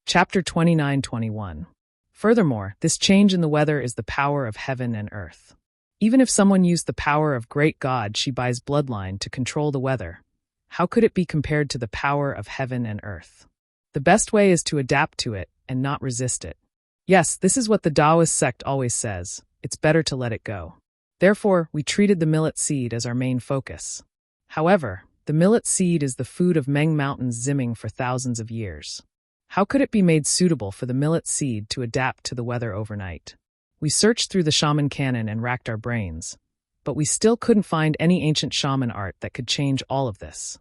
Chapter 29-21. Furthermore, this change in the weather is the power of heaven and earth. Even if someone used the power of great God Shibai's bloodline to control the weather, how could it be compared to the power of heaven and earth? The best way is to adapt to it and not resist it. Yes, this is what the Taoist sect always says. It's better to let it go. Therefore, we treated the millet seed as our main focus. However, the millet seed is the food of Meng Mountain's Ziming for thousands of years. How could it be made suitable for the millet seed to adapt to the weather overnight? We searched through the shaman canon and racked our brains, but we still couldn't find any ancient shaman art that could change all of this.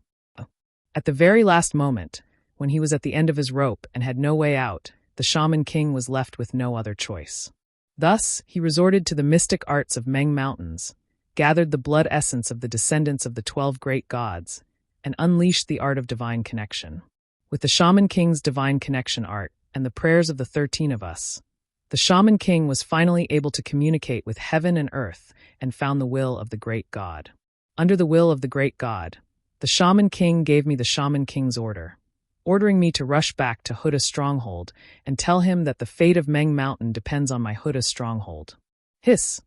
At the very last moment, when he was at the end of his rope and had no way out, the shaman king was left with no other choice. Thus, he resorted to the mystic arts of Meng Mountains, gathered the blood essence of the descendants of the 12 great gods, and unleashed the art of divine connection. With the shaman king's divine connection art and the prayers of the 13 of us, the shaman king was finally able to communicate with heaven and earth and found the will of the great god. Under the will of the great god, the shaman king gave me the shaman king's order, ordering me to rush back to Huda's stronghold and tell him that the fate of Meng Mountain depends on my Huda's stronghold. Hiss!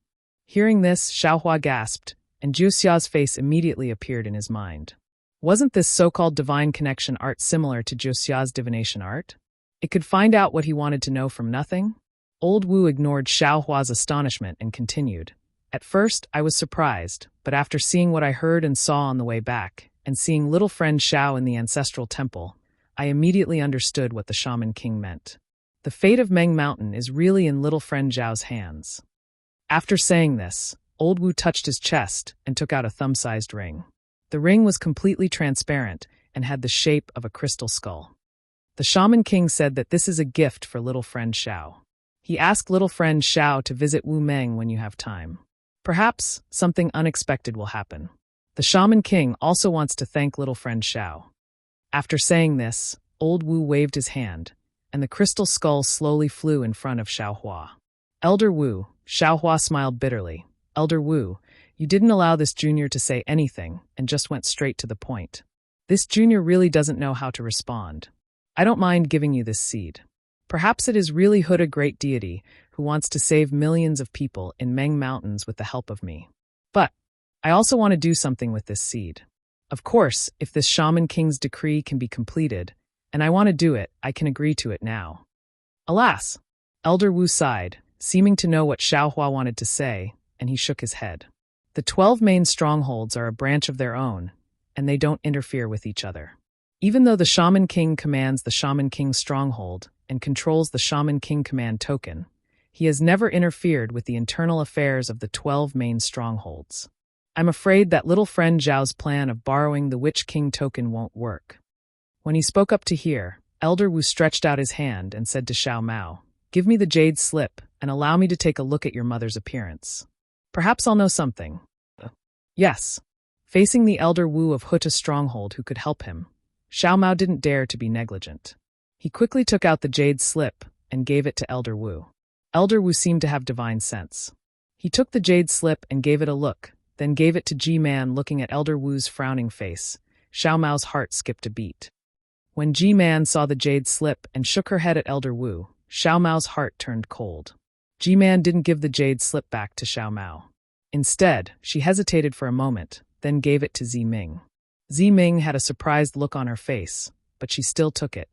Hearing this, Xiaohua gasped, and Jiuxia's face immediately appeared in his mind. Wasn't this so-called divine connection art similar to Jiuxia's divination art? It could find out what he wanted to know from nothing? Old Wu ignored Xiaohua's astonishment and continued. At first, I was surprised, but after seeing what I heard and saw on the way back, and seeing little friend Xiao in the ancestral temple, I immediately understood what the shaman king meant. The fate of Meng Mountain is really in little friend Zhao's hands. After saying this, Old Wu touched his chest and took out a thumb-sized ring. The ring was completely transparent and had the shape of a crystal skull. The shaman king said that this is a gift for little friend Xiao. He asked little friend Xiao to visit Wu Meng when you have time. Perhaps something unexpected will happen. The shaman king also wants to thank little friend Xiao. After saying this, Old Wu waved his hand, and the crystal skull slowly flew in front of Xiaohua. Elder Wu, Xiaohua smiled bitterly. Elder Wu, you didn't allow this junior to say anything and just went straight to the point. This junior really doesn't know how to respond. I don't mind giving you this seed. Perhaps it is really Huda great deity who wants to save millions of people in Meng Mountains with the help of me. But I also want to do something with this seed. Of course, if this shaman king's decree can be completed, and I want to do it, I can agree to it now. Alas! Elder Wu sighed, seeming to know what Xiaohua wanted to say, and he shook his head. The 12 main strongholds are a branch of their own, and they don't interfere with each other. Even though the shaman king commands the shaman king's stronghold and controls the shaman king command token, he has never interfered with the internal affairs of the 12 main strongholds. I'm afraid that little friend Zhao's plan of borrowing the Witch King token won't work. When he spoke up to hear, Elder Wu stretched out his hand and said to Xiao Mao, "Give me the jade slip and allow me to take a look at your mother's appearance. Perhaps I'll know something." Yes. Facing the Elder Wu of Huta's stronghold who could help him, Xiao Mao didn't dare to be negligent. He quickly took out the jade slip and gave it to Elder Wu. Elder Wu seemed to have divine sense. He took the jade slip and gave it a look, then gave it to G-Man. Looking at Elder Wu's frowning face, Xiao Mao's heart skipped a beat. When G-Man saw the jade slip and shook her head at Elder Wu, Xiao Mao's heart turned cold. G-Man didn't give the jade slip back to Xiao Mao. Instead, she hesitated for a moment, then gave it to Ziming. Ziming had a surprised look on her face, but she still took it.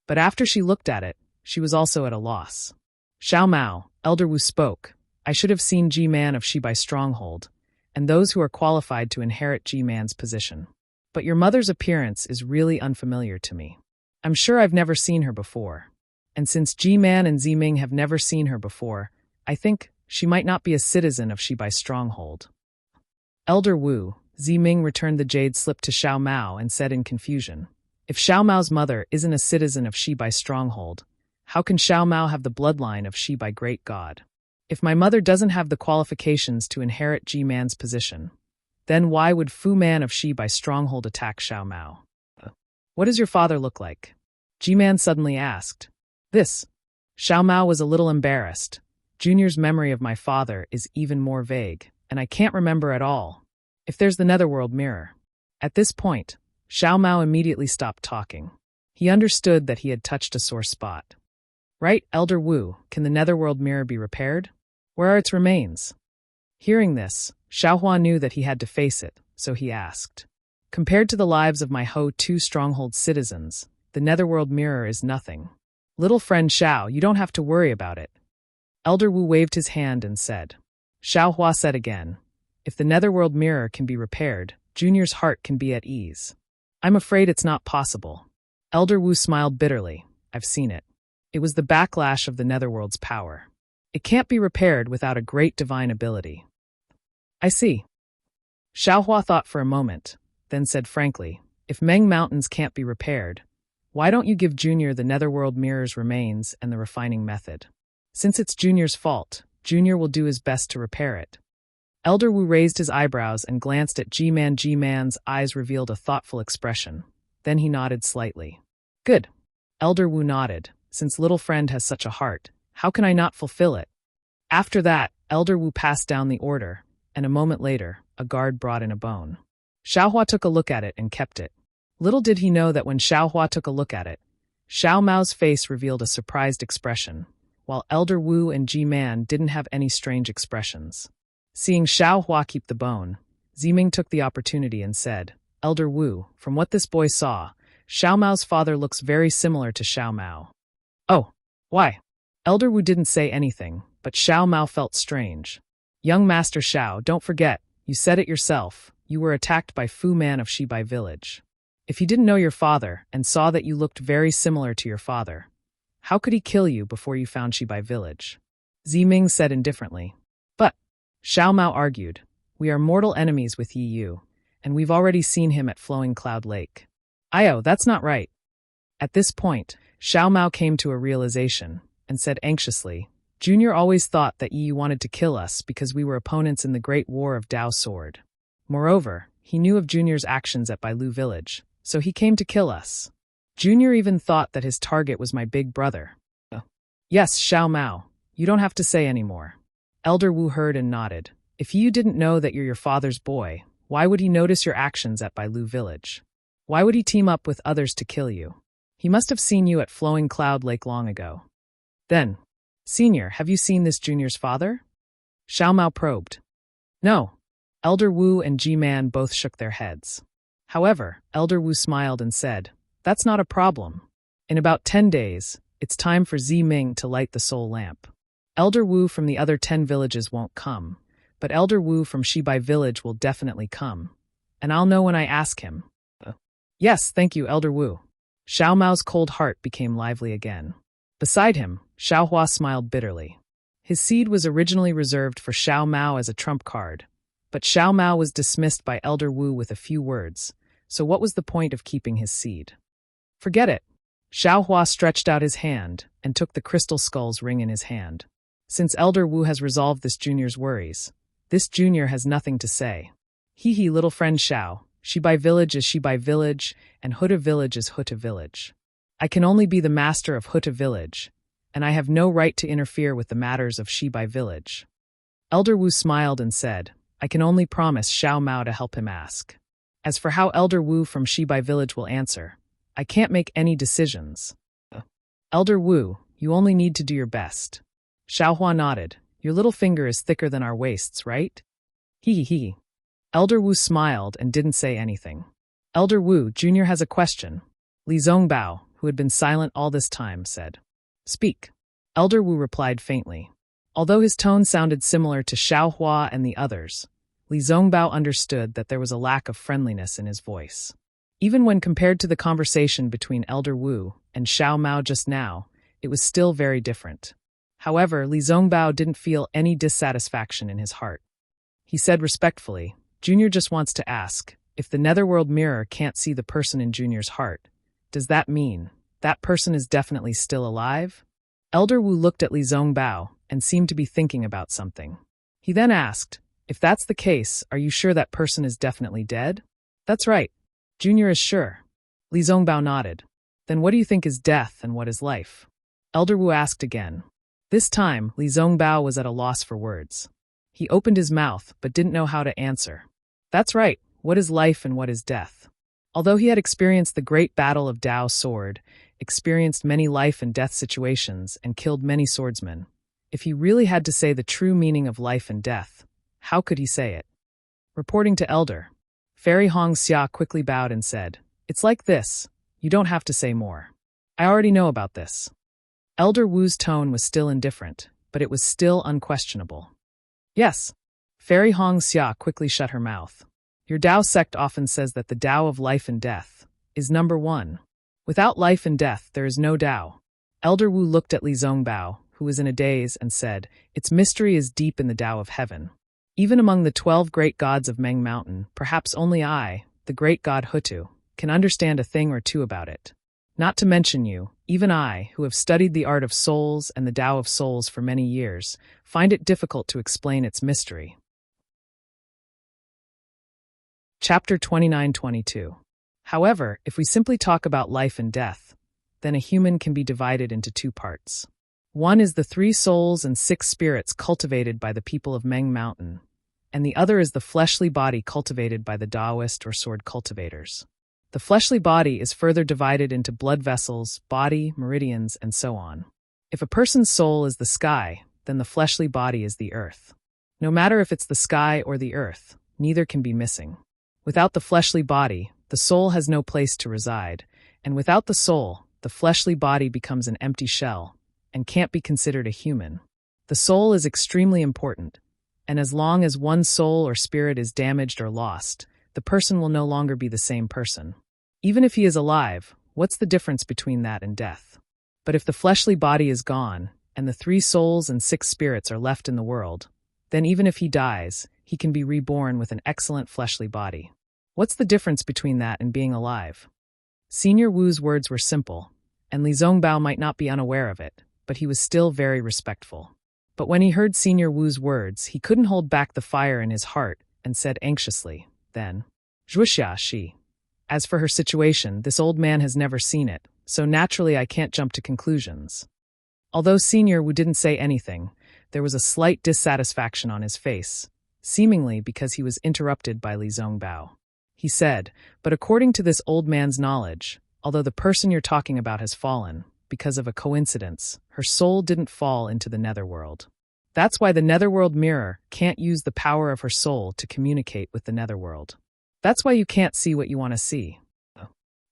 But after she looked at it, she was also at a loss. "Xiao Mao," Elder Wu spoke, "I should have seen G-Man of Shibai Stronghold, and those who are qualified to inherit G-Man's position. But your mother's appearance is really unfamiliar to me. I'm sure I've never seen her before. And since G-Man and Ziming have never seen her before, I think she might not be a citizen of Shibai Stronghold." Elder Wu, Ziming returned the jade slip to Xiao Mao and said in confusion, "If Xiao Mao's mother isn't a citizen of Shibai Stronghold, how can Xiao Mao have the bloodline of Shibai Great God? If my mother doesn't have the qualifications to inherit G-Man's position, then why would Fu Man of Shibai Stronghold attack Xiao Mao?" "What does your father look like?" G-Man suddenly asked. This. Xiao Mao was a little embarrassed. Junior's memory of my father is even more vague, and I can't remember at all. If there's the netherworld mirror. At this point, Xiao Mao immediately stopped talking. He understood that he had touched a sore spot. Right, Elder Wu, can the netherworld mirror be repaired? Where are its remains? Hearing this, Xiaohua knew that he had to face it, so he asked. Compared to the lives of my Ho-2 stronghold citizens, the netherworld mirror is nothing. Little friend Xiao, you don't have to worry about it. Elder Wu waved his hand and said. Xiaohua said again, if the netherworld mirror can be repaired, Junior's heart can be at ease. I'm afraid it's not possible. Elder Wu smiled bitterly. I've seen it. It was the backlash of the netherworld's power. It can't be repaired without a great divine ability. I see. Xiaohua thought for a moment, then said frankly, if Meng Mountains can't be repaired, why don't you give Junior the netherworld mirror's remains and the refining method? Since it's Junior's fault, Junior will do his best to repair it. Elder Wu raised his eyebrows and glanced at G-Man. G-Man's eyes revealed a thoughtful expression. Then he nodded slightly. Good. Elder Wu nodded. Since little friend has such a heart, how can I not fulfill it? After that, Elder Wu passed down the order, and a moment later, a guard brought in a bone. Xiaohua took a look at it and kept it. Little did he know that when Xiaohua took a look at it, Xiao Mao's face revealed a surprised expression, while Elder Wu and G-Man didn't have any strange expressions. Seeing Xiaohua keep the bone, Ziming took the opportunity and said, Elder Wu, from what this boy saw, Xiao Mao's father looks very similar to Xiao Mao. Oh, why? Elder Wu didn't say anything, but Xiao Mao felt strange. Young Master Xiao, don't forget, you said it yourself, you were attacked by Fu Man of Shibai Village. If he didn't know your father and saw that you looked very similar to your father, how could he kill you before you found Shibai Village? Ziming said indifferently. But, Xiao Mao argued, we are mortal enemies with Yi Yu, and we've already seen him at Flowing Cloud Lake. Ayo, that's not right. At this point, Xiao Mao came to a realization, and said anxiously, Junior always thought that Yi Yu wanted to kill us because we were opponents in the Great War of Dao Sword. Moreover, he knew of Junior's actions at Bailu Village, so he came to kill us. Junior even thought that his target was my big brother. Yes, Xiao Mao, you don't have to say any more. Elder Wu heard and nodded. If Yi Yu didn't know that you're your father's boy, why would he notice your actions at Bailu Village? Why would he team up with others to kill you? He must have seen you at Flowing Cloud Lake long ago. Then, Senior, have you seen this Junior's father? Xiao Mao probed. No. Elder Wu and G-Man both shook their heads. However, Elder Wu smiled and said, that's not a problem. In about 10 days, it's time for Ziming to light the soul lamp. Elder Wu from the other 10 villages won't come, but Elder Wu from Shibai Village will definitely come. And I'll know when I ask him. Yes, thank you, Elder Wu. Xiao Mao's cold heart became lively again. Beside him, Xiaohua smiled bitterly. His seed was originally reserved for Xiao Mao as a trump card, but Xiao Mao was dismissed by Elder Wu with a few words, so what was the point of keeping his seed? Forget it. Xiaohua stretched out his hand and took the crystal skull's ring in his hand. Since Elder Wu has resolved this junior's worries, this junior has nothing to say. Hee little friend Xiao, Shibai Village is Shibai Village, and Huta Village is Huta Village. I can only be the master of Huta Village, and I have no right to interfere with the matters of Shibai Village. Elder Wu smiled and said, I can only promise Xiao Mao to help him ask. As for how Elder Wu from Shibai Village will answer, I can't make any decisions. Elder Wu, you only need to do your best. Xiaohua nodded. Your little finger is thicker than our waists, right? Hee. Elder Wu smiled and didn't say anything. Elder Wu, Junior has a question. Li Zongbao, who had been silent all this time, said. Speak. Elder Wu replied faintly. Although his tone sounded similar to Xiaohua and the others, Li Zongbao understood that there was a lack of friendliness in his voice. Even when compared to the conversation between Elder Wu and Xiao Mao just now, it was still very different. However, Li Zongbao didn't feel any dissatisfaction in his heart. He said respectfully, Junior just wants to ask, if the netherworld mirror can't see the person in Junior's heart, does that mean that person is definitely still alive? Elder Wu looked at Li Zongbao and seemed to be thinking about something. He then asked, if that's the case, are you sure that person is definitely dead? That's right. Junior is sure. Li Zongbao nodded. Then what do you think is death and what is life? Elder Wu asked again. This time, Li Zongbao was at a loss for words. He opened his mouth but didn't know how to answer. That's right. What is life and what is death? Although he had experienced the great battle of Dao's sword, experienced many life and death situations, and killed many swordsmen, if he really had to say the true meaning of life and death, how could he say it? Reporting to Elder, Fairy Hong Xia quickly bowed and said, "It's like this. You don't have to say more. I already know about this." Elder Wu's tone was still indifferent, but it was still unquestionable. "Yes." Fairy Hong Xia quickly shut her mouth. "Your Dao sect often says that the Dao of life and death is number one. Without life and death, there is no Dao." Elder Wu looked at Li Zongbao, who was in a daze, and said, "Its mystery is deep in the Dao of heaven. Even among the 12 great gods of Meng Mountain, perhaps only I, the great god Hutu, can understand a thing or two about it. Not to mention you, even I, who have studied the art of souls and the Dao of souls for many years, find it difficult to explain its mystery." Chapter 29-22. However, if we simply talk about life and death, then a human can be divided into two parts. One is the 3 souls and 6 spirits cultivated by the people of Meng Mountain, and the other is the fleshly body cultivated by the Taoist or sword cultivators. The fleshly body is further divided into blood vessels, body, meridians, and so on. If a person's soul is the sky, then the fleshly body is the earth. No matter if it's the sky or the earth, neither can be missing. Without the fleshly body, the soul has no place to reside, and without the soul, the fleshly body becomes an empty shell and can't be considered a human. The soul is extremely important, and as long as one soul or spirit is damaged or lost, the person will no longer be the same person. Even if he is alive, what's the difference between that and death? But if the fleshly body is gone, and the 3 souls and 6 spirits are left in the world, then even if he dies, he can be reborn with an excellent fleshly body. What's the difference between that and being alive? Senior Wu's words were simple, and Li Zongbao might not be unaware of it, but he was still very respectful. But when he heard Senior Wu's words, he couldn't hold back the fire in his heart and said anxiously, then, "Zhuxia shi. As for her situation, this old man has never seen it, so naturally I can't jump to conclusions." Although Senior Wu didn't say anything, there was a slight dissatisfaction on his face, seemingly because he was interrupted by Li Zongbao. He said, "But according to this old man's knowledge, although the person you're talking about has fallen, because of a coincidence, her soul didn't fall into the netherworld. That's why the netherworld mirror can't use the power of her soul to communicate with the netherworld. That's why you can't see what you want to see."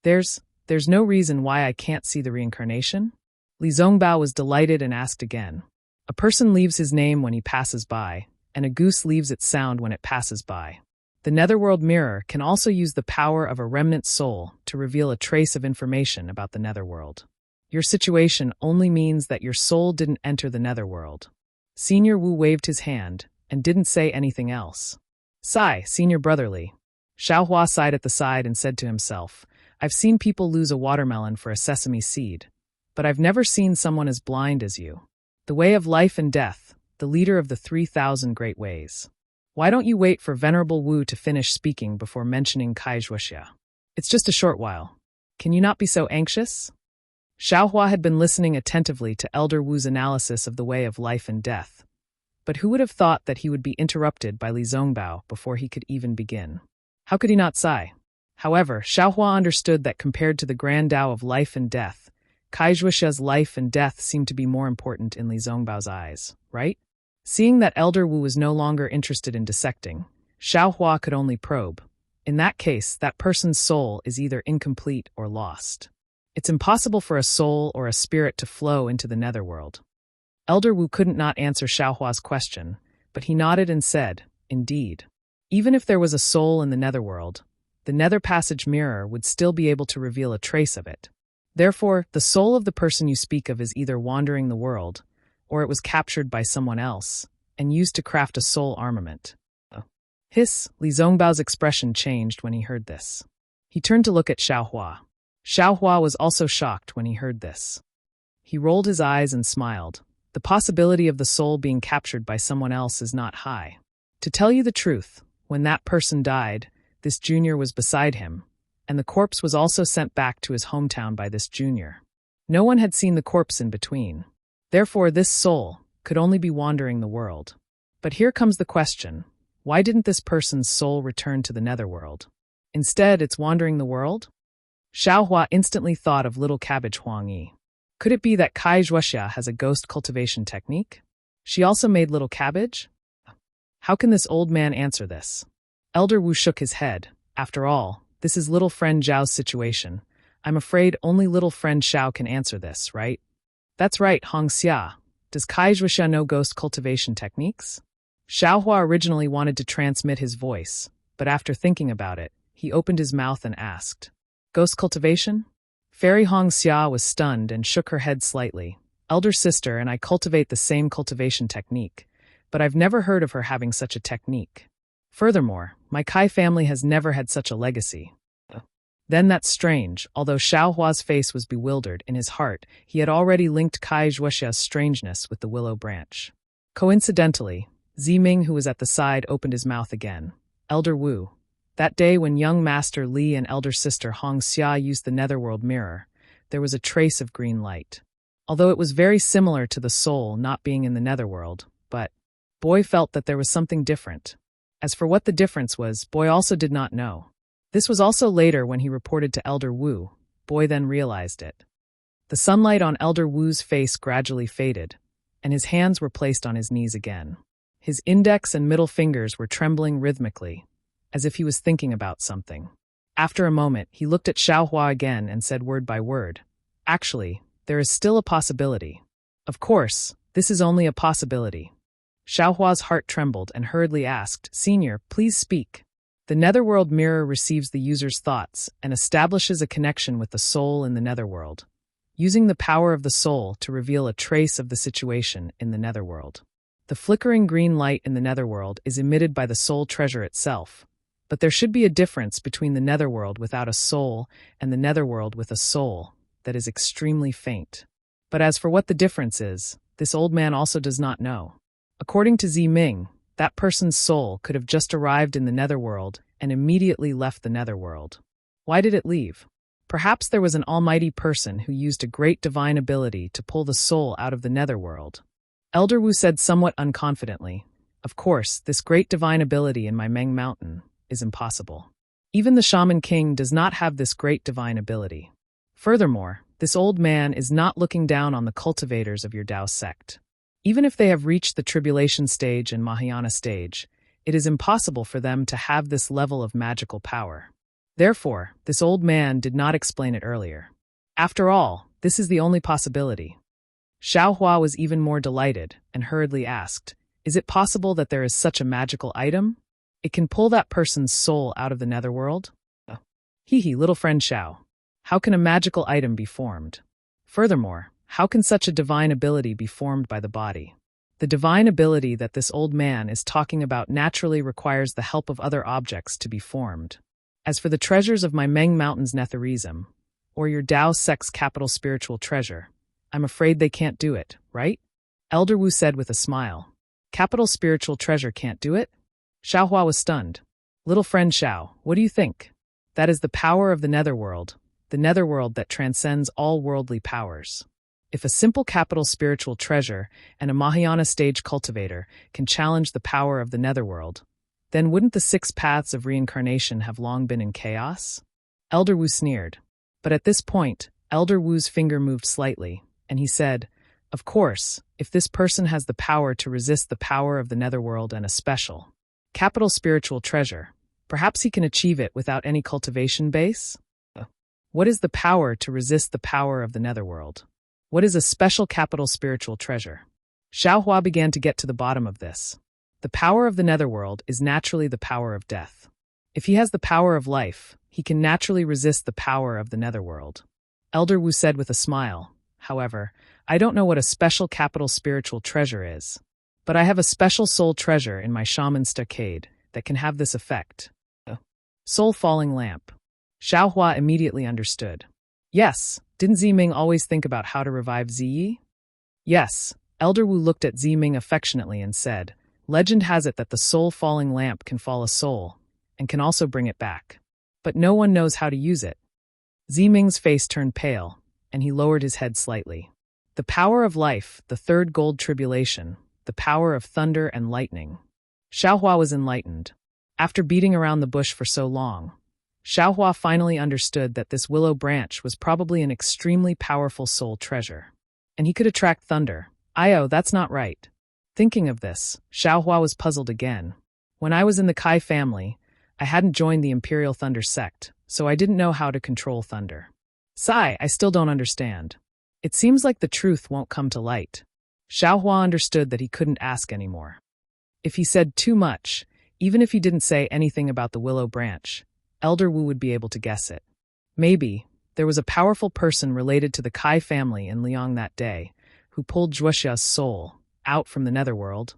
There's no reason why I can't see the reincarnation?" Li Zongbao was delighted and asked again. "A person leaves his name when he passes by, and a goose leaves its sound when it passes by. The netherworld mirror can also use the power of a remnant soul to reveal a trace of information about the netherworld. Your situation only means that your soul didn't enter the netherworld." Senior Wu waved his hand and didn't say anything else. "Sigh, Senior Brotherly." Xiaohua sighed at the side and said to himself, "I've seen people lose a watermelon for a sesame seed, but I've never seen someone as blind as you. The way of life and death, the leader of the 3,000 great ways. Why don't you wait for Venerable Wu to finish speaking before mentioning Kai Zhuxia? It's just a short while. Can you not be so anxious?" Xiaohua had been listening attentively to Elder Wu's analysis of the way of life and death, but who would have thought that he would be interrupted by Li Zongbao before he could even begin? How could he not sigh? However, Xiaohua understood that compared to the grand Tao of life and death, Kai Zhuxia's life and death seemed to be more important in Li Zongbao's eyes, right? Seeing that Elder Wu was no longer interested in dissecting, Xiaohua could only probe. In that case, that person's soul is either incomplete or lost. It's impossible for a soul or a spirit to flow into the netherworld. Elder Wu couldn't not answer Xiaohua's question, but he nodded and said, "Indeed. Even if there was a soul in the netherworld, the nether passage mirror would still be able to reveal a trace of it. Therefore, the soul of the person you speak of is either wandering the world, or it was captured by someone else and used to craft a soul armament." Hiss, Li Zongbao's expression changed when he heard this. He turned to look at Xiaohua. Xiaohua was also shocked when he heard this. He rolled his eyes and smiled. The possibility of the soul being captured by someone else is not high. To tell you the truth, when that person died, this junior was beside him, and the corpse was also sent back to his hometown by this junior. No one had seen the corpse in between. Therefore, this soul could only be wandering the world. But here comes the question. Why didn't this person's soul return to the netherworld? Instead, it's wandering the world? Xiaohua instantly thought of little cabbage Huang Yi. Could it be that Kai Zhuoxia has a ghost cultivation technique? She also made little cabbage? How can this old man answer this? Elder Wu shook his head. After all, this is little friend Zhao's situation. I'm afraid only little friend Xiao can answer this, right? That's right, Hong Xia. Does Kai Zhuoxia know ghost cultivation techniques? Xiaohua originally wanted to transmit his voice, but after thinking about it, he opened his mouth and asked, Ghost cultivation? Fairy Hong Xia was stunned and shook her head slightly. Elder sister and I cultivate the same cultivation technique, but I've never heard of her having such a technique. Furthermore, my Kai family has never had such a legacy. Then that's strange. Although Xiaohua's face was bewildered, in his heart, he had already linked Kai Zhuoxia's strangeness with the willow branch. Coincidentally, Ziming, who was at the side, opened his mouth again. Elder Wu. That day when young Master Li and elder sister Hong Xia used the netherworld mirror, there was a trace of green light. Although it was very similar to the soul not being in the netherworld, but Boy felt that there was something different. As for what the difference was, Boy also did not know. This was also later when he reported to Elder Wu. Boy then realized it. The sunlight on Elder Wu's face gradually faded, and his hands were placed on his knees again. His index and middle fingers were trembling rhythmically, as if he was thinking about something. After a moment, he looked at Xiaohua again and said word by word, Actually, there is still a possibility. Of course, this is only a possibility. Xiaohua's heart trembled and hurriedly asked, Senior, please speak. The netherworld mirror receives the user's thoughts and establishes a connection with the soul in the netherworld, using the power of the soul to reveal a trace of the situation in the netherworld. The flickering green light in the netherworld is emitted by the soul treasure itself, but there should be a difference between the netherworld without a soul and the netherworld with a soul that is extremely faint. But as for what the difference is, this old man also does not know. According to Ziming, that person's soul could have just arrived in the netherworld and immediately left the netherworld. Why did it leave? Perhaps there was an almighty person who used a great divine ability to pull the soul out of the netherworld. Elder Wu said somewhat unconfidently, Of course, this great divine ability in my Meng Mountain is impossible. Even the Shaman King does not have this great divine ability. Furthermore, this old man is not looking down on the cultivators of your Dao sect. Even if they have reached the tribulation stage and Mahayana stage, it is impossible for them to have this level of magical power. Therefore, this old man did not explain it earlier. After all, this is the only possibility. Xiaohua was even more delighted and hurriedly asked, Is it possible that there is such a magical item? It can pull that person's soul out of the netherworld? Little friend Xiao. How can a magical item be formed? Furthermore, how can such a divine ability be formed by the body? The divine ability that this old man is talking about naturally requires the help of other objects to be formed. As for the treasures of my Meng Mountain's netherism, or your Dao sect's capital spiritual treasure, I'm afraid they can't do it, right? Elder Wu said with a smile. Capital spiritual treasure can't do it? Xiaohua was stunned. Little friend Xiao, what do you think? That is the power of the netherworld that transcends all worldly powers. If a simple capital spiritual treasure and a Mahayana stage cultivator can challenge the power of the netherworld, then wouldn't the 6 paths of reincarnation have long been in chaos? Elder Wu sneered. But at this point, Elder Wu's finger moved slightly, and he said, Of course, if this person has the power to resist the power of the netherworld and a special capital spiritual treasure, perhaps he can achieve it without any cultivation base? What is the power to resist the power of the netherworld? What is a special capital spiritual treasure? Xiaohua began to get to the bottom of this. The power of the netherworld is naturally the power of death. If he has the power of life, he can naturally resist the power of the netherworld. Elder Wu said with a smile, However, I don't know what a special capital spiritual treasure is. But I have a special soul treasure in my shaman stockade that can have this effect. Soul falling lamp. Xiaohua immediately understood. Yes, didn't Ziming always think about how to revive Ziyi? Yes, Elder Wu looked at Ziming affectionately and said, Legend has it that the soul falling lamp can fall a soul, and can also bring it back. But no one knows how to use it. Ziming's face turned pale, and he lowered his head slightly. The power of life, the third gold tribulation, the power of thunder and lightning. Xiaohua was enlightened. After beating around the bush for so long, Xiaohua finally understood that this willow branch was probably an extremely powerful soul treasure. And he could attract thunder. That's not right. Thinking of this, Xiaohua was puzzled again. When I was in the Kai family, I hadn't joined the Imperial Thunder sect, so I didn't know how to control thunder. I still don't understand. It seems like the truth won't come to light. Xiaohua understood that he couldn't ask anymore. If he said too much, even if he didn't say anything about the willow branch, Elder Wu would be able to guess it. Maybe there was a powerful person related to the Kai family in Liang that day, who pulled Zhuoxia's soul out from the netherworld.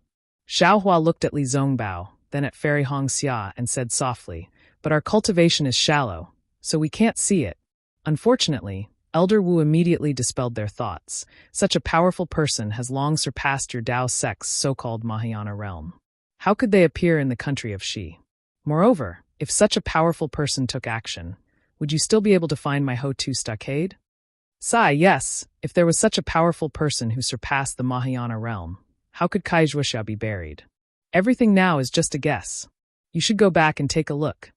Xiaohua looked at Li Zongbao, then at Fairy Hongxia, and said softly, "But our cultivation is shallow, so we can't see it." Unfortunately, Elder Wu immediately dispelled their thoughts. Such a powerful person has long surpassed your Dao sect's so-called Mahayana realm. How could they appear in the country of Shi? Moreover, if such a powerful person took action, would you still be able to find my Ho-Tu stockade? Yes, if there was such a powerful person who surpassed the Mahayana realm, how could Kai Zhuoxia be buried? Everything now is just a guess. You should go back and take a look.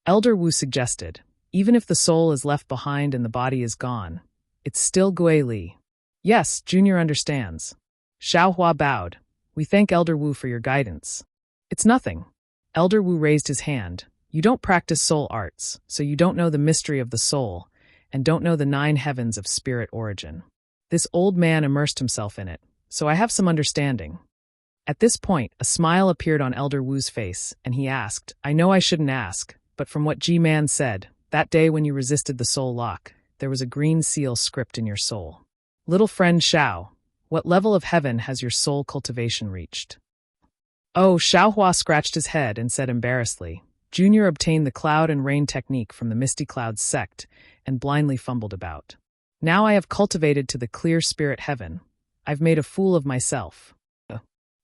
Elder Wu suggested, even if the soul is left behind and the body is gone, it's still Gui Li. Yes, Junior understands. Xiaohua bowed. We thank Elder Wu for your guidance. It's nothing. Elder Wu raised his hand. You don't practice soul arts, so you don't know the mystery of the soul, and don't know the 9 heavens of spirit origin. This old man immersed himself in it, so I have some understanding. At this point, a smile appeared on Elder Wu's face, and he asked, I know I shouldn't ask, but from what Ji-Man said, that day when you resisted the soul lock, there was a green seal script in your soul. Little friend Xiao, what level of heaven has your soul cultivation reached? Oh, Xiaohua scratched his head and said embarrassedly, Junior obtained the cloud and rain technique from the Misty Clouds sect and blindly fumbled about. Now I have cultivated to the clear spirit heaven. I've made a fool of myself.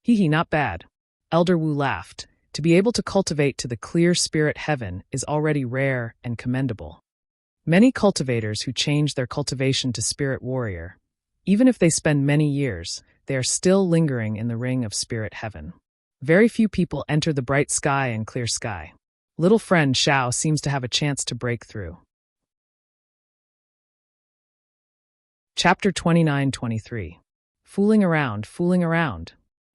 Not bad. Elder Wu laughed. To be able to cultivate to the clear spirit heaven is already rare and commendable. Many cultivators who change their cultivation to spirit warrior, even if they spend many years, they are still lingering in the ring of spirit heaven. Very few people enter the bright sky and clear sky. Little friend Xiao seems to have a chance to break through. Chapter 29-23. Fooling around, fooling around.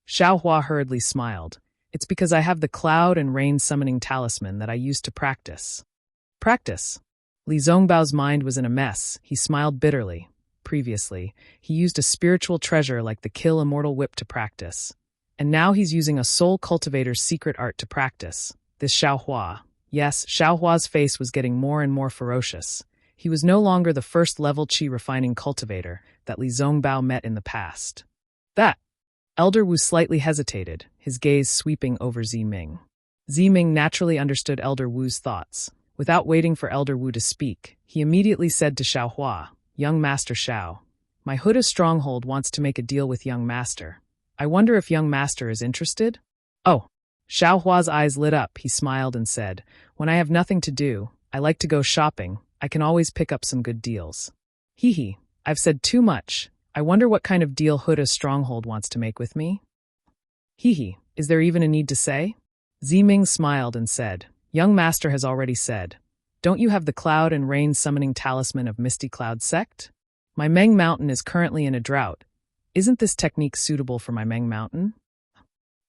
Xiaohua hurriedly smiled. It's because I have the cloud and rain summoning talisman that I used to practice. Practice? Li Zongbao's mind was in a mess. He smiled bitterly. Previously, he used a spiritual treasure like the Kill Immortal Whip to practice. And now he's using a soul cultivator's secret art to practice. This Xiaohua. Yes, Xiaohua's face was getting more and more ferocious. He was no longer the first-level qi refining cultivator that Li Zongbao met in the past. That. Elder Wu slightly hesitated, his gaze sweeping over Ziming. Ziming naturally understood Elder Wu's thoughts. Without waiting for Elder Wu to speak, he immediately said to Xiaohua, Young Master Xiao, my Huda stronghold wants to make a deal with Young Master. I wonder if Young Master is interested? Oh. Xiaohua's eyes lit up. He smiled and said, When I have nothing to do, I like to go shopping. I can always pick up some good deals. I've said too much. I wonder what kind of deal Huda's stronghold wants to make with me? Is there even a need to say? Ziming smiled and said, Young Master has already said, don't you have the cloud and rain summoning talisman of Misty Cloud sect? My Meng Mountain is currently in a drought. Isn't this technique suitable for my Meng Mountain?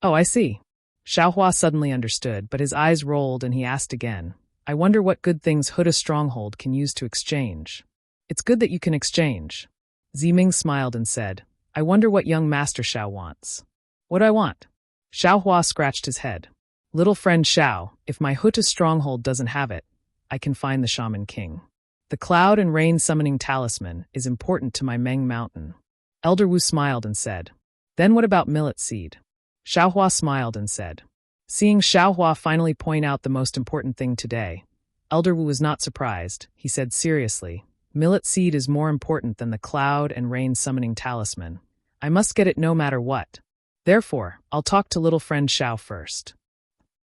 Oh, I see. Xiaohua suddenly understood, but his eyes rolled and he asked again, I wonder what good things Huda's stronghold can use to exchange. It's good that you can exchange. Ziming smiled and said, I wonder what Young Master Xiao wants. What I want? Xiaohua scratched his head. Little friend Xiao, if my Huta stronghold doesn't have it, I can find the Shaman King. The cloud and rain summoning talisman is important to my Meng Mountain. Elder Wu smiled and said, Then what about millet seed? Xiaohua smiled and said. Seeing Xiaohua finally point out the most important thing today, Elder Wu was not surprised. He said seriously, Millet seed is more important than the cloud and rain summoning talisman. I must get it no matter what. Therefore, I'll talk to little friend Xiao first.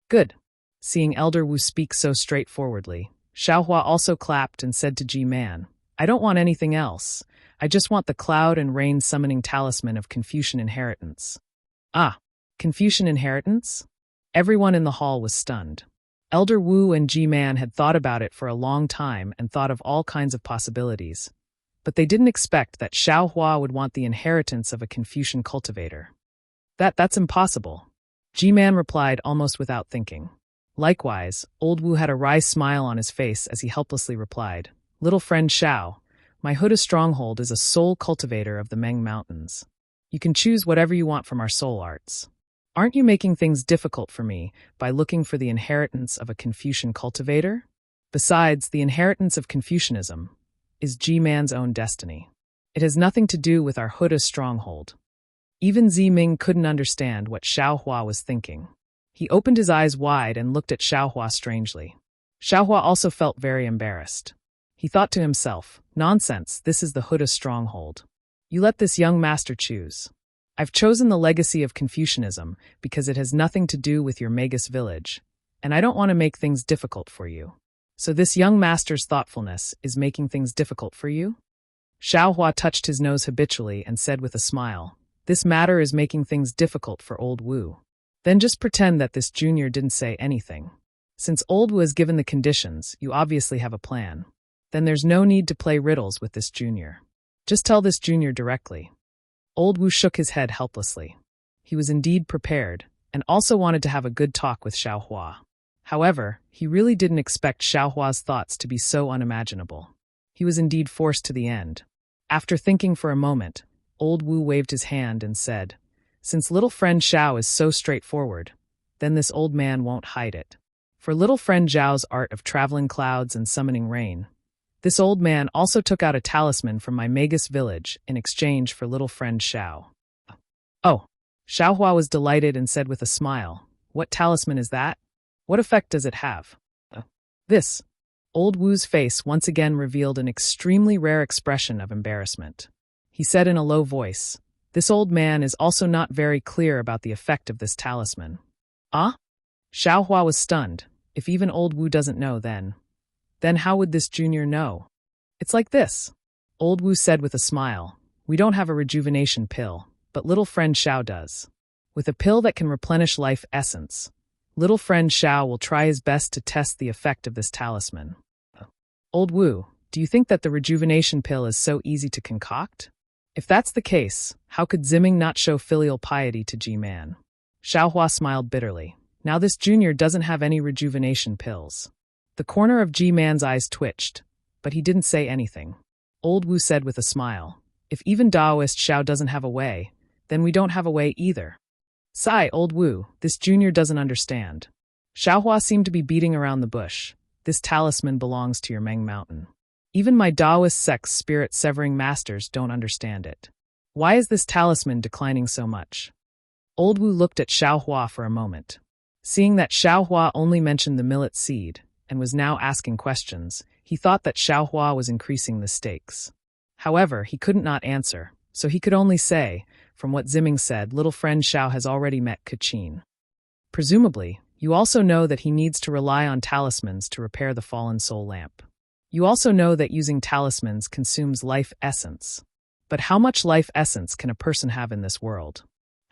Good. Seeing Elder Wu speak so straightforwardly, Xiaohua also clapped and said to Ji-Man, I don't want anything else. I just want the cloud and rain summoning talisman of Confucian inheritance. Ah, Confucian inheritance? Everyone in the hall was stunned. Elder Wu and Ji-man had thought about it for a long time and thought of all kinds of possibilities. But they didn't expect that Xiao Hua would want the inheritance of a Confucian cultivator. That's impossible, Ji-man replied almost without thinking. Likewise, old Wu had a wry smile on his face as he helplessly replied, "Little friend Xiao, my Huda stronghold is a soul cultivator of the Meng Mountains. You can choose whatever you want from our soul arts. Aren't you making things difficult for me by looking for the inheritance of a Confucian cultivator? Besides, the inheritance of Confucianism is Ji-man's own destiny. It has nothing to do with our Huda stronghold." Even Ming couldn't understand what Xiao Hua was thinking. He opened his eyes wide and looked at Xiao Hua strangely. Xiao Hua also felt very embarrassed. He thought to himself, "Nonsense, this is the Huda stronghold. You let this young master choose. I've chosen the legacy of Confucianism because it has nothing to do with your Magus village, and I don't want to make things difficult for you. So this young master's thoughtfulness is making things difficult for you?" Xiao Hua touched his nose habitually and said with a smile, "This matter is making things difficult for old Wu. Then just pretend that this junior didn't say anything. Since old Wu has given the conditions, you obviously have a plan. Then there's no need to play riddles with this junior. Just tell this junior directly." Old Wu shook his head helplessly. He was indeed prepared, and also wanted to have a good talk with Xiao Hua. However, he really didn't expect Xiao Hua's thoughts to be so unimaginable. He was indeed forced to the end. After thinking for a moment, old Wu waved his hand and said, "Since little friend Xiao is so straightforward, then this old man won't hide it. For little friend Zhao's art of traveling clouds and summoning rain, this old man also took out a talisman from my Magus village in exchange for little friend Xiao." "Oh." Xiao Hua was delighted and said with a smile, "What talisman is that? What effect does it have?" "This." Old Wu's face once again revealed an extremely rare expression of embarrassment. He said in a low voice, "This old man is also not very clear about the effect of this talisman." "Ah?" Xiao Hua was stunned. If even old Wu doesn't know, then how would this junior know? "It's like this," old Wu said with a smile. "We don't have a rejuvenation pill, but little friend Xiao does. With a pill that can replenish life essence, little friend Xiao will try his best to test the effect of this talisman." "Old Wu, do you think that the rejuvenation pill is so easy to concoct? If that's the case, how could Ziming not show filial piety to Ji-man?" Xiao Hua smiled bitterly. Now this junior doesn't have any rejuvenation pills. The corner of Ji-man's eyes twitched, but he didn't say anything. Old Wu said with a smile, "If even Daoist Xiao doesn't have a way, then we don't have a way either." "Sigh, old Wu, this junior doesn't understand." Xiao Hua seemed to be beating around the bush. "This talisman belongs to your Meng Mountain. Even my Daoist sect's spirit-severing masters don't understand it. Why is this talisman declining so much?" Old Wu looked at Xiao Hua for a moment. Seeing that Xiao Hua only mentioned the millet seed and was now asking questions, he thought that Xiao Hua was increasing the stakes. However, he couldn't not answer, so he could only say, "From what Ziming said, little friend Xiao has already met Kachin. Presumably, you also know that he needs to rely on talismans to repair the fallen soul lamp. You also know that using talismans consumes life essence. But how much life essence can a person have in this world?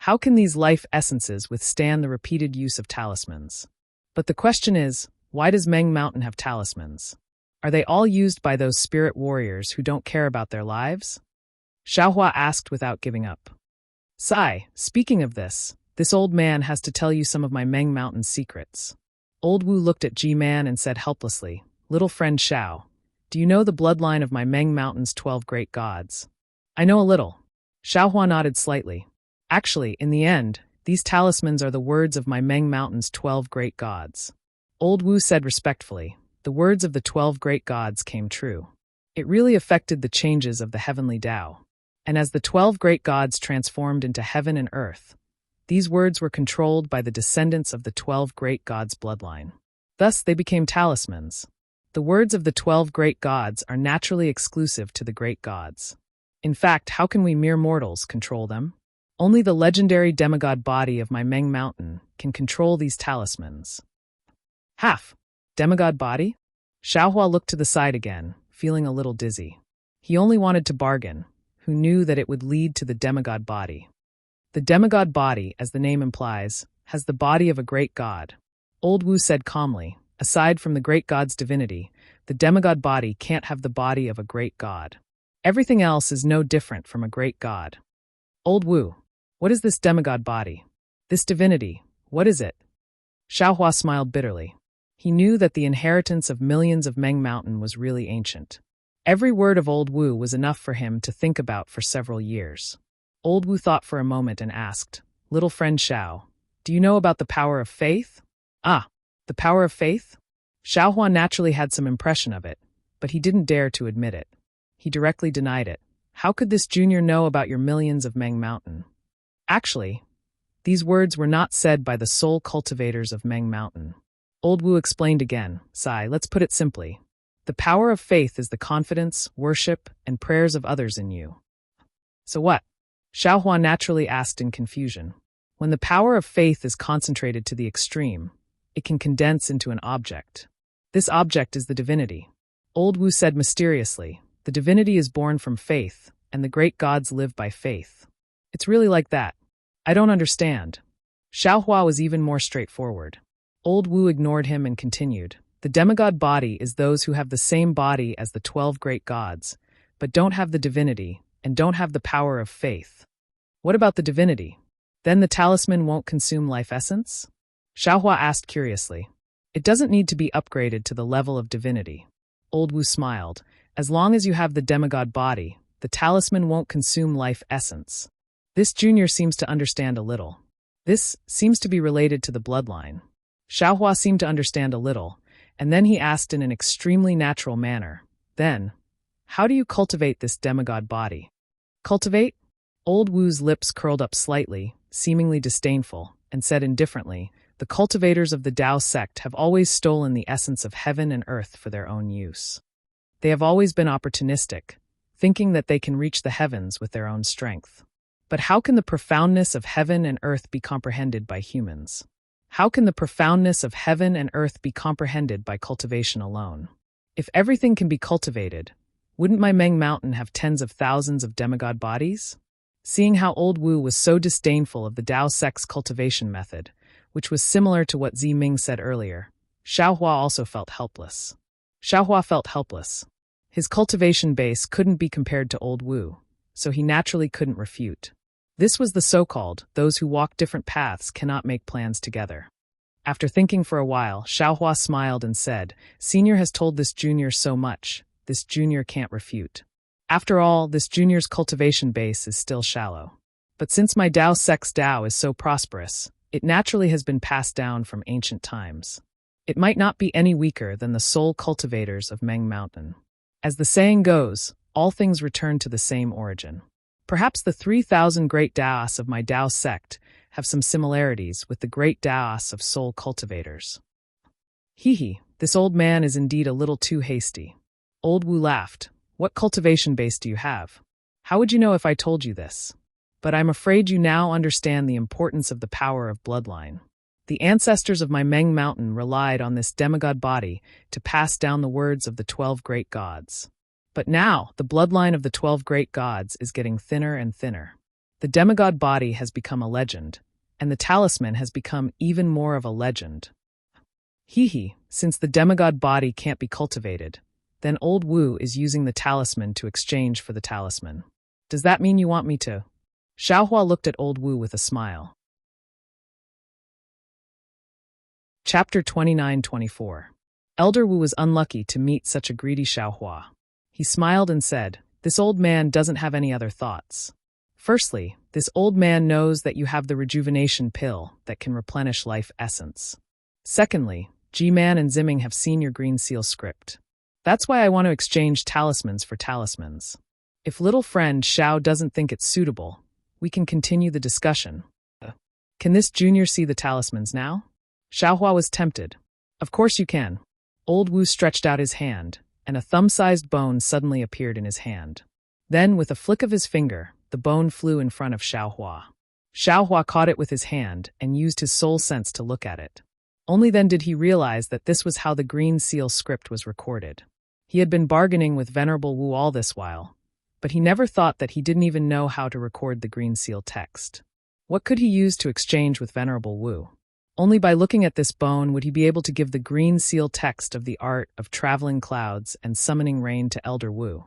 How can these life essences withstand the repeated use of talismans? But the question is, why does Meng Mountain have talismans? Are they all used by those spirit warriors who don't care about their lives?" Xiao Hua asked without giving up. "Sigh, speaking of this old man has to tell you some of my Meng Mountain secrets." Old Wu looked at Ji-man and said helplessly, "Little friend Xiao, do you know the bloodline of my Meng Mountain's 12 great gods?" "I know a little." Xiao Hua nodded slightly. "Actually, in the end, these talismans are the words of my Meng Mountain's 12 great gods." Old Wu said respectfully, "The words of the 12 great gods came true. It really affected the changes of the heavenly Tao. And as the 12 great gods transformed into heaven and earth, these words were controlled by the descendants of the 12 great gods' bloodline. Thus they became talismans. The words of the 12 great gods are naturally exclusive to the great gods. In fact, how can we mere mortals control them? Only the legendary demigod body of my Meng Mountain can control these talismans." "Half. Demigod body?" Xiao Hua looked to the side again, feeling a little dizzy. He only wanted to bargain, who knew that it would lead to the demigod body. The demigod body, as the name implies, has the body of a great god. Old Wu said calmly, Aside from the great god's divinity, the demigod body can't have the body of a great god. Everything else is no different from a great god. Old Wu, what is this demigod body? This divinity, what is it? Xiaohua smiled bitterly. He knew that the inheritance of millions of Meng Mountain was really ancient. Every word of Old Wu was enough for him to think about for several years. Old Wu thought for a moment and asked, "Little friend Xiao, do you know about the power of faith?" "Ah, the power of faith?" Xiaohua naturally had some impression of it, but he didn't dare to admit it. He directly denied it. How could this junior know about your millions of Meng Mountain? Actually, these words were not said by the sole cultivators of Meng Mountain. Old Wu explained again, "Sai, let's put it simply. The power of faith is the confidence, worship, and prayers of others in you." "So what?" Xiaohua naturally asked in confusion. When the power of faith is concentrated to the extreme, it can condense into an object. This object is the divinity. Old Wu said mysteriously, "The divinity is born from faith, and the great gods live by faith." It's really like that. I don't understand. Xiaohua was even more straightforward. Old Wu ignored him and continued, "The demigod body is those who have the same body as the 12 great gods, but don't have the divinity, and don't have the power of faith." "What about the divinity? Then the talisman won't consume life essence?" Xiaohua asked curiously. "It doesn't need to be upgraded to the level of divinity." Old Wu smiled. "As long as you have the demigod body, the talisman won't consume life essence." This junior seems to understand a little. This seems to be related to the bloodline. Xiaohua seemed to understand a little, and then he asked in an extremely natural manner, "Then, how do you cultivate this demigod body?" "Cultivate?" Old Wu's lips curled up slightly, seemingly disdainful, and said indifferently, "The cultivators of the Tao sect have always stolen the essence of heaven and earth for their own use. They have always been opportunistic, thinking that they can reach the heavens with their own strength. But how can the profoundness of heaven and earth be comprehended by humans? How can the profoundness of heaven and earth be comprehended by cultivation alone? If everything can be cultivated, wouldn't my Meng Mountain have tens of thousands of demigod bodies?" Seeing how Old Wu was so disdainful of the Tao sect's cultivation method, which was similar to what Zi Ming said earlier, Xiaohua also felt helpless. Xiaohua felt helpless. His cultivation base couldn't be compared to Old Wu, so he naturally couldn't refute. This was the so-called, those who walk different paths cannot make plans together. After thinking for a while, Xiaohua smiled and said, "Senior has told this junior so much, this junior can't refute. After all, this junior's cultivation base is still shallow. But since my Tao sect's Tao is so prosperous, it naturally has been passed down from ancient times. It might not be any weaker than the sole cultivators of Meng Mountain. As the saying goes, all things return to the same origin. Perhaps the 3,000 great Taoists of my Tao sect have some similarities with the great Taoists of soul cultivators." "Hee, this old man is indeed a little too hasty." Old Wu laughed. "What cultivation base do you have? How would you know if I told you this? But I'm afraid you now understand the importance of the power of bloodline. The ancestors of my Meng Mountain relied on this demigod body to pass down the words of the 12 great gods. But now, the bloodline of the 12 great gods is getting thinner and thinner. The demigod body has become a legend, and the talisman has become even more of a legend. Hee, since the demigod body can't be cultivated, then Old Wu is using the talisman to exchange for the talisman. Does that mean you want me to?" Xiaohua looked at Old Wu with a smile. Chapter 29-24. Elder Wu was unlucky to meet such a greedy Xiaohua. He smiled and said, "This old man doesn't have any other thoughts. Firstly, this old man knows that you have the rejuvenation pill that can replenish life essence. Secondly, G-Man and Zimming have seen your green seal script. That's why I want to exchange talismans for talismans. If little friend Xiao doesn't think it's suitable, we can continue the discussion. Can this junior see the talismans now?" Xiaohua was tempted. "Of course you can." Old Wu stretched out his hand, and a thumb-sized bone suddenly appeared in his hand. Then, with a flick of his finger, the bone flew in front of Xiaohua. Xiaohua caught it with his hand and used his soul sense to look at it. Only then did he realize that this was how the green seal script was recorded. He had been bargaining with Venerable Wu all this while, but he never thought that he didn't even know how to record the green seal text. What could he use to exchange with Venerable Wu? Only by looking at this bone would he be able to give the green seal text of the art of traveling clouds and summoning rain to Elder Wu.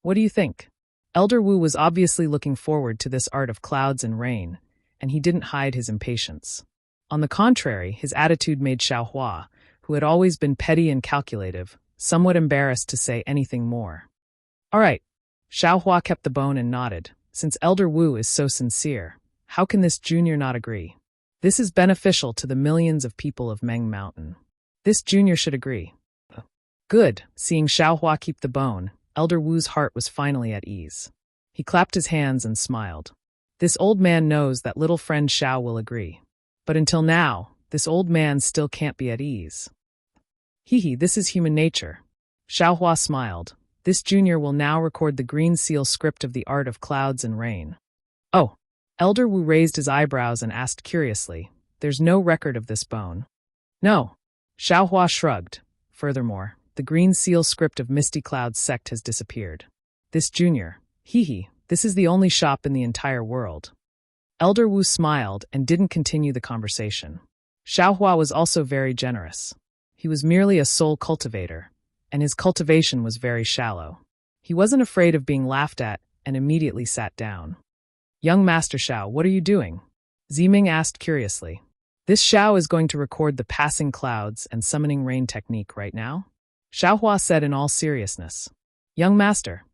What do you think? Elder Wu was obviously looking forward to this art of clouds and rain, and he didn't hide his impatience. On the contrary, his attitude made Xiaohua, who had always been petty and calculative, somewhat embarrassed to say anything more. All right. Xiaohua kept the bone and nodded. Since Elder Wu is so sincere, how can this junior not agree? This is beneficial to the millions of people of Meng Mountain. This junior should agree. Good. Seeing Xiaohua keep the bone, Elder Wu's heart was finally at ease. He clapped his hands and smiled. This old man knows that little friend Xiao will agree. But until now, this old man still can't be at ease. Hee, this is human nature. Xiaohua smiled. This junior will now record the green seal script of the art of clouds and rain. Oh. Elder Wu raised his eyebrows and asked curiously, there's no record of this bone? No. Xiaohua shrugged. Furthermore, the green seal script of Misty Cloud's sect has disappeared. This junior, this is the only shop in the entire world. Elder Wu smiled and didn't continue the conversation. Xiaohua was also very generous. He was merely a soul cultivator, and his cultivation was very shallow. He wasn't afraid of being laughed at and immediately sat down. Young Master Xiao, what are you doing? Ziming asked curiously. This Xiao is going to record the passing clouds and summoning rain technique right now? Xiaohua said in all seriousness. Young Master,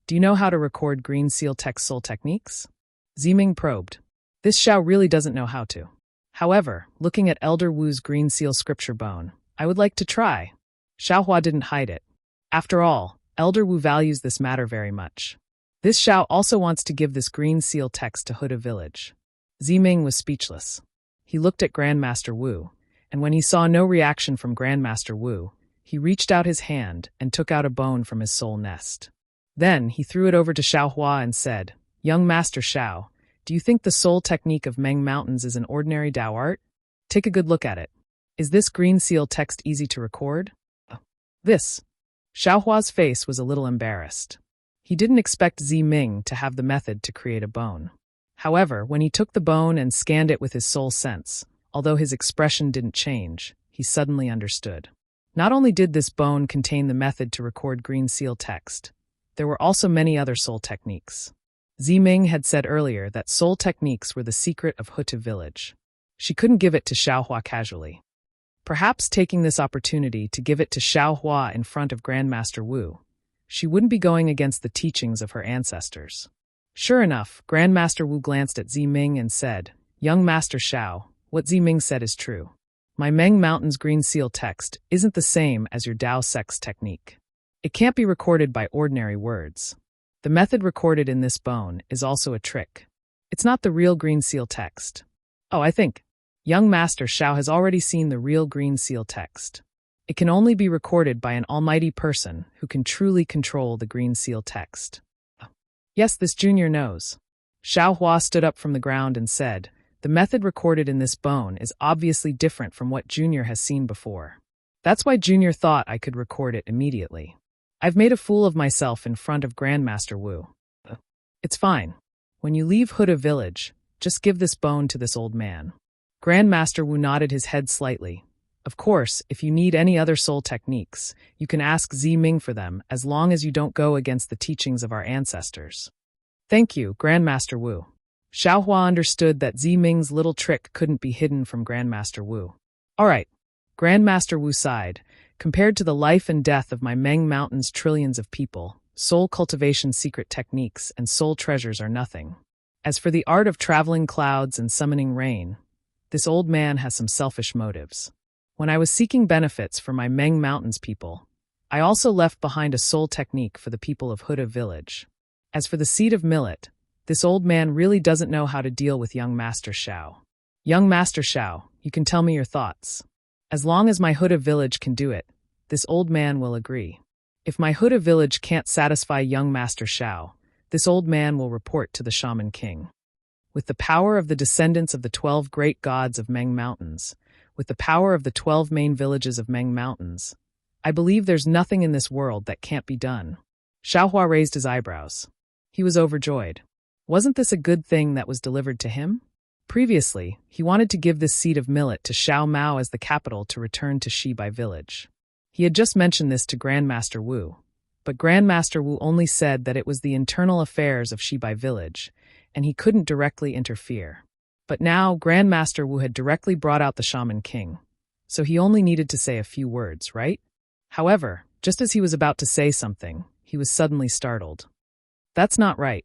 do you know how to record green seal text soul techniques? Ziming probed. This Xiao really doesn't know how to. However, looking at Elder Wu's green seal scripture bone, I would like to try. Xiaohua didn't hide it. After all, Elder Wu values this matter very much. This Xiao also wants to give this green seal text to Huda village. Ziming was speechless. He looked at Grandmaster Wu, and when he saw no reaction from Grandmaster Wu, he reached out his hand and took out a bone from his soul nest. Then he threw it over to Xiaohua and said, Young Master Xiao, do you think the soul technique of Meng Mountains is an ordinary Dao art? Take a good look at it. Is this green seal text easy to record? This. Xiaohua's face was a little embarrassed. He didn't expect Ziming to have the method to create a bone. However, when he took the bone and scanned it with his soul sense, although his expression didn't change, he suddenly understood. Not only did this bone contain the method to record green seal text, there were also many other soul techniques. Ziming had said earlier that soul techniques were the secret of Huta village. She couldn't give it to Xiaohua casually. Perhaps taking this opportunity to give it to Xiaohua in front of Grandmaster Wu, she wouldn't be going against the teachings of her ancestors. Sure enough, Grandmaster Wu glanced at Ziming and said, Young Master Xiao, what Ziming said is true. My Meng Mountain's green seal text isn't the same as your Dao sect's technique. It can't be recorded by ordinary words. The method recorded in this bone is also a trick. It's not the real green seal text. Oh, I think Young Master Xiao has already seen the real green seal text. It can only be recorded by an almighty person who can truly control the green seal text. Yes, this junior knows. Xiaohua stood up from the ground and said, the method recorded in this bone is obviously different from what Junior has seen before. That's why Junior thought I could record it immediately. I've made a fool of myself in front of Grandmaster Wu. It's fine. When you leave Huda village, just give this bone to this old man. Grandmaster Wu nodded his head slightly. Of course, if you need any other soul techniques, you can ask Ziming for them as long as you don't go against the teachings of our ancestors. Thank you, Grandmaster Wu. Xiaohua understood that Ziming's little trick couldn't be hidden from Grandmaster Wu. All right. Grandmaster Wu sighed. Compared to the life and death of my Meng Mountain's trillions of people, soul cultivation secret techniques and soul treasures are nothing. As for the art of traveling clouds and summoning rain, this old man has some selfish motives. When I was seeking benefits for my Meng Mountains people, I also left behind a soul technique for the people of Huda village. As for the seed of millet, this old man really doesn't know how to deal with young Master Xiao. Young Master Xiao, you can tell me your thoughts. As long as my Huda village can do it, this old man will agree. If my Huda village can't satisfy young Master Xiao, this old man will report to the Shaman King. With the power of the descendants of the 12 great gods of Meng Mountains, with the power of the 12 main villages of Meng Mountains, I believe there's nothing in this world that can't be done. Xiaohua raised his eyebrows. He was overjoyed. Wasn't this a good thing that was delivered to him? Previously, he wanted to give this seed of millet to Xiao Mao as the capital to return to Shibai village. He had just mentioned this to Grandmaster Wu, but Grandmaster Wu only said that it was the internal affairs of Shibai village, and he couldn't directly interfere. But now Grandmaster Wu had directly brought out the Shaman King, so he only needed to say a few words, right? However, just as he was about to say something, he was suddenly startled. That's not right.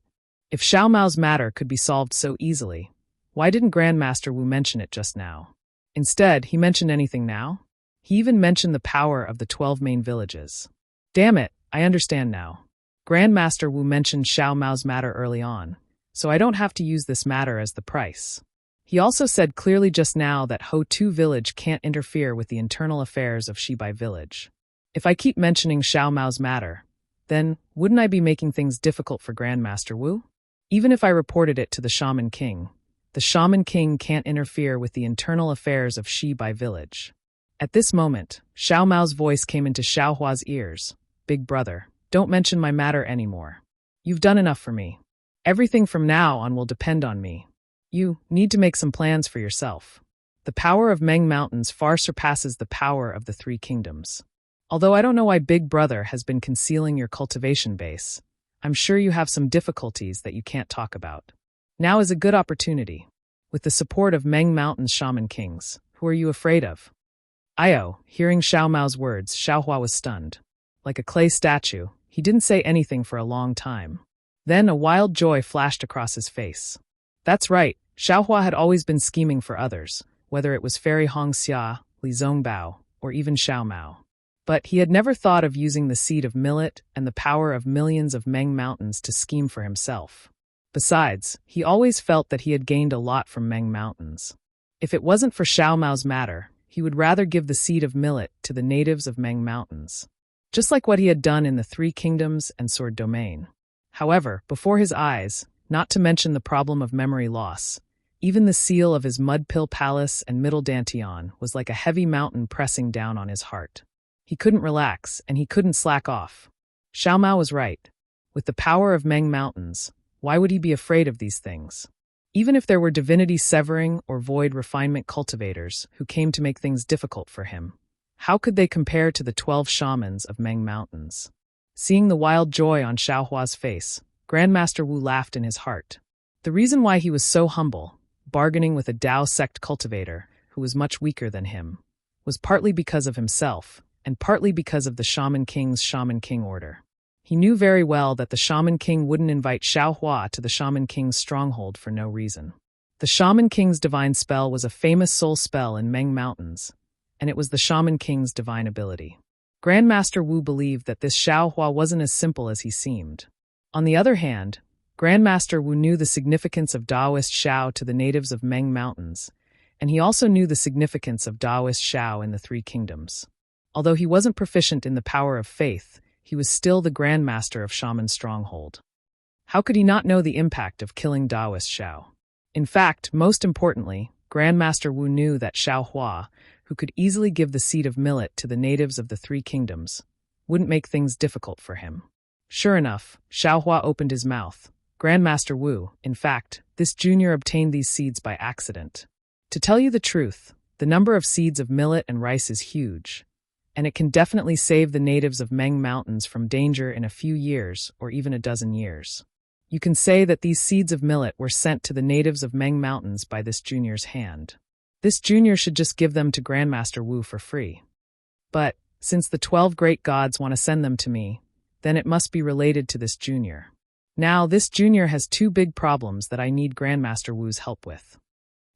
If Xiao Mao's matter could be solved so easily, why didn't Grandmaster Wu mention it just now? Instead, he mentioned anything now? He even mentioned the power of the 12 main villages. Damn it, I understand now. Grandmaster Wu mentioned Xiao Mao's matter early on, so I don't have to use this matter as the price. He also said clearly just now that Ho Tu village can't interfere with the internal affairs of Shibai village. If I keep mentioning Xiao Mao's matter, then wouldn't I be making things difficult for Grandmaster Wu? Even if I reported it to the Shaman King can't interfere with the internal affairs of Shibai village. At this moment, Xiao Mao's voice came into Xiao Hua's ears. Big brother, don't mention my matter anymore. You've done enough for me. Everything from now on will depend on me. You need to make some plans for yourself. The power of Meng Mountains far surpasses the power of the three kingdoms. Although I don't know why Big Brother has been concealing your cultivation base, I'm sure you have some difficulties that you can't talk about. Now is a good opportunity. With the support of Meng Mountain's Shaman Kings, who are you afraid of? Io, hearing Xiao Mao's words, Xiao Hua was stunned. Like a clay statue, he didn't say anything for a long time. Then a wild joy flashed across his face. That's right, Xiao Hua had always been scheming for others, whether it was Fairy Hong Xia, Li Zongbao, or even Xiao Mao. But he had never thought of using the seed of millet and the power of millions of Meng Mountains to scheme for himself. Besides, he always felt that he had gained a lot from Meng Mountains. If it wasn't for Xiao Mao's matter, he would rather give the seed of millet to the natives of Meng Mountains, just like what he had done in the Three Kingdoms and Sword Domain. However, before his eyes, not to mention the problem of memory loss, even the seal of his Mud Pill Palace and Middle Dantian was like a heavy mountain pressing down on his heart. He couldn't relax, and he couldn't slack off. Xiao Mao was right. With the power of Meng Mountains, why would he be afraid of these things? Even if there were divinity severing or void refinement cultivators who came to make things difficult for him, how could they compare to the 12 shamans of Meng Mountains? Seeing the wild joy on Xiao Hua's face, Grandmaster Wu laughed in his heart. The reason why he was so humble, bargaining with a Dao sect cultivator who was much weaker than him, was partly because of himself, and partly because of the Shaman King's Shaman King order. He knew very well that the Shaman King wouldn't invite Xiao Hua to the Shaman King's stronghold for no reason. The Shaman King's divine spell was a famous soul spell in Meng Mountains, and it was the Shaman King's divine ability. Grandmaster Wu believed that this Xiao Hua wasn't as simple as he seemed. On the other hand, Grandmaster Wu knew the significance of Daoist Xiao to the natives of Meng Mountains, and he also knew the significance of Daoist Xiao in the Three Kingdoms. Although he wasn't proficient in the power of faith, he was still the Grandmaster of Shaman's stronghold. How could he not know the impact of killing Daoist Xiao? In fact, most importantly, Grandmaster Wu knew that Xiao Hua, who could easily give the seed of millet to the natives of the Three Kingdoms, wouldn't make things difficult for him. Sure enough, Xiao Hua opened his mouth. Grandmaster Wu, in fact, this junior obtained these seeds by accident. To tell you the truth, the number of seeds of millet and rice is huge, and it can definitely save the natives of Meng Mountains from danger in a few years or even a dozen years. You can say that these seeds of millet were sent to the natives of Meng Mountains by this junior's hand. This junior should just give them to Grandmaster Wu for free. But, since the 12 great gods want to send them to me, then it must be related to this junior. Now, this junior has two big problems that I need Grandmaster Wu's help with.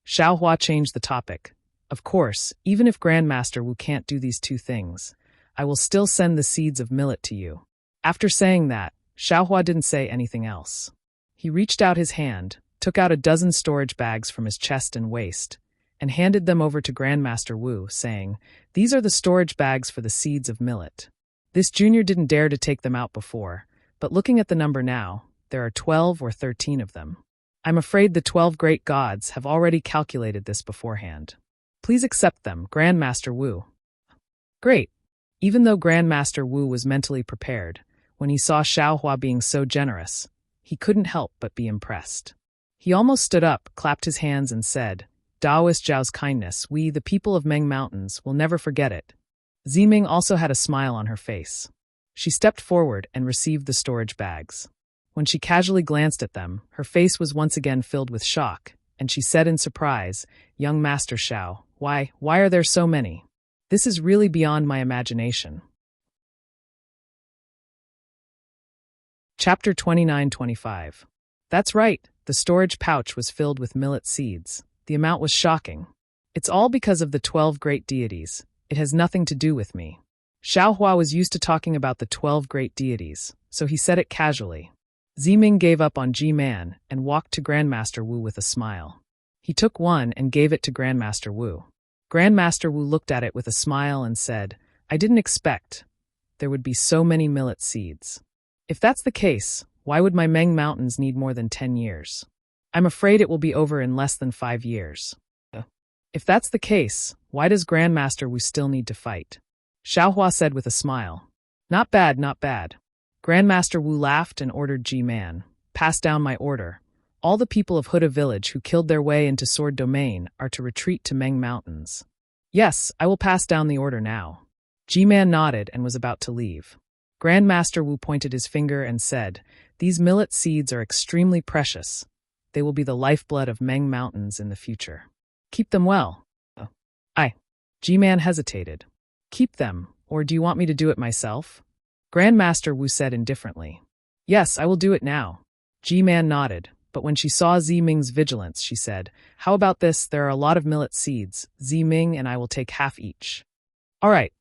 Xiao Hua changed the topic. Of course, even if Grandmaster Wu can't do these two things, I will still send the seeds of millet to you. After saying that, Xiao Hua didn't say anything else. He reached out his hand, took out a dozen storage bags from his chest and waist, and handed them over to Grandmaster Wu, saying, "These are the storage bags for the seeds of millet." This junior didn't dare to take them out before, but looking at the number now, there are 12 or 13 of them. I'm afraid the 12 great gods have already calculated this beforehand. Please accept them, Grandmaster Wu. Great. Even though Grandmaster Wu was mentally prepared, when he saw Xiao Hua being so generous, he couldn't help but be impressed. He almost stood up, clapped his hands, and said, Daoist Zhao's kindness, we, the people of Meng Mountains, will never forget it. Ziming also had a smile on her face. She stepped forward and received the storage bags. When she casually glanced at them, her face was once again filled with shock, and she said in surprise, Young Master Xiao, why are there so many? This is really beyond my imagination. Chapter 29-25. That's right, the storage pouch was filled with millet seeds. The amount was shocking. It's all because of the 12 great deities. It has nothing to do with me. Xiao Hua was used to talking about the 12 great deities, so he said it casually. Ziming gave up on Ji-Man and walked to Grandmaster Wu with a smile. He took one and gave it to Grandmaster Wu. Grandmaster Wu looked at it with a smile and said, I didn't expect there would be so many millet seeds. If that's the case, why would my Meng Mountains need more than 10 years? I'm afraid it will be over in less than 5 years. If that's the case, why does Grandmaster Wu still need to fight? Xiao Hua said with a smile. Not bad, not bad. Grandmaster Wu laughed and ordered Ji-Man, pass down my order. All the people of Huda village who killed their way into Sword Domain are to retreat to Meng Mountains. Yes, I will pass down the order now. Ji-Man nodded and was about to leave. Grandmaster Wu pointed his finger and said, These millet seeds are extremely precious. They will be the lifeblood of Meng Mountains in the future. Keep them well. Ji-Man hesitated. Keep them, or do you want me to do it myself? Grandmaster Wu said indifferently. Yes, I will do it now. Ji-Man nodded, but when she saw Ziming's vigilance, she said, How about this? There are a lot of millet seeds. Ziming and I will take half each. All right.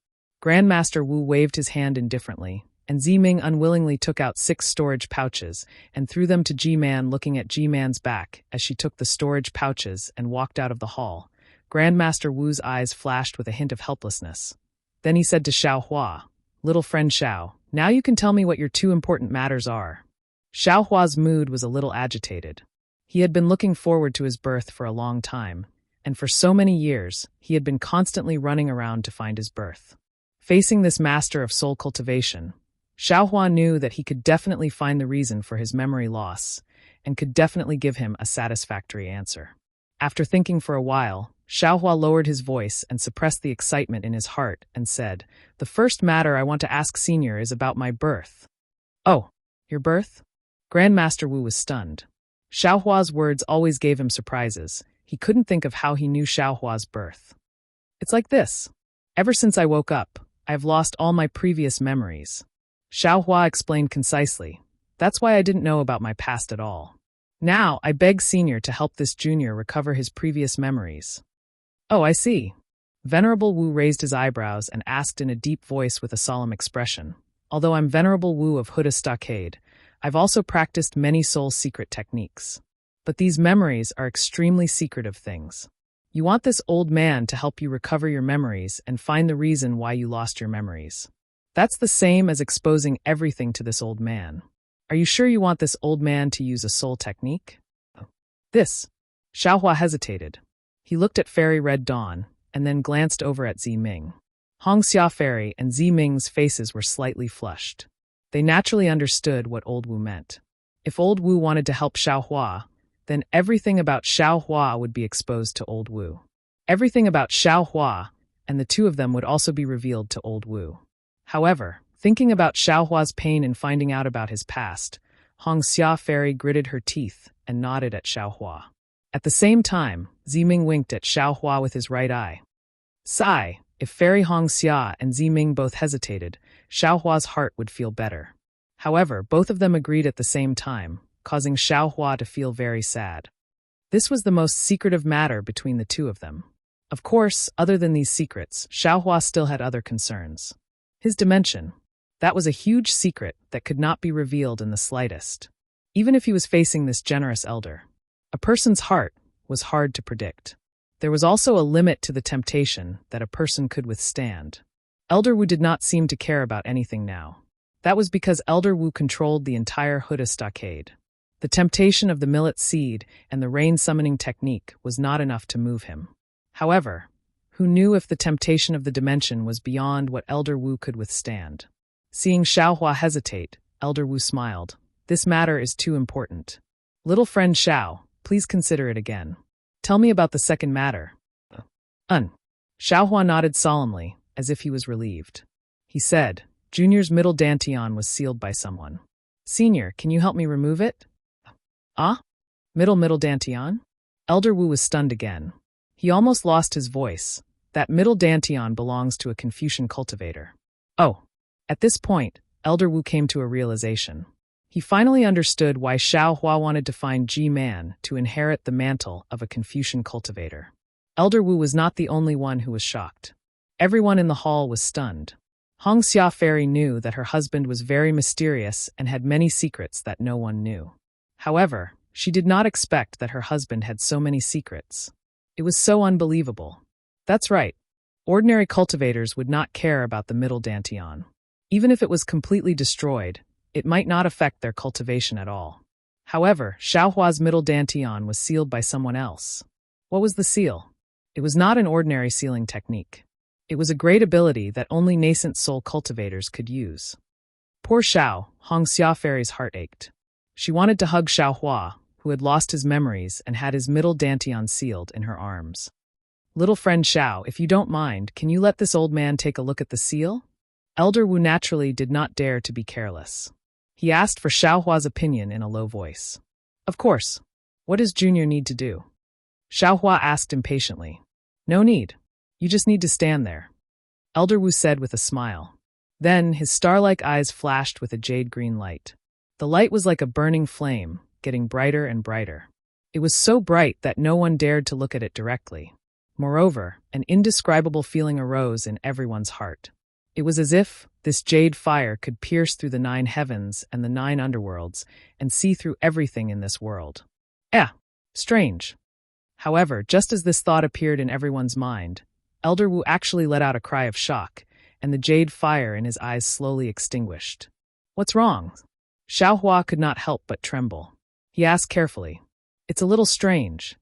Grandmaster Wu waved his hand indifferently, and Ziming unwillingly took out 6 storage pouches and threw them to Ji-Man, looking at Ji-Man's back as she took the storage pouches and walked out of the hall. Grandmaster Wu's eyes flashed with a hint of helplessness. Then he said to Xiao Hua, Little friend Xiao, now you can tell me what your 2 important matters are. Xiao Hua's mood was a little agitated. He had been looking forward to his birth for a long time, and for so many years, he had been constantly running around to find his birth. Facing this master of soul cultivation, Xiao Hua knew that he could definitely find the reason for his memory loss, and could definitely give him a satisfactory answer. After thinking for a while, Xiao Hua lowered his voice and suppressed the excitement in his heart and said, The first matter I want to ask Senior is about my birth. Oh, your birth? Grandmaster Wu was stunned. Xiao Hua's words always gave him surprises. He couldn't think of how he knew Xiao Hua's birth. It's like this. Ever since I woke up, I have lost all my previous memories. Xiao Hua explained concisely. That's why I didn't know about my past at all. Now, I beg Senior to help this junior recover his previous memories. Oh, I see. Venerable Wu raised his eyebrows and asked in a deep voice with a solemn expression. Although I'm Venerable Wu of Huda Stockade, I've also practiced many soul secret techniques. But these memories are extremely secretive things. You want this old man to help you recover your memories and find the reason why you lost your memories. That's the same as exposing everything to this old man. Are you sure you want this old man to use a soul technique? This. Xiao Hua hesitated. He looked at Fairy Red Dawn, and then glanced over at Ziming. Hong Xia Fairy and Ziming's faces were slightly flushed. They naturally understood what Old Wu meant. If Old Wu wanted to help Xiao Hua, then everything about Xiao Hua would be exposed to Old Wu. Everything about Xiao Hua, and the 2 of them would also be revealed to Old Wu. However, thinking about Xiao Hua's pain in finding out about his past, Hong Xia Fairy gritted her teeth and nodded at Xiao Hua. At the same time, Ziming winked at Xiao Hua with his right eye. Sigh, if Fairy Hong Xia and Ziming both hesitated, Xiao Hua's heart would feel better. However, both of them agreed at the same time, causing Xiao Hua to feel very sad. This was the most secretive matter between the 2 of them. Of course, other than these secrets, Xiao Hua still had other concerns. His dimension. That was a huge secret that could not be revealed in the slightest. Even if he was facing this generous elder. A person's heart was hard to predict. There was also a limit to the temptation that a person could withstand. Elder Wu did not seem to care about anything now. That was because Elder Wu controlled the entire Huda Stockade. The temptation of the millet seed and the rain summoning technique was not enough to move him. However, who knew if the temptation of the dimension was beyond what Elder Wu could withstand? Seeing Xiao Hua hesitate, Elder Wu smiled. This matter is too important. Little friend Xiao, Please consider it again. Tell me about the second matter. Un. Xiaohua nodded solemnly, as if he was relieved. He said, Junior's middle dantian was sealed by someone. Senior, can you help me remove it? Ah? Middle dantian? Elder Wu was stunned again. He almost lost his voice. That middle dantian belongs to a Confucian cultivator. Oh. At this point, Elder Wu came to a realization. He finally understood why Xiaohua wanted to find Ji-Man to inherit the mantle of a Confucian cultivator. Elder Wu was not the only one who was shocked. Everyone in the hall was stunned. Hongxia Fairy knew that her husband was very mysterious and had many secrets that no one knew. However, she did not expect that her husband had so many secrets. It was so unbelievable. That's right. Ordinary cultivators would not care about the middle dantian. Even if it was completely destroyed, it might not affect their cultivation at all. However, Xiaohua's middle dantian was sealed by someone else. What was the seal? It was not an ordinary sealing technique. It was a great ability that only nascent soul cultivators could use. Poor Xiao, Hongxia Fairy's heart ached. She wanted to hug Xiaohua, who had lost his memories and had his middle dantian sealed in her arms. Little friend Xiao, if you don't mind, can you let this old man take a look at the seal? Elder Wu naturally did not dare to be careless. He asked for Xiaohua's opinion in a low voice. Of course. What does Junior need to do? Xiaohua asked impatiently. No need. You just need to stand there. Elder Wu said with a smile. Then his star-like eyes flashed with a jade-green light. The light was like a burning flame, getting brighter and brighter. It was so bright that no one dared to look at it directly. Moreover, an indescribable feeling arose in everyone's heart. It was as if this jade fire could pierce through the 9 heavens and the 9 underworlds and see through everything in this world. Strange. However, just as this thought appeared in everyone's mind, Elder Wu actually let out a cry of shock, and the jade fire in his eyes slowly extinguished. What's wrong? Xiaohua could not help but tremble. He asked carefully. It's a little strange.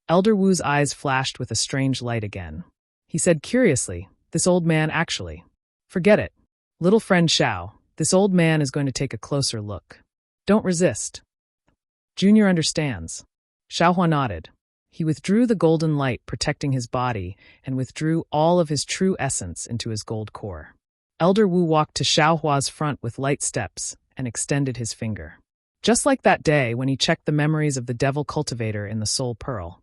Elder Wu's eyes flashed with a strange light again. He said curiously, this old man actually. Forget it. Little friend Xiao, this old man is going to take a closer look. Don't resist. Junior understands. Xiaohua nodded. He withdrew the golden light protecting his body and withdrew all of his true essence into his gold core. Elder Wu walked to Xiaohua's front with light steps and extended his finger. Just like that day when he checked the memories of the devil cultivator in the soul pearl,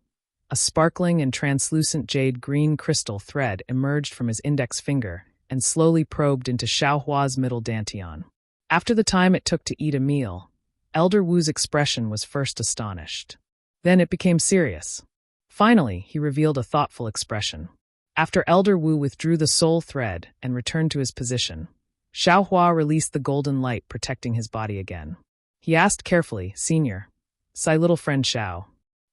a sparkling and translucent jade-green crystal thread emerged from his index finger and slowly probed into Xiaohua's middle dantian. After the time it took to eat a meal, Elder Wu's expression was first astonished. Then it became serious. Finally, he revealed a thoughtful expression. After Elder Wu withdrew the soul thread and returned to his position, Xiaohua released the golden light protecting his body again. He asked carefully, Senior, sigh little friend Xiao.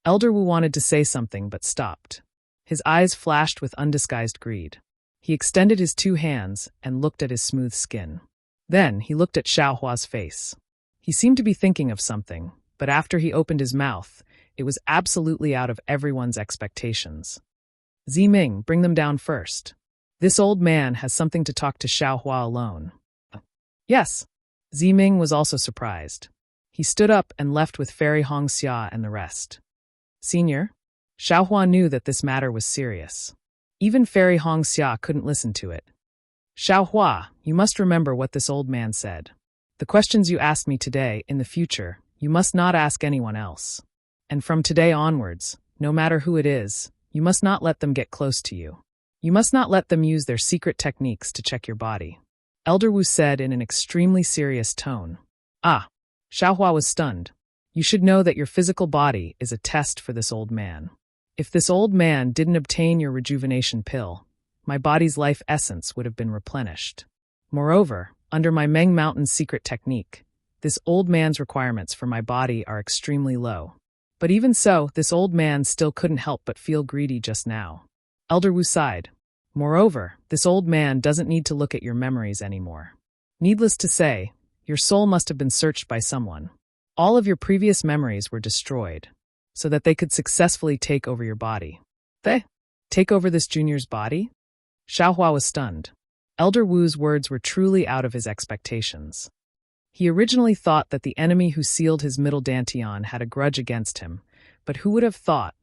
Elder Wu wanted to say something but stopped. His eyes flashed with undisguised greed. He extended his 2 hands and looked at his smooth skin. Then he looked at Xiaohua's face. He seemed to be thinking of something, but after he opened his mouth, it was absolutely out of everyone's expectations. Ziming, bring them down first. This old man has something to talk to Xiaohua alone. Yes. Ziming was also surprised. He stood up and left with Fairy Hongxia and the rest. Senior? Xiaohua knew that this matter was serious. Even Fairy Hongxia couldn't listen to it. Xiaohua, you must remember what this old man said. The questions you asked me today, in the future, you must not ask anyone else. And from today onwards, no matter who it is, you must not let them get close to you. You must not let them use their secret techniques to check your body. Elder Wu said in an extremely serious tone. Xiaohua was stunned. You should know that your physical body is a test for this old man. If this old man didn't obtain your rejuvenation pill, my body's life essence would have been replenished. Moreover, under my Meng Mountain's secret technique, this old man's requirements for my body are extremely low. But even so, this old man still couldn't help but feel greedy just now. Elder Wu sighed. Moreover, this old man doesn't need to look at your memories anymore. Needless to say, your soul must have been searched by someone. All of your previous memories were destroyed, so that they could successfully take over your body. They? Take over this junior's body? Xiaohua was stunned. Elder Wu's words were truly out of his expectations. He originally thought that the enemy who sealed his middle dantian had a grudge against him, But who would have thought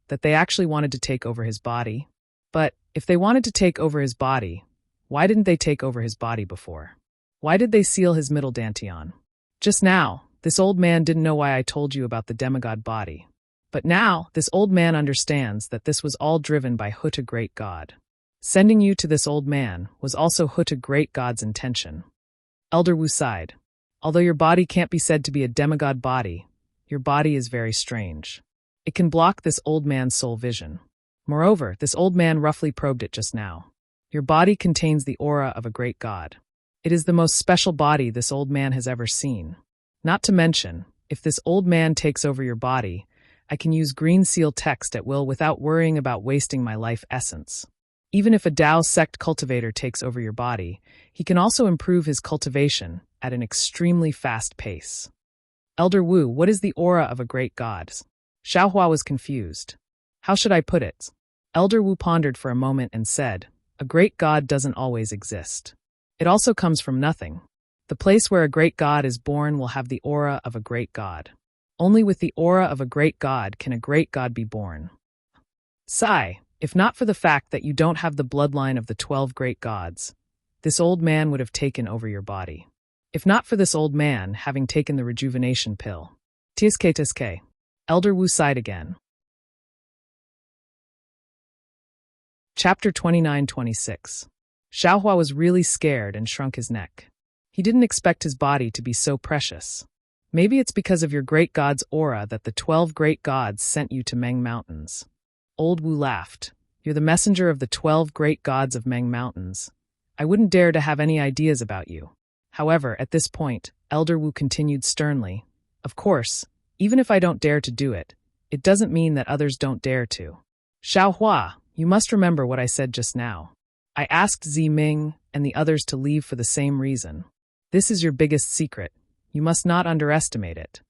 that they actually wanted to take over his body? But if they wanted to take over his body, why didn't they take over his body before? Why did they seal his middle dantian? Just now, this old man didn't know why I told you about the demigod body. But now, this old man understands that this was all driven by Huta Great God. Sending you to this old man was also Huta Great God's intention. Elder Wu sighed. Although your body can't be said to be a demigod body, your body is very strange. It can block this old man's soul vision. Moreover, this old man roughly probed it just now. Your body contains the aura of a great god. It is the most special body this old man has ever seen. Not to mention, if this old man takes over your body, I can use green seal text at will without worrying about wasting my life essence. Even if a Dao sect cultivator takes over your body, he can also improve his cultivation at an extremely fast pace. Elder Wu, what is the aura of a great god? Xiaohua was confused. How should I put it? Elder Wu pondered for a moment and said, a great god doesn't always exist. It also comes from nothing. The place where a great god is born will have the aura of a great god. Only with the aura of a great god can a great god be born. Sigh. If not for the fact that you don't have the bloodline of the 12 great gods, this old man would have taken over your body. If not for this old man having taken the rejuvenation pill. Tsk. Elder Wu sighed again. Chapter 29-26. Xiaohua was really scared and shrunk his neck. He didn't expect his body to be so precious. Maybe it's because of your great god's aura that the 12 great gods sent you to Meng Mountains. Old Wu laughed. You're the messenger of the 12 great gods of Meng Mountains. I wouldn't dare to have any ideas about you. However, at this point, Elder Wu continued sternly. Of course, even if I don't dare to do it, it doesn't mean that others don't dare to. Xiaohua, you must remember what I said just now. I asked Zi Ming and the others to leave for the same reason. This is your biggest secret. You must not underestimate it.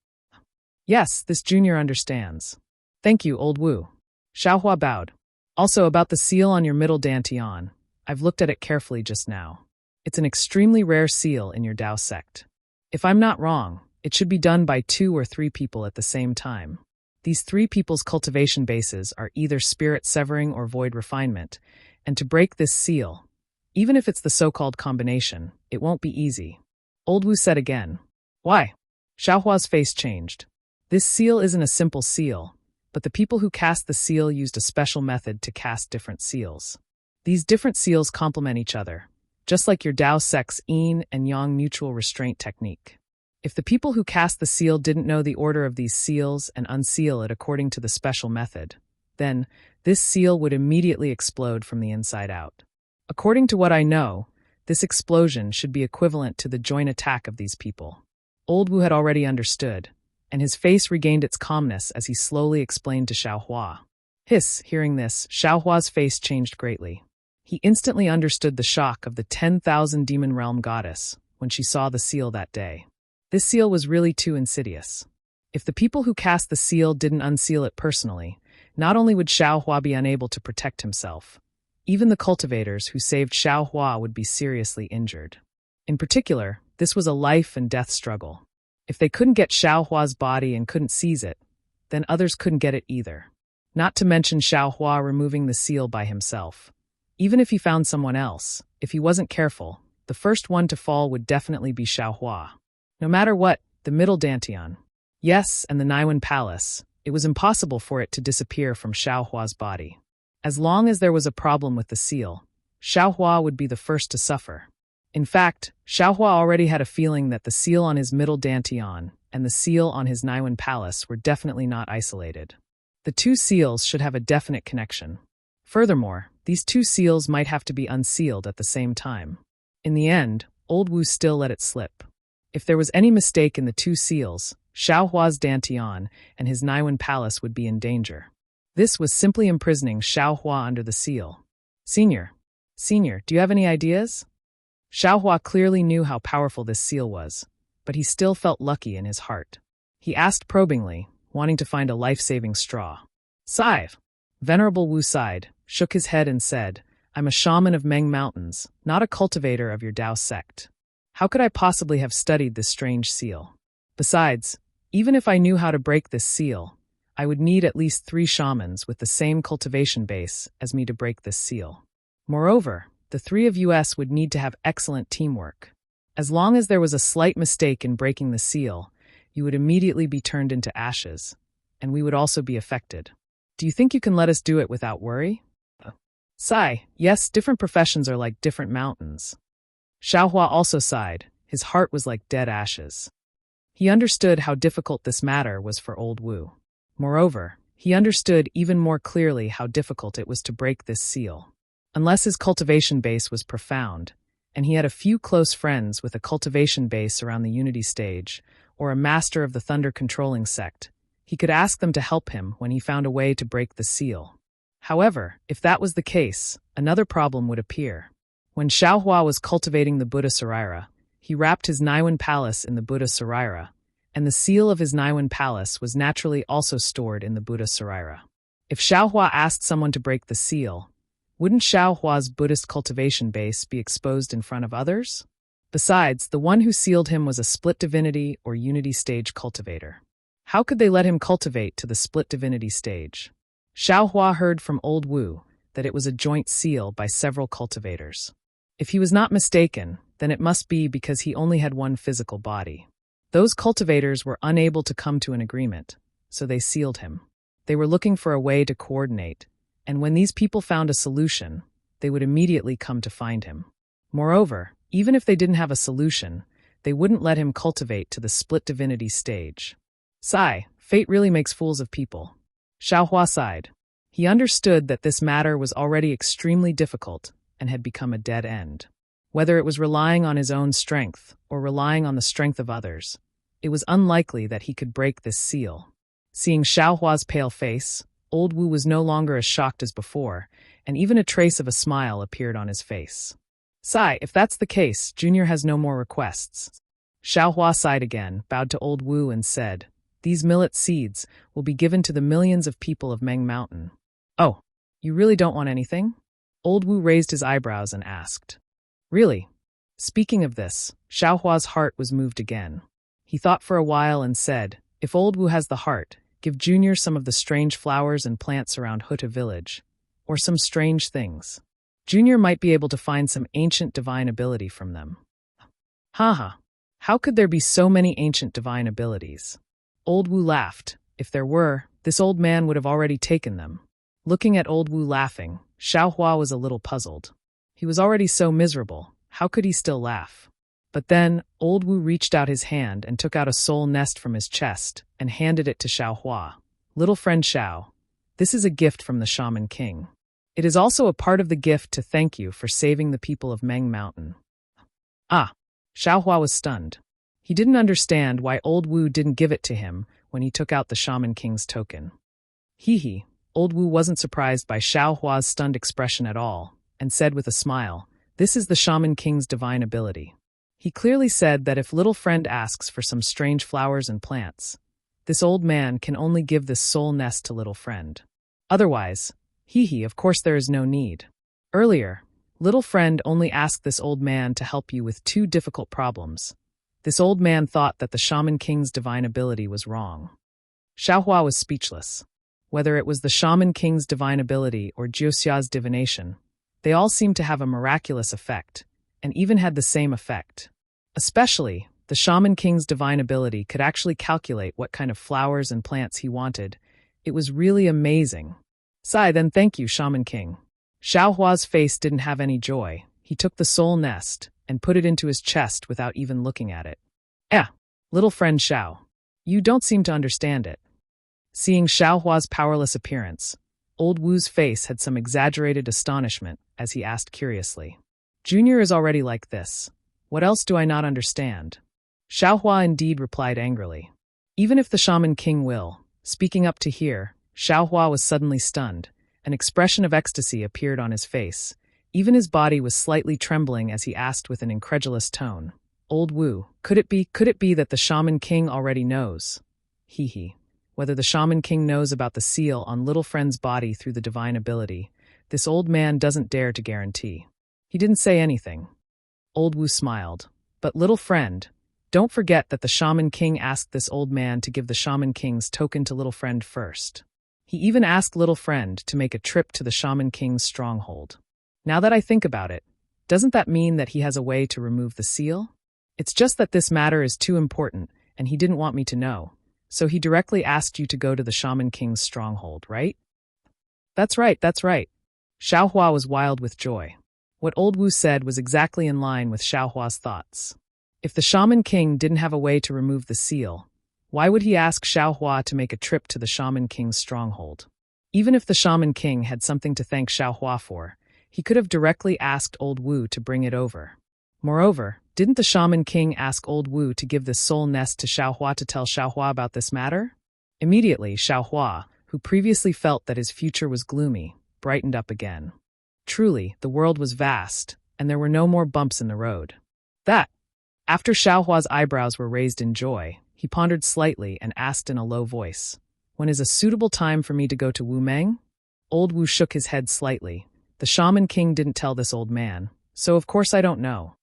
Yes, this junior understands. Thank you, Old Wu. Xiaohua bowed. Also, about the seal on your middle dantian, I've looked at it carefully just now. It's an extremely rare seal in your Dao sect. If I'm not wrong, it should be done by 2 or 3 people at the same time. These 3 people's cultivation bases are either spirit severing or void refinement, and to break this seal, even if it's the so-called combination, it won't be easy. Old Wu said again. Why? Xiaohua's face changed. This seal isn't a simple seal, but the people who cast the seal used a special method to cast different seals. These different seals complement each other, just like your Dao sect's yin and yang mutual restraint technique. If the people who cast the seal didn't know the order of these seals and unseal it according to the special method, then this seal would immediately explode from the inside out. According to what I know, this explosion should be equivalent to the joint attack of these people. Old Wu had already understood, and his face regained its calmness as he slowly explained to Xiaohua. Hiss, hearing this, Xiaohua's face changed greatly. He instantly understood the shock of the 10,000 demon realm goddess when she saw the seal that day. This seal was really too insidious. If the people who cast the seal didn't unseal it personally, not only would Xiaohua be unable to protect himself, even the cultivators who saved Xiaohua would be seriously injured. In particular, this was a life and death struggle. If they couldn't get Xiaohua's body and couldn't seize it, then others couldn't get it either. Not to mention Xiaohua removing the seal by himself. Even if he found someone else, if he wasn't careful, the first one to fall would definitely be Xiaohua. No matter what, the middle dantian. Yes, and the Naiwan Palace, it was impossible for it to disappear from Xiaohua's body. As long as there was a problem with the seal, Xiaohua would be the first to suffer. In fact, Xiaohua already had a feeling that the seal on his middle dantian and the seal on his Naiwan Palace were definitely not isolated. The 2 seals should have a definite connection. Furthermore, these 2 seals might have to be unsealed at the same time. In the end, Old Wu still let it slip. If there was any mistake in the 2 seals, Xiaohua's dantian and his Naiwan Palace would be in danger. This was simply imprisoning Xiaohua under the seal. Senior, do you have any ideas? Xiaohua clearly knew how powerful this seal was, but he still felt lucky in his heart. He asked probingly, wanting to find a life-saving straw. Sigh. Venerable Wu sighed, shook his head and said, I'm a shaman of Meng Mountains, not a cultivator of your Dao sect. How could I possibly have studied this strange seal? Besides, even if I knew how to break this seal, I would need at least 3 shamans with the same cultivation base as me to break this seal. Moreover, the 3 of us would need to have excellent teamwork. As long as there was a slight mistake in breaking the seal, you would immediately be turned into ashes, and we would also be affected. Do you think you can let us do it without worry? Sigh, yes, different professions are like different mountains. Xiaohua also sighed. His heart was like dead ashes. He understood how difficult this matter was for old Wu. Moreover, he understood even more clearly how difficult it was to break this seal. Unless his cultivation base was profound, and he had a few close friends with a cultivation base around the unity stage, or a master of the thunder-controlling sect, he could ask them to help him when he found a way to break the seal. However, if that was the case, another problem would appear. When Xiaohua was cultivating the Buddha Sarira, he wrapped his Naiwan palace in the Buddha Sarira, and the seal of his Naiwan palace was naturally also stored in the Buddha Sarira. If Xiaohua asked someone to break the seal, wouldn't Xiaohua's Buddhist cultivation base be exposed in front of others? Besides, the one who sealed him was a split divinity or unity stage cultivator. How could they let him cultivate to the split divinity stage? Xiaohua heard from old Wu that it was a joint seal by several cultivators. If he was not mistaken, then it must be because he only had one physical body. Those cultivators were unable to come to an agreement, so they sealed him. They were looking for a way to coordinate, and when these people found a solution, they would immediately come to find him. Moreover, even if they didn't have a solution, they wouldn't let him cultivate to the split divinity stage. Sigh, fate really makes fools of people. Xiaohua sighed. He understood that this matter was already extremely difficult and had become a dead end. Whether it was relying on his own strength or relying on the strength of others, it was unlikely that he could break this seal. Seeing Xiaohua's pale face, old Wu was no longer as shocked as before, and even a trace of a smile appeared on his face. Sigh, if that's the case, Junior has no more requests. Xiaohua sighed again, bowed to old Wu and said, "These millet seeds will be given to the millions of people of Meng Mountain." "Oh, you really don't want anything?" Old Wu raised his eyebrows and asked. "Really?" Speaking of this, Xiaohua's heart was moved again. He thought for a while and said, "If old Wu has the heart, give Junior some of the strange flowers and plants around Huta village, or some strange things. Junior might be able to find some ancient divine ability from them." Haha, how could there be so many ancient divine abilities? Old Wu laughed. If there were, this old man would have already taken them. Looking at old Wu laughing, Xiaohua was a little puzzled. He was already so miserable, how could he still laugh? But then, old Wu reached out his hand and took out a soul nest from his chest and handed it to Xiaohua. "Little friend Xiao, this is a gift from the Shaman King. It is also a part of the gift to thank you for saving the people of Meng Mountain." Ah! Xiaohua was stunned. He didn't understand why old Wu didn't give it to him when he took out the Shaman King's token. Hee. Old Wu wasn't surprised by Xiaohua's stunned expression at all, and said with a smile, "This is the Shaman King's divine ability." He clearly said that if little friend asks for some strange flowers and plants, this old man can only give this soul nest to little friend. Otherwise, of course there is no need. Earlier, little friend only asked this old man to help you with 2 difficult problems. This old man thought that the Shaman King's divine ability was wrong. Xiaohua was speechless. Whether it was the Shaman King's divine ability or Jiuxia's divination, they all seemed to have a miraculous effect, and even had the same effect. Especially, the Shaman King's divine ability could actually calculate what kind of flowers and plants he wanted. It was really amazing. Sigh, then thank you, Shaman King. Xiaohua's face didn't have any joy. He took the soul nest and put it into his chest without even looking at it. Little friend Xiao, you don't seem to understand it." Seeing Xiaohua's powerless appearance, old Wu's face had some exaggerated astonishment as he asked curiously, "Junior is already like this. What else do I not understand?" Xiaohua indeed replied angrily. Even if the Shaman King will, speaking up to hear, Xiaohua was suddenly stunned. An expression of ecstasy appeared on his face. Even his body was slightly trembling as he asked with an incredulous tone, "Old Wu, could it be that the Shaman King already knows?" Whether the Shaman King knows about the seal on little friend's body through the divine ability, this old man doesn't dare to guarantee. He didn't say anything. Old Wu smiled. "But little friend, Don't forget that the Shaman King asked this old man to give the Shaman King's token to Little Friend first. He even asked Little Friend to make a trip to the Shaman King's stronghold. Now that I think about it, doesn't that mean that he has a way to remove the seal? It's just that this matter is too important, and he didn't want me to know. So he directly asked you to go to the Shaman King's stronghold, right? That's right, that's right. Xiaohua was wild with joy. What old Wu said was exactly in line with Xiaohua's thoughts. If the Shaman King didn't have a way to remove the seal, why would he ask Xiaohua to make a trip to the Shaman King's stronghold? Even if the Shaman King had something to thank Xiaohua for, he could have directly asked old Wu to bring it over. Moreover, didn't the Shaman King ask old Wu to give this soul nest to Xiaohua to tell Xiaohua about this matter? Immediately, Xiaohua, who previously felt that his future was gloomy, brightened up again. Truly, the world was vast, and there were no more bumps in the road. After Xiaohua's eyebrows were raised in joy, he pondered slightly and asked in a low voice, "When is a suitable time for me to go to Wu Meng?" Old Wu shook his head slightly. The Shaman King didn't tell this old man, so of course I don't know.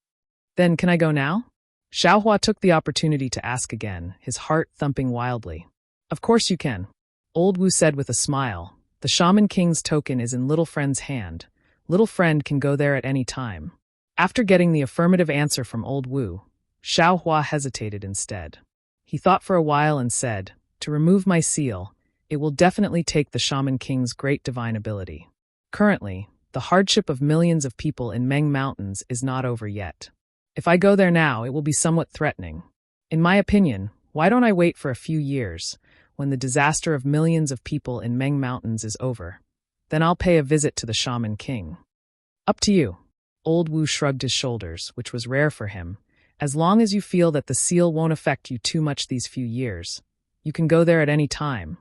Then can I go now? Xiaohua took the opportunity to ask again, his heart thumping wildly. Of course you can. Old Wu said with a smile. The Shaman King's token is in Little Friend's hand. Little Friend can go there at any time. After getting the affirmative answer from old Wu, Xiaohua hesitated instead. He thought for a while and said, "To remove my seal, it will definitely take the Shaman King's great divine ability. Currently, the hardship of millions of people in Meng Mountains is not over yet. If I go there now, it will be somewhat threatening. In my opinion, why don't I wait for a few years, when the disaster of millions of people in Meng Mountains is over? Then I'll pay a visit to the Shaman King." Up to you. Old Wu shrugged his shoulders, which was rare for him. As long as you feel that the seal won't affect you too much these few years, you can go there at any time.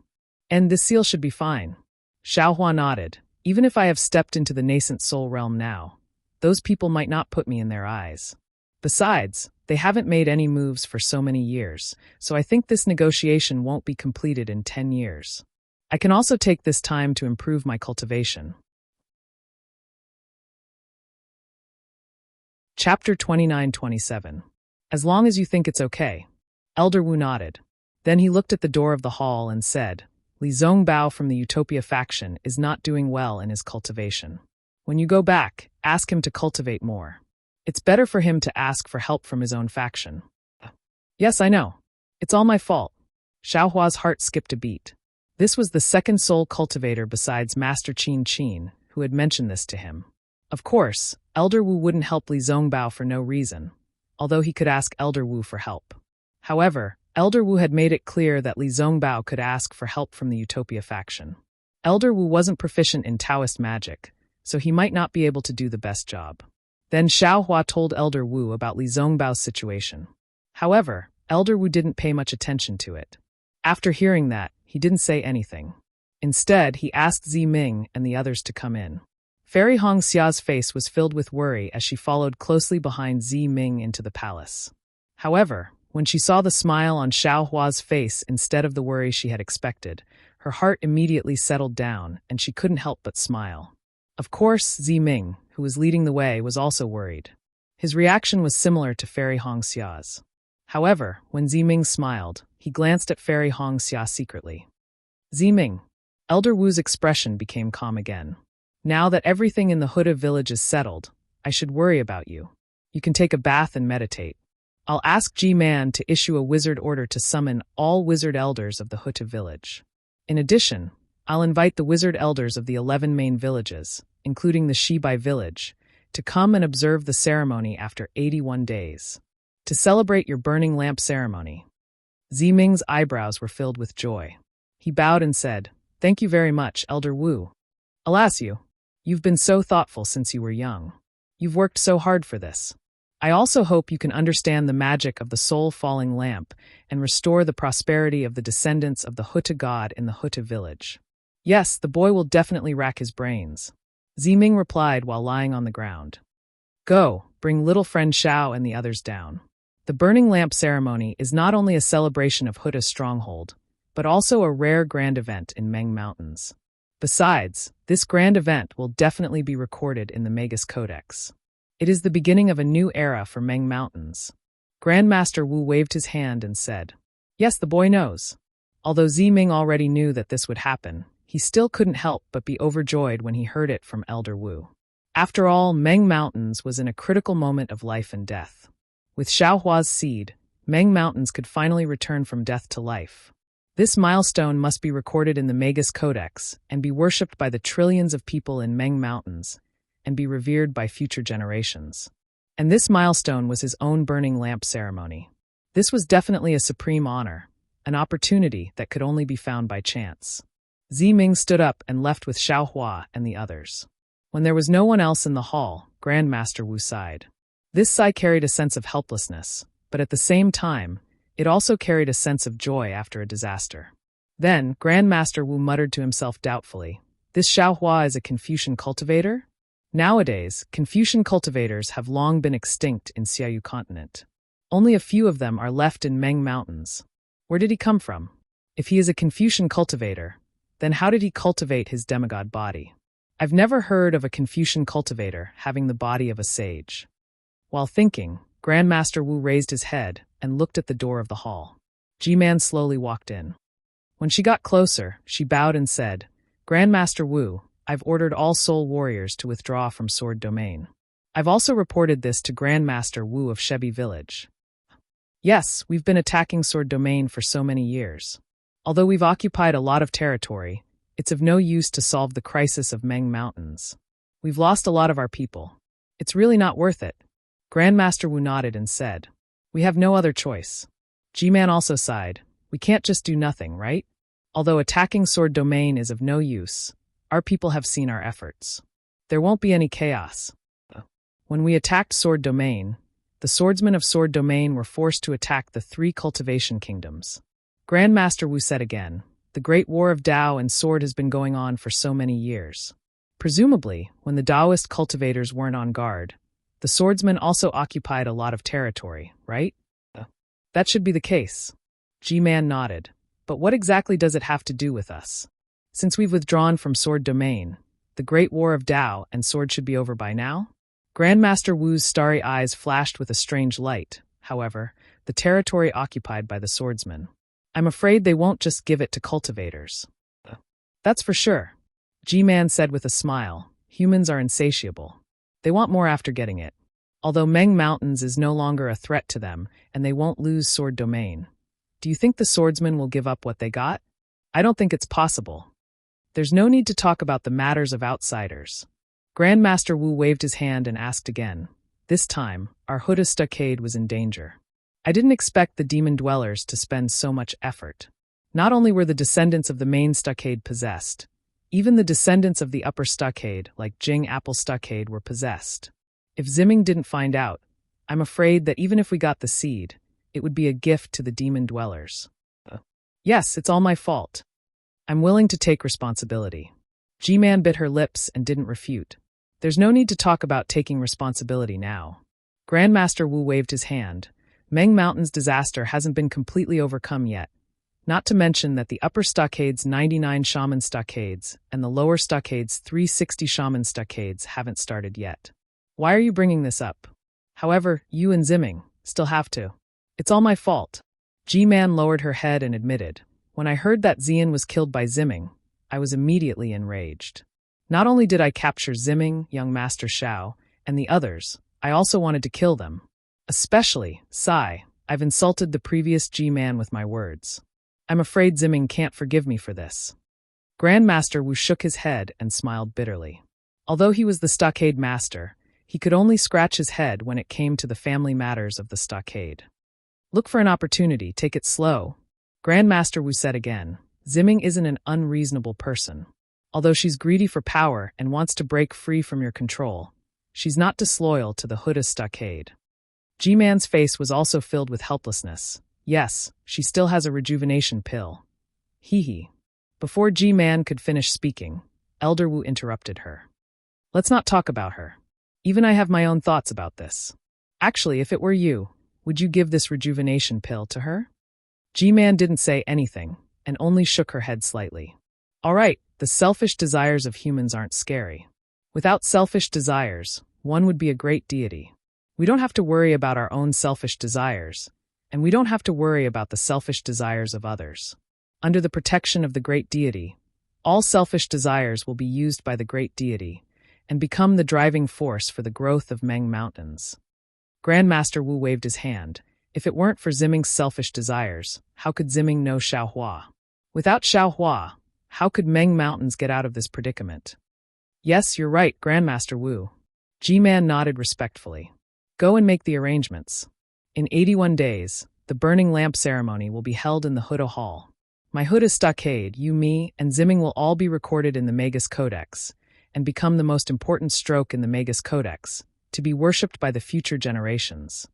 And the seal should be fine. Xiaohua nodded. Even if I have stepped into the nascent soul realm now, those people might not put me in their eyes. Besides, they haven't made any moves for so many years, so I think this negotiation won't be completed in 10 years. I can also take this time to improve my cultivation. Chapter 29-27. As long as you think it's okay. Elder Wu nodded. Then he looked at the door of the hall and said, Li Zongbao from the Utopia faction is not doing well in his cultivation. When you go back, ask him to cultivate more. It's better for him to ask for help from his own faction. Yes, I know. It's all my fault. Xiaohua's heart skipped a beat. This was the second soul cultivator besides Master Qin Qin who had mentioned this to him. Of course, Elder Wu wouldn't help Li Zongbao for no reason, although he could ask Elder Wu for help. However, Elder Wu had made it clear that Li Zongbao could ask for help from the Utopia faction. Elder Wu wasn't proficient in Taoist magic, so he might not be able to do the best job. Then Xiaohua told Elder Wu about Li Zongbao's situation. However, Elder Wu didn't pay much attention to it. After hearing that, he didn't say anything. Instead, he asked Zi Ming and the others to come in. Fairy Hongxia's face was filled with worry as she followed closely behind Zi Ming into the palace. However, when she saw the smile on Xiaohua's face instead of the worry she had expected, her heart immediately settled down and she couldn't help but smile. Of course, Zi Ming, who was leading the way, was also worried. His reaction was similar to Fairy Hongxia's. However, when Zi Ming smiled, he glanced at Fairy Hongxia secretly. Zi Ming. Elder Wu's expression became calm again. Now that everything in the Huda village is settled, I should worry about you. You can take a bath and meditate. I'll ask G-Man to issue a wizard order to summon all wizard elders of the Huta village. In addition, I'll invite the wizard elders of the 11 main villages, including the Shibai village, to come and observe the ceremony after 81 days. To celebrate your burning lamp ceremony. Zi Ming's eyebrows were filled with joy. He bowed and said, Thank you very much, Elder Wu. Alas, you've been so thoughtful since you were young. You've worked so hard for this. I also hope you can understand the magic of the soul-falling lamp and restore the prosperity of the descendants of the Huta god in the Huta village. Yes, the boy will definitely rack his brains. Zi Ming replied while lying on the ground. Go, bring little friend Xiao and the others down. The burning lamp ceremony is not only a celebration of Huta's stronghold, but also a rare grand event in Meng Mountains. Besides, this grand event will definitely be recorded in the Magus Codex. It is the beginning of a new era for Meng Mountains. Grandmaster Wu waved his hand and said, "Yes, the boy knows." Although Ziming already knew that this would happen, he still couldn't help but be overjoyed when he heard it from Elder Wu. After all, Meng Mountains was in a critical moment of life and death. With Xiaohua's seed, Meng Mountains could finally return from death to life. This milestone must be recorded in the Magus Codex and be worshipped by the trillions of people in Meng Mountains and be revered by future generations. And this milestone was his own burning lamp ceremony. This was definitely a supreme honor, an opportunity that could only be found by chance. Ziming stood up and left with Xiaohua and the others. When there was no one else in the hall, Grandmaster Wu sighed. This sigh carried a sense of helplessness, but at the same time, it also carried a sense of joy after a disaster. Then, Grandmaster Wu muttered to himself doubtfully, "This Xiaohua is a Confucian cultivator?" Nowadays, Confucian cultivators have long been extinct in Xiaoyu continent. Only a few of them are left in Meng Mountains. Where did he come from? If he is a Confucian cultivator, then how did he cultivate his demigod body? I've never heard of a Confucian cultivator having the body of a sage. While thinking, Grandmaster Wu raised his head and looked at the door of the hall. G-Man slowly walked in. When she got closer, she bowed and said, "Grandmaster Wu, I've ordered all soul warriors to withdraw from Sword Domain. I've also reported this to Grandmaster Wu of Shebi Village. Yes, we've been attacking Sword Domain for so many years. Although we've occupied a lot of territory, it's of no use to solve the crisis of Meng Mountains. We've lost a lot of our people. It's really not worth it." Grandmaster Wu nodded and said, "We have no other choice." G-Man also sighed, "We can't just do nothing, right? Although attacking Sword Domain is of no use, our people have seen our efforts. There won't be any chaos. When we attacked Sword Domain, the swordsmen of Sword Domain were forced to attack the 3 cultivation kingdoms." Grandmaster Wu said again, "The Great War of Dao and Sword has been going on for so many years. Presumably, when the Daoist cultivators weren't on guard, the swordsmen also occupied a lot of territory, right?" "That should be the case." G-Man nodded. "But what exactly does it have to do with us? Since we've withdrawn from Sword Domain, the Great War of Dao and Sword should be over by now?" Grandmaster Wu's starry eyes flashed with a strange light, however, the territory occupied by the swordsmen. "I'm afraid they won't just give it to cultivators." "That's for sure," G-Man said with a smile. "Humans are insatiable. They want more after getting it. Although Meng Mountains is no longer a threat to them, and they won't lose Sword Domain. Do you think the swordsmen will give up what they got? I don't think it's possible. There's no need to talk about the matters of outsiders." Grandmaster Wu waved his hand and asked again. This time, our Huda stockade was in danger. I didn't expect the demon dwellers to spend so much effort. Not only were the descendants of the main stockade possessed, even the descendants of the upper stockade, like Jing Apple stockade, were possessed. If Ziming didn't find out, I'm afraid that even if we got the seed, it would be a gift to the demon dwellers. Yes, it's all my fault. I'm willing to take responsibility. G-Man bit her lips and didn't refute. There's no need to talk about taking responsibility now. Grandmaster Wu waved his hand. Meng Mountain's disaster hasn't been completely overcome yet. Not to mention that the upper stockade's 99 shaman stockades and the lower stockade's 360 shaman stockades haven't started yet. Why are you bringing this up? However, you and Ziming still have to. It's all my fault. G-Man lowered her head and admitted, "When I heard that Xian was killed by Ziming, I was immediately enraged. Not only did I capture Ziming, young Master Shao, and the others, I also wanted to kill them. Especially, Sai, I've insulted the previous G-Man with my words. I'm afraid Ziming can't forgive me for this." Grandmaster Wu shook his head and smiled bitterly. Although he was the stockade master, he could only scratch his head when it came to the family matters of the stockade. "Look for an opportunity, take it slow." Grandmaster Wu said again, "Ziming isn't an unreasonable person. Although she's greedy for power and wants to break free from your control, she's not disloyal to the Huda stockade." G-Man's face was also filled with helplessness. Yes, she still has a rejuvenation pill. Hee. Before G-Man could finish speaking, Elder Wu interrupted her. "Let's not talk about her. Even I have my own thoughts about this. Actually, if it were you, would you give this rejuvenation pill to her?" G-Man didn't say anything, and only shook her head slightly. "All right, the selfish desires of humans aren't scary. Without selfish desires, one would be a great deity. We don't have to worry about our own selfish desires, and we don't have to worry about the selfish desires of others. Under the protection of the great deity, all selfish desires will be used by the great deity and become the driving force for the growth of Meng Mountains. Grandmaster Wu waved his hand. If it weren't for Ziming's selfish desires, how could Ziming know Xiaohua? Without Xiaohua, how could Meng Mountains get out of this predicament? Yes, you're right, Grandmaster Wu. G-Man nodded respectfully. Go and make the arrangements. In 81 days, the burning lamp ceremony will be held in the Huda Hall. My Huda stockade, you, me, and Ziming will all be recorded in the Magus Codex, and become the most important stroke in the Magus Codex, to be worshipped by the future generations.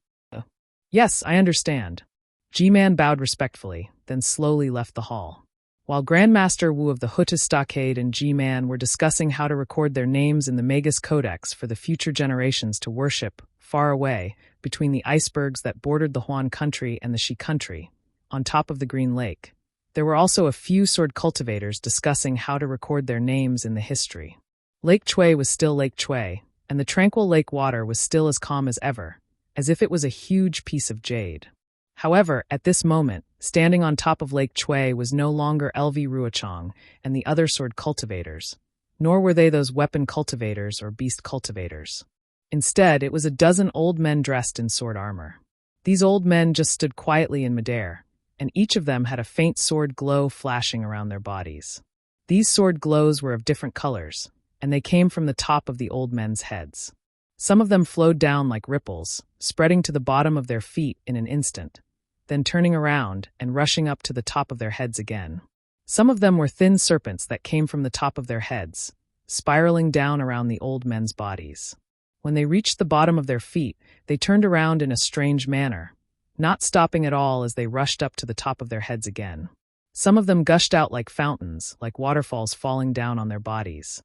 Yes, I understand. G-Man bowed respectfully, then slowly left the hall. While Grandmaster Wu of the Huta Stockade and G-Man were discussing how to record their names in the Magus Codex for the future generations to worship, far away, between the icebergs that bordered the Huan country and the Shi country, on top of the Green Lake, there were also a few sword cultivators discussing how to record their names in the history. Lake Chui was still Lake Chui, and the tranquil lake water was still as calm as ever, as if it was a huge piece of jade. However, at this moment, standing on top of Lake Chui was no longer LV Ruochang and the other sword cultivators, nor were they those weapon cultivators or beast cultivators. Instead, it was a dozen old men dressed in sword armor. These old men just stood quietly in midair, and each of them had a faint sword glow flashing around their bodies. These sword glows were of different colors, and they came from the top of the old men's heads. Some of them flowed down like ripples, spreading to the bottom of their feet in an instant, then turning around and rushing up to the top of their heads again. Some of them were thin serpents that came from the top of their heads, spiraling down around the old men's bodies. When they reached the bottom of their feet, they turned around in a strange manner, not stopping at all as they rushed up to the top of their heads again. Some of them gushed out like fountains, like waterfalls falling down on their bodies.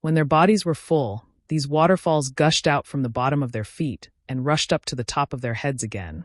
When their bodies were full, these waterfalls gushed out from the bottom of their feet and rushed up to the top of their heads again.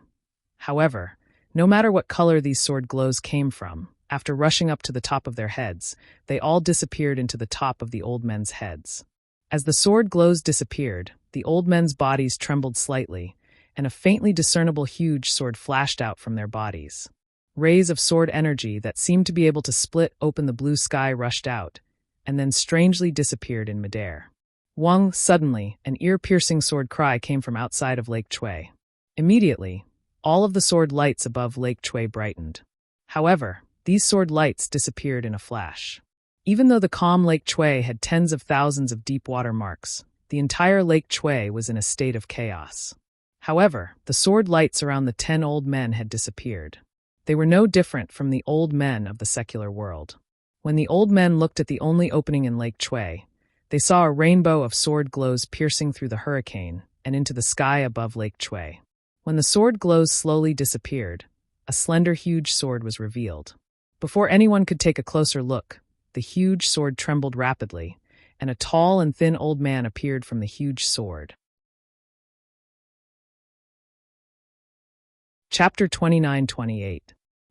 However, no matter what color these sword glows came from, after rushing up to the top of their heads, they all disappeared into the top of the old men's heads. As the sword glows disappeared, the old men's bodies trembled slightly, and a faintly discernible huge sword flashed out from their bodies. Rays of sword energy that seemed to be able to split open the blue sky rushed out, and then strangely disappeared in midair. Wang, suddenly, an ear-piercing sword cry came from outside of Lake Chui. Immediately, all of the sword lights above Lake Chui brightened. However, these sword lights disappeared in a flash. Even though the calm Lake Chui had tens of thousands of deep water marks, the entire Lake Chui was in a state of chaos. However, the sword lights around the 10 old men had disappeared. They were no different from the old men of the secular world. When the old men looked at the only opening in Lake Chui, they saw a rainbow of sword glows piercing through the hurricane and into the sky above Lake Chui. When the sword glows slowly disappeared, a slender huge sword was revealed. Before anyone could take a closer look, the huge sword trembled rapidly, and a tall and thin old man appeared from the huge sword. Chapter 29-28.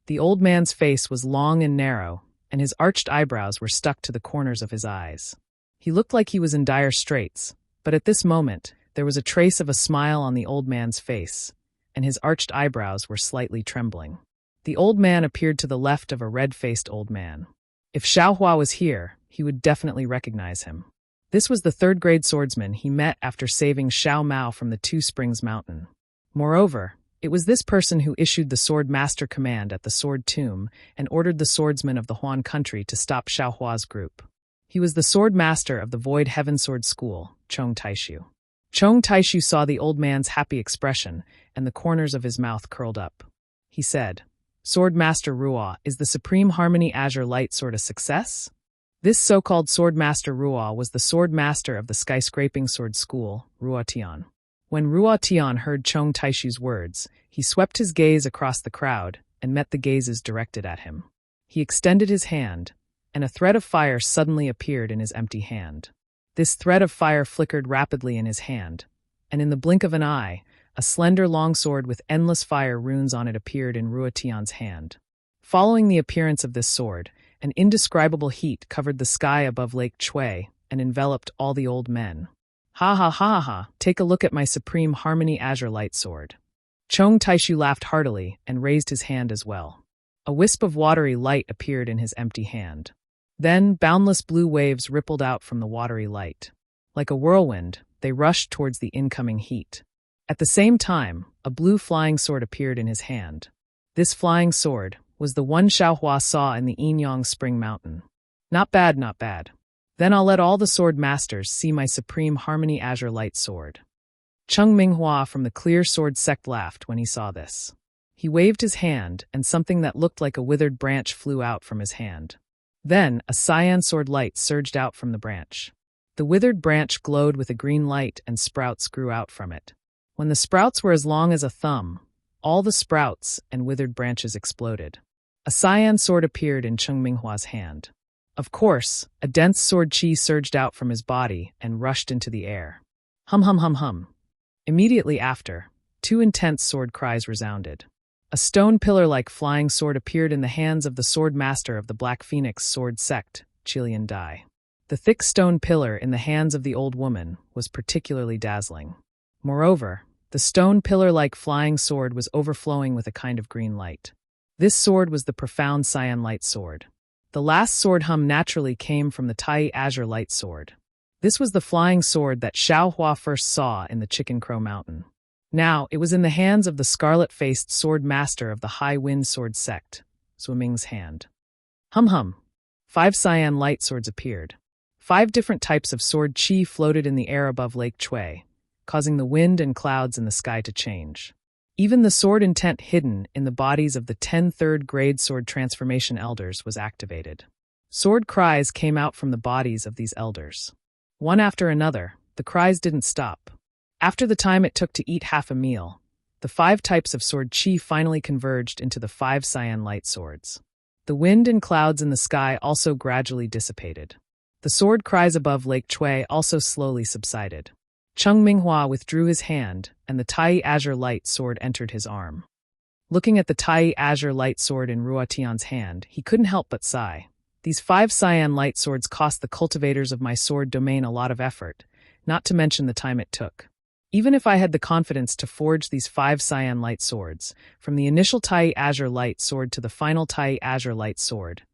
The old man's face was long and narrow, and his arched eyebrows were stuck to the corners of his eyes. He looked like he was in dire straits, but at this moment, there was a trace of a smile on the old man's face, and his arched eyebrows were slightly trembling. The old man appeared to the left of a red-faced old man. If Xiaohua was here, he would definitely recognize him. This was the third-grade swordsman he met after saving Xiao Mao from the Two Springs Mountain. Moreover, it was this person who issued the Sword Master command at the Sword Tomb and ordered the swordsmen of the Huan country to stop Xiaohua's group. He was the Sword Master of the Void Heaven Sword School, Chong Taishu. Chong Taishu saw the old man's happy expression, and the corners of his mouth curled up. He said, "Sword Master Ruo, is the Supreme Harmony Azure Light Sword a success?" This so-called Sword Master Ruo was the Sword Master of the Skyscraping Sword School, Ruo Tian. When Ruo Tian heard Chong Taishu's words, he swept his gaze across the crowd and met the gazes directed at him. He extended his hand, and a thread of fire suddenly appeared in his empty hand. This thread of fire flickered rapidly in his hand, and in the blink of an eye, a slender longsword with endless fire runes on it appeared in Ruo Tian's hand. Following the appearance of this sword, an indescribable heat covered the sky above Lake Chui and enveloped all the old men. Ha ha ha ha ha, take a look at my Supreme Harmony Azure Light Sword. Chong Taishu laughed heartily and raised his hand as well. A wisp of watery light appeared in his empty hand. Then, boundless blue waves rippled out from the watery light. Like a whirlwind, they rushed towards the incoming heat. At the same time, a blue flying sword appeared in his hand. This flying sword was the one Xiaohua saw in the Yinyang Spring Mountain. Not bad, not bad. Then I'll let all the sword masters see my Supreme Harmony Azure Light Sword. Cheng Minghua from the Clear Sword sect laughed when he saw this. He waved his hand, and something that looked like a withered branch flew out from his hand. Then, a cyan sword light surged out from the branch. The withered branch glowed with a green light and sprouts grew out from it. When the sprouts were as long as a thumb, all the sprouts and withered branches exploded. A cyan sword appeared in Cheng Minghua's hand. Of course, a dense sword chi surged out from his body and rushed into the air. Hum hum hum hum. Immediately after, two intense sword cries resounded. A stone pillar-like flying sword appeared in the hands of the sword master of the Black Phoenix sword sect, Qilian Dai. The thick stone pillar in the hands of the old woman was particularly dazzling. Moreover, the stone pillar-like flying sword was overflowing with a kind of green light. This sword was the profound cyan light sword. The last sword hum naturally came from the Tai Azure Light Sword. This was the flying sword that Xiaohua first saw in the Chicken Crow Mountain. Now, it was in the hands of the scarlet-faced sword master of the High Wind Sword sect, Swimming's hand. Hum hum. 5 cyan light swords appeared. 5 different types of sword chi floated in the air above Lake Chui, causing the wind and clouds in the sky to change. Even the sword intent hidden in the bodies of the 10 third-grade sword transformation elders was activated. Sword cries came out from the bodies of these elders. One after another, the cries didn't stop. After the time it took to eat half a meal, the 5 types of sword chi finally converged into the 5 cyan light swords. The wind and clouds in the sky also gradually dissipated. The sword cries above Lake Chui also slowly subsided. Cheng Minghua withdrew his hand, and the Tai Azure Light Sword entered his arm. Looking at the Tai Azure Light Sword in Ruotian's hand, he couldn't help but sigh. These 5 cyan light swords cost the cultivators of my sword domain a lot of effort, not to mention the time it took. Even if I had the confidence to forge these 5 cyan light swords, from the initial Tai Azure Light Sword to the final Tai Azure Light Sword,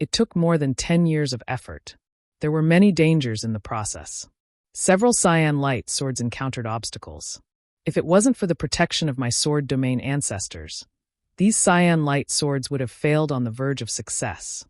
it took more than 10 years of effort. There were many dangers in the process. Several cyan light swords encountered obstacles. If it wasn't for the protection of my sword domain ancestors, these cyan light swords would have failed on the verge of success.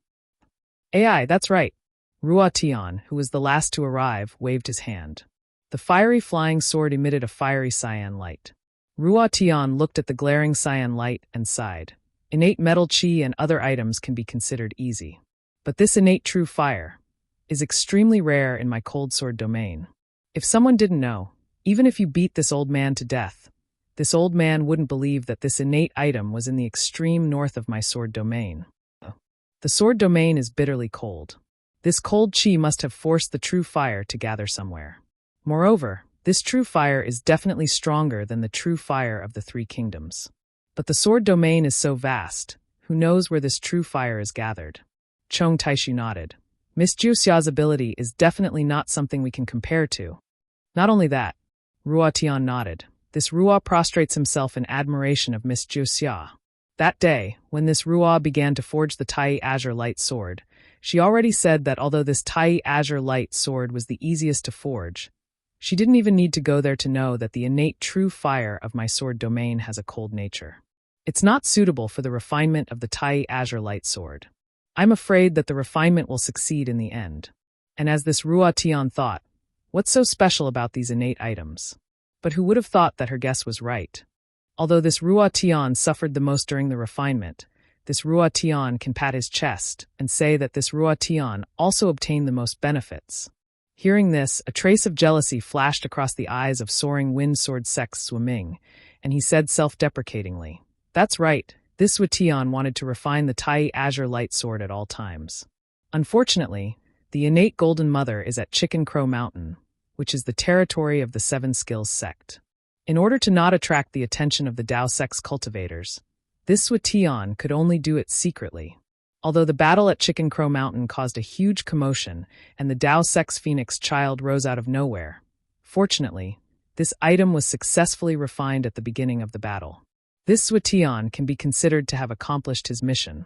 AI, that's right. Ruotian, who was the last to arrive, waved his hand. The fiery flying sword emitted a fiery cyan light. Ruotian looked at the glaring cyan light and sighed. Innate metal chi and other items can be considered easy. But this innate true fire is extremely rare in my cold sword domain. If someone didn't know, even if you beat this old man to death, this old man wouldn't believe that this innate item was in the extreme north of my sword domain. The sword domain is bitterly cold. This cold chi must have forced the true fire to gather somewhere. Moreover, this true fire is definitely stronger than the true fire of the 3 kingdoms. But the sword domain is so vast, who knows where this true fire is gathered? Chong Taishu nodded. Miss Juxia's ability is definitely not something we can compare to. Not only that, Ruotian nodded. This Ruo prostrates himself in admiration of Miss Juxia. That day, when this Ruo began to forge the Tai Azure Light Sword, she already said that although this Tai Azure Light Sword was the easiest to forge, she didn't even need to go there to know that the innate true fire of my sword domain has a cold nature. It's not suitable for the refinement of the Tai Azure Light Sword. I'm afraid that the refinement will succeed in the end. And as this Ruotian thought, what's so special about these innate items? But who would have thought that her guess was right? Although this Ruotian suffered the most during the refinement, this Ruotian can pat his chest and say that this Ruotian also obtained the most benefits. Hearing this, a trace of jealousy flashed across the eyes of Soaring Wind Sword Sex Swimming, and he said self-deprecatingly, "That's right. This Ruotian wanted to refine the Tai Azure Light Sword at all times. Unfortunately, the innate Golden Mother is at Chicken Crow Mountain, which is the territory of the 7 Skills sect. In order to not attract the attention of the Dao sect's cultivators, this Ruotian could only do it secretly. Although the battle at Chicken Crow Mountain caused a huge commotion and the Dao sect's phoenix child rose out of nowhere, Fortunately, this item was successfully refined at the beginning of the battle. This Suetian can be considered to have accomplished his mission.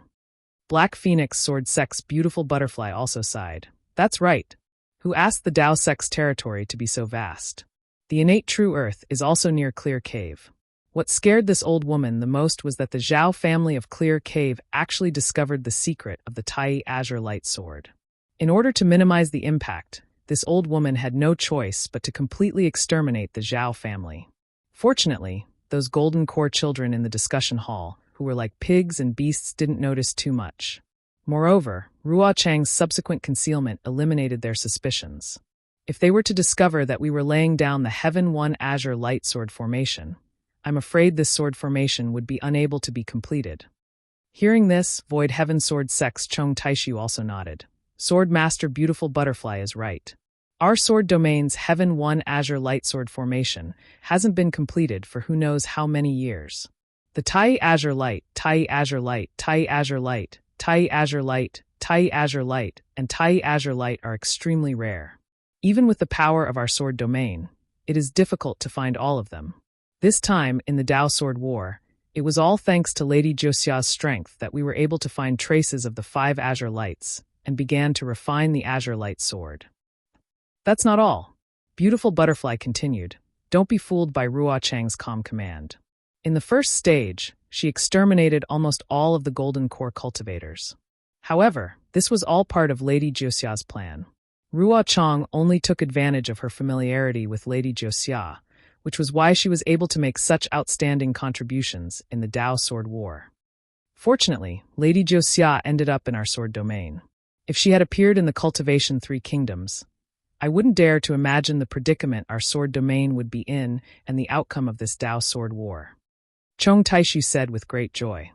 Black Phoenix Sword Sect's beautiful butterfly also sighed. That's right. Who asked the Dao Sect's territory to be so vast? The innate true earth is also near Clear Cave. What scared this old woman the most was that the Zhao family of Clear Cave actually discovered the secret of the Tai Azure Light Sword. In order to minimize the impact, this old woman had no choice but to completely exterminate the Zhao family. Fortunately, those golden core children in the discussion hall, who were like pigs and beasts, didn't notice too much. Moreover, Ruo Chang's subsequent concealment eliminated their suspicions. If they were to discover that we were laying down the Heaven One Azure Light Sword formation, I'm afraid this sword formation would be unable to be completed. Hearing this, Void Heaven Sword Sect's Chong Taishu also nodded. Sword Master Beautiful Butterfly is right. Our sword domain's Heaven One Azure Light Sword formation hasn't been completed for who knows how many years. The Tai Azure Light, Tai Azure Light, Tai Azure Light, Tai Azure Light, Tai Azure Light, and Tai Azure Light are extremely rare. Even with the power of our sword domain, it is difficult to find all of them. This time, in the Dao Sword War, it was all thanks to Lady Josia's strength that we were able to find traces of the 5 Azure Lights and began to refine the Azure Light Sword. That's not all. Beautiful Butterfly continued. Don't be fooled by Ruo Chang's calm command. In the first stage, she exterminated almost all of the Golden Core cultivators. However, this was all part of Lady Josia's plan. Ruo Chang only took advantage of her familiarity with Lady Josia, which was why she was able to make such outstanding contributions in the Dao Sword War. Fortunately, Lady Josia ended up in our sword domain. If she had appeared in the Cultivation 3 Kingdoms, I wouldn't dare to imagine the predicament our sword domain would be in and the outcome of this Dao Sword War. Chong Taishu said with great joy.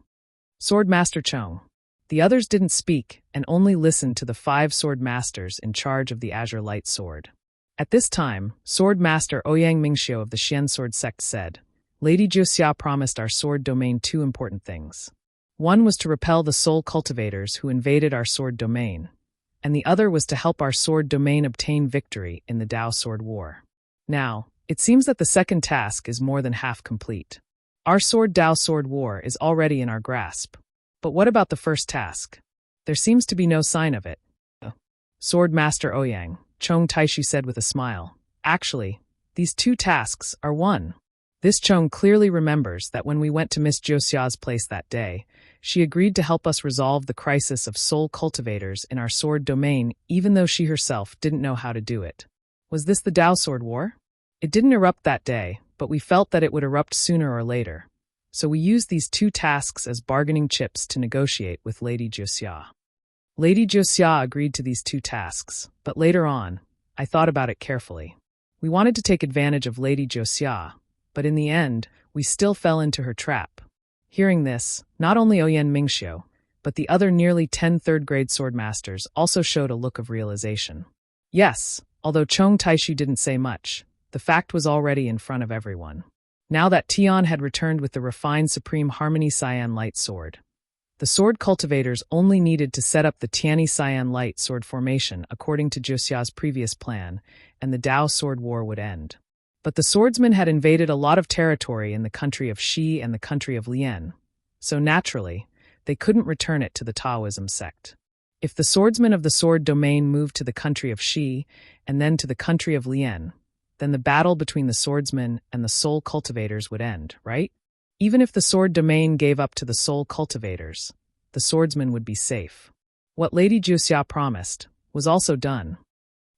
Sword Master Chong. The others didn't speak and only listened to the 5 sword masters in charge of the Azure Light Sword. At this time, Sword Master Ouyang Mingxiu of the Xian Sword Sect said, Lady Josia promised our sword domain 2 important things. One was to repel the soul cultivators who invaded our sword domain, and the other was to help our sword domain obtain victory in the Dao Sword War. Now, it seems that the second task is more than half complete. Our sword Dao Sword War is already in our grasp. But what about the first task? There seems to be no sign of it. Sword Master Ouyang, Chong Taishu said with a smile. Actually, these 2 tasks are one. This Chong clearly remembers that when we went to Miss Josia's place that day, she agreed to help us resolve the crisis of soul cultivators in our sword domain even though she herself didn't know how to do it. Was this the Dao Sword War? It didn't erupt that day, but we felt that it would erupt sooner or later. So we used these 2 tasks as bargaining chips to negotiate with Lady Josia. Lady Josia agreed to these 2 tasks, but later on, I thought about it carefully. We wanted to take advantage of Lady Josia, but in the end, we still fell into her trap. Hearing this, not only Ouyang Mingxiu, but the other nearly 10 third-grade sword masters also showed a look of realization. Yes, although Chong Taishu didn't say much, the fact was already in front of everyone. Now that Tian had returned with the refined Supreme Harmony Cyan Light Sword, the sword cultivators only needed to set up the Tiani Cyan Light Sword formation according to Josia's previous plan, and the Dao Sword War would end. But the swordsmen had invaded a lot of territory in the country of Shi and the country of Lian, so naturally, they couldn't return it to the Taoism sect. If the swordsmen of the sword domain moved to the country of Shi and then to the country of Lian, then the battle between the swordsmen and the soul cultivators would end, right? Even if the sword domain gave up to the soul cultivators, the swordsmen would be safe. What Lady Josia promised was also done.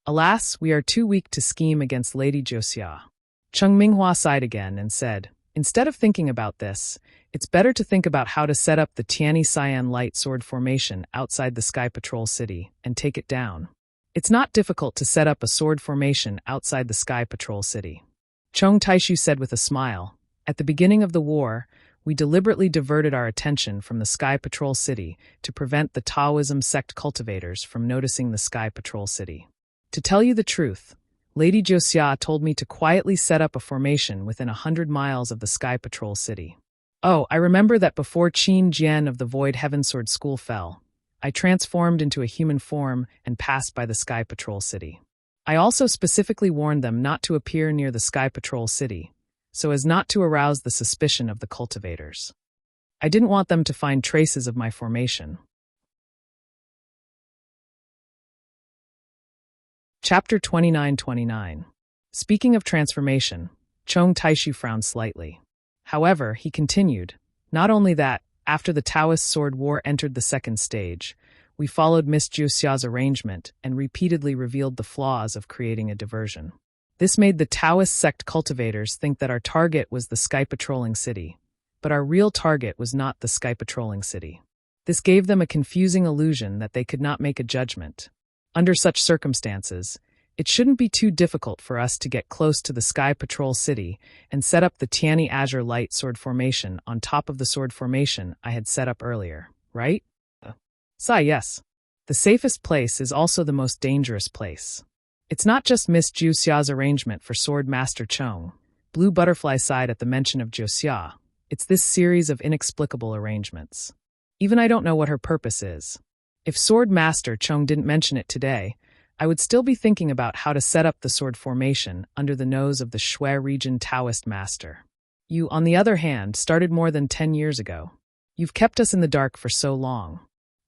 Alas, we are too weak to scheme against Lady Josia. Cheng Minghua sighed again and said, instead of thinking about this, it's better to think about how to set up the Tiani Cyan Light Sword formation outside the Sky Patrol City and take it down. It's not difficult to set up a sword formation outside the Sky Patrol City. Chong Taishu said with a smile, at the beginning of the war, we deliberately diverted our attention from the Sky Patrol City to prevent the Taoism sect cultivators from noticing the Sky Patrol City. To tell you the truth, Lady Josia told me to quietly set up a formation within 100 miles of the Sky Patrol City. Oh, I remember that before Qin Jian of the Void Heavensword School fell, I transformed into a human form and passed by the Sky Patrol City. I also specifically warned them not to appear near the Sky Patrol city, so as not to arouse the suspicion of the cultivators. I didn't want them to find traces of my formation. Chapter 29-29. Speaking of transformation, Chong Taishu frowned slightly. However, he continued, not only that, after the Taoist sword war entered the second stage, we followed Miss Juxia's arrangement and repeatedly revealed the flaws of creating a diversion. This made the Taoist sect cultivators think that our target was the Sky Patrolling City, but our real target was not the Sky Patrolling City. This gave them a confusing illusion that they could not make a judgment. Under such circumstances, it shouldn't be too difficult for us to get close to the Sky Patrol City and set up the Tianyi Azure Light Sword Formation on top of the sword formation I had set up earlier, right? Yes. The safest place is also the most dangerous place. It's not just Miss Juxia's arrangement for Sword Master Chong. Blue Butterfly sighed at the mention of Juxia. It's this series of inexplicable arrangements. Even I don't know what her purpose is. If Sword Master Chong didn't mention it today, I would still be thinking about how to set up the sword formation under the nose of the Shui region Taoist master. You, on the other hand, started more than 10 years ago. You've kept us in the dark for so long.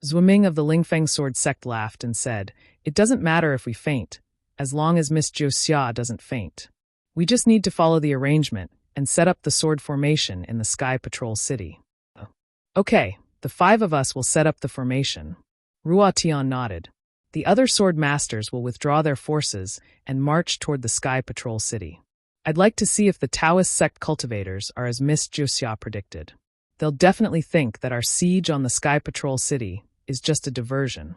Zhuiming of the Lingfeng sword sect laughed and said, it doesn't matter if we faint, as long as Miss Juxia doesn't faint. We just need to follow the arrangement and set up the sword formation in the Sky Patrol City. Okay, the 5 of us will set up the formation. Ruo Tian nodded. The other sword masters will withdraw their forces and march toward the Sky Patrol City. I'd like to see if the Taoist sect cultivators are as Miss Juxia predicted. They'll definitely think that our siege on the Sky Patrol City is just a diversion.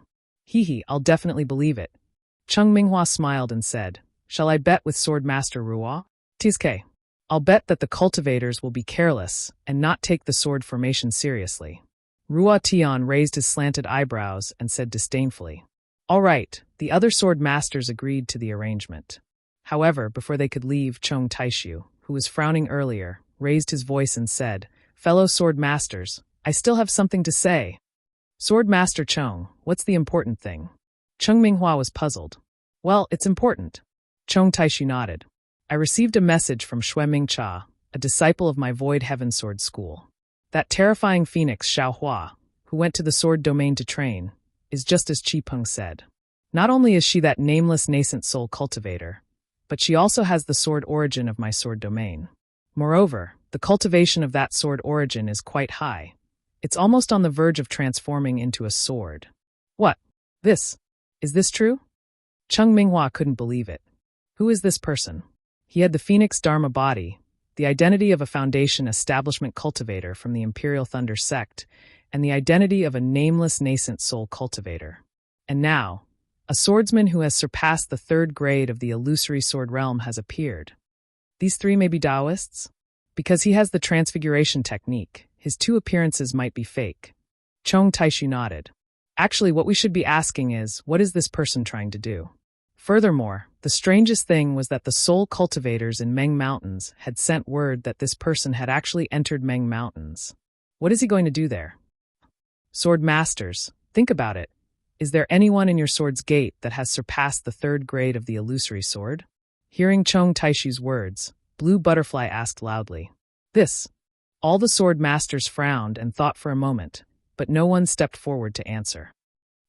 I'll definitely believe it. Cheng Minghua smiled and said, shall I bet with Sword Master Ruo? Tizke. I'll bet that the cultivators will be careless and not take the sword formation seriously. Ruo Tian raised his slanted eyebrows and said disdainfully, all right, the other sword masters agreed to the arrangement. However, before they could leave, Chong Taishu, who was frowning earlier, raised his voice and said, fellow sword masters, I still have something to say. Sword Master Chong, what's the important thing? Cheng Minghua was puzzled. Well, it's important. Chong Taishu nodded. I received a message from Shui Mingcha, a disciple of my Void Heaven Sword School. That terrifying phoenix Xiao Hua, who went to the sword domain to train, is just as Qi Peng said. Not only is she that nameless nascent soul cultivator, but she also has the sword origin of my sword domain. Moreover, the cultivation of that sword origin is quite high. It's almost on the verge of transforming into a sword. What? Is this true? Cheng Minghua couldn't believe it. Who is this person? He had the Phoenix Dharma body, the identity of a Foundation establishment cultivator from the Imperial Thunder sect, and the identity of a nameless nascent soul cultivator. And now, a swordsman who has surpassed the 3rd grade of the illusory sword realm has appeared. These 3 may be Taoists? Because he has the transfiguration technique, his 2 appearances might be fake. Chong Taishu nodded. Actually, what we should be asking is, what is this person trying to do? Furthermore, the strangest thing was that the soul cultivators in Meng Mountains had sent word that this person had actually entered Meng Mountains. What is he going to do there? Sword masters, think about it. Is there anyone in your sword's gate that has surpassed the 3rd grade of the illusory sword? Hearing Chong Taishu's words, Blue Butterfly asked loudly. All the sword masters frowned and thought for a moment, but no one stepped forward to answer.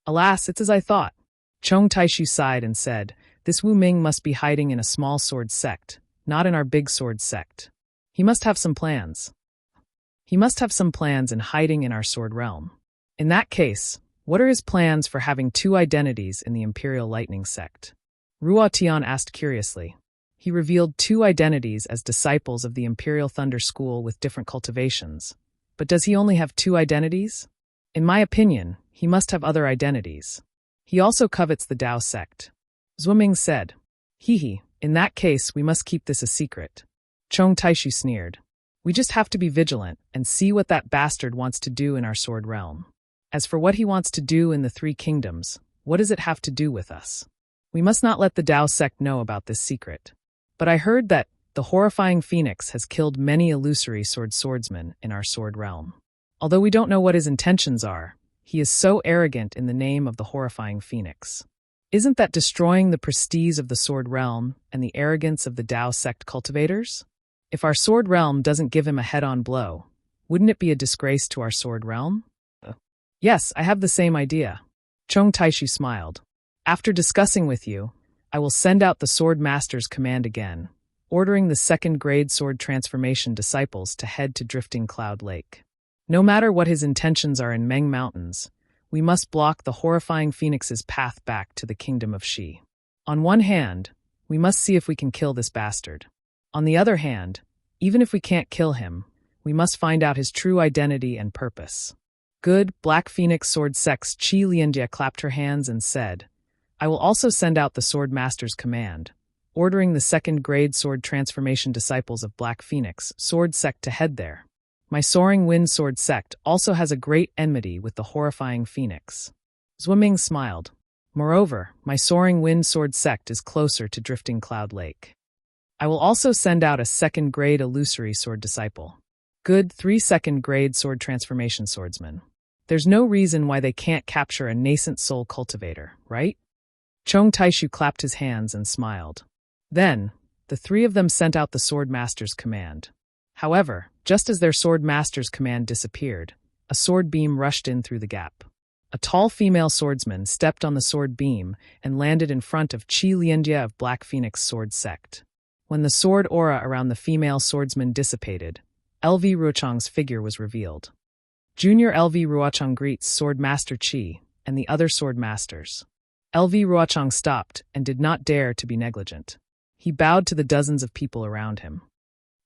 Alas, it's as I thought. Chong Taishu sighed and said, this Wu Ming must be hiding in a small sword sect, not in our big sword sect. He must have some plans. He must have some plans in hiding in our sword realm. In that case, what are his plans for having 2 identities in the Imperial Lightning sect? Ruo Tian asked curiously. He revealed 2 identities as disciples of the Imperial Thunder School with different cultivations. But does he only have 2 identities? In my opinion, he must have other identities. He also covets the Dao sect. Zhuiming said, in that case we must keep this a secret. Chong Taishu sneered. We just have to be vigilant and see what that bastard wants to do in our sword realm. As for what he wants to do in the 3 kingdoms, what does it have to do with us? We must not let the Dao sect know about this secret. But I heard that the horrifying phoenix has killed many illusory swordsmen in our sword realm. Although we don't know what his intentions are, he is so arrogant in the name of the horrifying phoenix. Isn't that destroying the prestige of the Sword Realm and the arrogance of the Dao sect cultivators? If our Sword Realm doesn't give him a head-on blow, wouldn't it be a disgrace to our Sword Realm? Yes, I have the same idea. Chong Taishu smiled. After discussing with you, I will send out the Sword Master's command again, ordering the second-grade sword transformation disciples to head to Drifting Cloud Lake. No matter what his intentions are in Meng Mountains, we must block the horrifying phoenix's path back to the kingdom of Shi. On one hand, we must see if we can kill this bastard. On the other hand, even if we can't kill him, we must find out his true identity and purpose. Good, Black Phoenix Sword Sect's Qi Lianjie clapped her hands and said, I will also send out the Sword Master's command, ordering the second-grade sword transformation disciples of Black Phoenix Sword Sect to head there. My Soaring Wind Sword Sect also has a great enmity with the horrifying Phoenix. Zhuiming smiled. Moreover, my Soaring Wind Sword Sect is closer to Drifting Cloud Lake. I will also send out a second-grade illusory sword disciple. Good 3 second-grade sword transformation swordsmen. There's no reason why they can't capture a nascent soul cultivator, right? Chong Taishu clapped his hands and smiled. Then, the 3 of them sent out the Sword Master's command. However, just as their Sword Master's command disappeared, a sword beam rushed in through the gap. A tall female swordsman stepped on the sword beam and landed in front of Qi Lianjie of Black Phoenix Sword Sect. When the sword aura around the female swordsman dissipated, LV Ruochang's figure was revealed. Junior LV Ruochang greets Sword Master Qi and the other Sword Masters. LV Ruochang stopped and did not dare to be negligent. He bowed to the dozens of people around him.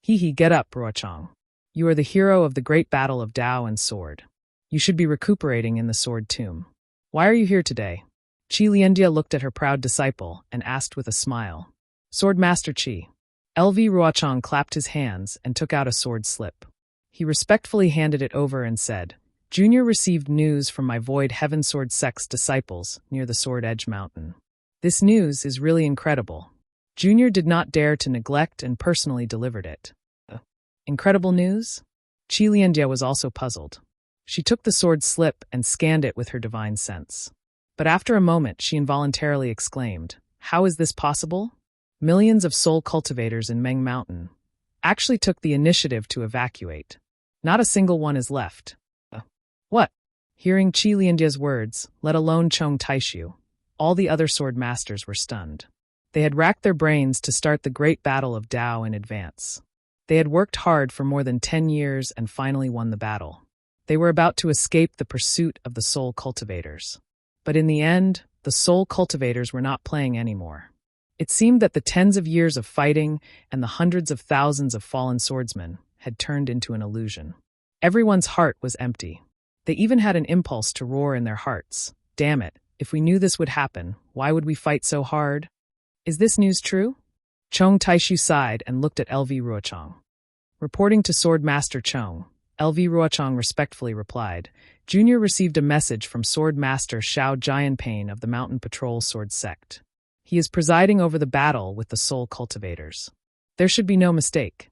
Get up, Ruochang. You are the hero of the great battle of Dao and Sword. You should be recuperating in the Sword Tomb. Why are you here today? Qi Lianjie looked at her proud disciple and asked with a smile. Sword Master Qi. LV Ruochang clapped his hands and took out a sword slip. He respectfully handed it over and said, Junior received news from my Void Heaven Sword Sect's disciples near the Sword Edge Mountain. This news is really incredible. Junior did not dare to neglect and personally delivered it. Incredible news? Qi Lianjie was also puzzled. She took the sword slip and scanned it with her divine sense. But after a moment she involuntarily exclaimed, How is this possible? Millions of soul cultivators in Meng Mountain actually took the initiative to evacuate. Not a single one is left. What? Hearing Qi Lianjie's words, let alone Chong Taishu, all the other sword masters were stunned. They had racked their brains to start the great battle of Dao in advance. They had worked hard for more than 10 years and finally won the battle. They were about to escape the pursuit of the soul cultivators. But in the end, the soul cultivators were not playing anymore. It seemed that the tens of years of fighting and the hundreds of thousands of fallen swordsmen had turned into an illusion. Everyone's heart was empty. They even had an impulse to roar in their hearts. Damn it, if we knew this would happen, why would we fight so hard? Is this news true? Chong Taishu sighed and looked at LV Ruochang. Reporting to Sword Master Chong, LV Ruochang respectfully replied, Junior received a message from Sword Master Xiao Jianpain of the Mountain Patrol Sword Sect. He is presiding over the battle with the soul cultivators. There should be no mistake.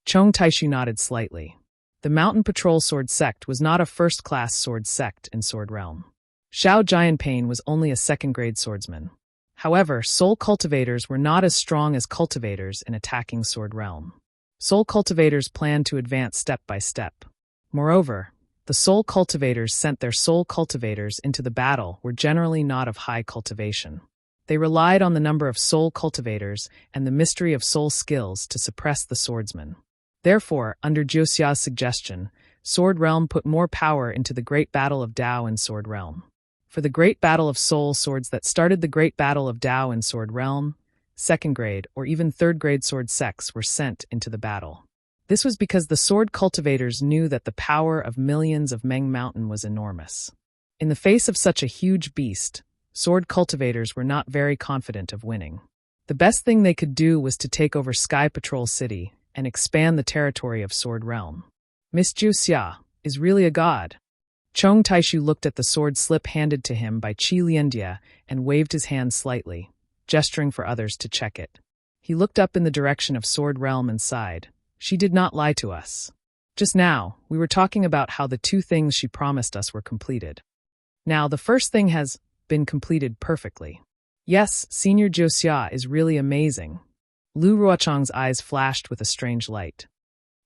Chong Taishu nodded slightly. The Mountain Patrol Sword Sect was not a first-class sword sect in Sword Realm. Xiao Jianpain was only a second-grade swordsman. However, soul cultivators were not as strong as cultivators in attacking Sword Realm. Soul cultivators planned to advance step by step. Moreover, the soul cultivators sent their soul cultivators into the battle were generally not of high cultivation. They relied on the number of soul cultivators and the mystery of soul skills to suppress the swordsmen. Therefore, under Jiuxia's suggestion, Sword Realm put more power into the great battle of Dao in Sword Realm. For the great battle of soul swords that started the great battle of Dao in Sword Realm, second-grade or even third-grade sword sects were sent into the battle. This was because the sword cultivators knew that the power of millions of Meng Mountain was enormous. In the face of such a huge beast, sword cultivators were not very confident of winning. The best thing they could do was to take over Sky Patrol City and expand the territory of Sword Realm. Miss Jiuxia is really a god. Chong Taishu looked at the sword slip handed to him by Qi Lianjie and waved his hand slightly, gesturing for others to check it. He looked up in the direction of Sword Realm and sighed. She did not lie to us. Just now, we were talking about how the 2 things she promised us were completed. Now, the first thing has been completed perfectly. Yes, Senior Josiah is really amazing. Lu Ruochang's eyes flashed with a strange light.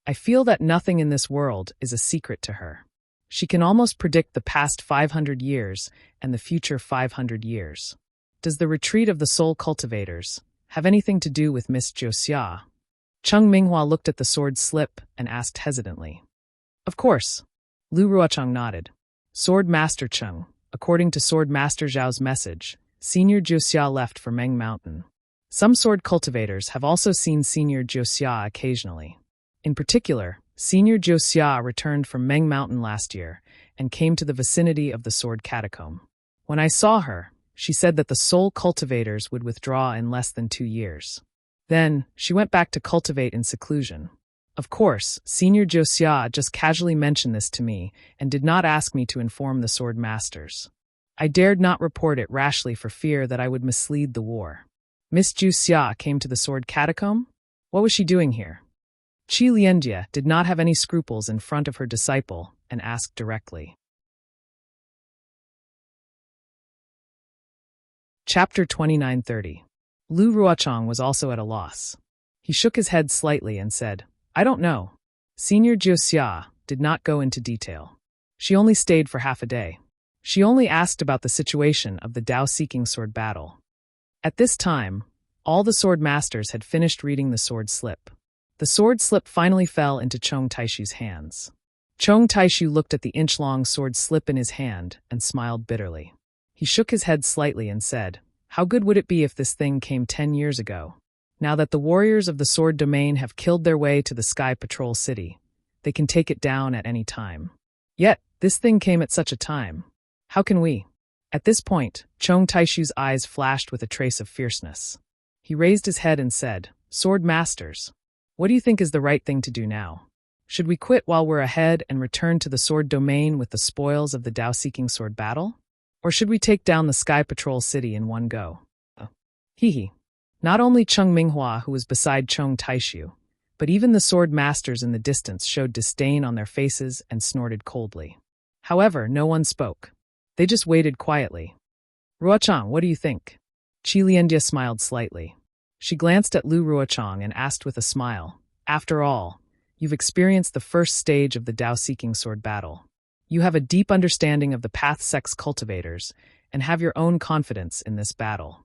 I feel that nothing in this world is a secret to her. She can almost predict the past 500 years and the future 500 years. Does the retreat of the soul cultivators have anything to do with Miss Josiah? Cheng Minghua looked at the sword slip and asked hesitantly. Of course. Lu Ruochang nodded. Sword Master Cheng, according to Sword Master Zhao's message, Senior Josiah left for Meng Mountain. Some sword cultivators have also seen Senior Josiah occasionally. In particular, Senior Josiah returned from Meng Mountain last year and came to the vicinity of the sword catacomb. When I saw her, she said that the soul cultivators would withdraw in less than 2 years. Then, she went back to cultivate in seclusion. Of course, Senior Josiah just casually mentioned this to me and did not ask me to inform the sword masters. I dared not report it rashly for fear that I would mislead the war. Miss Josiah came to the sword catacomb? What was she doing here? Qi Lianjie did not have any scruples in front of her disciple and asked directly. Chapter 2930. Lu Ruochang was also at a loss. He shook his head slightly and said, I don't know. Senior Josiah did not go into detail. She only stayed for half a day. She only asked about the situation of the Dao-seeking sword battle. At this time, all the sword masters had finished reading the sword slip. The sword slip finally fell into Chong Taishu's hands. Chong Taishu looked at the inch-long sword slip in his hand and smiled bitterly. He shook his head slightly and said, How good would it be if this thing came 10 years ago? Now that the warriors of the sword domain have killed their way to the Sky Patrol City, they can take it down at any time. Yet, this thing came at such a time. How can we? At this point, Chong Taishu's eyes flashed with a trace of fierceness. He raised his head and said, Sword Masters, what do you think is the right thing to do now? Should we quit while we're ahead and return to the sword domain with the spoils of the Dao-seeking sword battle? Or should we take down the Sky Patrol City in one go? Hee. Not only Cheng Minghua, who was beside Chong Taishu, but even the sword masters in the distance showed disdain on their faces and snorted coldly. However, no one spoke. They just waited quietly. Ruochang, what do you think? Qi Lianjie smiled slightly. She glanced at Lu Ruochang and asked with a smile, After all, you've experienced the first stage of the Dao-seeking sword battle. You have a deep understanding of the path sex cultivators and have your own confidence in this battle.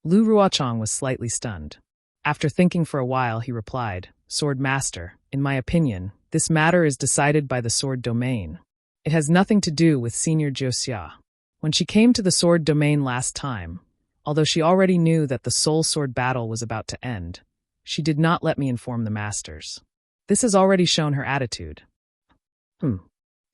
Lu Ruochang was slightly stunned. After thinking for a while, he replied, Sword Master, in my opinion, this matter is decided by the sword domain. It has nothing to do with Senior Josiah. When she came to the sword domain last time, although she already knew that the soul sword battle was about to end, she did not let me inform the masters. This has already shown her attitude. Qi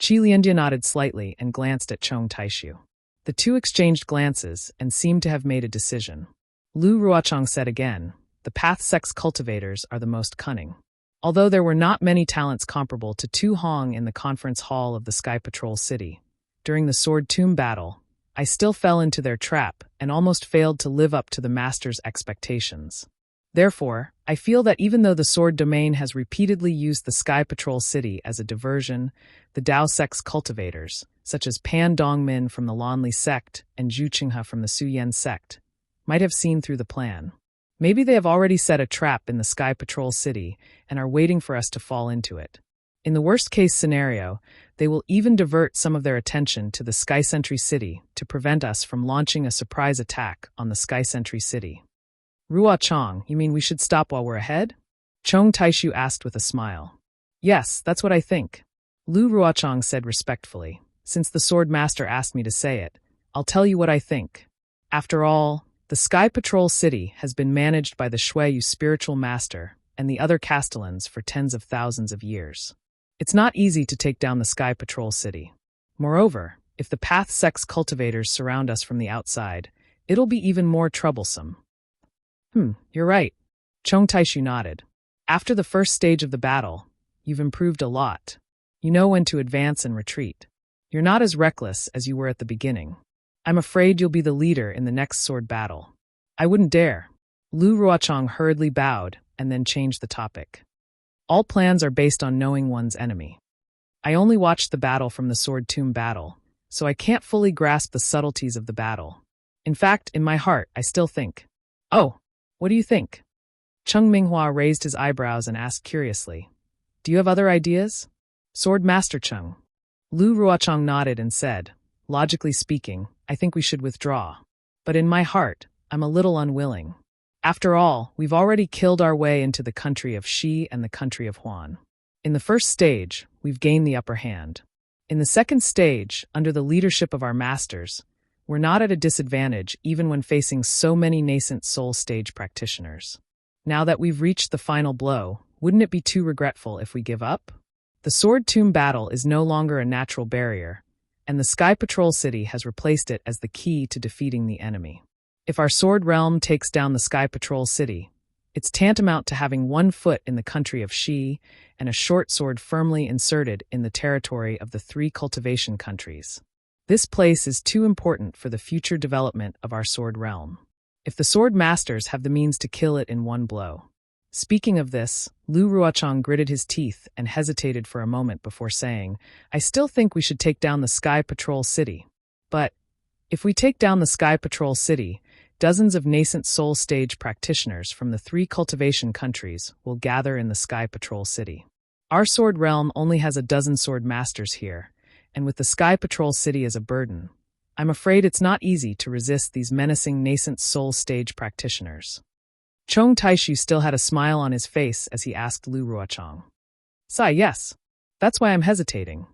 Lianjie nodded slightly and glanced at Chong Taishu. The two exchanged glances and seemed to have made a decision. Lu Ruochang said again, the path sex cultivators are the most cunning. Although there were not many talents comparable to Tu Hong in the conference hall of the Sky Patrol City, during the Sword Tomb battle, I still fell into their trap and almost failed to live up to the master's expectations. Therefore, I feel that even though the sword domain has repeatedly used the Sky Patrol City as a diversion, the Dao sex cultivators, such as Pan Dongmin from the Lanli sect and Zhu Qinghe from the Su Yan sect, might have seen through the plan. Maybe they have already set a trap in the Sky Patrol City and are waiting for us to fall into it. In the worst-case scenario, they will even divert some of their attention to the Sky Sentry City to prevent us from launching a surprise attack on the Sky Sentry City. Ruochang, you mean we should stop while we're ahead? Chong Taishu asked with a smile. Yes, that's what I think. Lu Ruochang said respectfully. Since the sword master asked me to say it, I'll tell you what I think. After all, the Sky Patrol City has been managed by the Shuiyu spiritual master and the other castellans for tens of thousands of years. It's not easy to take down the Sky Patrol City. Moreover, if the path sex cultivators surround us from the outside, it'll be even more troublesome. You're right. Chong Taishu nodded. After the first stage of the battle, you've improved a lot. You know when to advance and retreat. You're not as reckless as you were at the beginning. I'm afraid you'll be the leader in the next sword battle. I wouldn't dare. Lu Ruochang hurriedly bowed and then changed the topic. All plans are based on knowing one's enemy. I only watched the battle from the Sword Tomb battle, so I can't fully grasp the subtleties of the battle. In fact, in my heart, I still think. Oh, what do you think? Cheng Minghua raised his eyebrows and asked curiously. Do you have other ideas? Sword Master Cheng. Lu Ruochang nodded and said, logically speaking, I think we should withdraw. But in my heart, I'm a little unwilling. After all, we've already killed our way into the country of Shi and the country of Huan. In the first stage, we've gained the upper hand. In the second stage, under the leadership of our masters, we're not at a disadvantage even when facing so many nascent soul stage practitioners. Now that we've reached the final blow, wouldn't it be too regretful if we give up? The Sword Tomb battle is no longer a natural barrier, and the Sky Patrol City has replaced it as the key to defeating the enemy. If our Sword Realm takes down the Sky Patrol City, it's tantamount to having one foot in the country of Shi and a short sword firmly inserted in the territory of the 3 cultivation countries. This place is too important for the future development of our Sword Realm. If the Sword Masters have the means to kill it in one blow. Speaking of this, Lu Ruochang gritted his teeth and hesitated for a moment before saying, I still think we should take down the Sky Patrol City. But if we take down the Sky Patrol City, dozens of nascent soul stage practitioners from the 3 cultivation countries will gather in the Sky Patrol City. Our Sword Realm only has a dozen Sword Masters here, and with the Sky Patrol City as a burden, I'm afraid it's not easy to resist these menacing nascent soul stage practitioners. Chong Taishu still had a smile on his face as he asked Lu Ruochang. Sai, yes. That's why I'm hesitating.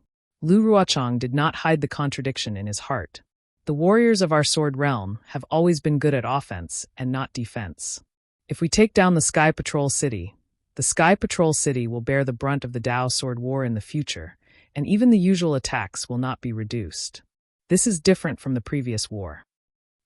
Lu Ruochang did not hide the contradiction in his heart. The warriors of our Sword Realm have always been good at offense and not defense. If we take down the Sky Patrol City, the Sky Patrol City will bear the brunt of the Dao Sword War in the future, and even the usual attacks will not be reduced. This is different from the previous war.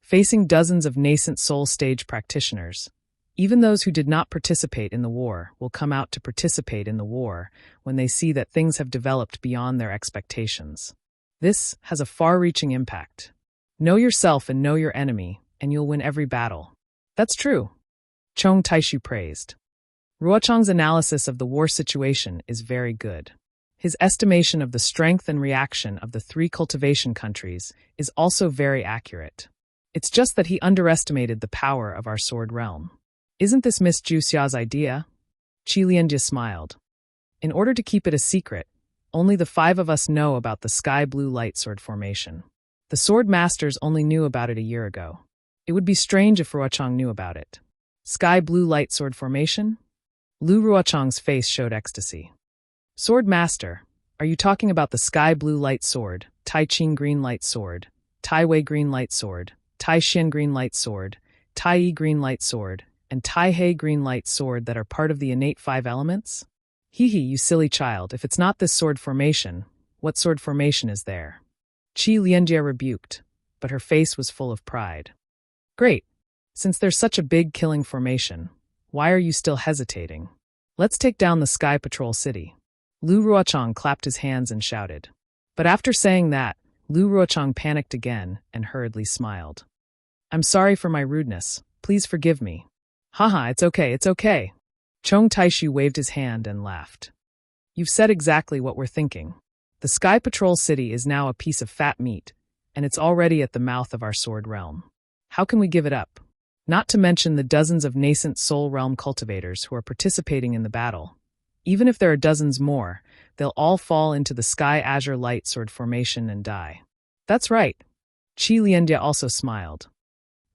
Facing dozens of nascent soul stage practitioners, even those who did not participate in the war will come out to participate in the war when they see that things have developed beyond their expectations. This has a far-reaching impact. Know yourself and know your enemy, and you'll win every battle. That's true. Chong Taishu praised. Ruochang's analysis of the war situation is very good. His estimation of the strength and reaction of the 3 cultivation countries is also very accurate. It's just that he underestimated the power of our Sword Realm. Isn't this Miss Zhu Xia's idea? Qi Lianjie smiled. In order to keep it a secret, only the 5 of us know about the sky blue light sword formation. The Sword Masters only knew about it a year ago. It would be strange if Ruochang knew about it. Sky blue light sword formation? Lu Ruochang's face showed ecstasy. Sword Master, are you talking about the sky blue light sword, Tai Qing green light sword, Tai Wei green light sword, Tai Xian green light sword, Tai Yi green light sword, and Tai He green light sword that are part of the innate 5 elements? Hee hee, you silly child, if it's not this sword formation, what sword formation is there? Qi Lianjie rebuked, but her face was full of pride. Great. Since there's such a big killing formation, why are you still hesitating? Let's take down the Sky Patrol City. Lu Ruochang clapped his hands and shouted. But after saying that, Lu Ruochang panicked again and hurriedly smiled. I'm sorry for my rudeness. Please forgive me. Haha, it's okay. Chong Taishu waved his hand and laughed. You've said exactly what we're thinking. The Sky Patrol City is now a piece of fat meat, and it's already at the mouth of our Sword Realm. How can we give it up? Not to mention the dozens of nascent Soul Realm cultivators who are participating in the battle. Even if there are dozens more, they'll all fall into the Sky Azure Light Sword formation and die. That's right. Qi Lianjie also smiled.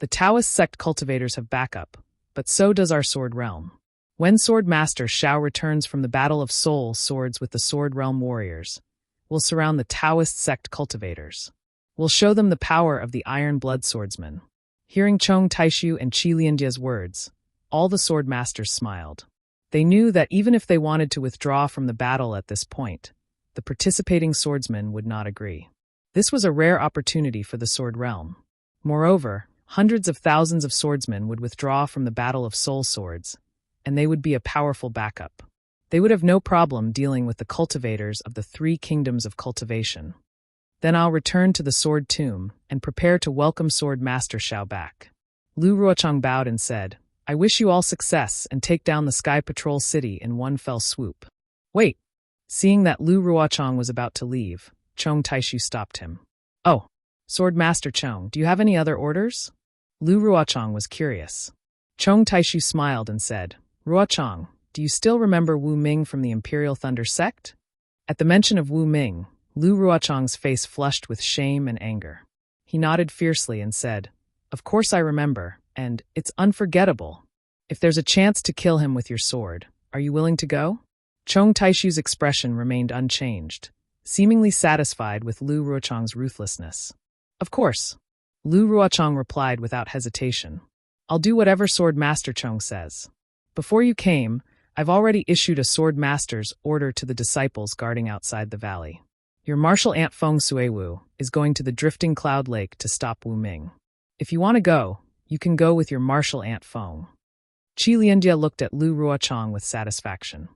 The Taoist sect cultivators have backup, but so does our Sword Realm. When Sword Master Xiao returns from the Battle of Soul Swords with the Sword Realm warriors, we'll surround the Taoist sect cultivators. We'll show them the power of the Iron Blood Swordsman. Hearing Chong Taishu and Qi Lianjie's words, all the Sword Masters smiled. They knew that even if they wanted to withdraw from the battle at this point, the participating swordsmen would not agree. This was a rare opportunity for the Sword Realm. Moreover, hundreds of thousands of swordsmen would withdraw from the Battle of Soul Swords, and they would be a powerful backup. They would have no problem dealing with the cultivators of the 3 kingdoms of cultivation. Then I'll return to the Sword Tomb and prepare to welcome Sword Master Xiao back. Lu Ruochang bowed and said, I wish you all success and take down the Sky Patrol City in one fell swoop. Wait. Seeing that Lu Ruochang was about to leave, Chong Taishu stopped him. Oh, Sword Master Chong, do you have any other orders? Lu Ruochang was curious. Chong Taishu smiled and said, Ruochang, do you still remember Wu Ming from the Imperial Thunder sect? At the mention of Wu Ming, Lu Ruochang's face flushed with shame and anger. He nodded fiercely and said, Of course I remember, and it's unforgettable. If there's a chance to kill him with your sword, are you willing to go? Chong Taishu's expression remained unchanged, seemingly satisfied with Lu Ruochang's ruthlessness. Of course. Lu Ruochang replied without hesitation. I'll do whatever Sword Master Chong says. Before you came, I've already issued a Sword Master's order to the disciples guarding outside the valley. Your martial aunt Feng Suiwu is going to the Drifting Cloud Lake to stop Wu Ming. If you want to go, you can go with your martial aunt Feng. Qi Lianjie looked at Lu Ruochang with satisfaction.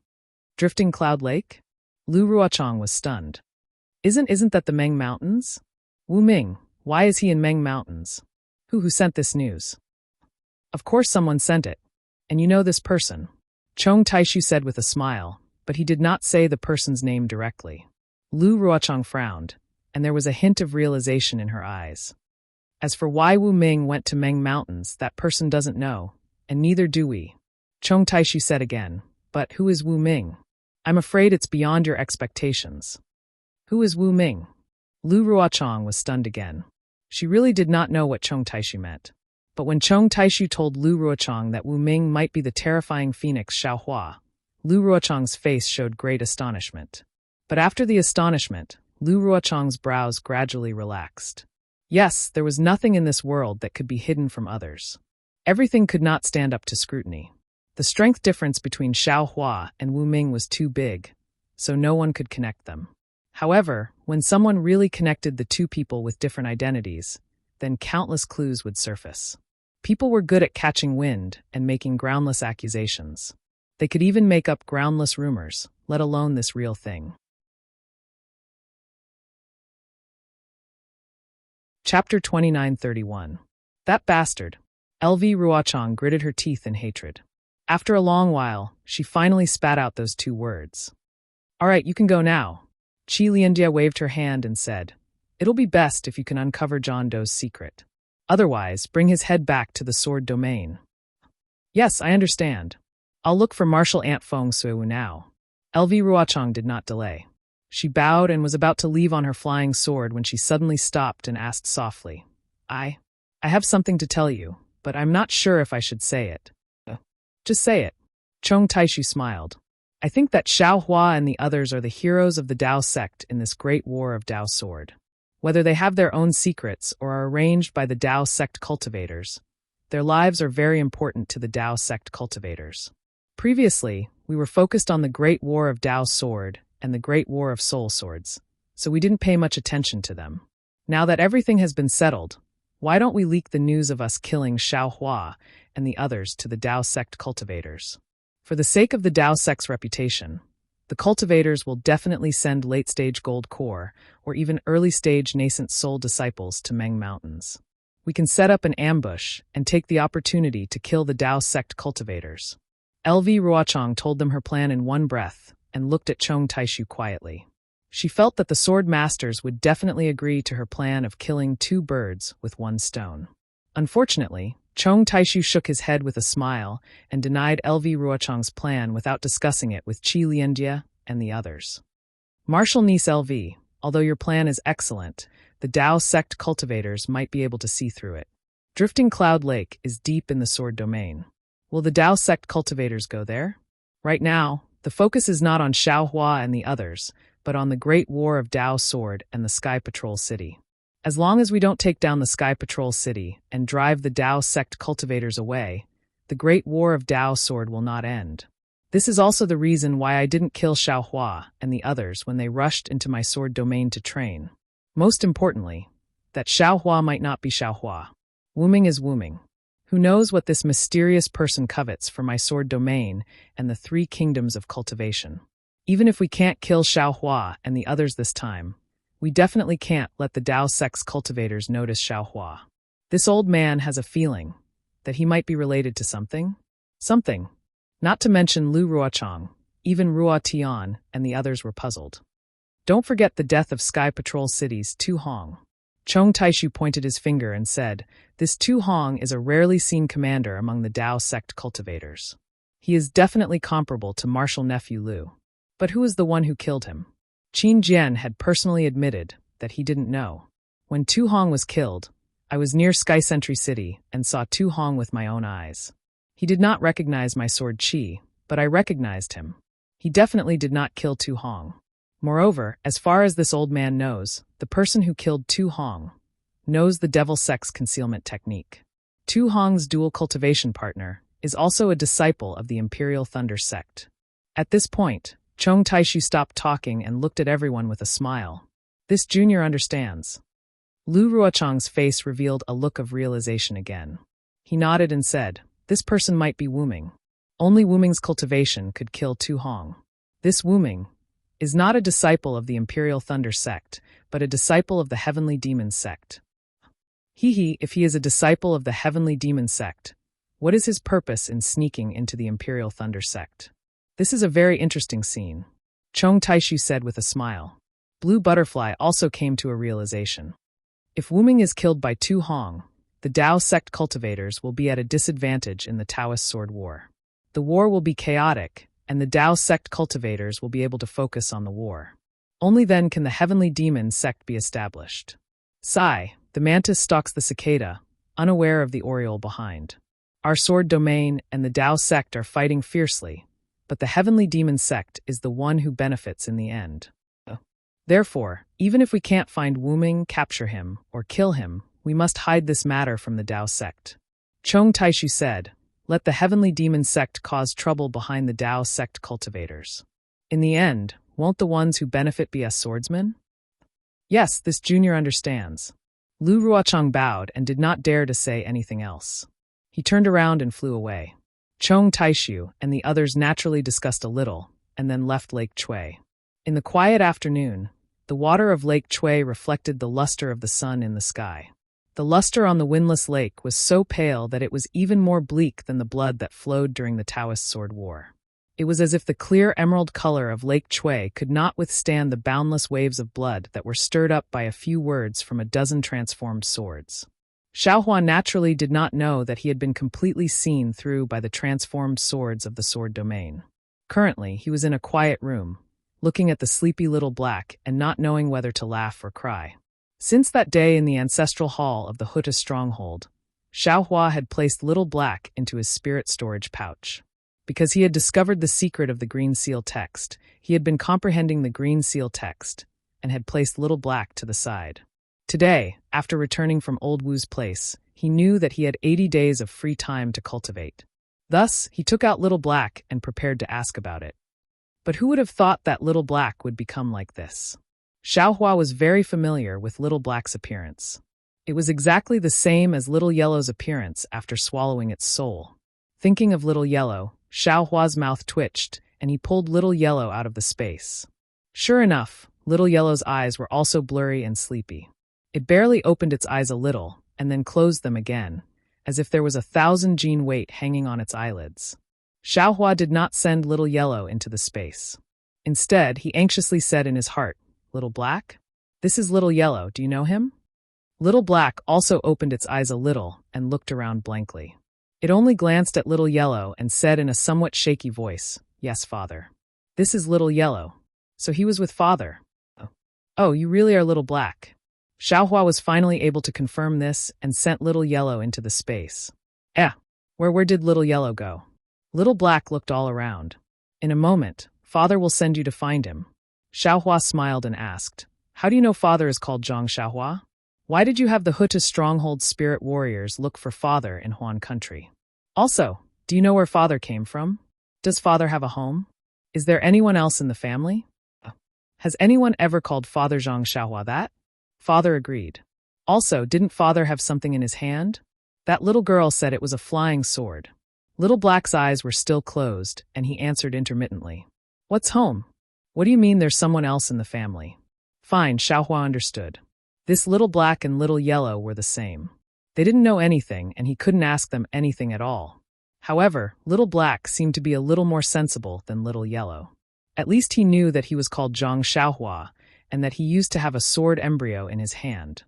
Drifting Cloud Lake? Lu Ruochang was stunned. Isn't that the Meng Mountains? Wu Ming, why is he in Meng Mountains? Who sent this news? Of course someone sent it. And you know this person. Chong Taishu said with a smile, but he did not say the person's name directly. Lu Ruochang frowned, and there was a hint of realization in her eyes. As for why Wu Ming went to Meng Mountains, that person doesn't know, and neither do we. Chong Taishu said again, but who is Wu Ming? I'm afraid it's beyond your expectations. Who is Wu Ming? Lu Ruochang was stunned again. She really did not know what Chong Taishu meant. But when Chong Taishu told Lu Ruochang that Wu Ming might be the terrifying phoenix Xiaohua, Lu Ruochang's face showed great astonishment. But after the astonishment, Lu Ruochang's brows gradually relaxed. Yes, there was nothing in this world that could be hidden from others. Everything could not stand up to scrutiny. The strength difference between Xiaohua and Wu Ming was too big, so no one could connect them. However, when someone really connected the two people with different identities, then countless clues would surface. People were good at catching wind and making groundless accusations. They could even make up groundless rumors, let alone this real thing. Chapter 2931. That bastard. LV Ruochang gritted her teeth in hatred. After a long while, she finally spat out those two words. All right, you can go now. Qi Lianjie waved her hand and said, It'll be best if you can uncover John Doe's secret. Otherwise, bring his head back to the sword domain. Yes, I understand. I'll look for Martial Aunt Feng Suiwu now. LV Ruochang did not delay. She bowed and was about to leave on her flying sword when she suddenly stopped and asked softly, I have something to tell you, but I'm not sure if I should say it. Just say it. Chong Taishu smiled. I think that Xiaohua and the others are the heroes of the Dao sect in this great war of Dao sword. Whether they have their own secrets or are arranged by the Dao sect cultivators, their lives are very important to the Dao sect cultivators. Previously, we were focused on the Great War of Dao Sword and the Great War of Soul Swords, so we didn't pay much attention to them. Now that everything has been settled, why don't we leak the news of us killing Xiaohua and the others to the Dao sect cultivators? For the sake of the Dao sect's reputation, the cultivators will definitely send late-stage gold core or even early-stage nascent soul disciples to Meng Mountains. We can set up an ambush and take the opportunity to kill the Dao sect cultivators. LV Ruochang told them her plan in one breath and looked at Chong Taishu quietly. She felt that the sword masters would definitely agree to her plan of killing two birds with one stone. Unfortunately, Chong Taishu shook his head with a smile and denied LV Ruochang's plan without discussing it with Qi Lianjie and the others. Martial niece LV, although your plan is excellent, the Dao sect cultivators might be able to see through it. Drifting Cloud Lake is deep in the sword domain. Will the Dao sect cultivators go there? Right now, the focus is not on Xiaohua and the others, but on the Great War of Dao Sword and the Sky Patrol City. As long as we don't take down the Sky Patrol City and drive the Dao sect cultivators away, the Great War of Dao Sword will not end. This is also the reason why I didn't kill Xiaohua and the others when they rushed into my sword domain to train. Most importantly, that Xiaohua might not be Xiaohua. Wu Ming is Wu Ming. Who knows what this mysterious person covets for my sword domain and the three kingdoms of cultivation? Even if we can't kill Xiaohua and the others this time, we definitely can't let the Dao sect's cultivators notice Xiaohua. This old man has a feeling that he might be related to something. Something. Not to mention Lu Ruochang, even Ruo Tian and the others were puzzled. Don't forget the death of Sky Patrol City's Tu Hong. Chong Taishu pointed his finger and said, "This Tu Hong is a rarely seen commander among the Dao sect cultivators. He is definitely comparable to Martial Nephew Liu. But who is the one who killed him?" Qin Jian had personally admitted that he didn't know. "When Tu Hong was killed, I was near Sky Sentry City and saw Tu Hong with my own eyes. He did not recognize my sword Qi, but I recognized him. He definitely did not kill Tu Hong. Moreover, as far as this old man knows, the person who killed Tu Hong knows the devil sect's concealment technique. Tu Hong's dual cultivation partner is also a disciple of the Imperial Thunder sect." At this point, Chong Taishu stopped talking and looked at everyone with a smile. "This junior understands." Lu Ruochang's face revealed a look of realization again. He nodded and said, "This person might be Wu Ming. Only Wu Ming's cultivation could kill Tu Hong. This Wu Ming is not a disciple of the Imperial Thunder sect, but a disciple of the Heavenly Demon sect." If he is a disciple of the Heavenly Demon sect, what is his purpose in sneaking into the Imperial Thunder sect? This is a very interesting scene, Chong Taishu said with a smile. Blue Butterfly also came to a realization. If Wu Ming is killed by Tu Hong, the Dao sect cultivators will be at a disadvantage in the Taoist sword war. The war will be chaotic, and the Dao sect cultivators will be able to focus on the war. Only then can the Heavenly Demon sect be established. Sigh, the mantis stalks the cicada, unaware of the oriole behind. Our sword domain and the Dao sect are fighting fiercely, but the Heavenly Demon sect is the one who benefits in the end. Therefore, even if we can't find Wu Ming, capture him, or kill him, we must hide this matter from the Dao sect. Chong Taishu said, "Let the Heavenly Demon sect cause trouble behind the Dao sect cultivators. In the end, won't the ones who benefit be us swordsmen?" "Yes, this junior understands." Lu Ruochang bowed and did not dare to say anything else. He turned around and flew away. Chong Taishu and the others naturally discussed a little, and then left Lake Chui. In the quiet afternoon, the water of Lake Chui reflected the luster of the sun in the sky. The luster on the windless lake was so pale that it was even more bleak than the blood that flowed during the Taoist sword war. It was as if the clear emerald color of Lake Chui could not withstand the boundless waves of blood that were stirred up by a few words from a dozen transformed swords. Xiaohua naturally did not know that he had been completely seen through by the transformed swords of the sword domain. Currently, he was in a quiet room, looking at the sleepy little black and not knowing whether to laugh or cry. Since that day in the ancestral hall of the Hutta stronghold, Xiaohua had placed little black into his spirit storage pouch. Because he had discovered the secret of the green seal text, he had been comprehending the green seal text and had placed little black to the side. Today, after returning from Old Wu's place, he knew that he had 80 days of free time to cultivate. Thus, he took out little black and prepared to ask about it. But who would have thought that little black would become like this? Xiaohua was very familiar with little black's appearance. It was exactly the same as little yellow's appearance after swallowing its soul. Thinking of little yellow, Xiaohua's mouth twitched, and he pulled little yellow out of the space. Sure enough, little yellow's eyes were also blurry and sleepy. It barely opened its eyes a little, and then closed them again, as if there was 1,000 gene weight hanging on its eyelids. Xiaohua did not send little yellow into the space. Instead, he anxiously said in his heart, "Little Black? This is little yellow, do you know him?" Little Black also opened its eyes a little and looked around blankly. It only glanced at little yellow and said in a somewhat shaky voice, "Yes, father. This is little yellow. So he was with father." "Oh, you really are little Black." Xiaohua was finally able to confirm this and sent little yellow into the space. Where did little yellow go? Little Black looked all around. "In a moment, father will send you to find him." Xiaohua smiled and asked, "How do you know father is called Zhang Xiaohua? Why did you have the Hutta stronghold spirit warriors look for father in Huan country? Also, do you know where father came from? Does father have a home? Is there anyone else in the family? Has anyone ever called father Zhang Xiaohua that?" Father agreed. "Also, didn't father have something in his hand? That little girl said it was a flying sword." Little Black's eyes were still closed, and he answered intermittently, "What's home? What do you mean there's someone else in the family?" Fine, Xiaohua understood. This little Black and little Yellow were the same. They didn't know anything, and he couldn't ask them anything at all. However, little Black seemed to be a little more sensible than little Yellow. At least he knew that he was called Zhang Xiaohua, and that he used to have a sword embryo in his hand.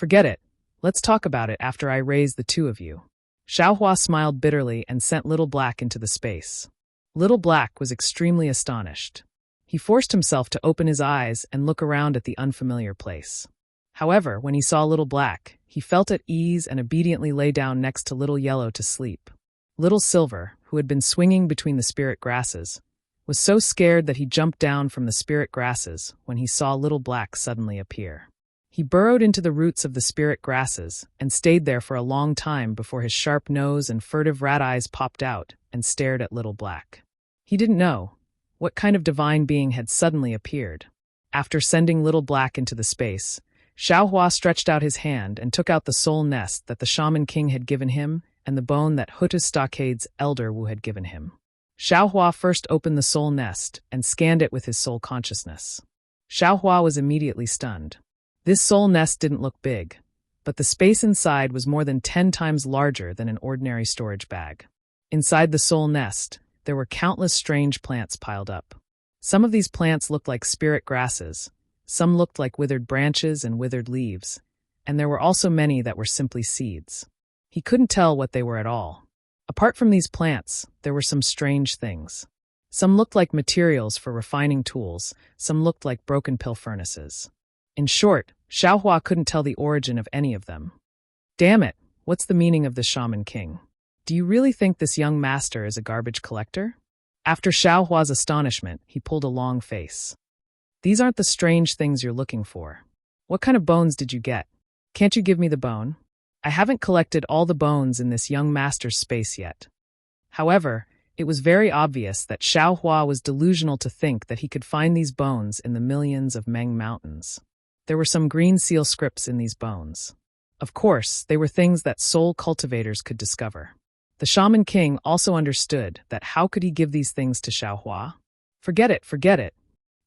Forget it. Let's talk about it after I raise the two of you. Xiaohua smiled bitterly and sent Little Black into the space. Little Black was extremely astonished. He forced himself to open his eyes and look around at the unfamiliar place. However, when he saw Little Black, he felt at ease and obediently lay down next to Little Yellow to sleep. Little Silver, who had been swinging between the spirit grasses, was so scared that he jumped down from the spirit grasses when he saw Little Black suddenly appear. He burrowed into the roots of the spirit grasses and stayed there for a long time before his sharp nose and furtive rat eyes popped out and stared at Little Black. He didn't know what kind of divine being had suddenly appeared. After sending Little Black into the space, Xiaohua stretched out his hand and took out the soul nest that the Shaman King had given him and the bone that Huta Stockade's elder Wu had given him. Xiaohua first opened the soul nest and scanned it with his soul consciousness. Xiaohua was immediately stunned. This soul nest didn't look big, but the space inside was more than 10 times larger than an ordinary storage bag. Inside the soul nest, there were countless strange plants piled up. Some of these plants looked like spirit grasses, some looked like withered branches and withered leaves, and there were also many that were simply seeds. He couldn't tell what they were at all. Apart from these plants, there were some strange things. Some looked like materials for refining tools, some looked like broken pill furnaces. In short, Xiaohua couldn't tell the origin of any of them. Damn it, what's the meaning of the Shaman King? Do you really think this young master is a garbage collector? After Xiaohua's astonishment, he pulled a long face. These aren't the strange things you're looking for. What kind of bones did you get? Can't you give me the bone? I haven't collected all the bones in this young master's space yet. However, it was very obvious that Xiaohua was delusional to think that he could find these bones in the millions of Meng Mountains. There were some green seal scripts in these bones. Of course, they were things that soul cultivators could discover. The Shaman King also understood that how could he give these things to Xiaohua? Forget it, forget it.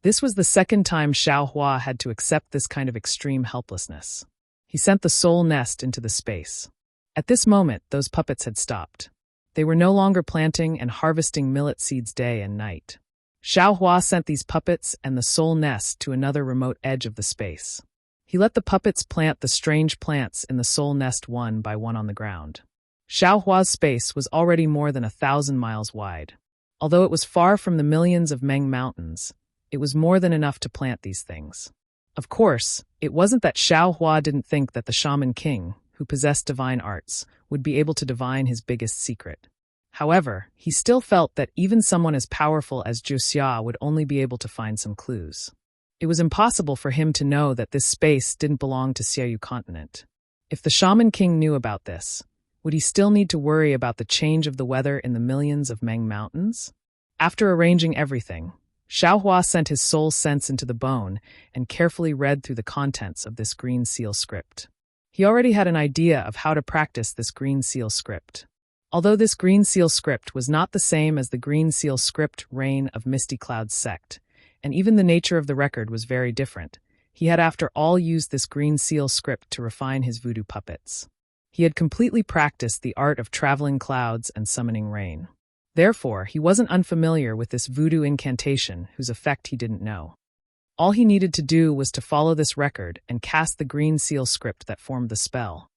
This was the second time Xiaohua had to accept this kind of extreme helplessness. He sent the soul nest into the space. At this moment, those puppets had stopped. They were no longer planting and harvesting millet seeds day and night. Xiaohua sent these puppets and the soul nest to another remote edge of the space. He let the puppets plant the strange plants in the soul nest one by one on the ground. Xiaohua's space was already more than 1,000 miles wide. Although it was far from the millions of Meng Mountains, it was more than enough to plant these things. Of course, it wasn't that Xiaohua didn't think that the Shaman King, who possessed divine arts, would be able to divine his biggest secret. However, he still felt that even someone as powerful as Zhu Xia would only be able to find some clues. It was impossible for him to know that this space didn't belong to Xiaoyu continent. If the Shaman King knew about this, would he still need to worry about the change of the weather in the millions of Meng Mountains? After arranging everything, Xiaohua sent his soul sense into the bone and carefully read through the contents of this green seal script. He already had an idea of how to practice this green seal script. Although this green seal script was not the same as the green seal script reign of Misty Cloud's sect, and even the nature of the record was very different, he had after all used this green seal script to refine his voodoo puppets. He had completely practiced the art of traveling clouds and summoning rain. Therefore, he wasn't unfamiliar with this voodoo incantation whose effect he didn't know. All he needed to do was to follow this record and cast the green seal script that formed the spell.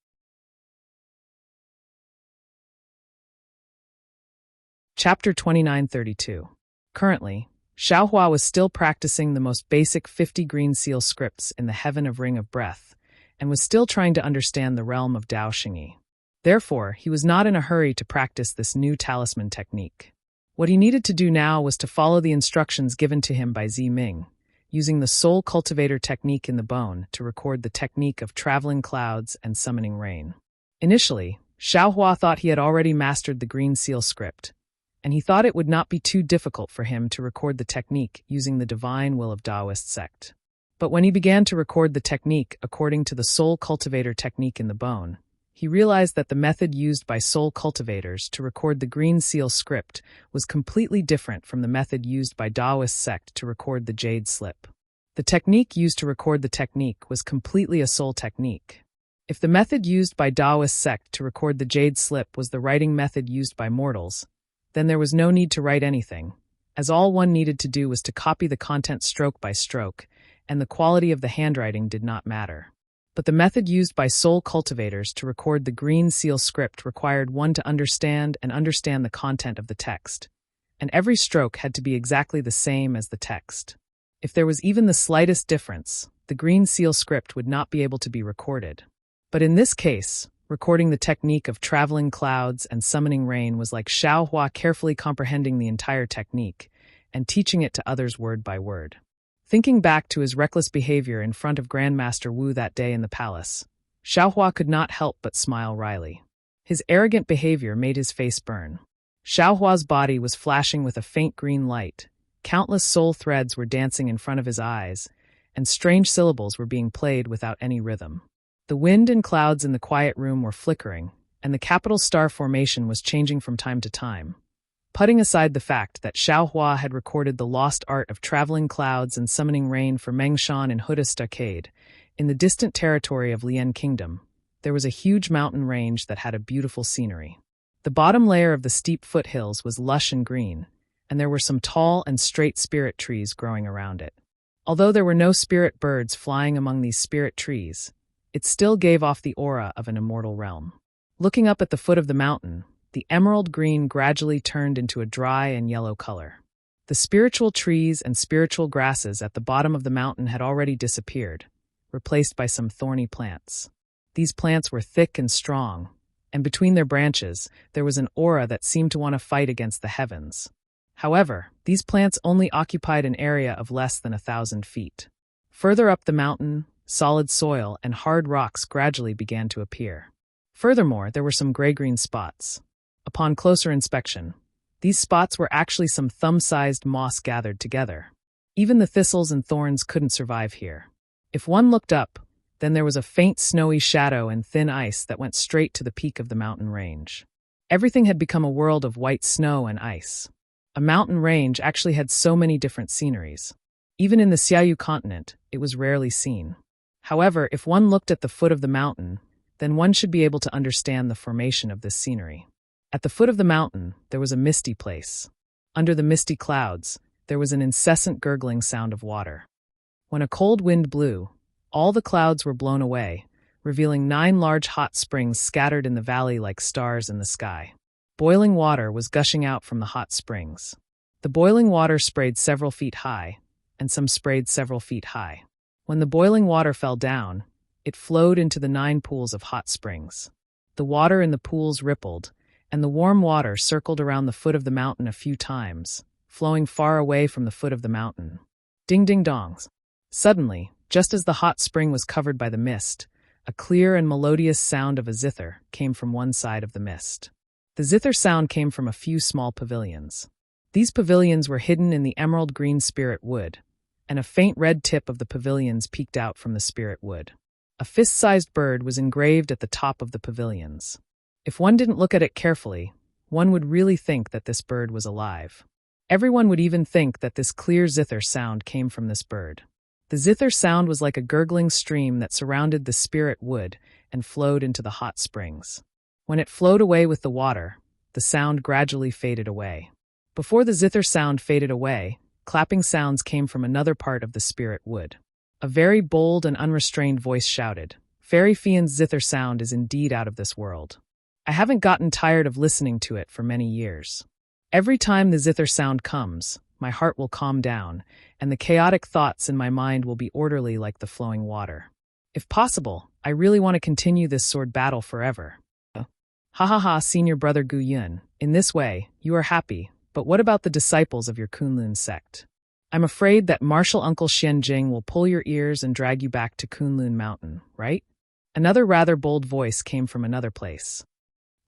Chapter 2932. Currently, Xiaohua was still practicing the most basic 50 green seal scripts in the heaven of Ring of Breath, and was still trying to understand the realm of Dao Xingyi. Therefore, he was not in a hurry to practice this new talisman technique. What he needed to do now was to follow the instructions given to him by Zi Ming, using the soul cultivator technique in the bone to record the technique of traveling clouds and summoning rain. Initially, Xiaohua thought he had already mastered the green seal script, and he thought it would not be too difficult for him to record the technique using the divine will of Taoist sect. But when he began to record the technique according to the soul cultivator technique in the bone, he realized that the method used by soul cultivators to record the green seal script was completely different from the method used by Taoist sect to record the jade slip. The technique used to record the technique was completely a soul technique. If the method used by Taoist sect to record the jade slip was the writing method used by mortals, then there was no need to write anything, as all one needed to do was to copy the content stroke by stroke, and the quality of the handwriting did not matter. But the method used by soul cultivators to record the green seal script required one to understand the content of the text, and every stroke had to be exactly the same as the text. If there was even the slightest difference, the green seal script would not be able to be recorded. But in this case, recording the technique of traveling clouds and summoning rain was like Xiaohua carefully comprehending the entire technique and teaching it to others word by word. Thinking back to his reckless behavior in front of Grandmaster Wu that day in the palace, Xiaohua could not help but smile wryly. His arrogant behavior made his face burn. Xiaohua's body was flashing with a faint green light, countless soul threads were dancing in front of his eyes, and strange syllables were being played without any rhythm. The wind and clouds in the quiet room were flickering, and the capital star formation was changing from time to time. Putting aside the fact that Xiaohua had recorded the lost art of traveling clouds and summoning rain for Mengshan and Huda Stockade, in the distant territory of Lian Kingdom, there was a huge mountain range that had a beautiful scenery. The bottom layer of the steep foothills was lush and green, and there were some tall and straight spirit trees growing around it. Although there were no spirit birds flying among these spirit trees, it still gave off the aura of an immortal realm. Looking up at the foot of the mountain, the emerald green gradually turned into a dry and yellow color. The spiritual trees and spiritual grasses at the bottom of the mountain had already disappeared, replaced by some thorny plants. These plants were thick and strong, and between their branches, there was an aura that seemed to want to fight against the heavens. However, these plants only occupied an area of less than 1,000 feet. Further up the mountain, solid soil and hard rocks gradually began to appear. Furthermore, there were some gray-green spots. Upon closer inspection, these spots were actually some thumb-sized moss gathered together. Even the thistles and thorns couldn't survive here. If one looked up, then there was a faint snowy shadow and thin ice that went straight to the peak of the mountain range. Everything had become a world of white snow and ice. A mountain range actually had so many different sceneries. Even in the Xiaoyu continent, it was rarely seen. However, if one looked at the foot of the mountain, then one should be able to understand the formation of this scenery. At the foot of the mountain, there was a misty place. Under the misty clouds, there was an incessant gurgling sound of water. When a cold wind blew, all the clouds were blown away, revealing 9 large hot springs scattered in the valley like stars in the sky. Boiling water was gushing out from the hot springs. The boiling water sprayed several feet high, and some sprayed several feet high. When the boiling water fell down, it flowed into the 9 pools of hot springs. The water in the pools rippled, and the warm water circled around the foot of the mountain a few times, flowing far away from the foot of the mountain. Ding-ding-dongs. Suddenly, just as the hot spring was covered by the mist, a clear and melodious sound of a zither came from one side of the mist. The zither sound came from a few small pavilions. These pavilions were hidden in the emerald green spirit wood, and a faint red tip of the pavilions peeked out from the spirit wood. A fist-sized bird was engraved at the top of the pavilions. If one didn't look at it carefully, one would really think that this bird was alive. Everyone would even think that this clear zither sound came from this bird. The zither sound was like a gurgling stream that surrounded the spirit wood and flowed into the hot springs. When it flowed away with the water, the sound gradually faded away. Before the zither sound faded away, clapping sounds came from another part of the spirit wood. A very bold and unrestrained voice shouted, "Fairy Fian's zither sound is indeed out of this world. I haven't gotten tired of listening to it for many years. Every time the zither sound comes, my heart will calm down, and the chaotic thoughts in my mind will be orderly like the flowing water. If possible, I really want to continue this sword battle forever." Ha ha ha, senior brother Gu Yun. In this way, you are happy, but what about the disciples of your Kunlun sect? I'm afraid that martial Uncle Xian Jing will pull your ears and drag you back to Kunlun Mountain, right? Another rather bold voice came from another place.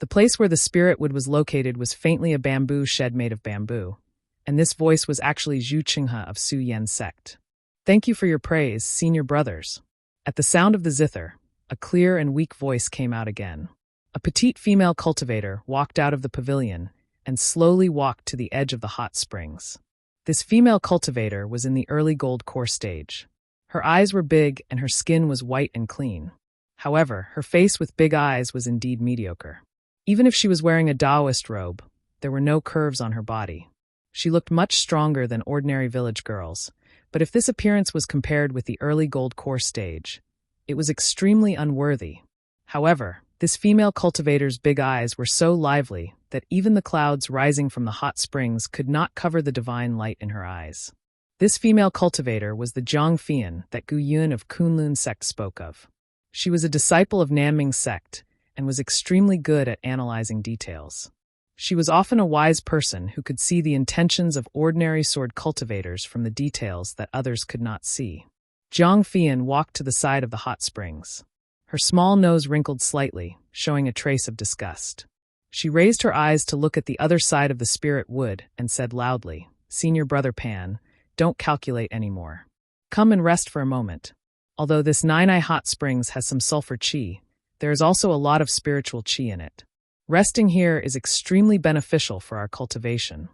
The place where the spirit wood was located was faintly a bamboo shed made of bamboo, and this voice was actually Zhu Qinghe of Su Yan's sect. Thank you for your praise, senior brothers. At the sound of the zither, a clear and weak voice came out again. A petite female cultivator walked out of the pavilion and slowly walked to the edge of the hot springs. This female cultivator was in the early gold core stage. Her eyes were big and her skin was white and clean. However, her face with big eyes was indeed mediocre. Even if she was wearing a Taoist robe, there were no curves on her body. She looked much stronger than ordinary village girls, but if this appearance was compared with the early gold core stage, It was extremely unworthy. However, this female cultivator's big eyes were so lively that even the clouds rising from the hot springs could not cover the divine light in her eyes. This female cultivator was the Zhang Fian that Gu Yun of Kunlun sect spoke of. She was a disciple of Nanming sect and was extremely good at analyzing details. She was often a wise person who could see the intentions of ordinary sword cultivators from the details that others could not see. Zhang Fian walked to the side of the hot springs. Her small nose wrinkled slightly, showing a trace of disgust. She raised her eyes to look at the other side of the spirit wood and said loudly, "Senior Brother Pan, don't calculate anymore. Come and rest for a moment. Although this Nine-Eye Hot Springs has some sulfur chi, there is also a lot of spiritual chi in it. Resting here is extremely beneficial for our cultivation."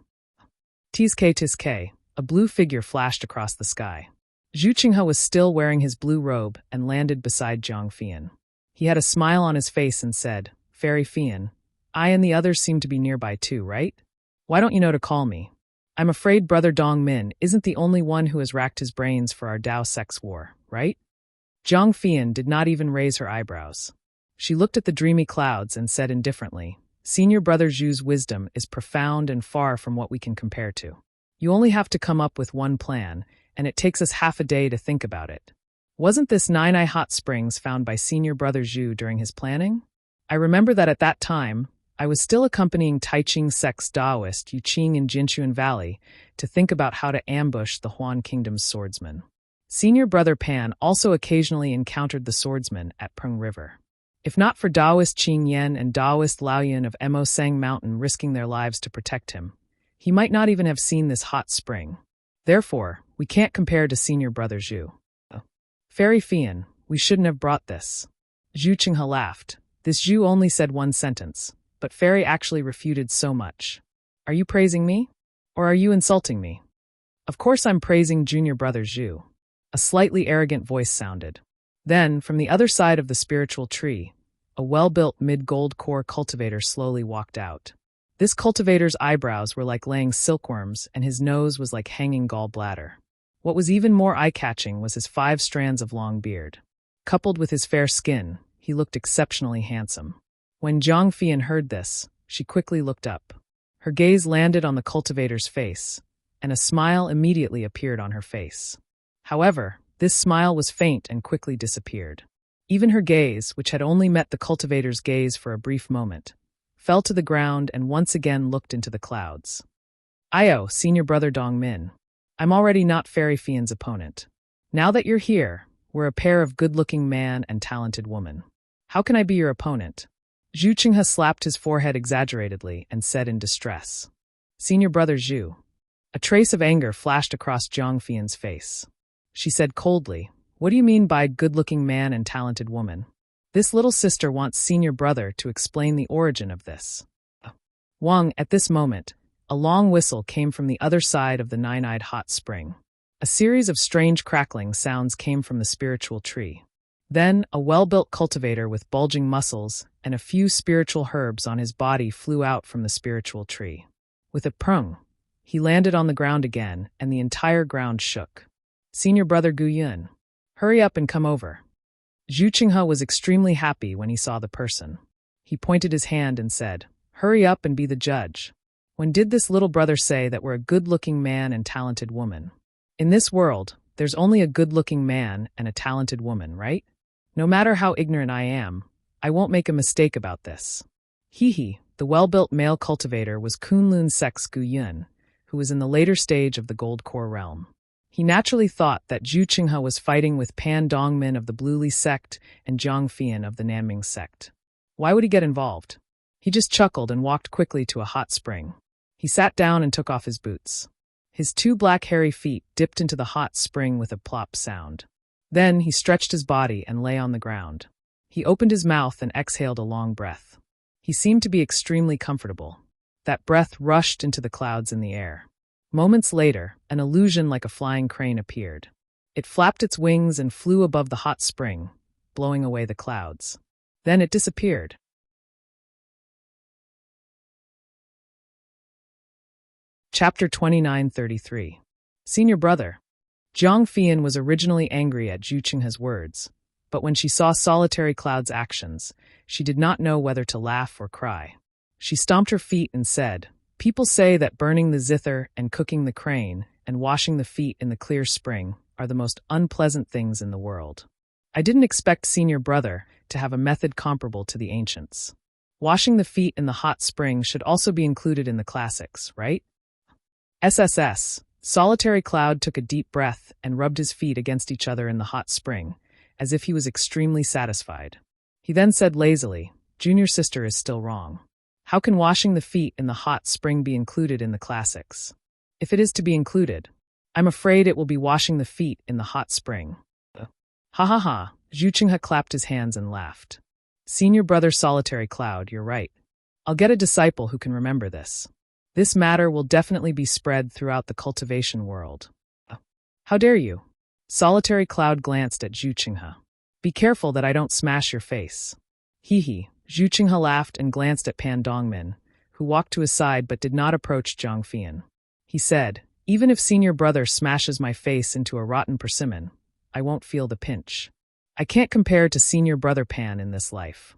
Tisk, a blue figure flashed across the sky. Zhu Qinghe was still wearing his blue robe and landed beside Zhang Fian. He had a smile on his face and said, "Fairy Fian, I and the others seem to be nearby too, right? Why don't you know to call me? I'm afraid Brother Dong Min isn't the only one who has racked his brains for our Dao sex war, right?" Zhang Fian did not even raise her eyebrows. She looked at the dreamy clouds and said indifferently, "Senior Brother Zhu's wisdom is profound and far from what we can compare to. You only have to come up with one plan, and it takes us half a day to think about it. Wasn't this Nine-Eye Hot Springs found by Senior Brother Zhu during his planning? I remember that at that time, I was still accompanying Taiching sect's Daoist Yuqing in Jinchuan Valley to think about how to ambush the Huan Kingdom's swordsmen. Senior Brother Pan also occasionally encountered the swordsmen at Peng River. If not for Daoist Qing Yan and Daoist Laoyan of Mo Sang Mountain risking their lives to protect him, he might not even have seen this hot spring. Therefore, we can't compare to Senior Brother Zhu. Fairy Fian, we shouldn't have brought this." Zhu Qinghe laughed. This Zhu only said one sentence, but Fairy actually refuted so much. "Are you praising me? Or are you insulting me?" "Of course I'm praising Junior Brother Zhu." A slightly arrogant voice sounded. Then, from the other side of the spiritual tree, a well-built mid-gold core cultivator slowly walked out. This cultivator's eyebrows were like laying silkworms, and his nose was like hanging gallbladder. What was even more eye-catching was his 5 strands of long beard. Coupled with his fair skin, he looked exceptionally handsome. When Zhang Fian heard this, she quickly looked up. Her gaze landed on the cultivator's face, and a smile immediately appeared on her face. However, this smile was faint and quickly disappeared. Even her gaze, which had only met the cultivator's gaze for a brief moment, fell to the ground and once again looked into the clouds. "Io, Senior Brother Dong Min. I'm already not Fairy Fian's opponent. Now that you're here, we're a pair of good-looking man and talented woman. How can I be your opponent?" Zhu Qinghe slapped his forehead exaggeratedly and said in distress, "Senior Brother Zhu." A trace of anger flashed across Zhang Fian's face. She said coldly, "What do you mean by good-looking man and talented woman? This little sister wants Senior Brother to explain the origin of this." Wang, at this moment, a long whistle came from the other side of the Nine-Eyed Hot Spring. A series of strange crackling sounds came from the spiritual tree. Then, a well-built cultivator with bulging muscles and a few spiritual herbs on his body flew out from the spiritual tree. With a prung, he landed on the ground again, and the entire ground shook. "Senior Brother Gu Yun, hurry up and come over." Zhu Qinghe was extremely happy when he saw the person. He pointed his hand and said, "Hurry up and be the judge. When did this little brother say that we're a good-looking man and talented woman? In this world, there's only a good-looking man and a talented woman, right? No matter how ignorant I am, I won't make a mistake about this." He, the well-built male cultivator, was Kunlun sect's Gu Yun, who was in the later stage of the Gold Core realm. He naturally thought that Zhu Qinghe was fighting with Pan Dongmin of the Blue Li sect and Zhang Fian of the Nanming sect. Why would he get involved? He just chuckled and walked quickly to a hot spring. He sat down and took off his boots. His 2 black hairy feet dipped into the hot spring with a plop sound. Then he stretched his body and lay on the ground. He opened his mouth and exhaled a long breath. He seemed to be extremely comfortable. That breath rushed into the clouds in the air. Moments later, an illusion like a flying crane appeared. It flapped its wings and flew above the hot spring, blowing away the clouds. Then it disappeared. Chapter 2933. Senior Brother. Zhang Fian was originally angry at Zhu Qinghe's words, But when she saw Solitary Cloud's actions, she did not know whether to laugh or cry. She stomped her feet and said, "People say that burning the zither and cooking the crane and washing the feet in the clear spring are the most unpleasant things in the world. I didn't expect senior brother to have a method comparable to the ancients. Washing the feet in the hot spring should also be included in the classics, right?" SSS. Solitary Cloud took a deep breath and rubbed his feet against each other in the hot spring, as if he was extremely satisfied. He then said lazily, "Junior sister is still wrong. How can washing the feet in the hot spring be included in the classics? If it is to be included, I'm afraid it will be washing the feet in the hot spring." Ha ha ha, Zhu Qinghe clapped his hands and laughed. "Senior brother Solitary Cloud, you're right. I'll get a disciple who can remember this. This matter will definitely be spread throughout the cultivation world." "How dare you?" Solitary Cloud glanced at Zhu Qinghe. "Be careful that I don't smash your face." Hee hee, Zhu Qinghe laughed and glanced at Pan Dongmin, who walked to his side but did not approach Zhang Fian. He said, "Even if senior brother smashes my face into a rotten persimmon, I won't feel the pinch. I can't compare to senior brother Pan in this life."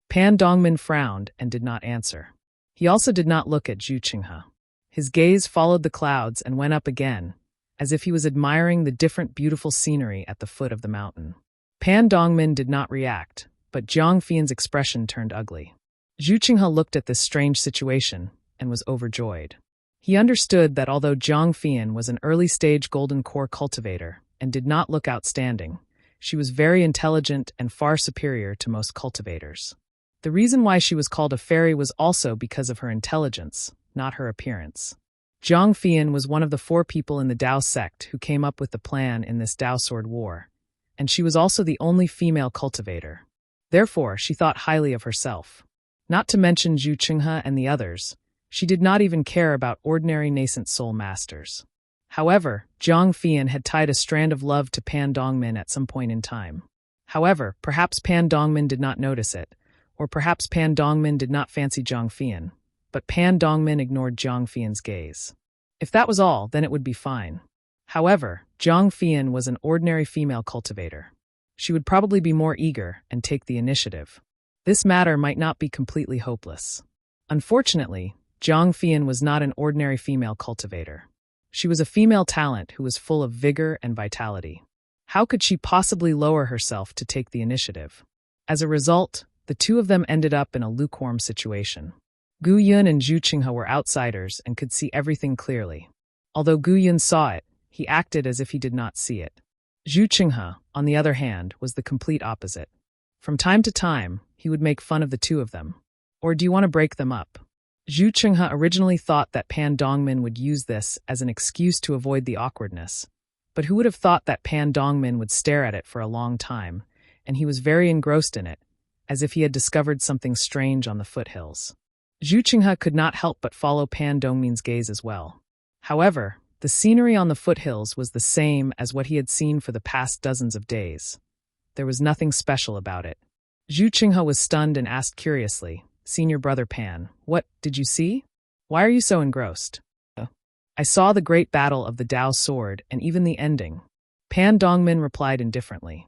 Pan Dongmin frowned and did not answer. He also did not look at Zhu Qinghe. His gaze followed the clouds and went up again, as if he was admiring the different beautiful scenery at the foot of the mountain. Pan Dongmin did not react, but Zhang Fian's expression turned ugly. Zhu Qinghe looked at this strange situation and was overjoyed. He understood that although Zhang Fian was an early-stage golden core cultivator and did not look outstanding, she was very intelligent and far superior to most cultivators. The reason why she was called a fairy was also because of her intelligence, not her appearance. Zhang Fian was one of the 4 people in the Dao sect who came up with the plan in this Dao Sword War, and she was also the only female cultivator. Therefore, she thought highly of herself. Not to mention Zhu Qinghe and the others, she did not even care about ordinary nascent soul masters. However, Zhang Fian had tied a strand of love to Pan Dongmin at some point in time. However, perhaps Pan Dongmin did not notice it, or perhaps Pan Dongmin did not fancy Zhang Fian, but Pan Dongmin ignored Zhang Fian's gaze. If that was all, then it would be fine. However, Zhang Fian was an ordinary female cultivator. She would probably be more eager and take the initiative. This matter might not be completely hopeless. Unfortunately, Zhang Fian was not an ordinary female cultivator. She was a female talent who was full of vigor and vitality. How could she possibly lower herself to take the initiative? As a result, the two of them ended up in a lukewarm situation. Gu Yun and Zhu Qinghe were outsiders and could see everything clearly. Although Gu Yun saw it, he acted as if he did not see it. Zhu Qinghe, on the other hand, was the complete opposite. From time to time, he would make fun of the two of them. Or do you want to break them up? Zhu Qinghe originally thought that Pan Dongmin would use this as an excuse to avoid the awkwardness. But who would have thought that Pan Dongmin would stare at it for a long time, and he was very engrossed in it, as if he had discovered something strange on the foothills. Zhu Qinghe could not help but follow Pan Dongmin's gaze as well. However, the scenery on the foothills was the same as what he had seen for the past dozens of days. There was nothing special about it. Zhu Qinghe was stunned and asked curiously, "Senior brother Pan, what did you see? Why are you so engrossed?" "I saw the great battle of the Dao sword and even the ending." Pan Dongmin replied indifferently.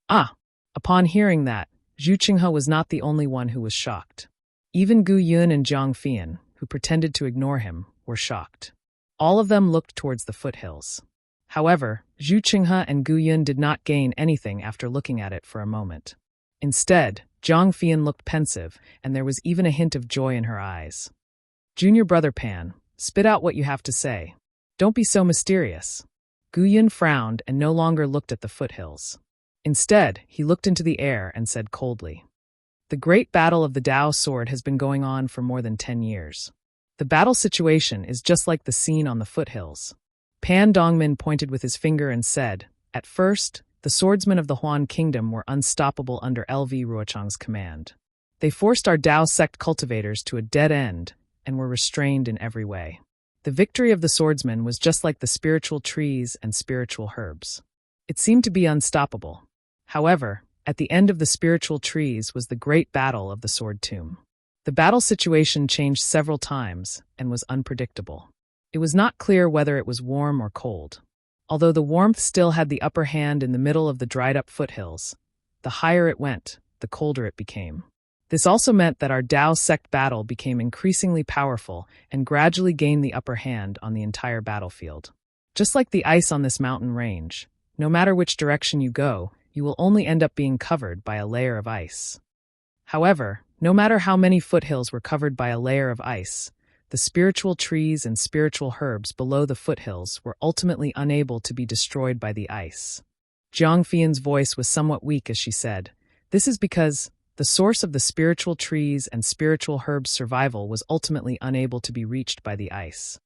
Upon hearing that, Zhu Qinghe was not the only one who was shocked. Even Gu Yun and Zhang Fian, who pretended to ignore him, were shocked. All of them looked towards the foothills. However, Zhu Qinghe and Gu Yun did not gain anything after looking at it for a moment. Instead, Zhang Fian looked pensive, and there was even a hint of joy in her eyes. "Junior brother Pan, spit out what you have to say. Don't be so mysterious." Gu Yun frowned and no longer looked at the foothills. Instead, he looked into the air and said coldly, "The great battle of the Dao sword has been going on for more than 10 years. The battle situation is just like the scene on the foothills." Pan Dongmin pointed with his finger and said, "At first, the swordsmen of the Huan Kingdom were unstoppable under LV Ruochang's command. They forced our Dao sect cultivators to a dead end and were restrained in every way. The victory of the swordsmen was just like the spiritual trees and spiritual herbs. It seemed to be unstoppable. However, at the end of the spiritual trees was the great battle of the sword tomb. The battle situation changed several times and was unpredictable. It was not clear whether it was warm or cold. Although the warmth still had the upper hand in the middle of the dried-up foothills, the higher it went, the colder it became. This also meant that our Tao sect battle became increasingly powerful and gradually gained the upper hand on the entire battlefield. Just like the ice on this mountain range, no matter which direction you go, you will only end up being covered by a layer of ice. However, no matter how many foothills were covered by a layer of ice, the spiritual trees and spiritual herbs below the foothills were ultimately unable to be destroyed by the ice. Jiang Fian's voice was somewhat weak as she said, "This is because the source of the spiritual trees and spiritual herbs' survival was ultimately unable to be reached by the ice.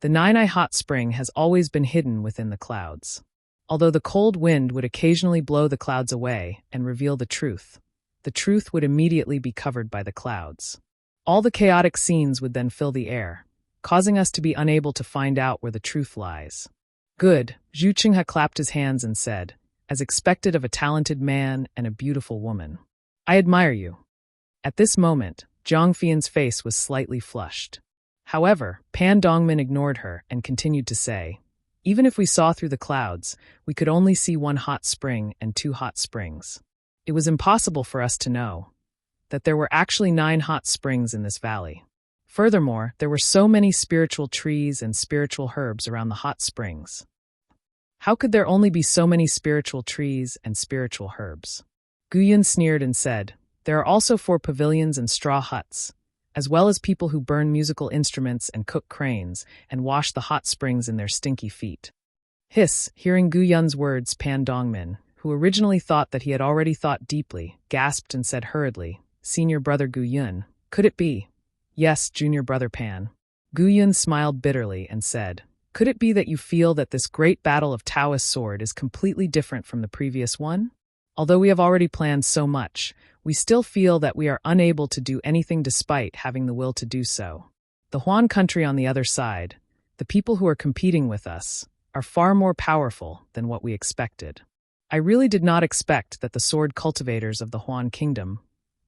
The Nine-Eye Hot Spring has always been hidden within the clouds. Although the cold wind would occasionally blow the clouds away and reveal the truth would immediately be covered by the clouds. All the chaotic scenes would then fill the air, causing us to be unable to find out where the truth lies." "Good," Zhu Qinghe clapped his hands and said, as expected of a talented man and a beautiful woman. "I admire you." At this moment, Jiang Fian's face was slightly flushed. However, Pan Dongmin ignored her and continued to say, "Even if we saw through the clouds, we could only see one hot spring and two hot springs. It was impossible for us to know that there were actually 9 hot springs in this valley. Furthermore, there were so many spiritual trees and spiritual herbs around the hot springs. How could there only be so many spiritual trees and spiritual herbs?" Gu Yun sneered and said, "There are also 4 pavilions and straw huts, as well as people who burn musical instruments and cook cranes and wash the hot springs in their stinky feet." Hiss, hearing Gu Yun's words, Pan Dongmin, who originally thought that he had already thought deeply, gasped and said hurriedly, "Senior brother Gu Yun, could it be?" "Yes, junior brother Pan." Gu Yun smiled bitterly and said, "Could it be that you feel that this great battle of Taoist sword is completely different from the previous one? Although we have already planned so much, we still feel that we are unable to do anything despite having the will to do so. The Huan country on the other side, the people who are competing with us, are far more powerful than what we expected. I really did not expect that the sword cultivators of the Huan kingdom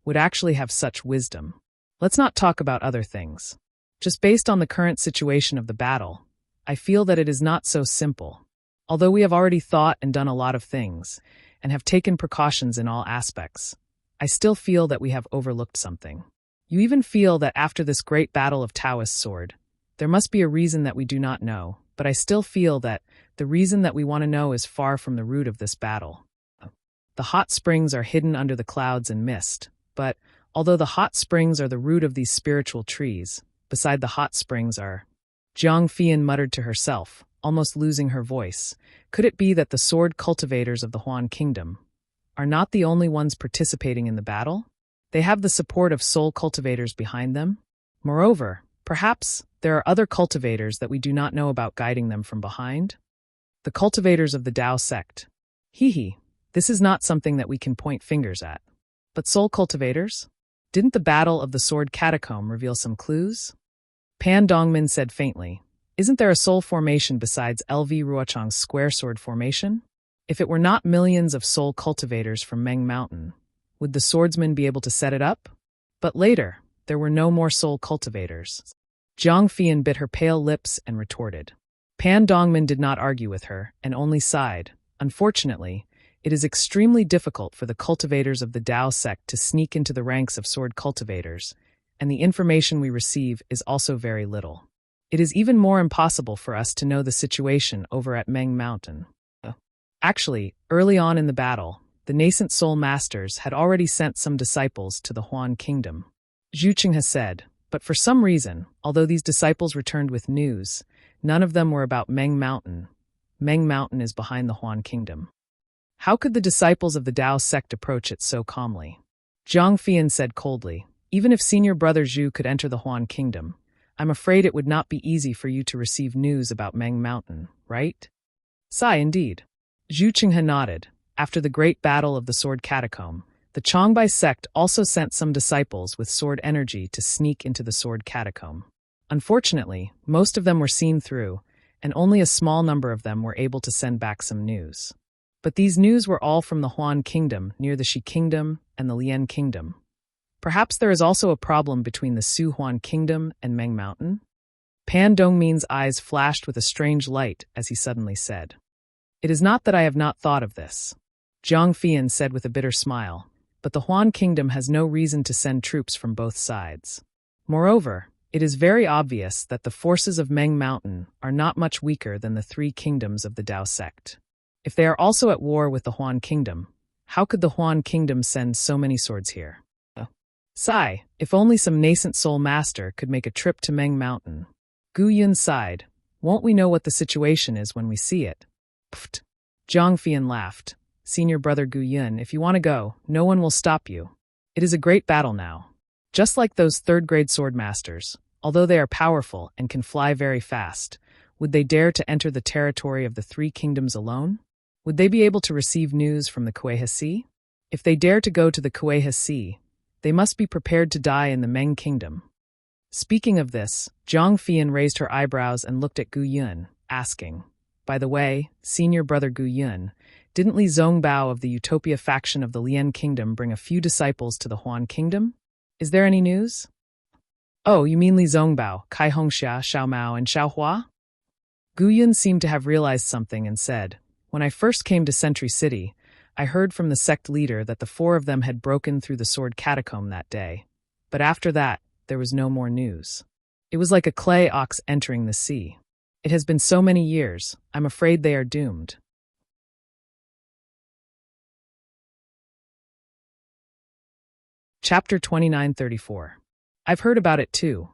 would actually have such wisdom. Let's not talk about other things. Just based on the current situation of the battle, I feel that it is not so simple. Although we have already thought and done a lot of things, and have taken precautions in all aspects, I still feel that we have overlooked something. You even feel that after this great battle of Taoist sword, there must be a reason that we do not know, but I still feel that the reason that we want to know is far from the root of this battle. The hot springs are hidden under the clouds and mist, but although the hot springs are the root of these spiritual trees, beside the hot springs are—" Jiang Fian muttered to herself, almost losing her voice. Could it be that the sword cultivators of the Huan kingdom are not the only ones participating in the battle? They have the support of soul cultivators behind them? Moreover, perhaps there are other cultivators that we do not know about guiding them from behind? The cultivators of the Tao sect. This is not something that we can point fingers at. But soul cultivators? Didn't the Battle of the Sword Catacomb reveal some clues? Pan Dongmin said faintly, "Isn't there a soul formation besides LV Ruochang's square sword formation? If it were not millions of soul cultivators from Meng Mountain, would the swordsman be able to set it up?" But later, there were no more soul cultivators. Jiang Fian bit her pale lips and retorted. Pan Dongmin did not argue with her and only sighed. Unfortunately, it is extremely difficult for the cultivators of the Tao sect to sneak into the ranks of sword cultivators, and the information we receive is also very little. It is even more impossible for us to know the situation over at Meng Mountain. Actually, early on in the battle, the nascent soul masters had already sent some disciples to the Huan kingdom. Zhu Qinghe said, but for some reason, although these disciples returned with news, none of them were about Meng Mountain. Meng Mountain is behind the Huan kingdom. How could the disciples of the Tao sect approach it so calmly? Jiang Fian said coldly, "Even if senior brother Zhu could enter the Huan kingdom, I'm afraid it would not be easy for you to receive news about Meng Mountain, right?" "Sigh, indeed." Zhu Qinghe nodded. After the great battle of the Sword Catacomb, the Changbai sect also sent some disciples with sword energy to sneak into the Sword Catacomb. Unfortunately, most of them were seen through, and only a small number of them were able to send back some news. But these news were all from the Huan Kingdom, near the Shi Kingdom and the Lian Kingdom. Perhaps there is also a problem between the Su Huan Kingdom and Meng Mountain? Pan Dongmin's eyes flashed with a strange light as he suddenly said, "It is not that I have not thought of this." Jiang Fian said with a bitter smile, but the Huan kingdom has no reason to send troops from both sides. Moreover, it is very obvious that the forces of Meng Mountain are not much weaker than the three kingdoms of the Dao sect. If they are also at war with the Huan kingdom, how could the Huan kingdom send so many swords here? Sigh, if only some nascent soul master could make a trip to Meng Mountain. Gu Yun sighed. Won't we know what the situation is when we see it? Pfft. Jiang Fian laughed. Senior brother Gu Yun, if you want to go, no one will stop you. It is a great battle now. Just like those third-grade sword masters, although they are powerful and can fly very fast, would they dare to enter the territory of the three kingdoms alone? Would they be able to receive news from the Kueha Sea? If they dare to go to the Kueha Sea, they must be prepared to die in the Meng kingdom. Speaking of this, Jiang Fian raised her eyebrows and looked at Gu Yun, asking, by the way, senior brother Gu Yun, didn't Li Zongbao of the Utopia faction of the Lian kingdom bring a few disciples to the Huan kingdom? Is there any news? Oh, you mean Li Zongbao, Kai Hongxia, Xiao Mao, and Xiao Hua? Gu Yun seemed to have realized something and said, when I first came to Sentry City, I heard from the sect leader that the four of them had broken through the sword catacomb that day. But after that, there was no more news. It was like a clay ox entering the sea. It has been so many years, I'm afraid they are doomed. Chapter 2934. I've heard about it too.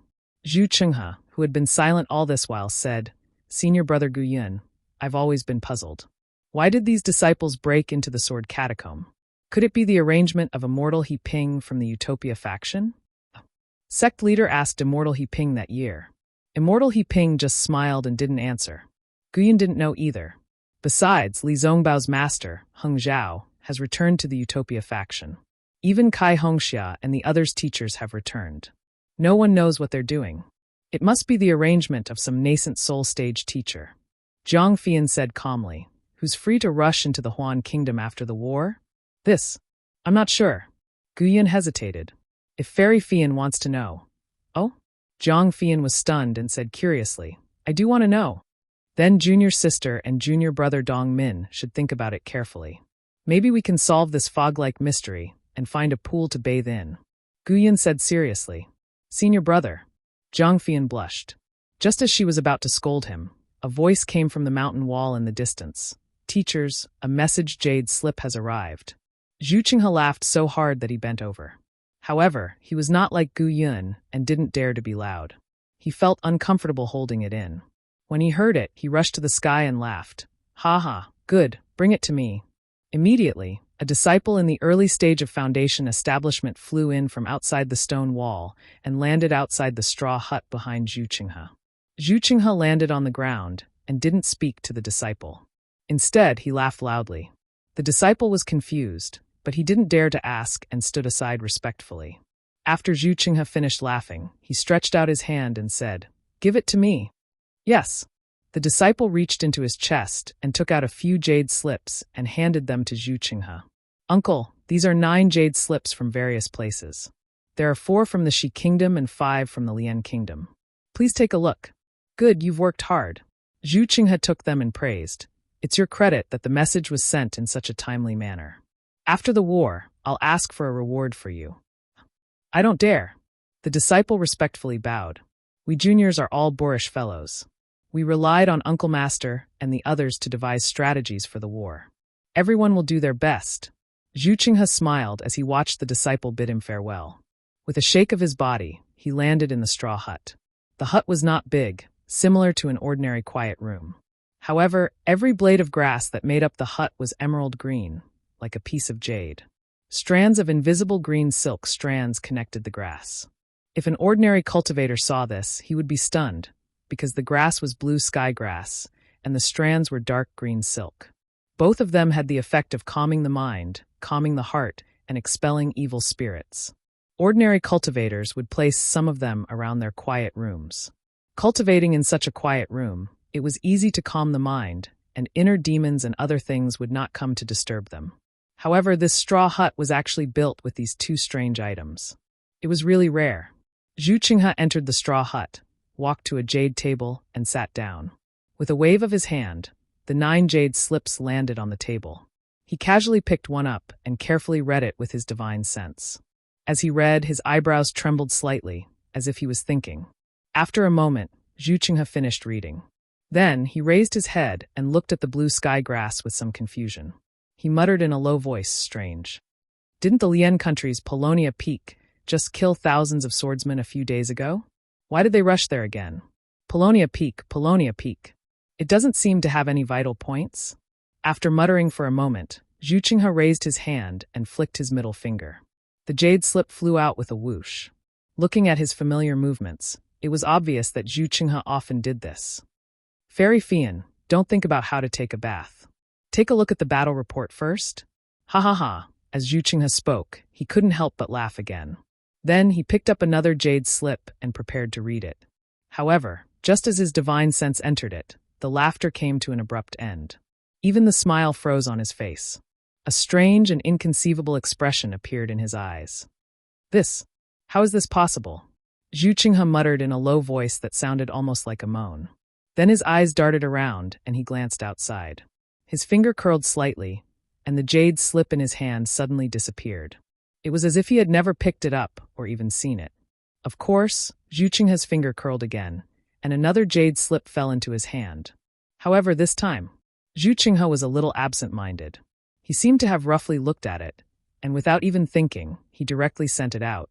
Zhu Chenghe, who had been silent all this while, said, Senior brother Gu Yun, I've always been puzzled. Why did these disciples break into the sword catacomb? Could it be the arrangement of Immortal He Ping from the Utopia faction? Sect leader asked Immortal He Ping that year. Immortal He Ping just smiled and didn't answer. Gu Yun didn't know either. Besides, Li Zongbao's master, Heng Zhao, has returned to the Utopia faction. Even Kai Hongxia and the others' teachers have returned. No one knows what they're doing. It must be the arrangement of some nascent soul stage teacher. Jiang Fian said calmly, who's free to rush into the Huan kingdom after the war? I'm not sure. Gu Yun hesitated. If Fairy Fian wants to know. Oh? Jiang Fian was stunned and said curiously, I do want to know. Then junior sister and junior brother Dong Min should think about it carefully. Maybe we can solve this fog-like mystery and find a pool to bathe in. Gu Yun said seriously. Senior brother. Jiang Fian blushed. Just as she was about to scold him, a voice came from the mountain wall in the distance. Teachers, a message jade slip has arrived. Zhu Chenghe laughed so hard that he bent over. However, he was not like Gu Yun and didn't dare to be loud. He felt uncomfortable holding it in. When he heard it, he rushed to the sky and laughed. Ha ha, good, bring it to me. Immediately, a disciple in the early stage of foundation establishment flew in from outside the stone wall and landed outside the straw hut behind Zhu Chenghe. Zhu Chenghe landed on the ground and didn't speak to the disciple. Instead, he laughed loudly. The disciple was confused, but he didn't dare to ask and stood aside respectfully. After Zhu Chenghe finished laughing, he stretched out his hand and said, Give it to me. Yes. The disciple reached into his chest and took out a few jade slips and handed them to Zhu Chenghe. Uncle, these are 9 jade slips from various places. There are 4 from the Shi kingdom and 5 from the Lian kingdom. Please take a look. Good, you've worked hard. Zhu Chenghe took them and praised. It's your credit that the message was sent in such a timely manner. After the war, I'll ask for a reward for you. I don't dare. The disciple respectfully bowed. We juniors are all boorish fellows. We relied on Uncle Master and the others to devise strategies for the war. Everyone will do their best. Zhu Chenghe smiled as he watched the disciple bid him farewell. With a shake of his body, he landed in the straw hut. The hut was not big, similar to an ordinary quiet room. However, every blade of grass that made up the hut was emerald green, like a piece of jade. Strands of invisible green silk strands connected the grass. If an ordinary cultivator saw this, he would be stunned, because the grass was blue sky grass, and the strands were dark green silk. Both of them had the effect of calming the mind, calming the heart, and expelling evil spirits. Ordinary cultivators would place some of them around their quiet rooms. Cultivating in such a quiet room, it was easy to calm the mind, and inner demons and other things would not come to disturb them. However, this straw hut was actually built with these 2 strange items. It was really rare. Zhu Chenghe entered the straw hut, walked to a jade table, and sat down. With a wave of his hand, the 9 jade slips landed on the table. He casually picked one up and carefully read it with his divine sense. As he read, his eyebrows trembled slightly, as if he was thinking. After a moment, Zhu Qinghe finished reading. Then, he raised his head and looked at the blue sky grass with some confusion. He muttered in a low voice, strange. Didn't the Lian country's Polonia Peak just kill thousands of swordsmen a few days ago? Why did they rush there again? Polonia Peak, Polonia Peak. It doesn't seem to have any vital points. After muttering for a moment, Zhu Qinghe raised his hand and flicked his middle finger. The jade slip flew out with a whoosh. Looking at his familiar movements, it was obvious that Zhu Qinghe often did this. Fairy Fian, don't think about how to take a bath. Take a look at the battle report first. Ha ha ha. As Zhu Qinghe spoke, he couldn't help but laugh again. Then he picked up another jade slip and prepared to read it. However, just as his divine sense entered it, the laughter came to an abrupt end. Even the smile froze on his face. A strange and inconceivable expression appeared in his eyes. How is this possible? Zhu Qinghe muttered in a low voice that sounded almost like a moan. Then his eyes darted around and he glanced outside. His finger curled slightly, and the jade slip in his hand suddenly disappeared. It was as if he had never picked it up or even seen it. Of course, Zhu Qinghe's finger curled again, and another jade slip fell into his hand. However, this time, Zhu Qinghe was a little absent-minded. He seemed to have roughly looked at it, and without even thinking, he directly sent it out.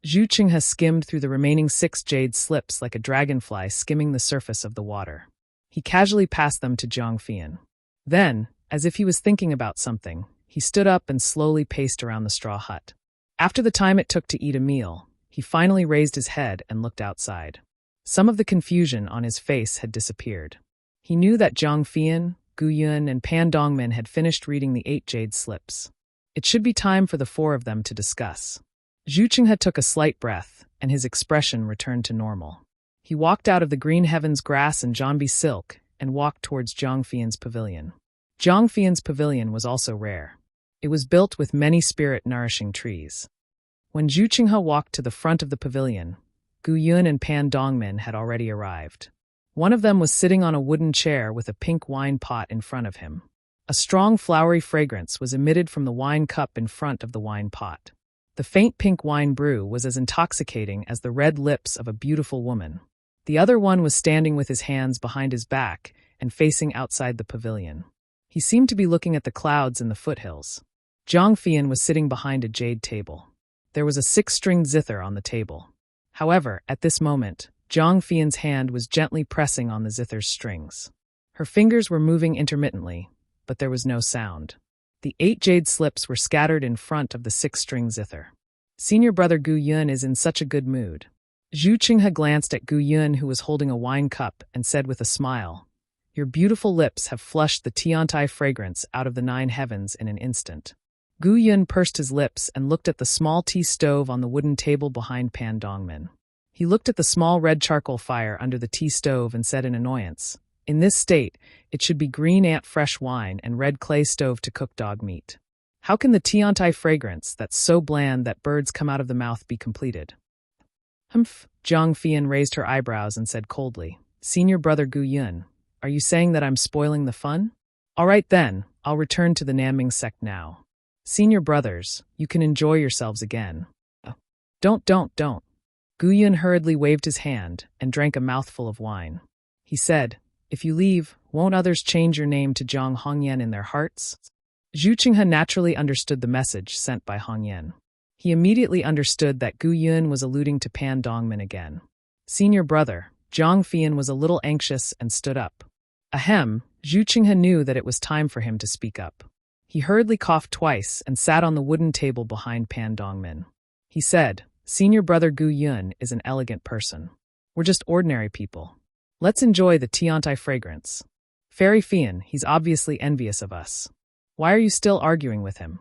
Zhu Qinghe skimmed through the remaining 6 jade slips like a dragonfly skimming the surface of the water. He casually passed them to Zhang Fian. Then, as if he was thinking about something, he stood up and slowly paced around the straw hut. After the time it took to eat a meal, he finally raised his head and looked outside. Some of the confusion on his face had disappeared. He knew that Zhang Fian, Gu Yun, and Pan Dongmin had finished reading the 8 jade slips. It should be time for the 4 of them to discuss. Zhu Qinghe took a slight breath, and his expression returned to normal. He walked out of the green heavens grass and Janbi silk and walked towards Zhang Fian's pavilion. Zhang Fian's pavilion was also rare. It was built with many spirit-nourishing trees. When Zhu Qinghe walked to the front of the pavilion, Gu Yun and Pan Dongmin had already arrived. One of them was sitting on a wooden chair with a pink wine pot in front of him. A strong flowery fragrance was emitted from the wine cup in front of the wine pot. The faint pink wine brew was as intoxicating as the red lips of a beautiful woman. The other one was standing with his hands behind his back and facing outside the pavilion. He seemed to be looking at the clouds in the foothills. Zhang Fian was sitting behind a jade table. There was a 6-stringed zither on the table. However, at this moment, Zhang Fian's hand was gently pressing on the zither's strings. Her fingers were moving intermittently, but there was no sound. The 8 jade slips were scattered in front of the 6-string zither. Senior brother Gu Yun is in such a good mood. Zhu Qinghe glanced at Gu Yun, who was holding a wine cup, and said with a smile, "Your beautiful lips have flushed the Tiantai fragrance out of the 9 heavens in an instant." Gu Yun pursed his lips and looked at the small tea stove on the wooden table behind Pan Dongmin. He looked at the small red charcoal fire under the tea stove and said in annoyance, "In this state, it should be green ant fresh wine and red clay stove to cook dog meat. How can the Tiantai fragrance that's so bland that birds come out of the mouth be completed?" "Humph." Zhang Fian raised her eyebrows and said coldly, "Senior brother Gu Yun, are you saying that I'm spoiling the fun? All right then, I'll return to the Nanming sect now. Senior brothers, you can enjoy yourselves again." Don't. Gu Yun hurriedly waved his hand and drank a mouthful of wine. He said, "If you leave, won't others change your name to Zhang Hongyan in their hearts?" Zhu Qinghe naturally understood the message sent by Hongyan. He immediately understood that Gu Yun was alluding to Pan Dongmin again. Senior brother, Zhang Fian was a little anxious and stood up. Ahem, Zhu Qinghe knew that it was time for him to speak up. He hurriedly coughed twice and sat on the wooden table behind Pan Dongmin. He said, "Senior brother Gu Yun is an elegant person. We're just ordinary people. Let's enjoy the Tiantai fragrance. Fairy Fian, he's obviously envious of us. Why are you still arguing with him?"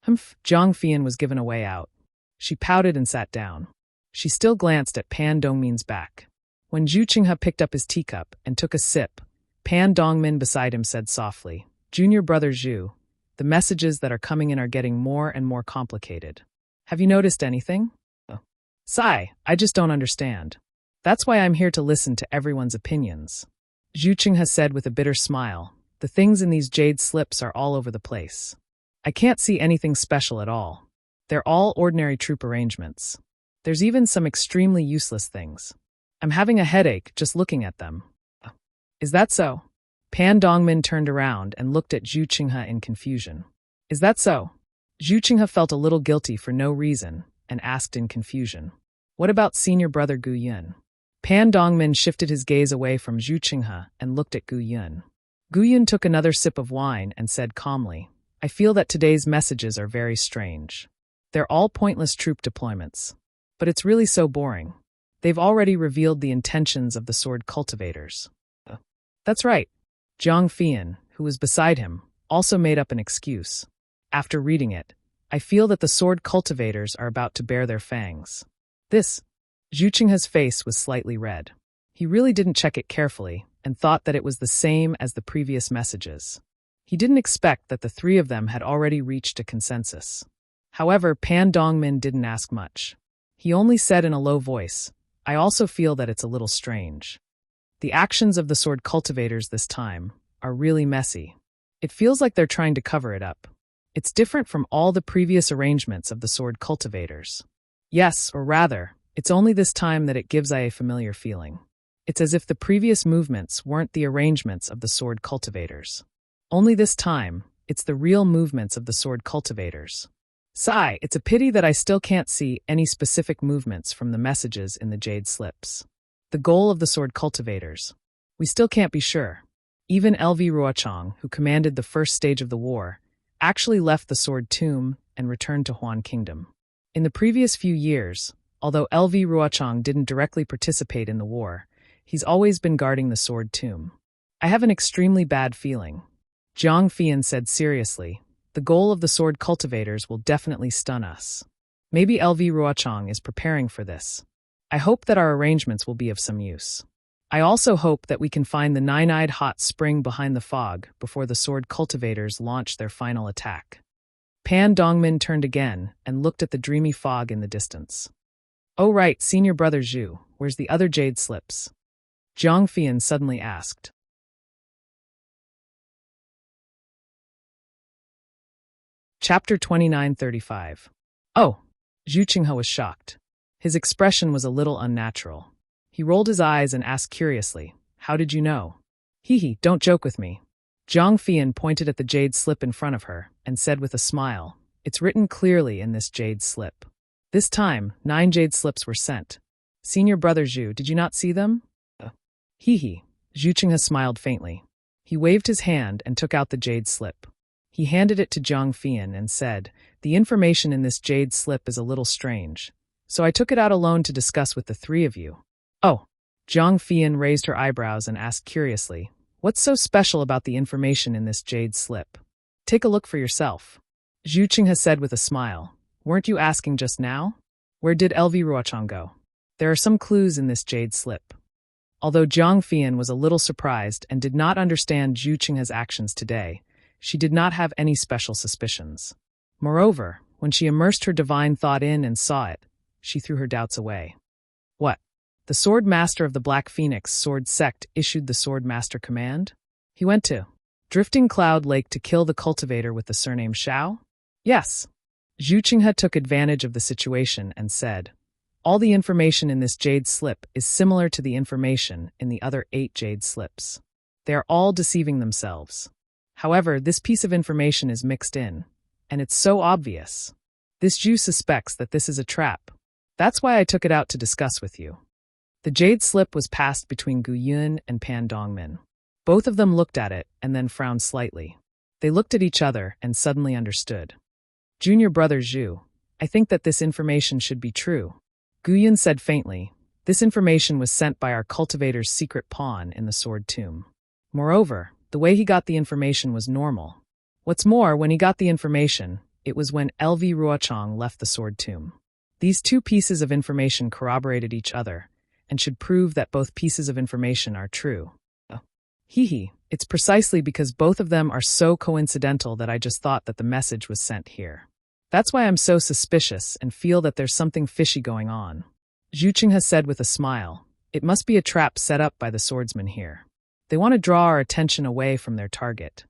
Humph. Zhang Fian was given a way out. She pouted and sat down. She still glanced at Pan Dongmin's back. When Zhu Qinghe picked up his teacup and took a sip, Pan Dongmin beside him said softly, "Junior brother Zhu, the messages that are coming in are getting more and more complicated. Have you noticed anything?" "Sigh, I just don't understand. That's why I'm here to listen to everyone's opinions," Zhu Qinghe said with a bitter smile, The things in these jade slips are all over the place. I can't see anything special at all. They're all ordinary troop arrangements. There's even some extremely useless things. I'm having a headache just looking at them. Is that so? Pan Dongmin turned around and looked at Zhu Qinghe in confusion. Is that so? Zhu Qinghe felt a little guilty for no reason and asked in confusion. What about senior brother Gu Yun? Pan Dongmin shifted his gaze away from Zhu Qinghe and looked at Gu Yun. Gu Yun took another sip of wine and said calmly, I feel that today's messages are very strange. They're all pointless troop deployments. But it's really so boring. They've already revealed the intentions of the sword cultivators. That's right. Jiang Fian, who was beside him, also made up an excuse. After reading it, I feel that the sword cultivators are about to bare their fangs. Zhu Qinghe's face was slightly red. He really didn't check it carefully and thought that it was the same as the previous messages. He didn't expect that the three of them had already reached a consensus. However, Pan Dongmin didn't ask much. He only said in a low voice, I also feel that it's a little strange. The actions of the sword cultivators this time are really messy. It feels like they're trying to cover it up. It's different from all the previous arrangements of the sword cultivators. Yes, or rather, it's only this time that it gives a familiar feeling. It's as if the previous movements weren't the arrangements of the sword cultivators. Only this time, it's the real movements of the sword cultivators. Sigh, it's a pity that I still can't see any specific movements from the messages in the jade slips. The goal of the sword cultivators. We still can't be sure. Even LV Ruochang, who commanded the first stage of the war, actually left the sword tomb and returned to Huan Kingdom. In the previous few years, although LV Ruochang didn't directly participate in the war, he's always been guarding the sword tomb. I have an extremely bad feeling. Jiang Fian said seriously, the goal of the sword cultivators will definitely stun us. Maybe LV Ruochang is preparing for this. I hope that our arrangements will be of some use. I also hope that we can find the nine-eyed hot spring behind the fog before the sword cultivators launch their final attack. Pan Dongmin turned again and looked at the dreamy fog in the distance. Oh right, senior brother Zhu, where's the other jade slips? Jiang Fian suddenly asked. Chapter 2935. Oh, Zhu Qinghe was shocked. His expression was a little unnatural. He rolled his eyes and asked curiously, how did you know? Hee, don't joke with me. Jiang Fian pointed at the jade slip in front of her and said with a smile, it's written clearly in this jade slip. This time, 9 jade slips were sent. Senior brother Zhu, did you not see them? Hee. Zhu Qinghe smiled faintly. He waved his hand and took out the jade slip. He handed it to Jiang Fian and said, the information in this jade slip is a little strange, so I took it out alone to discuss with the three of you. Oh, Jiang Fian raised her eyebrows and asked curiously, what's so special about the information in this jade slip? Take a look for yourself. Zhu Qinghe said with a smile, weren't you asking just now? Where did LV Ruochang go? There are some clues in this jade slip. Although Jiang Fian was a little surprised and did not understand Zhu Qinghe's actions today, she did not have any special suspicions. Moreover, when she immersed her divine thought in and saw it, she threw her doubts away. What? The Sword Master of the Black Phoenix Sword Sect issued the Sword Master command? He went to Drifting Cloud Lake to kill the cultivator with the surname Shao? Yes. Zhu Qinghe took advantage of the situation and said, all the information in this jade slip is similar to the information in the other 8 jade slips. They are all deceiving themselves. However, this piece of information is mixed in, and it's so obvious. This Jew suspects that this is a trap. That's why I took it out to discuss with you. The jade slip was passed between Gu Yun and Pan Dongmin. Both of them looked at it and then frowned slightly. They looked at each other and suddenly understood. Junior brother Zhu, I think that this information should be true. Gu Yun said faintly, this information was sent by our cultivator's secret pawn in the sword tomb. Moreover, the way he got the information was normal. What's more, when he got the information, it was when LV Ruochang left the sword tomb. These 2 pieces of information corroborated each other, and should prove that both pieces of information are true. Hee, it's precisely because both of them are so coincidental that I just thought that the message was sent here. That's why I'm so suspicious and feel that there's something fishy going on. Zhu Qinghe said with a smile, it must be a trap set up by the swordsman here. They want to draw our attention away from their target.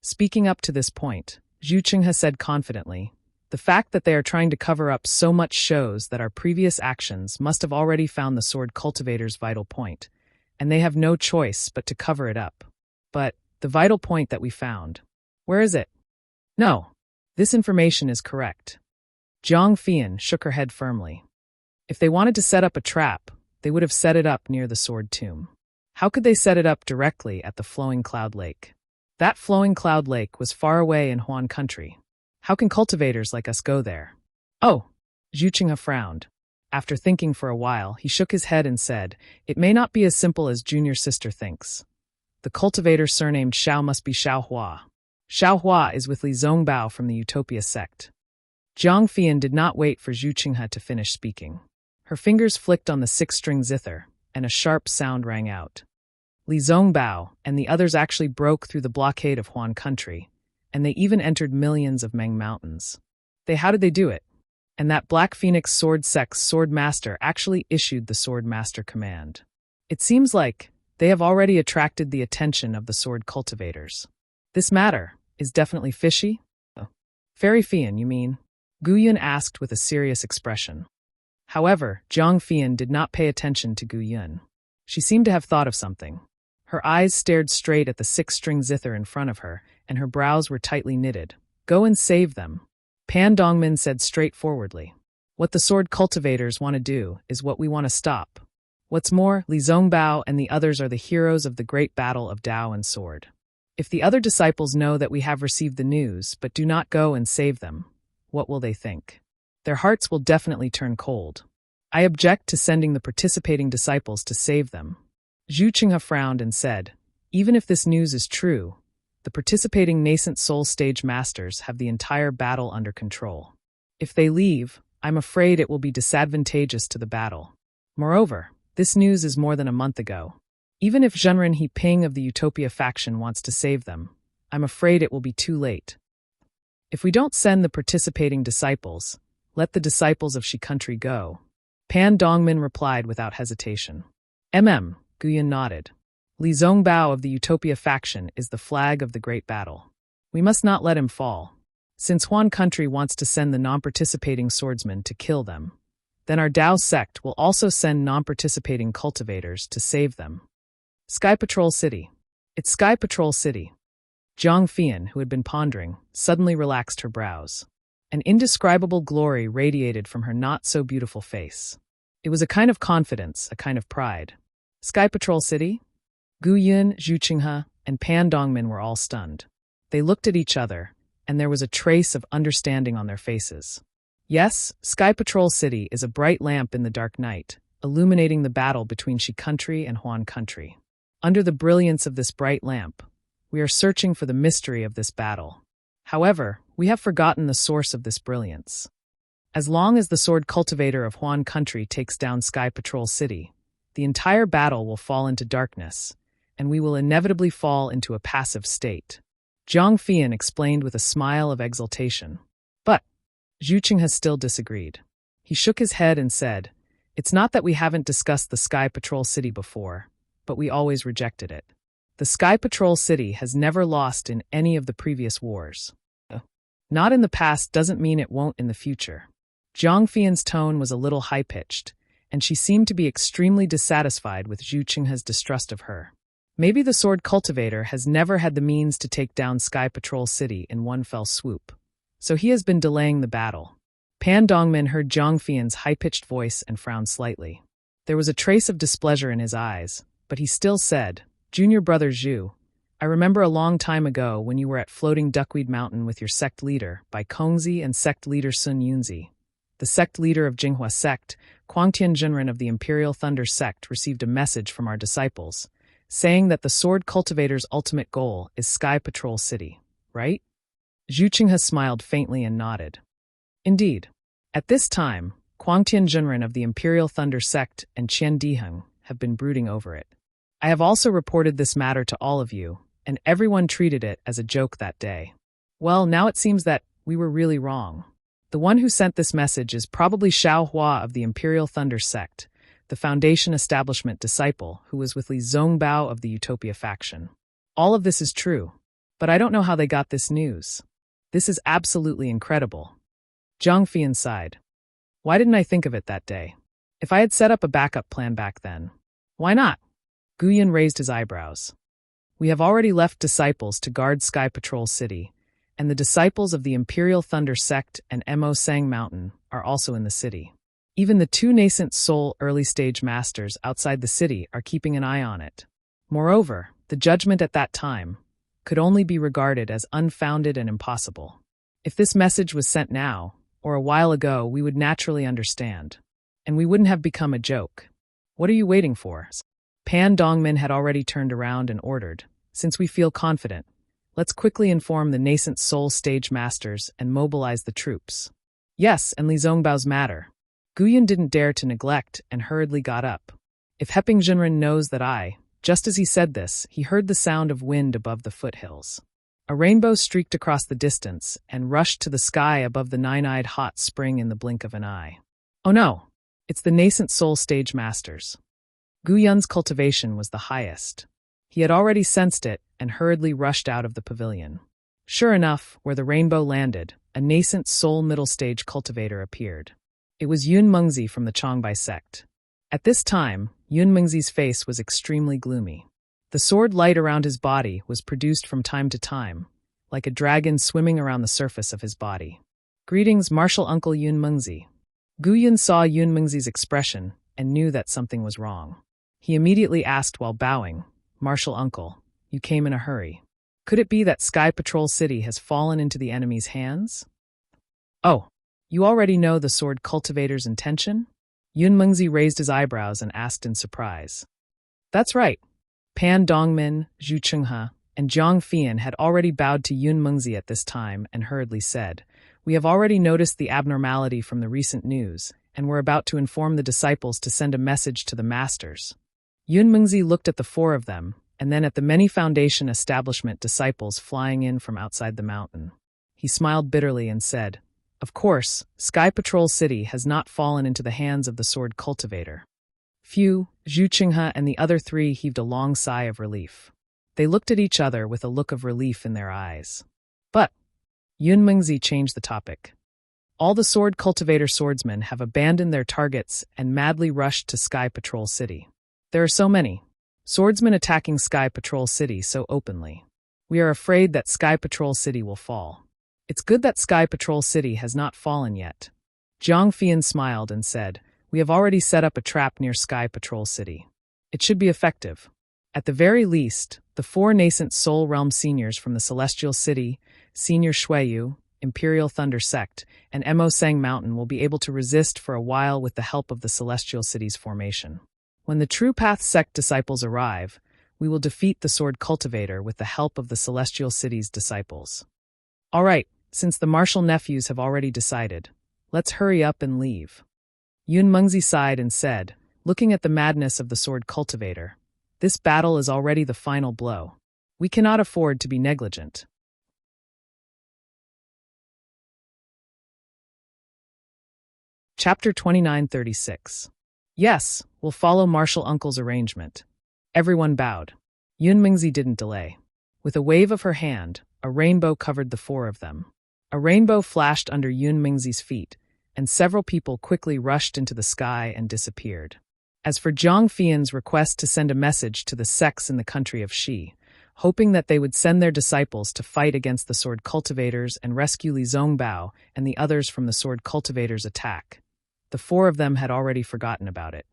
Speaking up to this point, Zhu Qinghe said confidently, "The fact that they are trying to cover up so much shows that our previous actions must have already found the sword cultivator's vital point, and they have no choice but to cover it up. But the vital point that we found, where is it? No, this information is correct." Jiang Fian shook her head firmly. If they wanted to set up a trap, they would have set it up near the sword tomb. How could they set it up directly at the Flowing Cloud Lake? That Flowing Cloud Lake was far away in Huan country. How can cultivators like us go there? Oh, Zhu Qinghe frowned. After thinking for a while, he shook his head and said, "It may not be as simple as Junior Sister thinks. The cultivator surnamed Xiao must be Xiao Hua. Xiao Hua is with Li Zongbao from the Utopia sect." Jiang Fian did not wait for Zhu Qinghe to finish speaking. Her fingers flicked on the six-string zither, and a sharp sound rang out. Li Zongbao and the others actually broke through the blockade of Huan country, and they even entered millions of Meng mountains. How did they do it? And that Black Phoenix Sword Sect's Sword Master actually issued the Sword Master command. It seems like they have already attracted the attention of the sword cultivators. This matter is definitely fishy? Oh. Fairy Fian, you mean? Gu Yun asked with a serious expression. However, Jiang Fian did not pay attention to Gu Yun. She seemed to have thought of something. Her eyes stared straight at the six-string zither in front of her, and her brows were tightly knitted. "Go and save them," Pan Dongmin said straightforwardly. "What the sword cultivators want to do is what we want to stop. What's more, Li Zongbao and the others are the heroes of the great battle of Dao and Sword. If the other disciples know that we have received the news but do not go and save them, what will they think? Their hearts will definitely turn cold. I object to sending the participating disciples to save them." Zhu Qinghe frowned and said, "Even if this news is true, the participating nascent soul stage masters have the entire battle under control. If they leave, I'm afraid it will be disadvantageous to the battle. Moreover, this news is more than a month ago. Even if Zhenren He Ping of the Utopia faction wants to save them, I'm afraid it will be too late. If we don't send the participating disciples, let the disciples of Shi country go." Pan Dongmin replied without hesitation. Gu Yun nodded. "Li Zongbao of the Utopia faction is the flag of the great battle. We must not let him fall. Since Huan country wants to send the non-participating swordsmen to kill them, then our Dao sect will also send non-participating cultivators to save them." Sky Patrol City. It's Sky Patrol City. Jiang Fian, who had been pondering, suddenly relaxed her brows. An indescribable glory radiated from her not-so-beautiful face. It was a kind of confidence, a kind of pride. Sky Patrol City? Gu Yun, Zhu Qinghe, and Pan Dongmin were all stunned. They looked at each other, and there was a trace of understanding on their faces. Yes, Sky Patrol City is a bright lamp in the dark night, illuminating the battle between Shi country and Huan country. Under the brilliance of this bright lamp, we are searching for the mystery of this battle. However, we have forgotten the source of this brilliance. As long as the sword cultivator of Huan country takes down Sky Patrol City, the entire battle will fall into darkness, and we will inevitably fall into a passive state. Jiang Fian explained with a smile of exultation. But Zhu Qinghe still disagreed. He shook his head and said, "It's not that we haven't discussed the Sky Patrol City before, but we always rejected it. The Sky Patrol City has never lost in any of the previous wars. Not in the past doesn't mean it won't in the future." Jiang Fian's tone was a little high-pitched, and she seemed to be extremely dissatisfied with Zhu Qinghe's distrust of her. Maybe the sword cultivator has never had the means to take down Sky Patrol City in one fell swoop, so he has been delaying the battle. Pan Dongmin heard Jiang Fian's high-pitched voice and frowned slightly. There was a trace of displeasure in his eyes, but he still said, "Junior brother Zhu, I remember a long time ago when you were at Floating Duckweed Mountain with your sect leader, Bai Kongzi, and sect leader Sun Yunzi. The sect leader of Jinghua sect, Quangtian Jinren of the Imperial Thunder sect, received a message from our disciples, saying that the sword cultivator's ultimate goal is Sky Patrol City, right?" Zhu Qinghe smiled faintly and nodded. "Indeed. At this time, Quangtian Jinren of the Imperial Thunder sect and Qian Diheng have been brooding over it. I have also reported this matter to all of you, and everyone treated it as a joke that day. Well, now it seems that we were really wrong. The one who sent this message is probably Xiao Hua of the Imperial Thunder sect, the Foundation establishment disciple who was with Li Zongbao of the Utopia faction. All of this is true, but I don't know how they got this news. This is absolutely incredible. Zhang Fian sighed. Why didn't I think of it that day? If I had set up a backup plan back then. Why not? Guyan raised his eyebrows. We have already left disciples to guard Sky Patrol City, and the disciples of the Imperial Thunder Sect and Mo Sang Mountain are also in the city. Even the two nascent soul early-stage masters outside the city are keeping an eye on it. Moreover, the judgment at that time could only be regarded as unfounded and impossible. If this message was sent now, or a while ago, we would naturally understand. And we wouldn't have become a joke. What are you waiting for? Pan Dongmin had already turned around and ordered, since we feel confident, let's quickly inform the nascent soul stage masters and mobilize the troops. Yes, and Li Zongbao's matter. Guyan didn't dare to neglect and hurriedly got up. If Heping Jinren knows that just as he said this, he heard the sound of wind above the foothills. A rainbow streaked across the distance and rushed to the sky above the nine-eyed hot spring in the blink of an eye. Oh no, it's the nascent soul stage masters. Guyan's cultivation was the highest. He had already sensed it and hurriedly rushed out of the pavilion. Sure enough, where the rainbow landed, a nascent soul middle stage cultivator appeared. It was Yun Mengzi from the Changbai sect. At this time, Yun Mengzi's face was extremely gloomy. The sword light around his body was produced from time to time, like a dragon swimming around the surface of his body. Greetings, Martial Uncle Yun Mengzi. Guyan saw Yun Mengzi's expression and knew that something was wrong. He immediately asked while bowing, Martial Uncle, you came in a hurry. Could it be that Sky Patrol City has fallen into the enemy's hands? Oh, you already know the sword cultivator's intention? Yun Mengzi raised his eyebrows and asked in surprise. That's right. Pan Dongmin, Zhu Chenghe, and Zhang Fian had already bowed to Yun Mengzi at this time and hurriedly said, We have already noticed the abnormality from the recent news, and we're about to inform the disciples to send a message to the masters. Yun Mengzi looked at the four of them, and then at the many Foundation establishment disciples flying in from outside the mountain. He smiled bitterly and said, Of course, Sky Patrol City has not fallen into the hands of the sword cultivator. Zhu Chenghe and the other three heaved a long sigh of relief. They looked at each other with a look of relief in their eyes. But Yun Mengzi changed the topic. All the sword cultivator swordsmen have abandoned their targets and madly rushed to Sky Patrol City. There are so many swordsmen attacking Sky Patrol City so openly. We are afraid that Sky Patrol City will fall. It's good that Sky Patrol City has not fallen yet. Zhang Fian smiled and said, We have already set up a trap near Sky Patrol City. It should be effective. At the very least, the four nascent Soul Realm seniors from the Celestial City, Senior Shuiyu, Imperial Thunder Sect, and Mo Sang Mountain will be able to resist for a while with the help of the Celestial City's formation. When the True Path Sect disciples arrive, we will defeat the Sword Cultivator with the help of the Celestial City's disciples. All right, since the Martial nephews have already decided, let's hurry up and leave. Yun Mengzi sighed and said, looking at the madness of the Sword Cultivator, this battle is already the final blow. We cannot afford to be negligent. Chapter 2936. Yes, we'll follow Martial Uncle's arrangement. Everyone bowed. Yun Mengzi didn't delay. With a wave of her hand, a rainbow covered the four of them. A rainbow flashed under Yun Mengzi's feet, and several people quickly rushed into the sky and disappeared. As for Zhang Fian's request to send a message to the sects in the country of Shi, hoping that they would send their disciples to fight against the Sword Cultivators and rescue Li Zongbao and the others from the Sword Cultivators' attack, the four of them had already forgotten about it.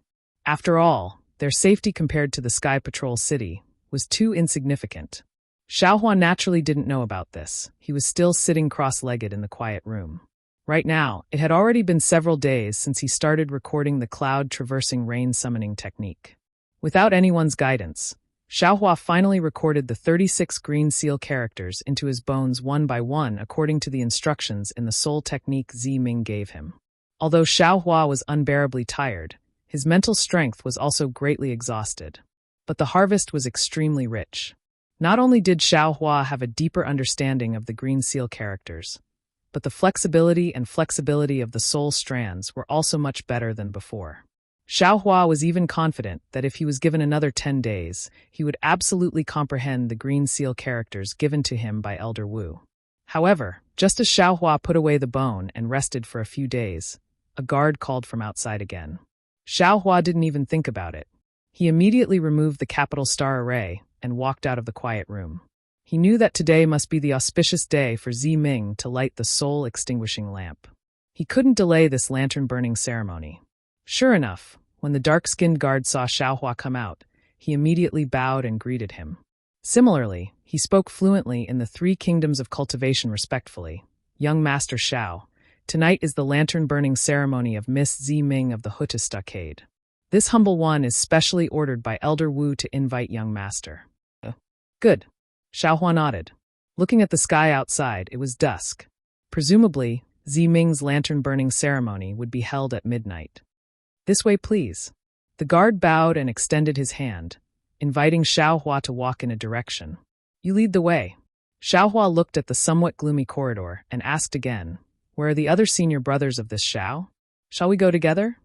After all, their safety compared to the Sky Patrol City was too insignificant. Xiaohua naturally didn't know about this. He was still sitting cross-legged in the quiet room. Right now, it had already been several days since he started recording the cloud-traversing rain summoning technique. Without anyone's guidance, Xiaohua finally recorded the 36 green seal characters into his bones one by one according to the instructions in the soul technique Zi Ming gave him. Although Xiaohua was unbearably tired, his mental strength was also greatly exhausted. But the harvest was extremely rich. Not only did Xiaohua have a deeper understanding of the green seal characters, but the flexibility of the soul strands were also much better than before. Xiao Hua was even confident that if he was given another 10 days, he would absolutely comprehend the green seal characters given to him by Elder Wu. However, just as Xiao Hua put away the bone and rested for a few days, a guard called from outside again. Xiao Hua didn't even think about it. He immediately removed the capital star array and walked out of the quiet room. He knew that today must be the auspicious day for Zi Ming to light the soul-extinguishing lamp. He couldn't delay this lantern-burning ceremony. Sure enough, when the dark-skinned guard saw Xiao Hua come out, he immediately bowed and greeted him. Similarly, he spoke fluently in the 3 kingdoms of cultivation respectfully. Young Master Xiao, tonight is the lantern-burning ceremony of Miss Zi Ming of the Huta Stockade. This humble one is specially ordered by Elder Wu to invite young master. Good. Xiao Hua nodded. Looking at the sky outside, it was dusk. Presumably, Zi Ming's lantern-burning ceremony would be held at midnight. This way, please. The guard bowed and extended his hand, inviting Xiao Hua to walk in a direction. You lead the way. Xiao Hua looked at the somewhat gloomy corridor and asked again, where are the other senior brothers of this Xiao? Shall we go together?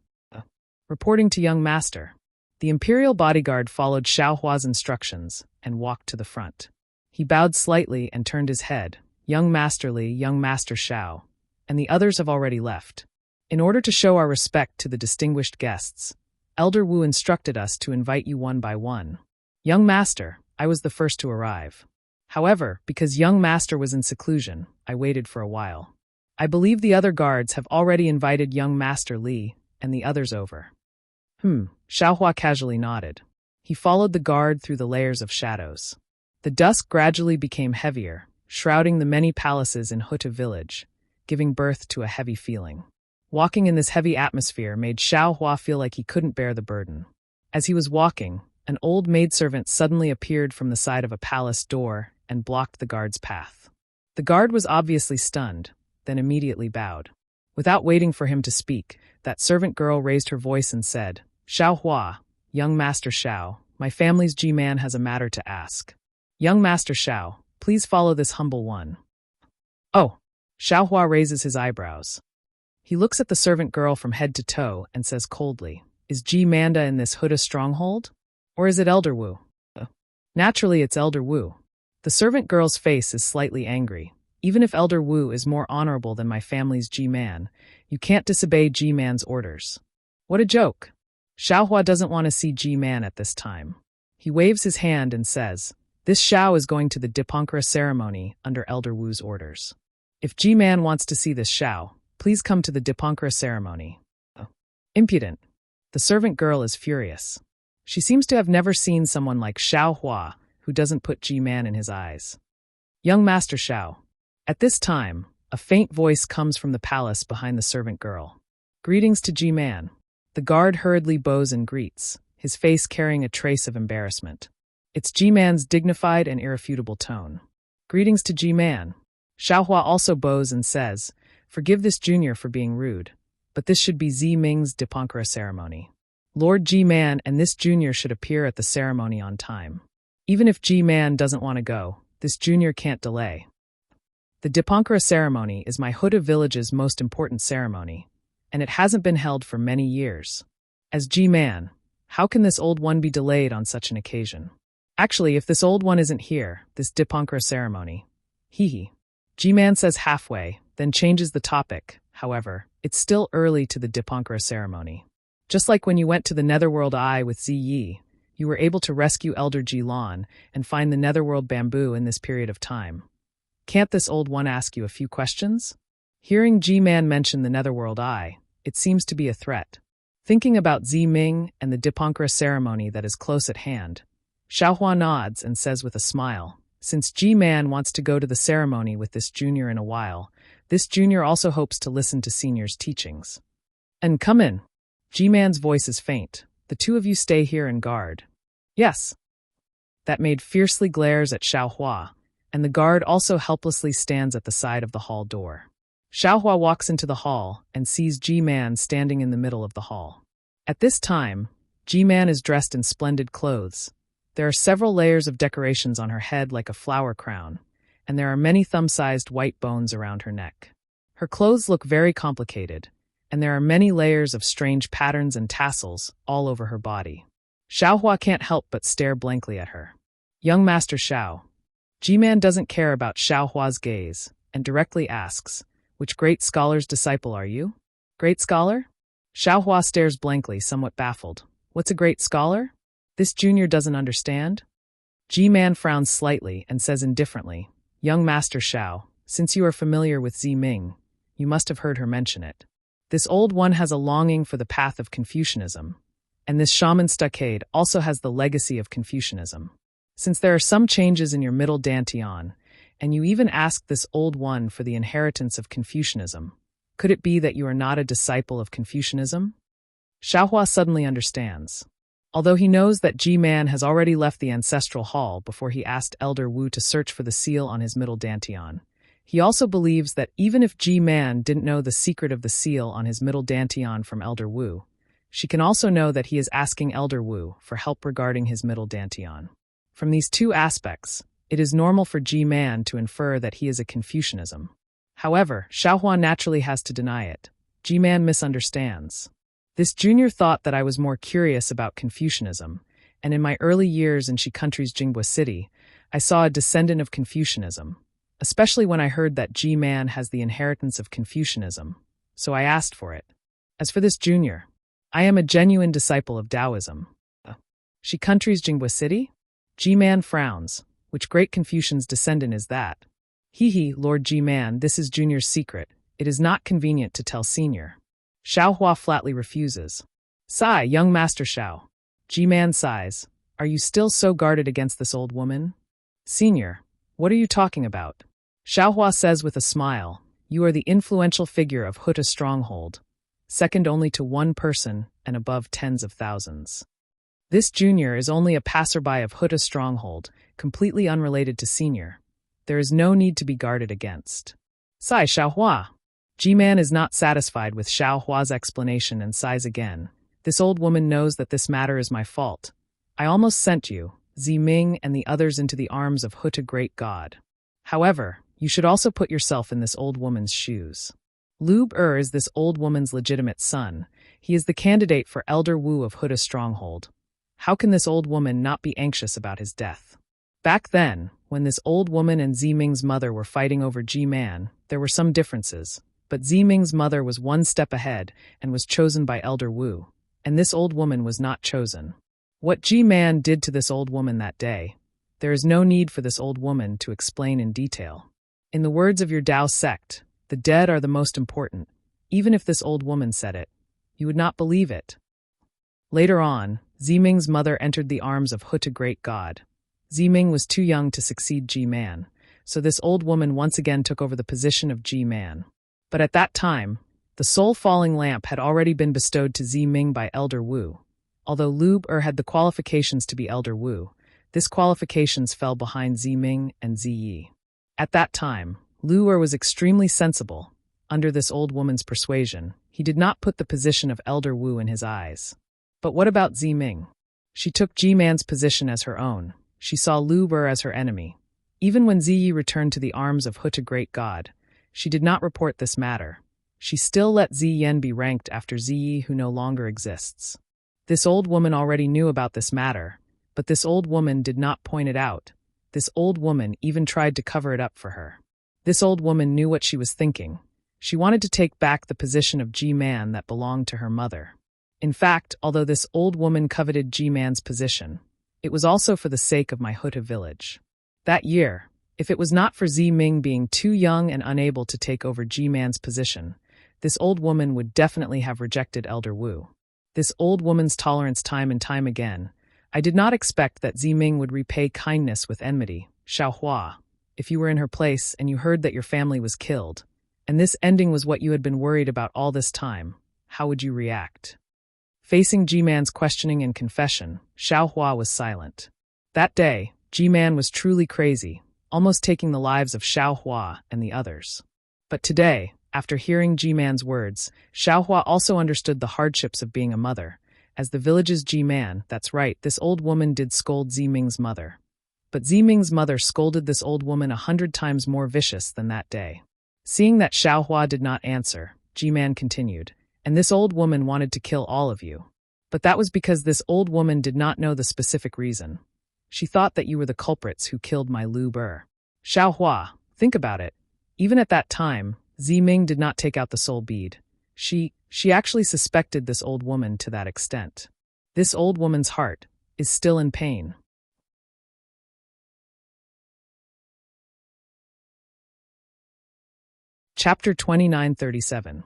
Reporting to young master. The imperial bodyguard followed Xiao Hua's instructions and walked to the front. He bowed slightly and turned his head. Young Master Li, young Master Xiao, and the others have already left. In order to show our respect to the distinguished guests, Elder Wu instructed us to invite you one by one. Young Master, I was the first to arrive. However, because young Master was in seclusion, I waited for a while. I believe the other guards have already invited young Master Li and the others over. Xiao Hua casually nodded. He followed the guard through the layers of shadows. The dusk gradually became heavier, shrouding the many palaces in Huta village, giving birth to a heavy feeling. Walking in this heavy atmosphere made Xiao Hua feel like he couldn't bear the burden. As he was walking, an old maidservant suddenly appeared from the side of a palace door and blocked the guard's path. The guard was obviously stunned, then immediately bowed. Without waiting for him to speak, that servant girl raised her voice and said, Xiao Hua, young Master Xiao, my family's G-man has a matter to ask. Young Master Xiao, please follow this humble one. Oh, Xiao Hua raises his eyebrows. He looks at the servant girl from head to toe and says coldly, is G-Manda in this Huta stronghold? Or is it Elder Wu? Naturally, it's Elder Wu. The servant girl's face is slightly angry. Even if Elder Wu is more honorable than my family's G-man, you can't disobey G-man's orders. What a joke. Xiao Hua doesn't want to see G-man at this time. He waves his hand and says, this Xiao is going to the Dipankara ceremony under Elder Wu's orders. If G-man wants to see this Xiao, please come to the Dipankara ceremony. Impudent. The servant girl is furious. She seems to have never seen someone like Xiao Hua who doesn't put G-man in his eyes. Young Master Xiao. At this time, a faint voice comes from the palace behind the servant girl. Greetings to G-man. The guard hurriedly bows and greets, his face carrying a trace of embarrassment. It's G-man's dignified and irrefutable tone. Greetings to G-man. Xiao Hua also bows and says, forgive this junior for being rude, but this should be Zi Ming's Dipankara ceremony. Lord G-man and this junior should appear at the ceremony on time. Even if G-man doesn't want to go, this junior can't delay. The Dipankara ceremony is my Huta village's most important ceremony, and it hasn't been held for many years. As G-man, how can this old one be delayed on such an occasion? Actually, if this old one isn't here, this Dipankara ceremony. G-man says halfway, then changes the topic. However, it's still early to the Dipankara ceremony. Just like when you went to the Netherworld Eye with Zi Yi, you were able to rescue Elder Ji-lan and find the Netherworld bamboo in this period of time. Can't this old one ask you a few questions? Hearing G-man mention the Netherworld Eye, it seems to be a threat. Thinking about Zi Ming and the Dipankara ceremony that is close at hand, Xiao Hua nods and says with a smile, since G-man wants to go to the ceremony with this junior in a while, this junior also hopes to listen to senior's teachings. And come in. G-man's voice is faint. The two of you stay here and guard. Yes. That maid fiercely glares at Xiao Hua, and the guard also helplessly stands at the side of the hall door. Xiao Hua walks into the hall and sees G-man standing in the middle of the hall. At this time, G-man is dressed in splendid clothes. There are several layers of decorations on her head like a flower crown, and there are many thumb-sized white bones around her neck. Her clothes look very complicated, and there are many layers of strange patterns and tassels all over her body. Xiaohua can't help but stare blankly at her. Young Master Xiao. G-Man doesn't care about Xiaohua's gaze and directly asks, "Which great scholar's disciple are you?" "Great scholar?" Xiaohua stares blankly, somewhat baffled. "What's a great scholar?" This junior doesn't understand. G-Man frowns slightly and says indifferently, "Young Master Xiao, since you are familiar with Zi Ming, you must have heard her mention it. This old one has a longing for the path of Confucianism, and this shaman stockade also has the legacy of Confucianism. Since there are some changes in your middle dantian, and you even asked this old one for the inheritance of Confucianism, could it be that you are not a disciple of Confucianism?" Xiaohua suddenly understands. Although he knows that G-Man has already left the ancestral hall before he asked Elder Wu to search for the seal on his middle dantian, he also believes that even if G-Man didn't know the secret of the seal on his middle dantian from Elder Wu, she can also know that he is asking Elder Wu for help regarding his middle dantian. From these two aspects, it is normal for G-Man to infer that he is a Confucianism. However, Xiaohua naturally has to deny it. G-Man misunderstands. This junior thought that I was more curious about Confucianism, and in my early years in Shi Country's Jinghua City, I saw a descendant of Confucianism, especially when I heard that G-Man has the inheritance of Confucianism, so I asked for it. As for this junior, I am a genuine disciple of Taoism. Shi Country's Jinghua City? G-Man frowns. Which great Confucian's descendant is that? Hee, Lord G-Man, this is Junior's secret. It is not convenient to tell Senior. Xiaohua flatly refuses. Sigh, young Master Xiao. G-Man sighs. Are you still so guarded against this old woman? Senior, what are you talking about? Xiaohua says with a smile, you are the influential figure of Huta Stronghold, second only to one person and above tens of thousands. This junior is only a passerby of Huta Stronghold, completely unrelated to Senior. There is no need to be guarded against. Sigh, Xiaohua. G-Man is not satisfied with Xiaohua's explanation and sighs again. This old woman knows that this matter is my fault. I almost sent you, Zi Ming and the others into the arms of Huta Great God. However, you should also put yourself in this old woman's shoes. Lube is this old woman's legitimate son. He is the candidate for Elder Wu of Huta Stronghold. How can this old woman not be anxious about his death? Back then, when this old woman and Zi Ming's mother were fighting over G-Man, there were some differences, but Zi Ming's mother was one step ahead and was chosen by Elder Wu, and this old woman was not chosen. What G-Man did to this old woman that day, there is no need for this old woman to explain in detail. In the words of your Tao sect, the dead are the most important. Even if this old woman said it, you would not believe it. Later on, Zi Ming's mother entered the arms of Huta Great God. Zi Ming was too young to succeed G-Man, so this old woman once again took over the position of G-Man. But at that time, the soul-falling lamp had already been bestowed to Zi Ming by Elder Wu. Although Lube had the qualifications to be Elder Wu, this qualifications fell behind Zi Ming and Zi Yi. At that time, Lu was extremely sensible. Under this old woman's persuasion, he did not put the position of Elder Wu in his eyes. But what about Zi Ming? She took G-Man's position as her own. She saw Lu as her enemy. Even when Zi Yi returned to the arms of Huta Great God, she did not report this matter. She still let Zi Yan be ranked after Zi Yi, who no longer exists. This old woman already knew about this matter, but this old woman did not point it out. This old woman even tried to cover it up for her. This old woman knew what she was thinking. She wanted to take back the position of G-Man that belonged to her mother. In fact, although this old woman coveted G-Man's position, it was also for the sake of my Huta village. That year, if it was not for Zi Ming being too young and unable to take over G-Man's position, this old woman would definitely have rejected Elder Wu. This old woman's tolerance time and time again. I did not expect that Zi Ming would repay kindness with enmity. Xiaohua, if you were in her place and you heard that your family was killed, and this ending was what you had been worried about all this time, how would you react? Facing G-Man's questioning and confession, Xiaohua was silent. That day, G-Man was truly crazy, almost taking the lives of Xiaohua and the others. But today, after hearing G-Man's words, Xiaohua also understood the hardships of being a mother. As the village's G-Man, that's right, this old woman did scold Zi Ming's mother. But Zi Ming's mother scolded this old woman 100 times more vicious than that day. Seeing that Xiaohua did not answer, G-Man continued, and this old woman wanted to kill all of you. But that was because this old woman did not know the specific reason. She thought that you were the culprits who killed my Lu Ber. Xiaohua, think about it. Even at that time, Ziming did not take out the soul bead. She actually suspected this old woman to that extent. This old woman's heart is still in pain. Chapter 2937.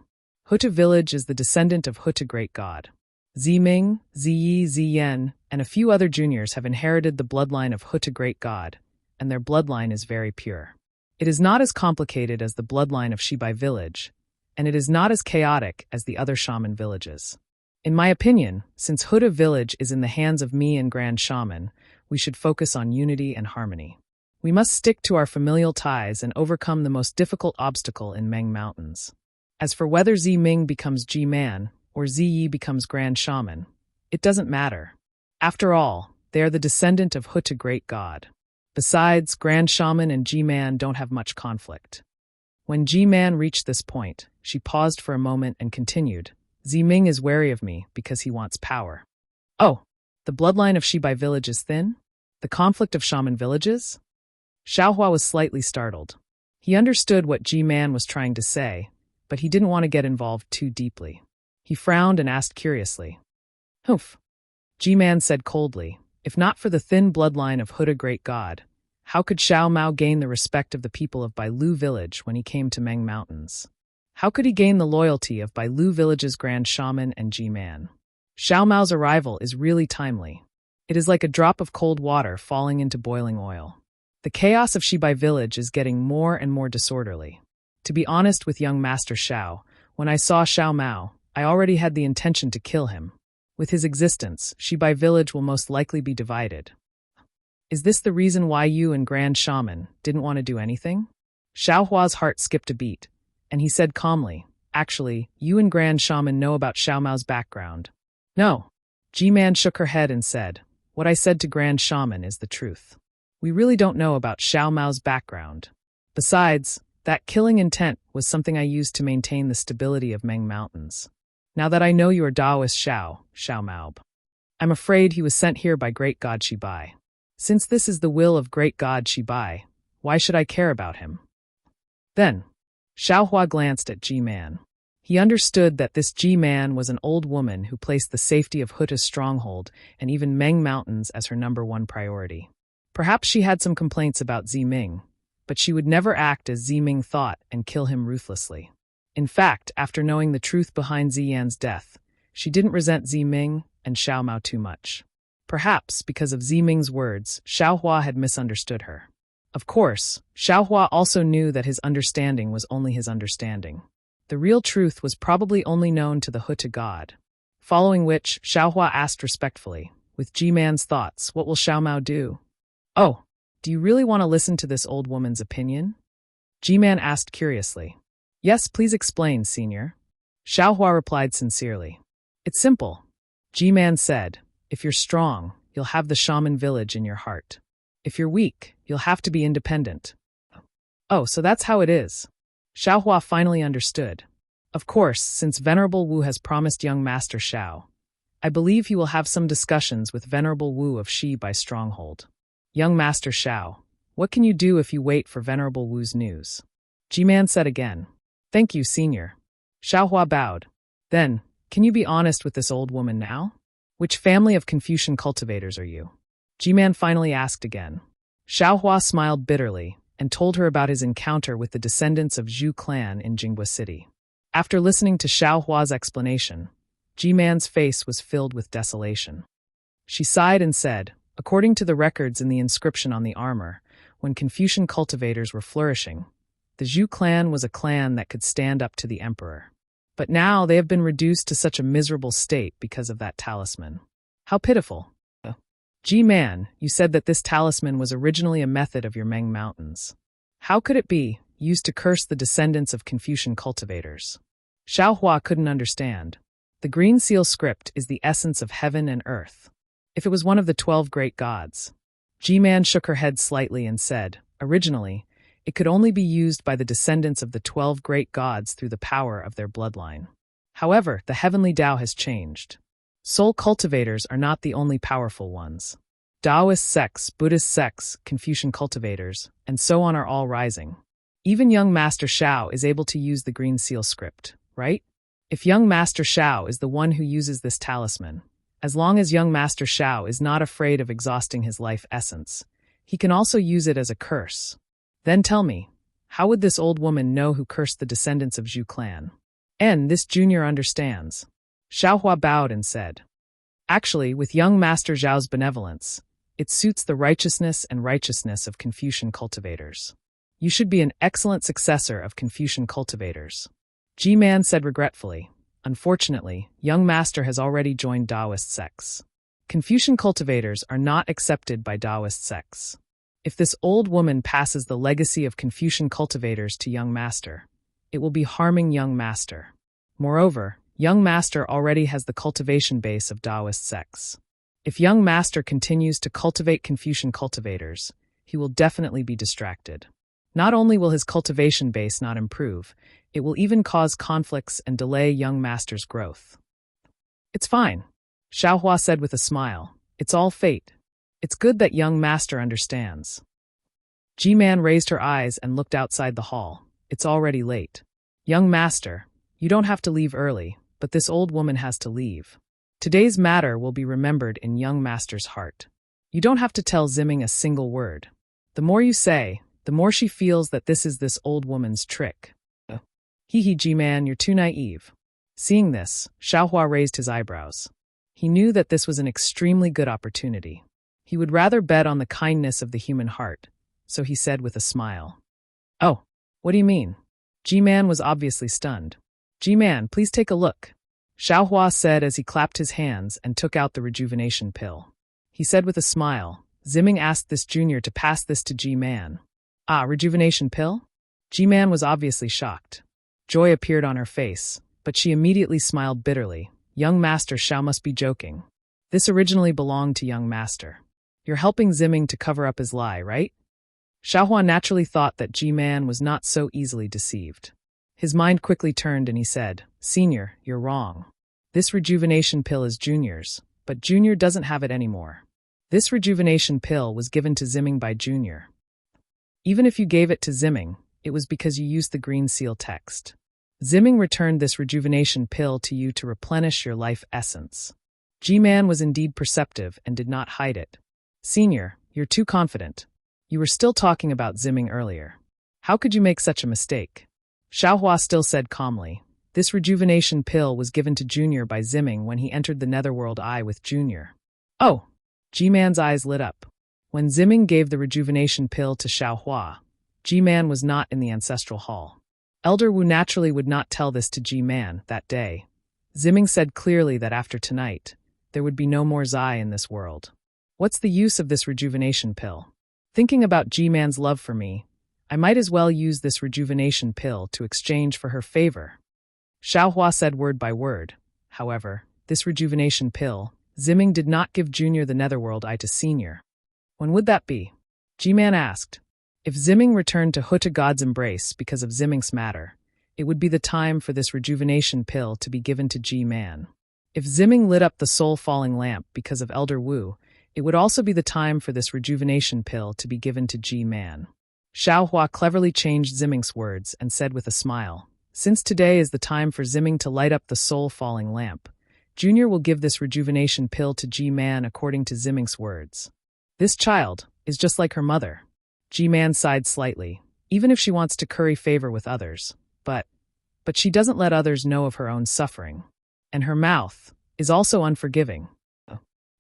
Huta village is the descendant of Huta great god. Ziming, Ziyi, Ziyan, and a few other juniors have inherited the bloodline of Huta great god, and their bloodline is very pure. It is not as complicated as the bloodline of Shibai village, and it is not as chaotic as the other shaman villages. In my opinion, since Huta village is in the hands of me and Grand Shaman, we should focus on unity and harmony. We must stick to our familial ties and overcome the most difficult obstacle in Meng Mountains. As for whether Ziming becomes Ji-Man or Ziyi becomes Grand Shaman, it doesn't matter. After all, they are the descendant of Huta great god. Besides, Grand Shaman and Ji-Man don't have much conflict. When Ji-Man reached this point, she paused for a moment and continued, Ziming is wary of me because he wants power. Oh, the bloodline of Shibai village is thin? The conflict of shaman villages? Xiaohua was slightly startled. He understood what Ji-Man was trying to say, but he didn't want to get involved too deeply. He frowned and asked curiously. Humph. Ji-Man said coldly, if not for the thin bloodline of Huta great god, how could Xiao Mao gain the respect of the people of Bailu village when he came to Meng Mountains? How could he gain the loyalty of Bailu village's Grand Shaman and Ji-Man? Xiao Mao's arrival is really timely. It is like a drop of cold water falling into boiling oil. The chaos of Shibai village is getting more and more disorderly. To be honest with young Master Xiao, when I saw Xiao Mao, I already had the intention to kill him. With his existence, Shibai village will most likely be divided. Is this the reason why you and Grand Shaman didn't want to do anything? Xiaohua's heart skipped a beat, and he said calmly, actually, you and Grand Shaman know about Xiao Mao's background. No. Ji-Man shook her head and said, what I said to Grand Shaman is the truth. We really don't know about Xiao Mao's background. Besides, that killing intent was something I used to maintain the stability of Meng Mountains. Now that I know you are Taoist Xiao Mao, I'm afraid he was sent here by great god Shibai. Since this is the will of great god Shibai, why should I care about him? Then, Xiaohua glanced at Ji-Man. He understood that this Ji-Man was an old woman who placed the safety of Huta's stronghold and even Meng Mountains as her #1 priority. Perhaps she had some complaints about Ziming, but she would never act as Ziming thought and kill him ruthlessly. In fact, after knowing the truth behind Ziyan's death, she didn't resent Ziming and Xiao Mao too much. Perhaps because of Ziming's words, Xiaohua had misunderstood her. Of course, Xiaohua also knew that his understanding was only his understanding. The real truth was probably only known to the Huta god. Following which, Xiaohua asked respectfully, with Ji-Man's thoughts, what will Xiao Mao do? Oh, do you really want to listen to this old woman's opinion? Ji-Man asked curiously. Yes, please explain, senior. Xiaohua replied sincerely. It's simple. Ji-Man said, if you're strong, you'll have the shaman village in your heart. If you're weak, you'll have to be independent. Oh, so that's how it is. Xiaohua finally understood. Of course, since Venerable Wu has promised young Master Xiao, I believe he will have some discussions with Venerable Wu of Shibai Stronghold. Young Master Xiao, what can you do if you wait for Venerable Wu's news? Ji-Man said again. Thank you, senior. Xiaohua bowed. Then, can you be honest with this old woman now? Which family of Confucian cultivators are you? Ji-Man finally asked again. Xiaohua smiled bitterly and told her about his encounter with the descendants of Zhu clan in Jinghua City. After listening to Xiaohua's explanation, Ji-Man's face was filled with desolation. She sighed and said, according to the records in the inscription on the armor, when Confucian cultivators were flourishing, the Zhu clan was a clan that could stand up to the emperor. But now they have been reduced to such a miserable state because of that talisman. How pitiful. Ji-Man, you said that this talisman was originally a method of your Meng Mountains. How could it be used to curse the descendants of Confucian cultivators? Xiaohua couldn't understand. The green seal script is the essence of heaven and earth. If it was one of the 12 great gods. Ji-Man shook her head slightly and said, originally, it could only be used by the descendants of the 12 great gods through the power of their bloodline. However, the heavenly Tao has changed. Soul cultivators are not the only powerful ones. Taoist sects, Buddhist sects, Confucian cultivators, and so on are all rising. Even young Master Shao is able to use the Green Seal script, right? If young Master Shao is the one who uses this talisman, as long as young Master Shao is not afraid of exhausting his life essence, he can also use it as a curse. Then tell me, how would this old woman know who cursed the descendants of Zhu clan? And this junior understands. Xiaohua bowed and said, actually, with young Master Zhao's benevolence, it suits the righteousness of Confucian cultivators. You should be an excellent successor of Confucian cultivators. G-Man said regretfully, unfortunately, young Master has already joined Taoist sects. Confucian cultivators are not accepted by Taoist sects. If this old woman passes the legacy of Confucian cultivators to young Master, it will be harming young Master. Moreover, young Master already has the cultivation base of Taoist sects. If young Master continues to cultivate Confucian cultivators, he will definitely be distracted. Not only will his cultivation base not improve, it will even cause conflicts and delay young Master's growth. It's fine, Xiaohua said with a smile. It's all fate. It's good that young Master understands. G-Man raised her eyes and looked outside the hall. It's already late. Young Master, you don't have to leave early, but this old woman has to leave. Today's matter will be remembered in young Master's heart. You don't have to tell Ziming a single word. The more you say, the more she feels that this is this old woman's trick. Hee G-Man, you're too naive. Seeing this, Xiaohua raised his eyebrows. He knew that this was an extremely good opportunity. He would rather bet on the kindness of the human heart, so he said with a smile. Oh, what do you mean? G-Man was obviously stunned. G-Man, please take a look, Xiaohua said as he clapped his hands and took out the rejuvenation pill. He said with a smile, Ziming asked this junior to pass this to G-Man. Ah, rejuvenation pill? G-Man was obviously shocked. Joy appeared on her face, but she immediately smiled bitterly. Young Master Shao must be joking. This originally belonged to young Master. You're helping Ziming to cover up his lie, right? Xiaohua naturally thought that G-Man was not so easily deceived. His mind quickly turned and he said, Senior, you're wrong. This rejuvenation pill is Junior's, but Junior doesn't have it anymore. This rejuvenation pill was given to Ziming by Junior. Even if you gave it to Ziming, it was because you used the Green Seal text. Ziming returned this rejuvenation pill to you to replenish your life essence. G-Man was indeed perceptive and did not hide it. Senior, you're too confident. You were still talking about Ziming earlier. How could you make such a mistake? Xiaohua still said calmly, this rejuvenation pill was given to Junior by Ziming when he entered the Netherworld Eye with Junior. Oh! G-Man's eyes lit up. When Ziming gave the rejuvenation pill to Xiaohua, G-Man was not in the ancestral hall. Elder Wu naturally would not tell this to G-Man that day. Ziming said clearly that after tonight, there would be no more Zai in this world. What's the use of this rejuvenation pill? Thinking about G-Man's love for me, I might as well use this rejuvenation pill to exchange for her favor. Xiaohua said word by word. However, this rejuvenation pill, Ziming did not give Junior the Netherworld Eye to Senior. When would that be? G-Man asked. If Ziming returned to Huta God's embrace because of Ziming's matter, it would be the time for this rejuvenation pill to be given to G-Man. If Ziming lit up the soul-falling lamp because of Elder Wu, it would also be the time for this rejuvenation pill to be given to G-Man. Xiaohua cleverly changed Ziming's words and said with a smile, since today is the time for Ziming to light up the soul-falling lamp, Junior will give this rejuvenation pill to G-Man according to Ziming's words. This child is just like her mother. G-Man sighed slightly, even if she wants to curry favor with others, but she doesn't let others know of her own suffering. And her mouth is also unforgiving.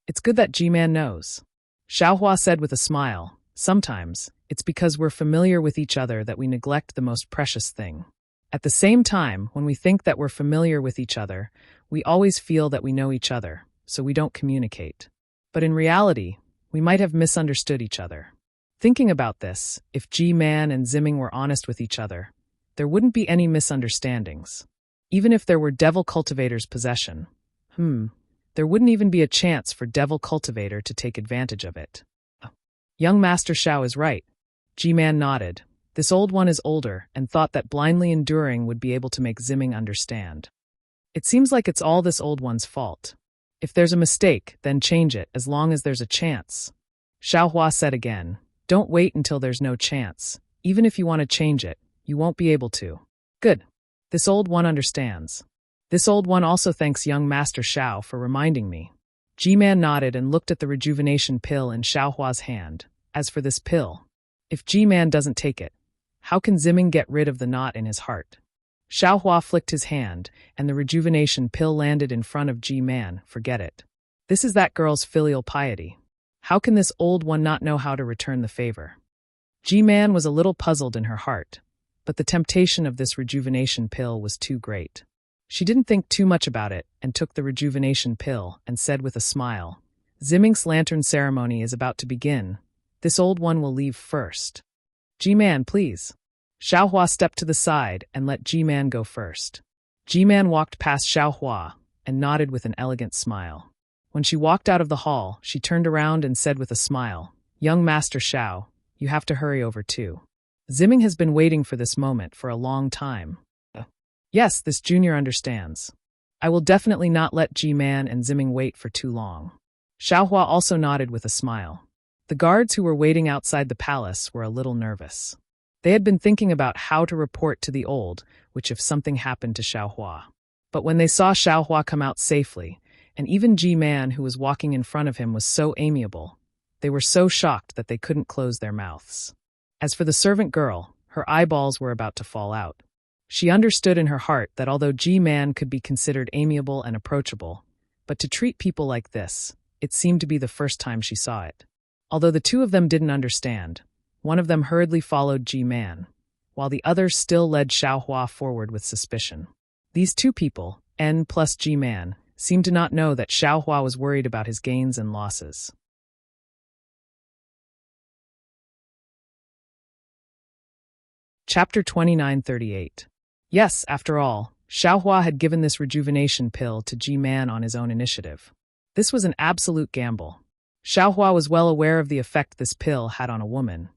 It's good that G-Man knows. Xiaohua said with a smile, sometimes, it's because we're familiar with each other that we neglect the most precious thing. At the same time, when we think that we're familiar with each other, we always feel that we know each other, so we don't communicate. But in reality, we might have misunderstood each other. Thinking about this, if G-Man and Ziming were honest with each other, there wouldn't be any misunderstandings. Even if there were Devil Cultivator's possession, there wouldn't even be a chance for Devil Cultivator to take advantage of it. Young Master Shao is right. G-Man nodded. This old one is older and thought that blindly enduring would be able to make Ziming understand. It seems like it's all this old one's fault. If there's a mistake, then change it, as long as there's a chance. Xiaohua said again, don't wait until there's no chance. Even if you want to change it, you won't be able to. Good. This old one understands. This old one also thanks young Master Xiao for reminding me. G-Man nodded and looked at the rejuvenation pill in Xiaohua's hand. As for this pill, if G-Man doesn't take it, how can Ziming get rid of the knot in his heart? Xiaohua flicked his hand, and the rejuvenation pill landed in front of G-Man. Forget it. This is that girl's filial piety. How can this old one not know how to return the favor? G-Man was a little puzzled in her heart, but the temptation of this rejuvenation pill was too great. She didn't think too much about it and took the rejuvenation pill and said with a smile, Ziming's lantern ceremony is about to begin. This old one will leave first. G-Man, please. Xiaohua stepped to the side and let G-Man go first. G-Man walked past Xiaohua and nodded with an elegant smile. When she walked out of the hall, she turned around and said with a smile, Young Master Xiao, you have to hurry over too. Ziming has been waiting for this moment for a long time. Yes, this junior understands. I will definitely not let G-Man and Ziming wait for too long. Xiaohua also nodded with a smile. The guards who were waiting outside the palace were a little nervous. They had been thinking about how to report to the old, which if something happened to Xiaohua. But when they saw Xiaohua come out safely, and even G-Man who was walking in front of him was so amiable, they were so shocked that they couldn't close their mouths. As for the servant girl, her eyeballs were about to fall out. She understood in her heart that although G-Man could be considered amiable and approachable, but to treat people like this, it seemed to be the first time she saw it. Although the two of them didn't understand, one of them hurriedly followed G-Man, while the other still led Xiaohua forward with suspicion. These two people, N plus G-Man, seemed to not know that Xiaohua was worried about his gains and losses. Chapter 2938. Yes, after all, Xiaohua had given this rejuvenation pill to G-Man on his own initiative. This was an absolute gamble. Xiaohua was well aware of the effect this pill had on a woman,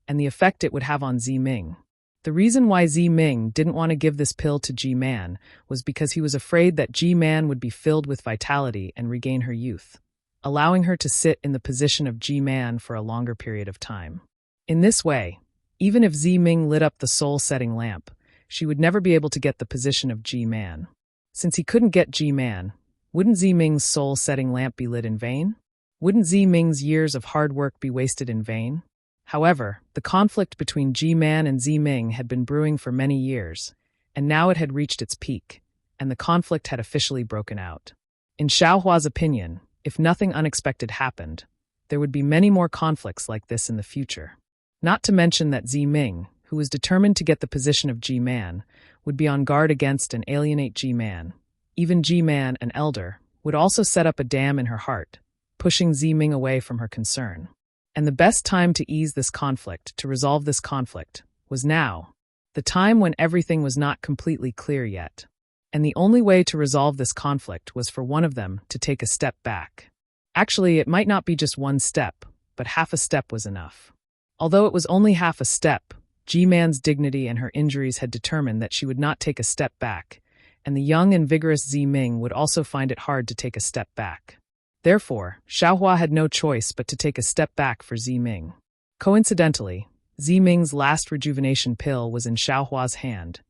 and the effect it would have on Ziming. The reason why Ziming didn't want to give this pill to G-Man was because he was afraid that G-Man would be filled with vitality and regain her youth, allowing her to sit in the position of G-Man for a longer period of time. In this way, even if Ziming lit up the soul-setting lamp, she would never be able to get the position of G-Man. Since he couldn't get G-Man, wouldn't Ziming's soul-setting lamp be lit in vain? Wouldn't Ziming's years of hard work be wasted in vain? However, the conflict between G-Man and Ziming had been brewing for many years, and now it had reached its peak, and the conflict had officially broken out. In Xiaohua's opinion, if nothing unexpected happened, there would be many more conflicts like this in the future. Not to mention that Ziming, who was determined to get the position of G-Man, would be on guard against and alienate G-Man. Even G-Man, an elder, would also set up a dam in her heart, pushing Ziming away from her concern. And the best time to ease this conflict, to resolve this conflict, was now, the time when everything was not completely clear yet. And the only way to resolve this conflict was for one of them to take a step back. Actually, it might not be just one step, but half a step was enough. Although it was only half a step, G-Man's dignity and her injuries had determined that she would not take a step back, and the young and vigorous Ziming would also find it hard to take a step back. Therefore, Xiaohua had no choice but to take a step back for Ziming. Coincidentally, Ziming's last rejuvenation pill was in Xiaohua's hand,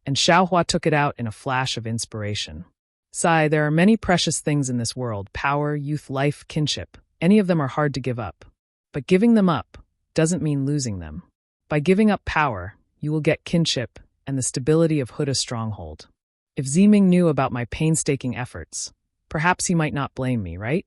and Xiaohua took it out in a flash of inspiration. Sigh, there are many precious things in this world: power, youth, life, kinship. Any of them are hard to give up. But giving them up doesn't mean losing them. By giving up power, you will get kinship and the stability of Huda's stronghold. If Ziming knew about my painstaking efforts, perhaps he might not blame me, right?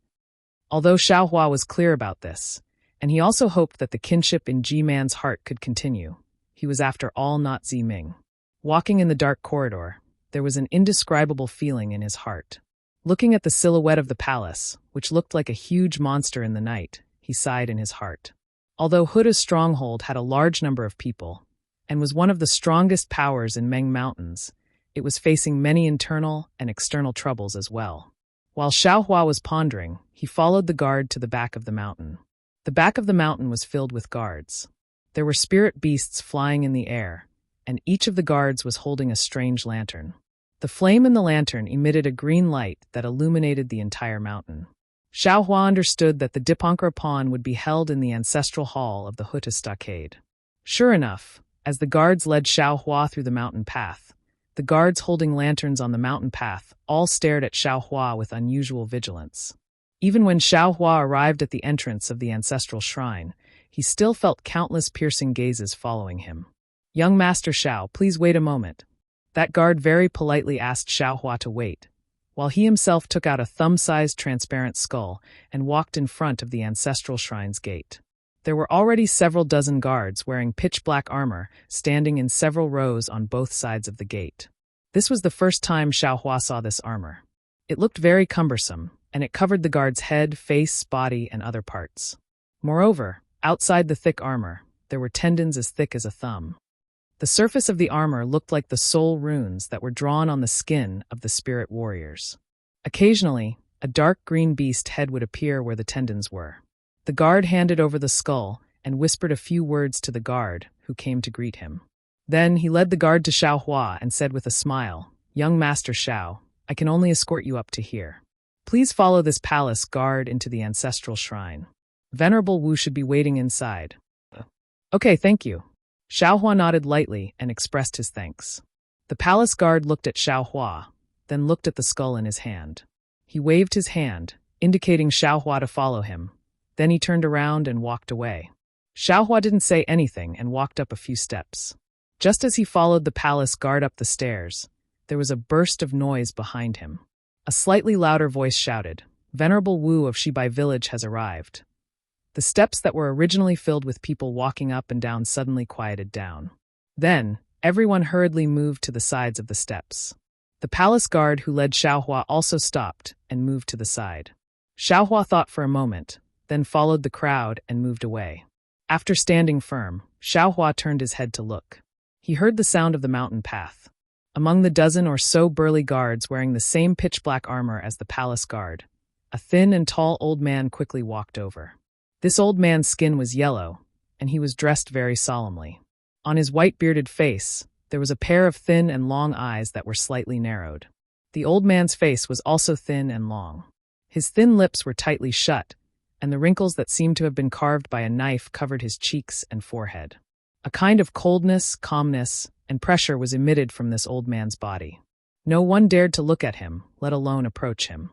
Although Xiaohua was clear about this, and he also hoped that the kinship in G-Man's heart could continue, he was after all not Ziming. Walking in the dark corridor, there was an indescribable feeling in his heart. Looking at the silhouette of the palace, which looked like a huge monster in the night, he sighed in his heart. Although Huda's stronghold had a large number of people, and was one of the strongest powers in Meng Mountains, it was facing many internal and external troubles as well. While Xiaohua was pondering, he followed the guard to the back of the mountain. The back of the mountain was filled with guards. There were spirit beasts flying in the air, and each of the guards was holding a strange lantern. The flame in the lantern emitted a green light that illuminated the entire mountain. Xiaohua understood that the Dipankara pawn would be held in the ancestral hall of the Huta stockade. Sure enough, as the guards led Xiaohua through the mountain path, the guards holding lanterns on the mountain path all stared at Xiaohua with unusual vigilance. Even when Xiaohua arrived at the entrance of the ancestral shrine, he still felt countless piercing gazes following him. "Young Master Xiao, please wait a moment." That guard very politely asked Xiaohua to wait, while he himself took out a thumb-sized transparent skull and walked in front of the ancestral shrine's gate. There were already several dozen guards wearing pitch-black armor standing in several rows on both sides of the gate. This was the first time Xiaohua saw this armor. It looked very cumbersome, and it covered the guard's head, face, body, and other parts. Moreover, outside the thick armor, there were tendons as thick as a thumb. The surface of the armor looked like the soul runes that were drawn on the skin of the spirit warriors. Occasionally, a dark green beast head would appear where the tendons were. The guard handed over the skull and whispered a few words to the guard, who came to greet him. Then he led the guard to Xiaohua and said with a smile, "Young Master Xiao, I can only escort you up to here. Please follow this palace guard into the ancestral shrine. Venerable Wu should be waiting inside." "Okay, thank you." Xiaohua nodded lightly and expressed his thanks. The palace guard looked at Xiaohua, then looked at the skull in his hand. He waved his hand, indicating Xiaohua to follow him. Then he turned around and walked away. Xiaohua didn't say anything and walked up a few steps. Just as he followed the palace guard up the stairs, there was a burst of noise behind him. A slightly louder voice shouted, "Venerable Wu of Shibai village has arrived." The steps that were originally filled with people walking up and down suddenly quieted down. Then, everyone hurriedly moved to the sides of the steps. The palace guard who led Xiaohua also stopped and moved to the side. Xiaohua thought for a moment, then followed the crowd and moved away. After standing firm, Xiaohua turned his head to look. He heard the sound of the mountain path. Among the dozen or so burly guards wearing the same pitch-black armor as the palace guard, a thin and tall old man quickly walked over. This old man's skin was yellow, and he was dressed very solemnly. On his white-bearded face, there was a pair of thin and long eyes that were slightly narrowed. The old man's face was also thin and long. His thin lips were tightly shut, and the wrinkles that seemed to have been carved by a knife covered his cheeks and forehead. A kind of coldness, calmness, and pressure was emitted from this old man's body. No one dared to look at him, let alone approach him.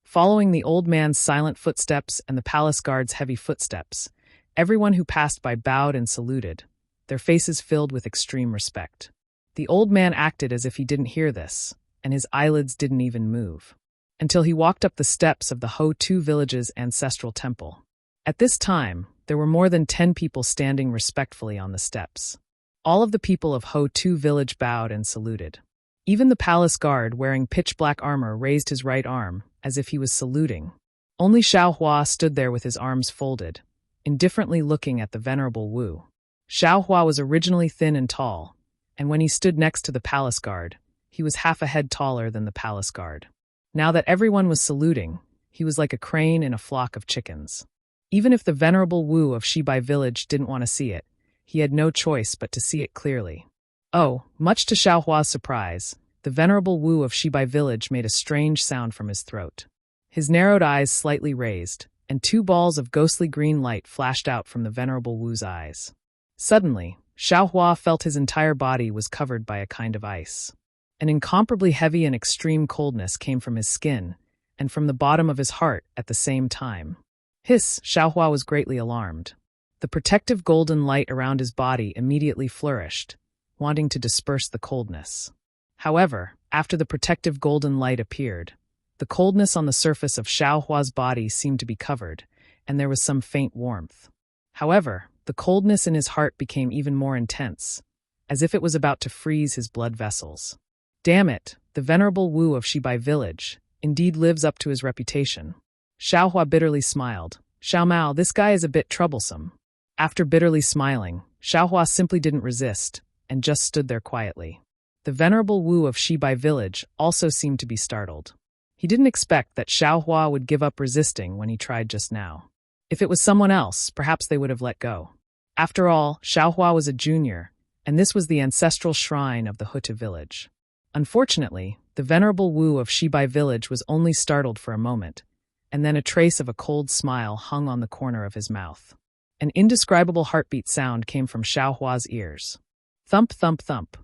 Following the old man's silent footsteps and the palace guard's heavy footsteps, everyone who passed by bowed and saluted, their faces filled with extreme respect. The old man acted as if he didn't hear this, and his eyelids didn't even move, until he walked up the steps of the Ho-Tu village's ancestral temple. At this time, there were more than 10 people standing respectfully on the steps. All of the people of Ho-Tu village bowed and saluted. Even the palace guard wearing pitch-black armor raised his right arm, as if he was saluting. Only Xiaohua stood there with his arms folded, indifferently looking at the venerable Wu. Xiaohua was originally thin and tall, and when he stood next to the palace guard, he was half a head taller than the palace guard. Now that everyone was saluting, he was like a crane in a flock of chickens. Even if the venerable Wu of Shibai village didn't want to see it, he had no choice but to see it clearly. Oh, much to Xiaohua's surprise, the venerable Wu of Shibai village made a strange sound from his throat. His narrowed eyes slightly raised, and 2 balls of ghostly green light flashed out from the venerable Wu's eyes. Suddenly, Xiaohua felt his entire body was covered by a kind of ice. An incomparably heavy and extreme coldness came from his skin, and from the bottom of his heart at the same time. Hiss! Xiaohua was greatly alarmed. The protective golden light around his body immediately flourished, wanting to disperse the coldness. However, after the protective golden light appeared, the coldness on the surface of Xiaohua's body seemed to be covered, and there was some faint warmth. However, the coldness in his heart became even more intense, as if it was about to freeze his blood vessels. Damn it, the venerable Wu of Shibai village indeed lives up to his reputation. Xiaohua bitterly smiled. Xiaomao, this guy is a bit troublesome. After bitterly smiling, Xiaohua simply didn't resist, and just stood there quietly. The venerable Wu of Shibai village also seemed to be startled. He didn't expect that Xiaohua would give up resisting when he tried just now. If it was someone else, perhaps they would have let go. After all, Xiaohua was a junior, and this was the ancestral shrine of the Huta village. Unfortunately, the venerable Wu of Shibai village was only startled for a moment, and then a trace of a cold smile hung on the corner of his mouth. An indescribable heartbeat sound came from Xiaohua's ears. Thump, thump, thump.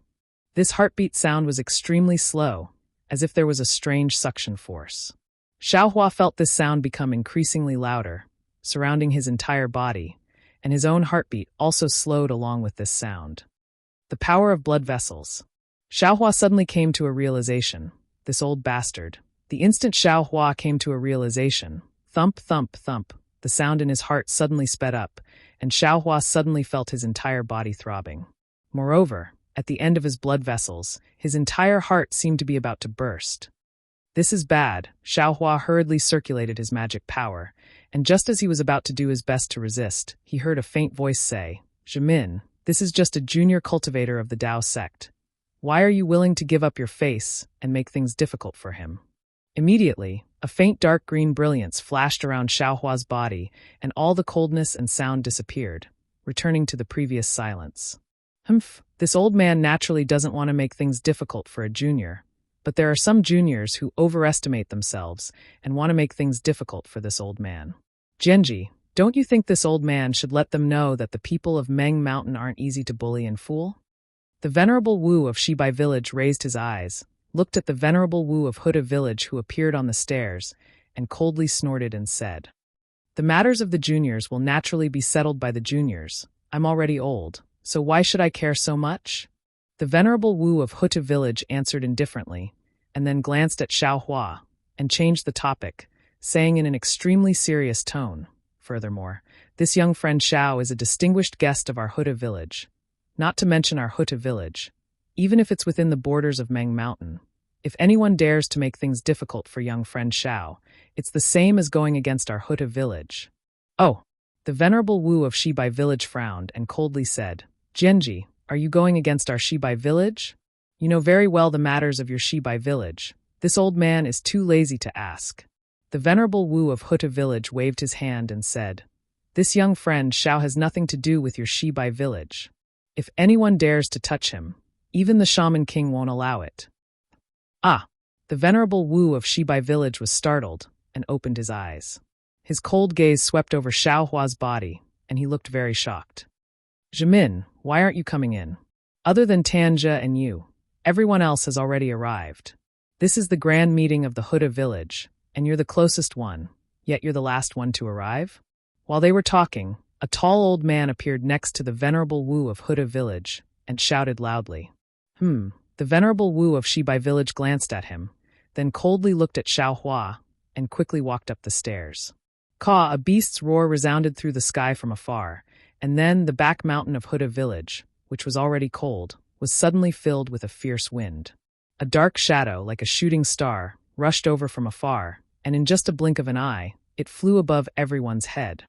This heartbeat sound was extremely slow, as if there was a strange suction force. Xiaohua felt this sound become increasingly louder, surrounding his entire body, and his own heartbeat also slowed along with this sound. The power of blood vessels. Xiaohua suddenly came to a realization. This old bastard. The instant Xiaohua came to a realization, thump, thump, thump, the sound in his heart suddenly sped up, and Xiaohua suddenly felt his entire body throbbing. Moreover, at the end of his blood vessels, his entire heart seemed to be about to burst. This is bad. Xiaohua hurriedly circulated his magic power, and just as he was about to do his best to resist, he heard a faint voice say, "Jimin, this is just a junior cultivator of the Dao sect. Why are you willing to give up your face and make things difficult for him?" Immediately, a faint dark green brilliance flashed around Xiaohua's body, and all the coldness and sound disappeared, returning to the previous silence. Humph, this old man naturally doesn't want to make things difficult for a junior, but there are some juniors who overestimate themselves and want to make things difficult for this old man. Genji, don't you think this old man should let them know that the people of Meng Mountain aren't easy to bully and fool? The venerable Wu of Shibai village raised his eyes, looked at the venerable Wu of Huda village who appeared on the stairs, and coldly snorted and said, "The matters of the juniors will naturally be settled by the juniors. I'm already old, so why should I care so much?" The venerable Wu of Huta village answered indifferently, and then glanced at Xiaohua, and changed the topic, saying in an extremely serious tone, "Furthermore, this young friend Xiao is a distinguished guest of our Huta village. Not to mention our Huta village. Even if it's within the borders of Meng Mountain, if anyone dares to make things difficult for young friend Xiao, it's the same as going against our Huta village." "Oh." The venerable Wu of Shibai village frowned and coldly said, "Genji, are you going against our Shibai village? You know very well the matters of your Shibai village. This old man is too lazy to ask." The venerable Wu of Huta village waved his hand and said, "This young friend Xiao has nothing to do with your Shibai village. If anyone dares to touch him, even the Shaman King won't allow it." "Ah!" The venerable Wu of Shibai village was startled and opened his eyes. His cold gaze swept over Xiaohua's body, and he looked very shocked. "Jimin, why aren't you coming in? Other than Tanja and you, everyone else has already arrived. This is the grand meeting of the Huda village, and you're the closest one, yet you're the last one to arrive?" While they were talking, a tall old man appeared next to the venerable Wu of Huda village and shouted loudly. The venerable Wu of Shibai village glanced at him, then coldly looked at Xiaohua, and quickly walked up the stairs. Caw, a beast's roar resounded through the sky from afar, and then the back mountain of Huda village, which was already cold, was suddenly filled with a fierce wind. A dark shadow, like a shooting star, rushed over from afar, and in just a blink of an eye, it flew above everyone's head.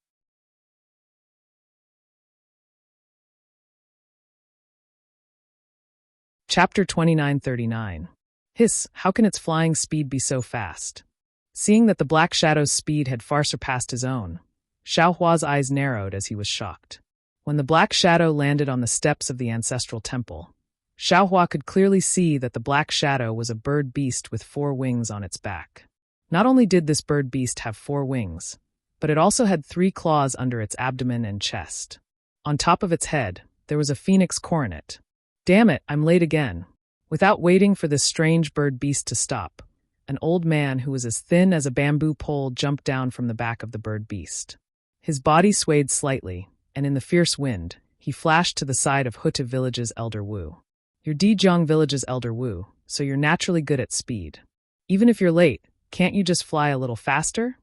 Chapter 2939. Hiss, how can its flying speed be so fast? Seeing that the black shadow's speed had far surpassed his own, Xiaohua's eyes narrowed as he was shocked. When the black shadow landed on the steps of the ancestral temple, Xiaohua could clearly see that the black shadow was a bird beast with 4 wings on its back. Not only did this bird beast have 4 wings, but it also had 3 claws under its abdomen and chest. On top of its head, there was a phoenix coronet. Damn it, I'm late again. Without waiting for this strange bird beast to stop, an old man who was as thin as a bamboo pole jumped down from the back of the bird beast. His body swayed slightly, and in the fierce wind, he flashed to the side of Huta village's elder Wu. "You're Dijiang village's elder Wu, so you're naturally good at speed. Even if you're late, can't you just fly a little faster?"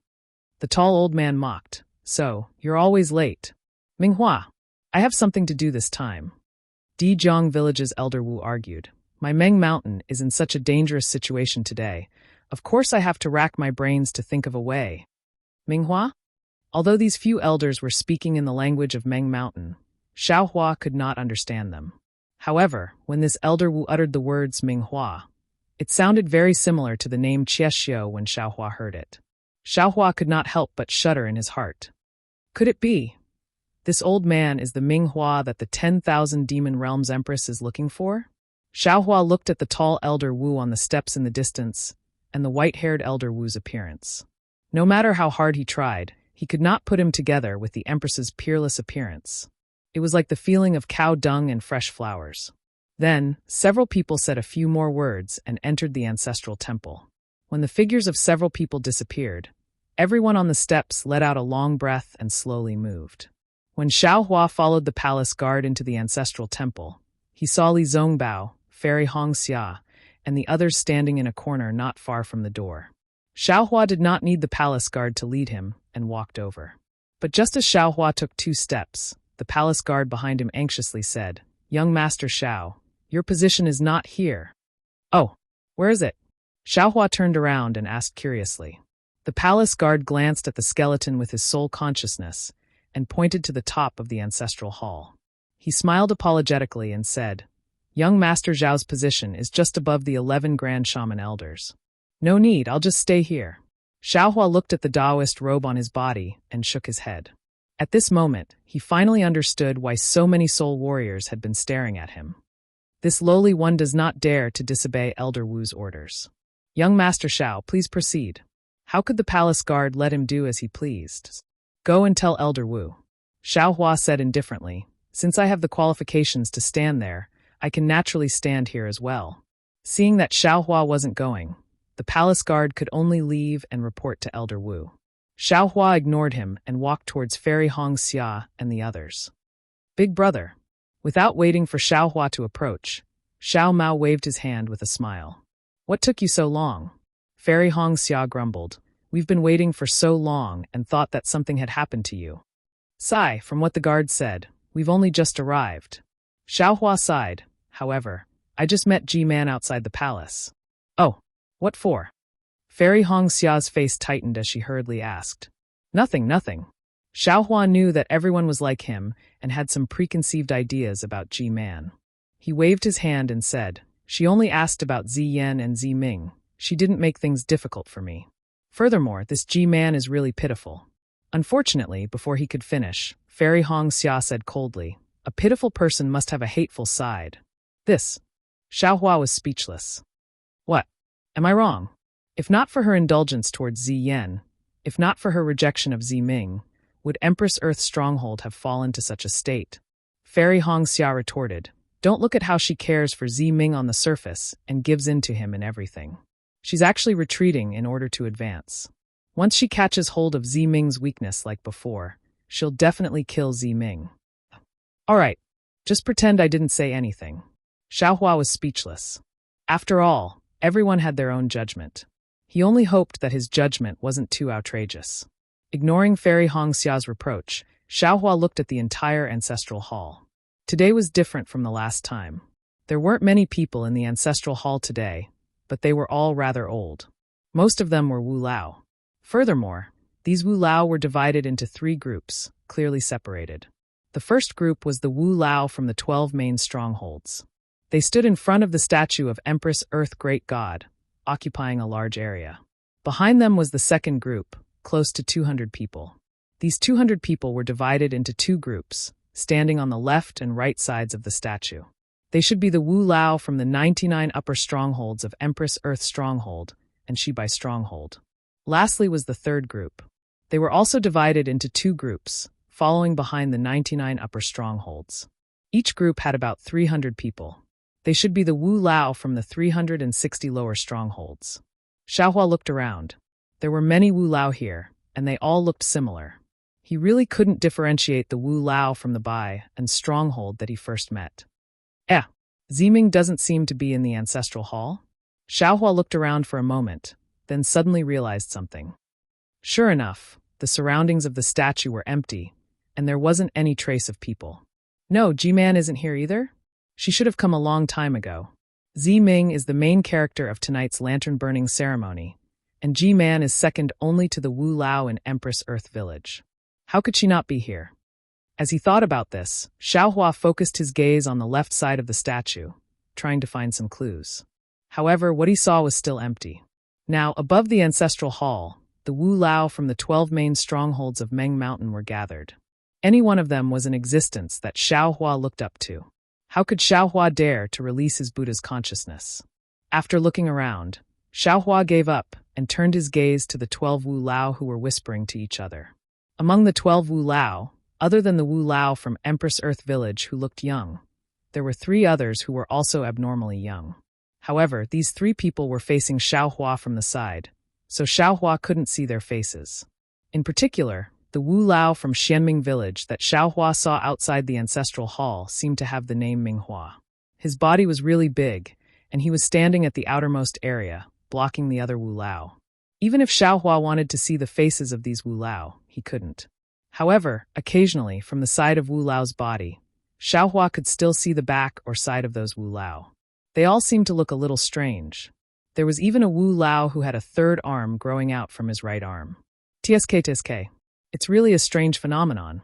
The tall old man mocked. "So, you're always late. Minghua, I have something to do this time." Dijiang village's elder Wu argued. "My Meng Mountain is in such a dangerous situation today. Of course I have to rack my brains to think of a way." Minghua? Although these few elders were speaking in the language of Meng Mountain, Xiaohua could not understand them. However, when this elder Wu uttered the words Minghua, it sounded very similar to the name Qieshio when Xiaohua heard it. Xiaohua could not help but shudder in his heart. Could it be? This old man is the Minghua that the 10,000 Demon Realms Empress is looking for? Xiaohua looked at the tall Elder Wu on the steps in the distance, and the white-haired Elder Wu's appearance. No matter how hard he tried, he could not put him together with the Empress's peerless appearance. It was like the feeling of cow dung and fresh flowers. Then, several people said a few more words and entered the ancestral temple. When the figures of several people disappeared, everyone on the steps let out a long breath and slowly moved. When Xiaohua followed the palace guard into the ancestral temple, he saw Li Zongbao, Fairy Hongxia, and the others standing in a corner not far from the door. Xiaohua did not need the palace guard to lead him and walked over. But just as Xiaohua took 2 steps, the palace guard behind him anxiously said, "Young Master Xiao, your position is not here." "Oh, where is it?" Xiaohua turned around and asked curiously. The palace guard glanced at the skeleton with his sole consciousness and pointed to the top of the ancestral hall. He smiled apologetically and said, "Young Master Zhao's position is just above the 11 Grand Shaman Elders. No need, I'll just stay here." Xiaohua looked at the Taoist robe on his body and shook his head. At this moment, he finally understood why so many soul warriors had been staring at him. This lowly one does not dare to disobey Elder Wu's orders. "Young Master Xiao, please proceed." How could the palace guard let him do as he pleased? "Go and tell Elder Wu." Xiaohua said indifferently, "Since I have the qualifications to stand there, I can naturally stand here as well." Seeing that Xiaohua wasn't going, the palace guard could only leave and report to Elder Wu. Xiaohua ignored him and walked towards Fairy Hongxia and the others. "Big brother." Without waiting for Xiaohua to approach, Xiao Mao waved his hand with a smile. "What took you so long?" Fairy Hongxia grumbled. "We've been waiting for so long and thought that something had happened to you." "Sigh, from what the guard said, we've only just arrived." Xiaohua sighed. "However, I just met G-Man outside the palace." "Oh, what for?" Fairy Hongxia's face tightened as she hurriedly asked. Nothing. Xiaohua knew that everyone was like him and had some preconceived ideas about G-Man. He waved his hand and said, "She only asked about Ziyan and Ziming. She didn't make things difficult for me. Furthermore, this G-Man is really pitiful." Unfortunately, before he could finish, Fairy Hongxia said coldly, "A pitiful person must have a hateful side." This. Xiaohua was speechless. What? Am I wrong? If not for her indulgence towards Ziyan, if not for her rejection of Ziming, would Empress Earth's stronghold have fallen to such a state? Fairy Hongxia retorted, "Don't look at how she cares for Ziming on the surface and gives in to him in everything. She's actually retreating in order to advance. Once she catches hold of Ziming's weakness like before, she'll definitely kill Ziming." "All right, just pretend I didn't say anything." Xiaohua was speechless. After all, everyone had their own judgment. He only hoped that his judgment wasn't too outrageous. Ignoring Fairy Hongxia's reproach, Xiaohua looked at the entire ancestral hall. Today was different from the last time. There weren't many people in the ancestral hall today, but they were all rather old. Most of them were Wu Lao. Furthermore, these Wu Lao were divided into 3 groups, clearly separated. The first group was the Wu Lao from the 12 main strongholds. They stood in front of the statue of Empress Earth Great God, occupying a large area. Behind them was the second group, close to 200 people. These 200 people were divided into 2 groups, standing on the left and right sides of the statue. They should be the Wu Lao from the 99 upper strongholds of Empress Earth Stronghold and Shibai Stronghold. Lastly was the third group. They were also divided into 2 groups, following behind the 99 upper strongholds. Each group had about 300 people. They should be the Wu Lao from the 360 lower strongholds. Xiaohua looked around. There were many Wu Lao here, and they all looked similar. He really couldn't differentiate the Wu Lao from the Bai and stronghold that he first met. Ziming doesn't seem to be in the ancestral hall? Xiaohua looked around for a moment, then suddenly realized something. Sure enough, the surroundings of the statue were empty, and there wasn't any trace of people. No, G-Man isn't here either? She should have come a long time ago. Ziming is the main character of tonight's lantern-burning ceremony, and G-Man is second only to the Wu Lao in Empress Earth Village. How could she not be here? As he thought about this, Xiaohua focused his gaze on the left side of the statue, trying to find some clues. However, what he saw was still empty. Now, above the ancestral hall, the Wu Lao from the 12 main strongholds of Meng Mountain were gathered. Any one of them was an existence that Xiaohua looked up to. How could Xiaohua dare to release his Buddha's consciousness? After looking around, Xiaohua gave up and turned his gaze to the 12 Wu Lao who were whispering to each other. Among the 12 Wu Lao, other than the Wu Lao from Empress Earth Village who looked young, there were 3 others who were also abnormally young. However, these 3 people were facing Xiaohua from the side, so Xiaohua couldn't see their faces. In particular, the Wu Lao from Xianming Village that Xiaohua saw outside the ancestral hall seemed to have the name Minghua. His body was really big, and he was standing at the outermost area, blocking the other Wu Lao. Even if Xiaohua wanted to see the faces of these Wu Lao, he couldn't. However, occasionally, from the side of Wu Lao's body, Xiaohua could still see the back or side of those Wu Lao. They all seemed to look a little strange. There was even a Wu Lao who had a 3rd arm growing out from his right arm. TSK. It's really a strange phenomenon.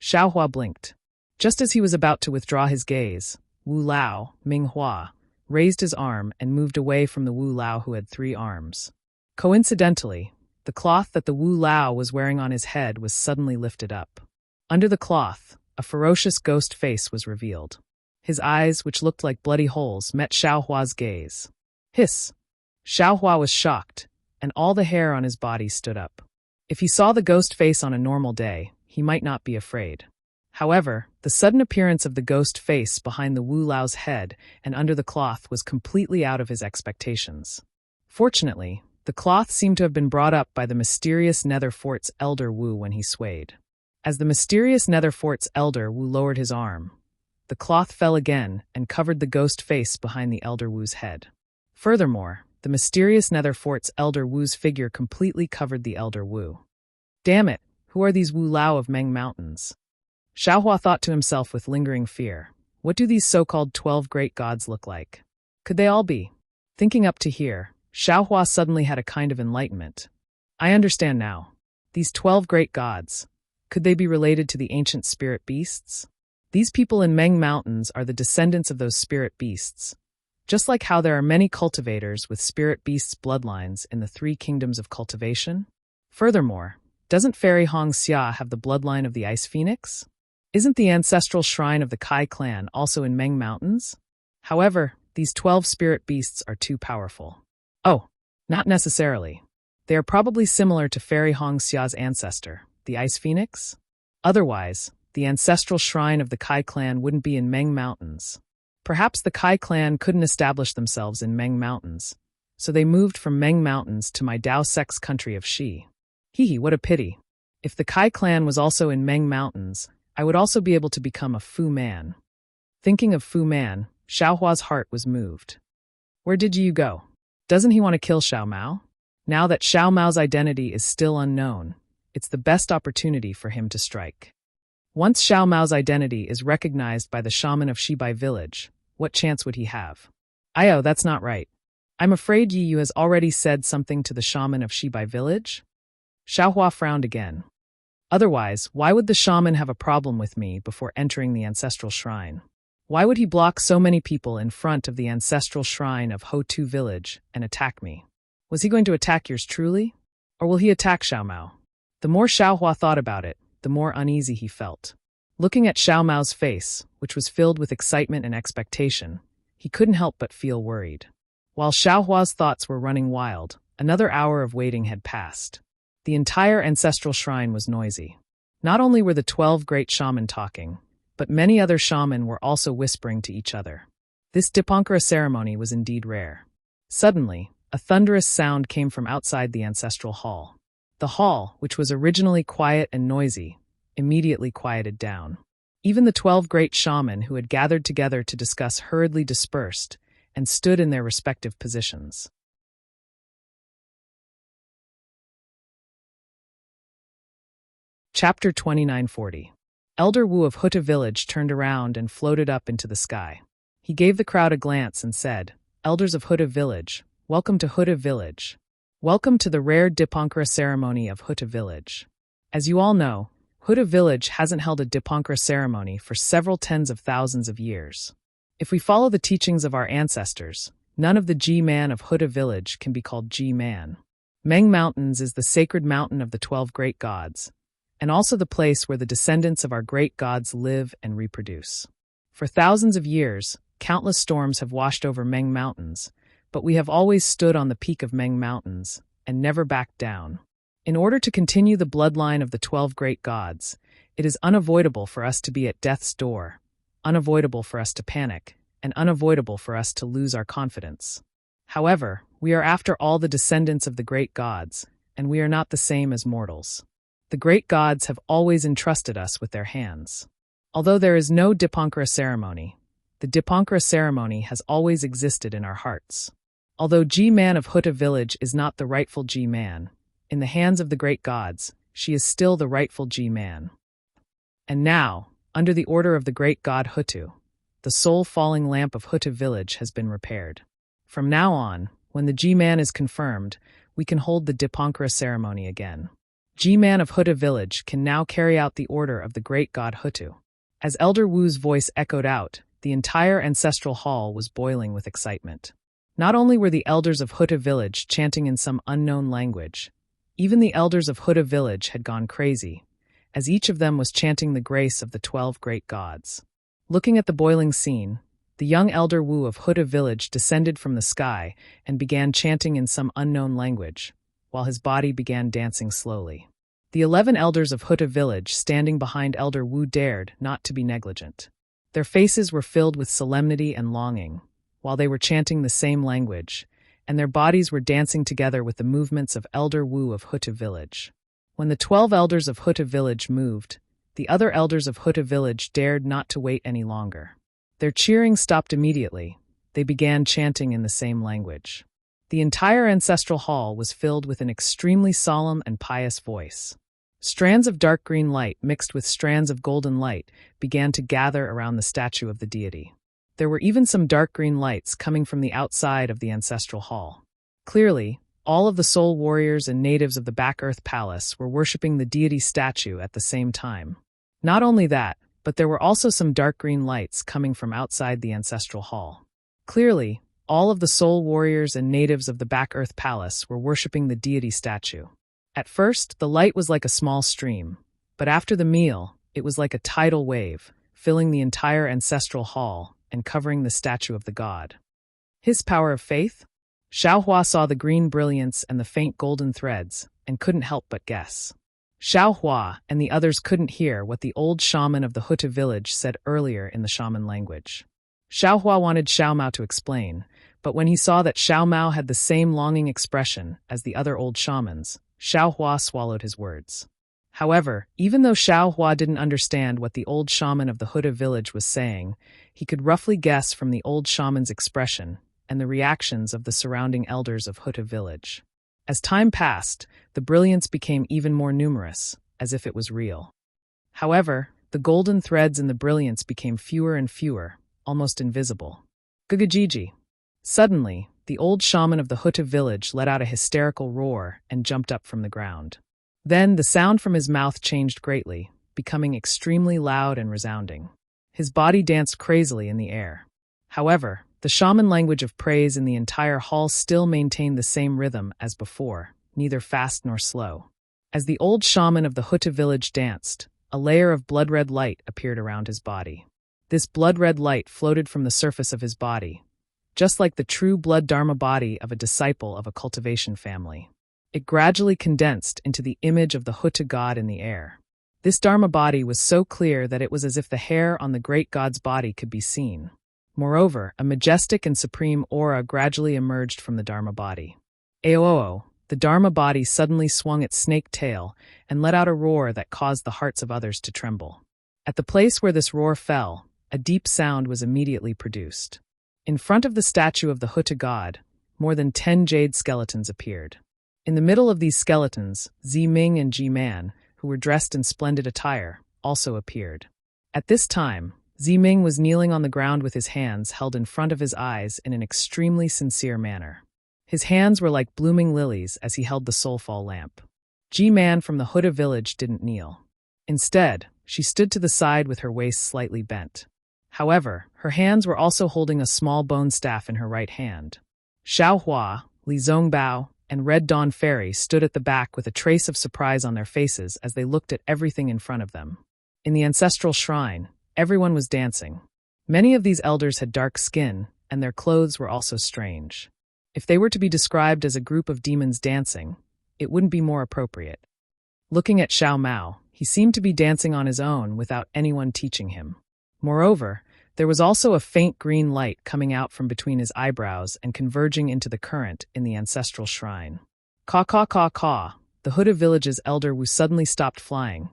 Xiaohua blinked. Just as he was about to withdraw his gaze, Wu Lao, Minghua, raised his arm and moved away from the Wu Lao who had 3 arms. Coincidentally, the cloth that the Wu Lao was wearing on his head was suddenly lifted up. Under the cloth, a ferocious ghost face was revealed. His eyes, which looked like bloody holes, met Xiaohua's gaze. Hiss! Xiaohua was shocked, and all the hair on his body stood up. If he saw the ghost face on a normal day, he might not be afraid. However, the sudden appearance of the ghost face behind the Wu Lao's head and under the cloth was completely out of his expectations. Fortunately, the cloth seemed to have been brought up by the mysterious Nether Fort's Elder Wu when he swayed. As the mysterious Nether Fort's Elder Wu lowered his arm, the cloth fell again and covered the ghost face behind the Elder Wu's head. Furthermore, the mysterious Nether Fort's Elder Wu's figure completely covered the Elder Wu. Damn it, who are these Wu Lao of Meng Mountains? Xiaohua thought to himself with lingering fear. What do these so-called 12 great gods look like? Could they all be? Thinking up to here, Xiaohua suddenly had a kind of enlightenment. I understand now. These 12 great gods, could they be related to the ancient spirit beasts? These people in Meng Mountains are the descendants of those spirit beasts. Just like how there are many cultivators with spirit beasts' bloodlines in the 3 kingdoms of cultivation. Furthermore, doesn't Fairy Hong Xia have the bloodline of the Ice Phoenix? Isn't the ancestral shrine of the Kai clan also in Meng Mountains? However, these 12 spirit beasts are too powerful. Oh, not necessarily. They are probably similar to Fairy Hong Xia's ancestor, the Ice Phoenix. Otherwise, the ancestral shrine of the Kai clan wouldn't be in Meng Mountains. Perhaps the Kai clan couldn't establish themselves in Meng Mountains, so they moved from Meng Mountains to my Dao Sect's country of Xi. Hee, what a pity. If the Kai clan was also in Meng Mountains, I would also be able to become a Fu Man. Thinking of Fu Man, Xiaohua's heart was moved. Where did you go? Doesn't he want to kill Xiao Mao? Now that Xiao Mao's identity is still unknown, it's the best opportunity for him to strike. Once Xiao Mao's identity is recognized by the shaman of Shibai village, what chance would he have? Ayo, that's not right. I'm afraid Yi Yu has already said something to the shaman of Shibai village? Xiaohua frowned again. Otherwise, why would the shaman have a problem with me before entering the ancestral shrine? Why would he block so many people in front of the ancestral shrine of Ho Tu village and attack me? Was he going to attack yours truly? Or will he attack Xiao Mao? The more Xiaohua thought about it, the more uneasy he felt. Looking at Xiao Mao's face, which was filled with excitement and expectation, he couldn't help but feel worried. While Xiaohua's thoughts were running wild, another hour of waiting had passed. The entire ancestral shrine was noisy. Not only were the 12 great shaman talking, but many other shaman were also whispering to each other. This Dipankara ceremony was indeed rare. Suddenly, a thunderous sound came from outside the ancestral hall. The hall, which was originally quiet and noisy, immediately quieted down. Even the 12 great shaman who had gathered together to discuss hurriedly dispersed and stood in their respective positions. Chapter 2940. Elder Wu of Huta village turned around and floated up into the sky. He gave the crowd a glance and said, "Elders of Huta village, welcome to Huta village. Welcome to the rare Dipankara ceremony of Huta village. As you all know, Huta village hasn't held a Dipankara ceremony for several tens of thousands of years. If we follow the teachings of our ancestors, none of the G-man of Huta village can be called G-man. Meng Mountains is the sacred mountain of the 12 great gods, and also the place where the descendants of our great gods live and reproduce. For thousands of years, countless storms have washed over Meng Mountains, but we have always stood on the peak of Meng Mountains and never backed down. In order to continue the bloodline of the 12 great gods, it is unavoidable for us to be at death's door, unavoidable for us to panic, and unavoidable for us to lose our confidence. However, we are after all the descendants of the great gods, and we are not the same as mortals. The great gods have always entrusted us with their hands. Although there is no Dipankara ceremony, the Dipankara ceremony has always existed in our hearts. Although G-Man of Hutta village is not the rightful G-Man, in the hands of the great gods, she is still the rightful G-Man. And now, under the order of the great god Hutu, the soul-falling lamp of Hutta village has been repaired. From now on, when the G-Man is confirmed, we can hold the Dipankara ceremony again. G-Man of Hutta village can now carry out the order of the great god Hutu. As Elder Wu's voice echoed out, the entire ancestral hall was boiling with excitement. Not only were the elders of Hutta village chanting in some unknown language, even the elders of Hutta village had gone crazy, as each of them was chanting the grace of the 12 great gods. Looking at the boiling scene, the young Elder Wu of Hutta village descended from the sky and began chanting in some unknown language, while his body began dancing slowly. The 11 elders of Hutta village standing behind Elder Wu dared not to be negligent. Their faces were filled with solemnity and longing, while they were chanting the same language, and their bodies were dancing together with the movements of Elder Wu of Hutta village. When the 12 elders of Hutta village moved, the other elders of Hutta village dared not to wait any longer. Their cheering stopped immediately. They began chanting in the same language. The entire ancestral hall was filled with an extremely solemn and pious voice. Strands of dark green light mixed with strands of golden light began to gather around the statue of the deity. There were even some dark green lights coming from the outside of the ancestral hall. Clearly, all of the soul warriors and natives of the Back Earth Palace were worshipping the deity statue at the same time. Not only that, but there were also some dark green lights coming from outside the ancestral hall. Clearly, all of the soul warriors and natives of the Back Earth Palace were worshipping the deity statue. At first, the light was like a small stream, but after the meal, it was like a tidal wave, filling the entire ancestral hall and covering the statue of the god. His power of faith? Xiaohua saw the green brilliance and the faint golden threads, and couldn't help but guess. Xiaohua and the others couldn't hear what the old shaman of the Hutta village said earlier in the shaman language. Xiaohua wanted Xiao Mao to explain, but when he saw that Xiao Mao had the same longing expression as the other old shamans, Xiaohua swallowed his words. However, even though Xiaohua didn't understand what the old shaman of the Hutta village was saying, he could roughly guess from the old shaman's expression and the reactions of the surrounding elders of Hutta village. As time passed, the brilliance became even more numerous, as if it was real. However, the golden threads in the brilliance became fewer and fewer, almost invisible. Gugajiji. Suddenly, the old shaman of the Hutta village let out a hysterical roar and jumped up from the ground. Then the sound from his mouth changed greatly, becoming extremely loud and resounding. His body danced crazily in the air. However, the shaman language of praise in the entire hall still maintained the same rhythm as before, neither fast nor slow. As the old shaman of the Hutta village danced, a layer of blood-red light appeared around his body. This blood-red light floated from the surface of his body, just like the true blood dharma body of a disciple of a cultivation family. It gradually condensed into the image of the Hutta god in the air. This dharma body was so clear that it was as if the hair on the great god's body could be seen. Moreover, a majestic and supreme aura gradually emerged from the dharma body. Aooo, the dharma body suddenly swung its snake tail and let out a roar that caused the hearts of others to tremble. At the place where this roar fell, a deep sound was immediately produced. In front of the statue of the Hutta god, more than 10 jade skeletons appeared. In the middle of these skeletons, Ming and Man, who were dressed in splendid attire, also appeared. At this time, Ming was kneeling on the ground with his hands held in front of his eyes in an extremely sincere manner. His hands were like blooming lilies as he held the soulfall lamp. Man from the Hutta village didn't kneel. Instead, she stood to the side with her waist slightly bent. However, her hands were also holding a small bone staff in her right hand. Xiaohua, Li Zongbao, and Red Dawn Fairy stood at the back with a trace of surprise on their faces as they looked at everything in front of them. In the ancestral shrine, everyone was dancing. Many of these elders had dark skin, and their clothes were also strange. If they were to be described as a group of demons dancing, it wouldn't be more appropriate. Looking at Xiao Mao, he seemed to be dancing on his own without anyone teaching him. Moreover, there was also a faint green light coming out from between his eyebrows and converging into the current in the ancestral shrine. Caw caw caw caw, the Huta village's elder Wu suddenly stopped flying,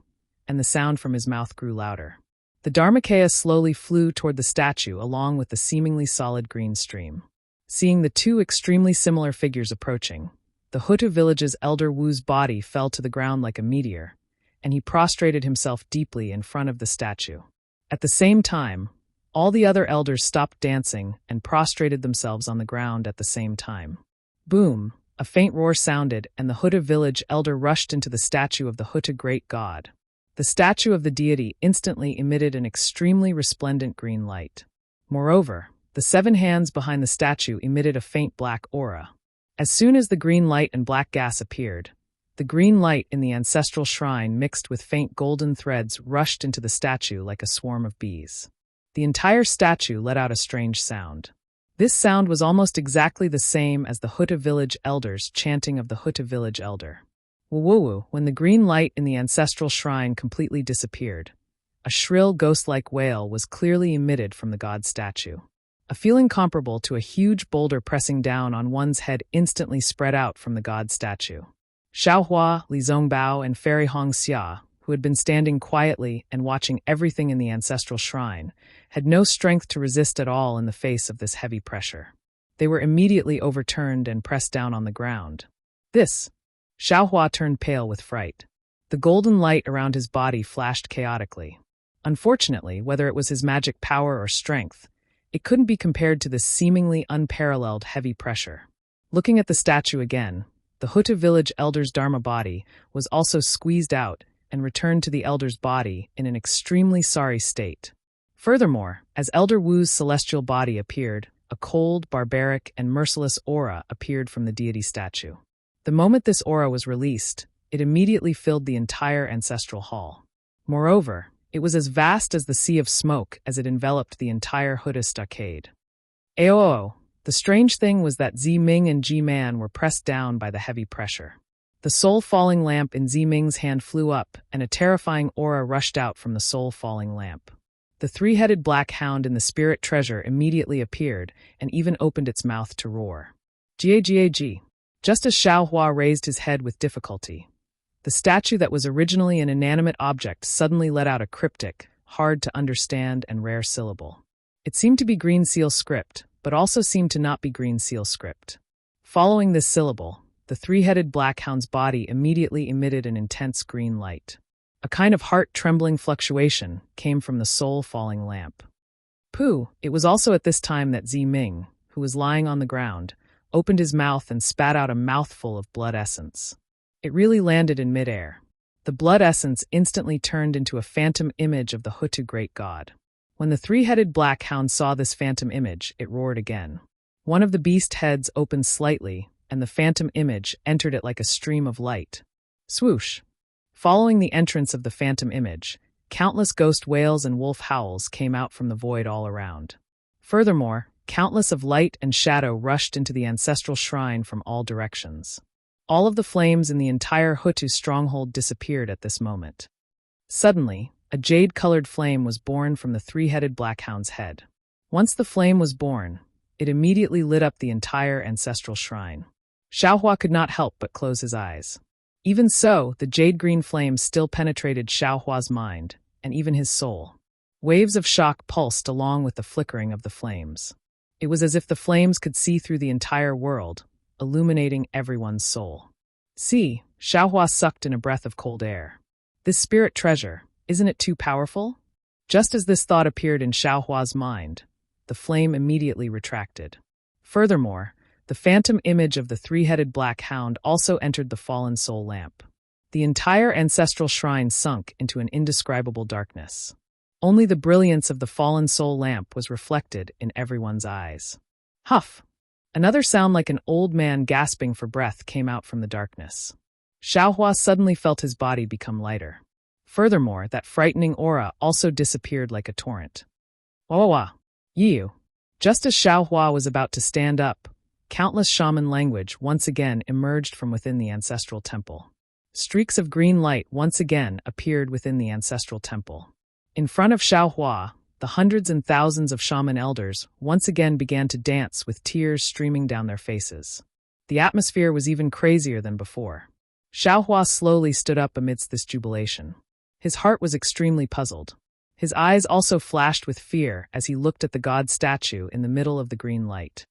and the sound from his mouth grew louder. The Dharmakaya slowly flew toward the statue along with the seemingly solid green stream. Seeing the two extremely similar figures approaching, the Huta village's elder Wu's body fell to the ground like a meteor, and he prostrated himself deeply in front of the statue. At the same time, all the other elders stopped dancing and prostrated themselves on the ground at the same time. Boom! A faint roar sounded, and the Huta village elder rushed into the statue of the Huta great god. The statue of the deity instantly emitted an extremely resplendent green light. Moreover, the 7 hands behind the statue emitted a faint black aura. As soon as the green light and black gas appeared, the green light in the ancestral shrine mixed with faint golden threads rushed into the statue like a swarm of bees. The entire statue let out a strange sound. This sound was almost exactly the same as the Huta village elders chanting of the Huta village elder. Woo-woo-woo, when the green light in the ancestral shrine completely disappeared, a shrill ghost-like wail was clearly emitted from the god statue. A feeling comparable to a huge boulder pressing down on one's head instantly spread out from the god statue. Xiaohua, Li Zongbao, and Fairy Hong Xia, who had been standing quietly and watching everything in the ancestral shrine, had no strength to resist at all in the face of this heavy pressure. They were immediately overturned and pressed down on the ground. Xiaohua turned pale with fright. The golden light around his body flashed chaotically. Unfortunately, whether it was his magic power or strength, it couldn't be compared to this seemingly unparalleled heavy pressure. Looking at the statue again, the Huta village elder's Dharma body was also squeezed out and returned to the elder's body in an extremely sorry state. Furthermore, as Elder Wu's celestial body appeared, a cold, barbaric, and merciless aura appeared from the deity statue. The moment this aura was released, it immediately filled the entire ancestral hall. Moreover, it was as vast as the sea of smoke as it enveloped the entire Huta stockade. Aoo! The strange thing was that Zi Ming and Ji Man were pressed down by the heavy pressure. The soul-falling lamp in Zi Ming's hand flew up, and a terrifying aura rushed out from the soul-falling lamp. The 3-headed black hound in the spirit treasure immediately appeared and even opened its mouth to roar. Gag. Just as Xiaohua raised his head with difficulty, the statue that was originally an inanimate object suddenly let out a cryptic, hard-to-understand and rare syllable. It seemed to be Green Seal script, but also seemed to not be Green Seal script. Following this syllable, the 3-headed black hound's body immediately emitted an intense green light. A kind of heart-trembling fluctuation came from the soul-falling lamp. Pooh! It was also at this time that Zi Ming, who was lying on the ground, opened his mouth and spat out a mouthful of blood essence. It really landed in midair. The blood essence instantly turned into a phantom image of the Hutu great god. When the 3-headed black hound saw this phantom image, it roared again. One of the beast heads opened slightly, and the phantom image entered it like a stream of light. Swoosh! Following the entrance of the phantom image, countless ghost wails and wolf howls came out from the void all around. Furthermore, countless of light and shadow rushed into the ancestral shrine from all directions. All of the flames in the entire Hutu stronghold disappeared at this moment. Suddenly, a jade-colored flame was born from the 3-headed black hound's head. Once the flame was born, it immediately lit up the entire ancestral shrine. Xiaohua could not help but close his eyes. Even so, the jade-green flame still penetrated Xiaohua's mind, and even his soul. Waves of shock pulsed along with the flickering of the flames. It was as if the flames could see through the entire world, illuminating everyone's soul. See, Xiaohua sucked in a breath of cold air. This spirit treasure, isn't it too powerful? Just as this thought appeared in Xiaohua's mind, the flame immediately retracted. Furthermore, the phantom image of the 3-headed black hound also entered the fallen soul lamp. The entire ancestral shrine sunk into an indescribable darkness. Only the brilliance of the fallen soul lamp was reflected in everyone's eyes. Huff! Another sound like an old man gasping for breath came out from the darkness. Xiaohua suddenly felt his body become lighter. Furthermore, that frightening aura also disappeared like a torrent. Wah wah wah! Yiu. Just as Xiao Hua was about to stand up, countless shaman language once again emerged from within the ancestral temple. Streaks of green light once again appeared within the ancestral temple. In front of Xiao Hua, the hundreds and thousands of shaman elders once again began to dance with tears streaming down their faces. The atmosphere was even crazier than before. Xiao Hua slowly stood up amidst this jubilation. His heart was extremely puzzled. His eyes also flashed with fear as he looked at the god statue in the middle of the green light.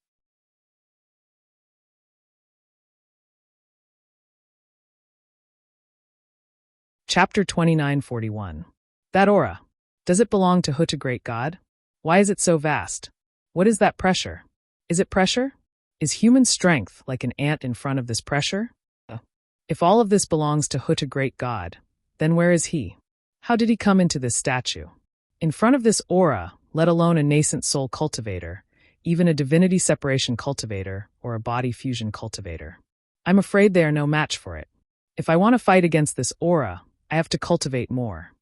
Chapter 2941. That aura. Does it belong to Huta Great God? Why is it so vast? What is that pressure? Is it pressure? Is human strength like an ant in front of this pressure? If all of this belongs to Huta Great God, then where is he? How did he come into this statue? In front of this aura, let alone a nascent soul cultivator, even a divinity separation cultivator or a body fusion cultivator. I'm afraid they are no match for it. If I want to fight against this aura, I have to cultivate more.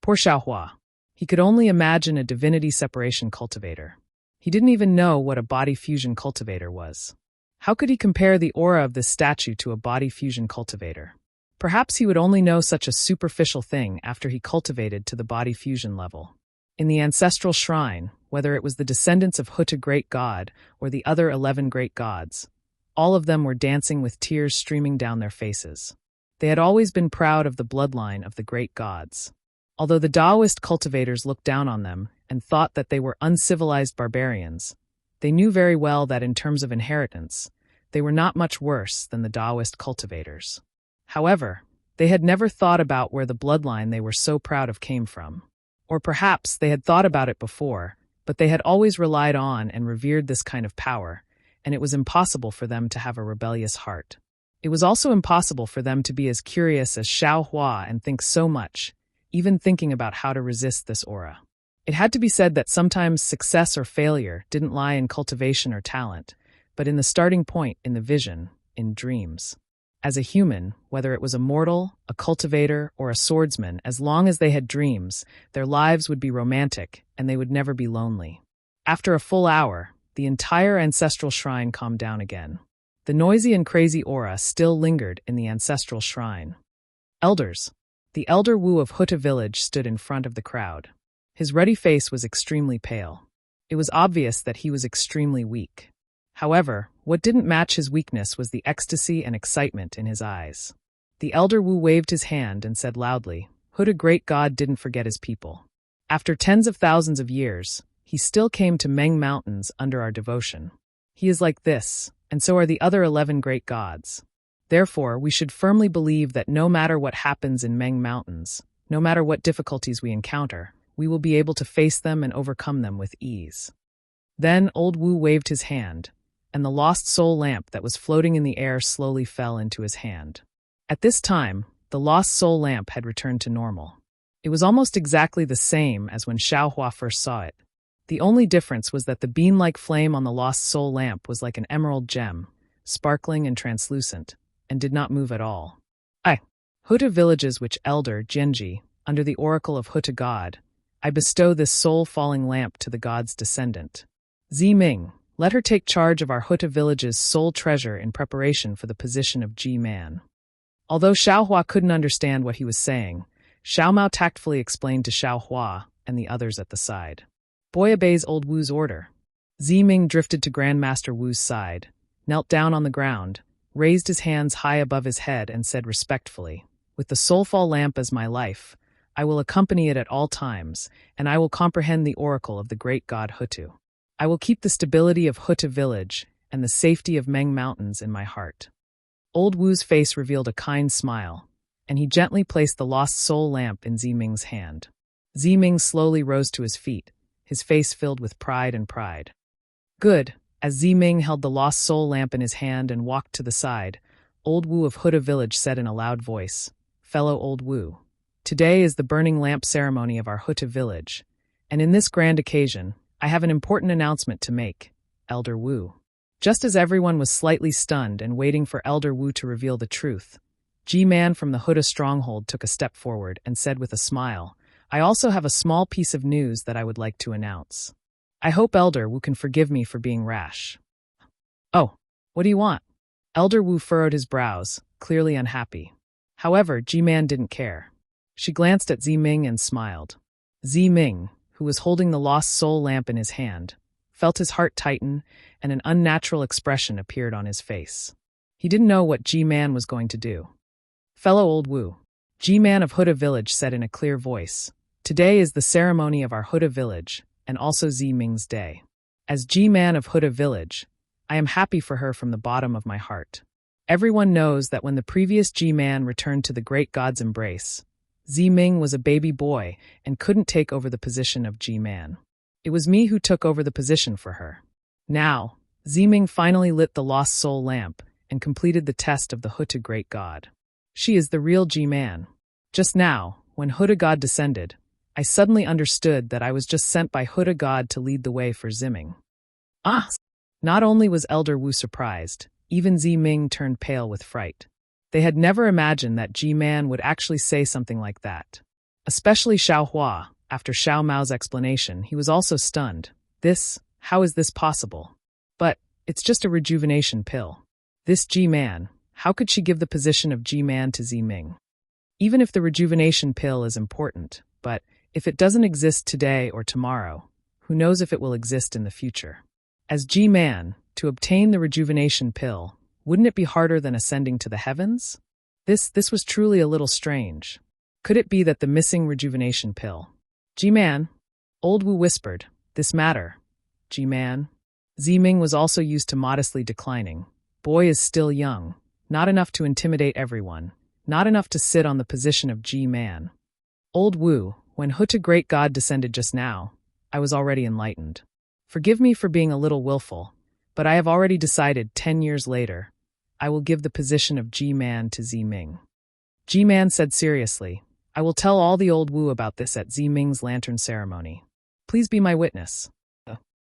Poor Xiao Hua. He could only imagine a divinity separation cultivator. He didn't even know what a body fusion cultivator was. How could he compare the aura of this statue to a body fusion cultivator? Perhaps he would only know such a superficial thing after he cultivated to the body fusion level. In the ancestral shrine, whether it was the descendants of Huta Great God or the other 11 great gods, all of them were dancing with tears streaming down their faces. They had always been proud of the bloodline of the great gods. Although the Taoist cultivators looked down on them and thought that they were uncivilized barbarians, they knew very well that in terms of inheritance, they were not much worse than the Taoist cultivators. However, they had never thought about where the bloodline they were so proud of came from. Or perhaps they had thought about it before, but they had always relied on and revered this kind of power, and it was impossible for them to have a rebellious heart. It was also impossible for them to be as curious as Xiao Hua and think so much, even thinking about how to resist this aura. It had to be said that sometimes success or failure didn't lie in cultivation or talent, but in the starting point, in the vision, in dreams. As a human, whether it was a mortal, a cultivator, or a swordsman, as long as they had dreams, their lives would be romantic, and they would never be lonely. After a full hour, the entire ancestral shrine calmed down again. The noisy and crazy aura still lingered in the ancestral shrine. Elders. The elder Wu of Huta village stood in front of the crowd. His ruddy face was extremely pale. It was obvious that he was extremely weak. However, what didn't match his weakness was the ecstasy and excitement in his eyes. The elder Wu waved his hand and said loudly, Huta Great God didn't forget his people. After tens of thousands of years, he still came to Meng Mountains under our devotion. He is like this, and so are the other 11 great gods. Therefore, we should firmly believe that no matter what happens in Meng Mountains, no matter what difficulties we encounter, we will be able to face them and overcome them with ease. Then old Wu waved his hand, and the lost soul lamp that was floating in the air slowly fell into his hand. At this time, the lost soul lamp had returned to normal. It was almost exactly the same as when Xiao Hua first saw it. The only difference was that the bean-like flame on the lost soul lamp was like an emerald gem, sparkling and translucent, and did not move at all. Huta villages which elder, Genji, under the oracle of Huta God, I bestow this soul-falling lamp to the god's descendant. Zi Ming, let her take charge of our Huta village's soul treasure in preparation for the position of Ji-Man. Although Xiao Hua couldn't understand what he was saying, Xiao Mao tactfully explained to Xiao Hua and the others at the side. Boy obeys old Wu's order. Zi Ming drifted to Grandmaster Wu's side, knelt down on the ground, raised his hands high above his head and said respectfully, With the soulfall lamp as my life, I will accompany it at all times, and I will comprehend the oracle of the great god Hutu. I will keep the stability of Huta village and the safety of Meng Mountains in my heart. Old Wu's face revealed a kind smile, and he gently placed the lost soul lamp in Zi Ming's hand. Zi Ming slowly rose to his feet, his face filled with pride and pride. Good. As Zi Ming held the lost soul lamp in his hand and walked to the side, old Wu of Huta village said in a loud voice, Fellow old Wu, today is the burning lamp ceremony of our Huta village, and in this grand occasion, I have an important announcement to make, Elder Wu. Just as everyone was slightly stunned and waiting for Elder Wu to reveal the truth, Ji-Man from the Huta stronghold took a step forward and said with a smile, I also have a small piece of news that I would like to announce. I hope Elder Wu can forgive me for being rash. Oh, what do you want? Elder Wu furrowed his brows, clearly unhappy. However, Ji-man didn't care. She glanced at Zi-ming and smiled. Zi-ming, who was holding the lost soul lamp in his hand, felt his heart tighten, and an unnatural expression appeared on his face. He didn't know what Ji-man was going to do. Fellow Old Wu, Ji-man of Huda Village said in a clear voice, today is the ceremony of our Huda Village, and also Zi-ming's day. As Ji-man of Huda Village, I am happy for her from the bottom of my heart. Everyone knows that when the previous Ji-man returned to the great god's embrace, Zi-ming was a baby boy and couldn't take over the position of Ji-man. It was me who took over the position for her. Now, Zi-ming finally lit the lost soul lamp and completed the test of the Huda great god. She is the real Ji-man. Just now, when Huda god descended, I suddenly understood that I was just sent by Huda god to lead the way for Zi-ming. Ah! Not only was Elder Wu surprised, even Zi-ming turned pale with fright. They had never imagined that Ji-man would actually say something like that. Especially Xiao Hua, after Xiao Mao's explanation, he was also stunned. How is this possible? But, it's just a rejuvenation pill. This Ji-man, how could she give the position of Ji-man to Zi-ming? Even if the rejuvenation pill is important, but if it doesn't exist today or tomorrow, who knows if it will exist in the future? As Ji-man, to obtain the rejuvenation pill, wouldn't it be harder than ascending to the heavens? This was truly a little strange. Could it be that the missing rejuvenation pill? Ji-man, Old Wu whispered, this matter. Ji-man. Zi-ming was also used to modestly declining. Boy is still young, not enough to intimidate everyone, not enough to sit on the position of Ji-man. Old Wu, when Huda great god descended just now, I was already enlightened. Forgive me for being a little willful, but I have already decided 10 years later, I will give the position of Ji-man to Zi-ming. Ji-man said seriously, I will tell all the Old Wu about this at Zi-ming's lantern ceremony. Please be my witness.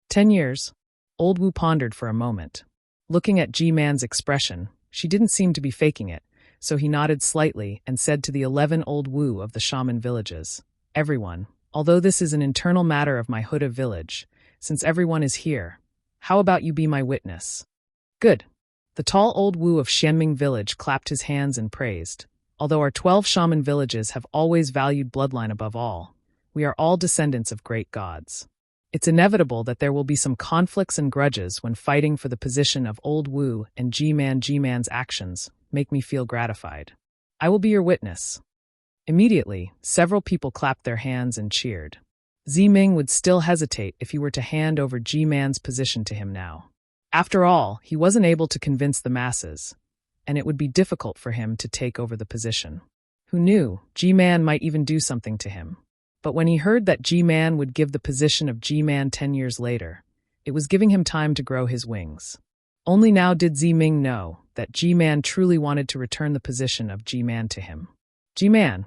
10 years. Old Wu pondered for a moment. Looking at Ji-man's expression, she didn't seem to be faking it, so he nodded slightly and said to the 11 Old Wu of the shaman villages, everyone, although this is an internal matter of my Huda village, since everyone is here, how about you be my witness? Good. The tall Old Wu of Xianming village clapped his hands and praised. Although our 12 shaman villages have always valued bloodline above all, we are all descendants of great gods. It's inevitable that there will be some conflicts and grudges when fighting for the position of Old Wu, and Ji-man. Ji-man's actions make me feel gratified. I will be your witness. Immediately, several people clapped their hands and cheered. Zi-ming would still hesitate if he were to hand over Ji-man's position to him now. After all, he wasn't able to convince the masses, and it would be difficult for him to take over the position. Who knew, Ji-man might even do something to him. But when he heard that Ji-man would give the position of Ji-man 10 years later, it was giving him time to grow his wings. Only now did Zi-ming know that Ji-man truly wanted to return the position of Ji-man to him. Ji-man,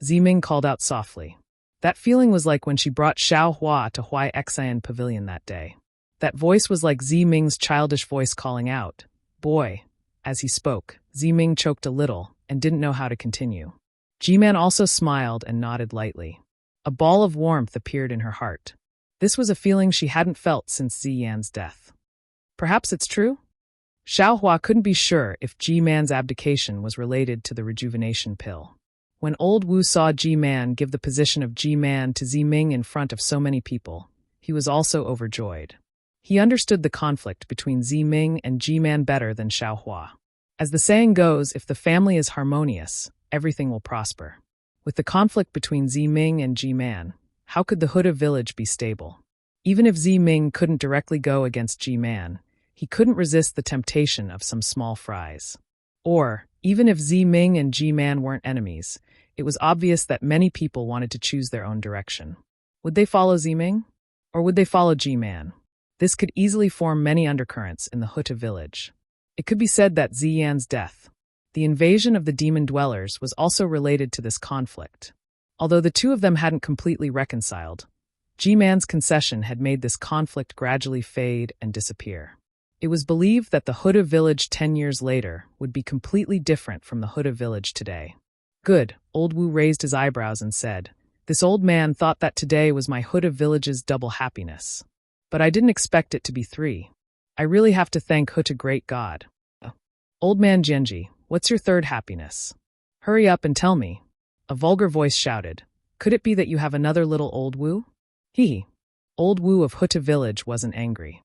Zi-ming called out softly. That feeling was like when she brought Xiao Hua to Huai Xian Pavilion that day. That voice was like Zi-ming's childish voice calling out, boy. As he spoke, Zi-ming choked a little and didn't know how to continue. Ji-man also smiled and nodded lightly. A ball of warmth appeared in her heart. This was a feeling she hadn't felt since Zi-yan's death. Perhaps it's true? Xiao Hua couldn't be sure if Ji-man's abdication was related to the rejuvenation pill. When Old Wu saw Ji-man give the position of Ji-man to Zi-ming in front of so many people, he was also overjoyed. He understood the conflict between Zi-ming and Ji-man better than Xiao Hua. As the saying goes, if the family is harmonious, everything will prosper. With the conflict between Zi-ming and Ji-man, how could the Huda village be stable? Even if Zi-ming couldn't directly go against Ji-man, he couldn't resist the temptation of some small fries. Or, even if Zi-ming and Ji-man weren't enemies, it was obvious that many people wanted to choose their own direction. Would they follow Zi-ming? Or would they follow Ji-man? This could easily form many undercurrents in the Huda village. It could be said that Zi-yan's death, the invasion of the demon dwellers, was also related to this conflict. Although the two of them hadn't completely reconciled, Ji-man's concession had made this conflict gradually fade and disappear. It was believed that the Huda village 10 years later would be completely different from the Huda village today. Good, Old Wu raised his eyebrows and said, this old man thought that today was my Huda village's double happiness. but I didn't expect it to be 3. I really have to thank Huta Great God. Old man Genji, what's your third happiness? Hurry up and tell me. A vulgar voice shouted. Could it be that you have another little old Wu? Hee. Old Wu of Huta village wasn't angry.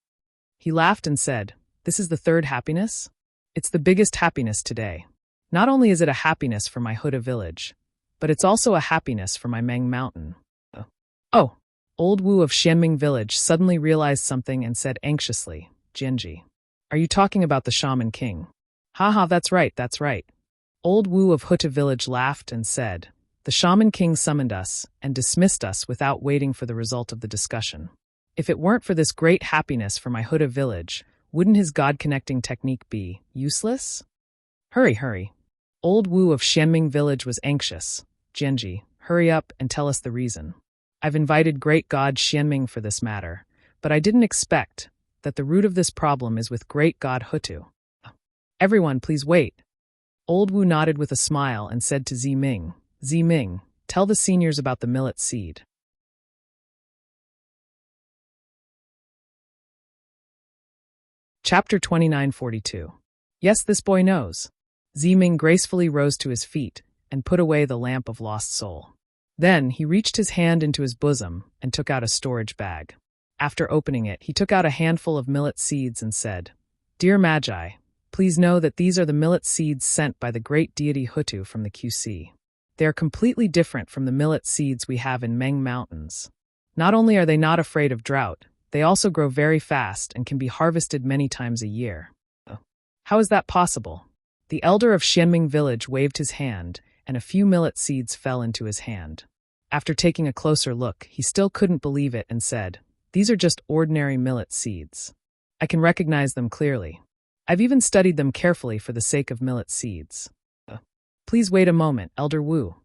He laughed and said, This is the third happiness? It's the biggest happiness today. Not only is it a happiness for my Huta village, but it's also a happiness for my Meng Mountain. Oh! Old Wu of Xianming village suddenly realized something and said anxiously, Genji. Are you talking about the Shaman King? Haha, that's right, that's right. Old Wu of Huta village laughed and said, The Shaman King summoned us and dismissed us without waiting for the result of the discussion. If it weren't for this great happiness for my Huta village, wouldn't his God-connecting technique be useless? Hurry. Old Wu of Xianming village was anxious. Genji, hurry up and tell us the reason. I've invited great God Xianming for this matter, but I didn't expect that the root of this problem is with great God Hutu. Everyone, please wait. Old Wu nodded with a smile and said to Ziming, Ziming, tell the seniors about the millet seed. Chapter 2942. Yes, this boy knows. Ziming gracefully rose to his feet and put away the lamp of lost soul. Then he reached his hand into his bosom and took out a storage bag. After opening it, he took out a handful of millet seeds and said, Dear Magi, please know that these are the millet seeds sent by the great deity Hutu from the QC. They are completely different from the millet seeds we have in Meng Mountains. Not only are they not afraid of drought, they also grow very fast and can be harvested many times a year. How is that possible? The elder of Xianming village waved his hand, and a few millet seeds fell into his hand. After taking a closer look, he still couldn't believe it and said, These are just ordinary millet seeds. I can recognize them clearly. I've even studied them carefully for the sake of millet seeds. Please wait a moment, Elder Wu.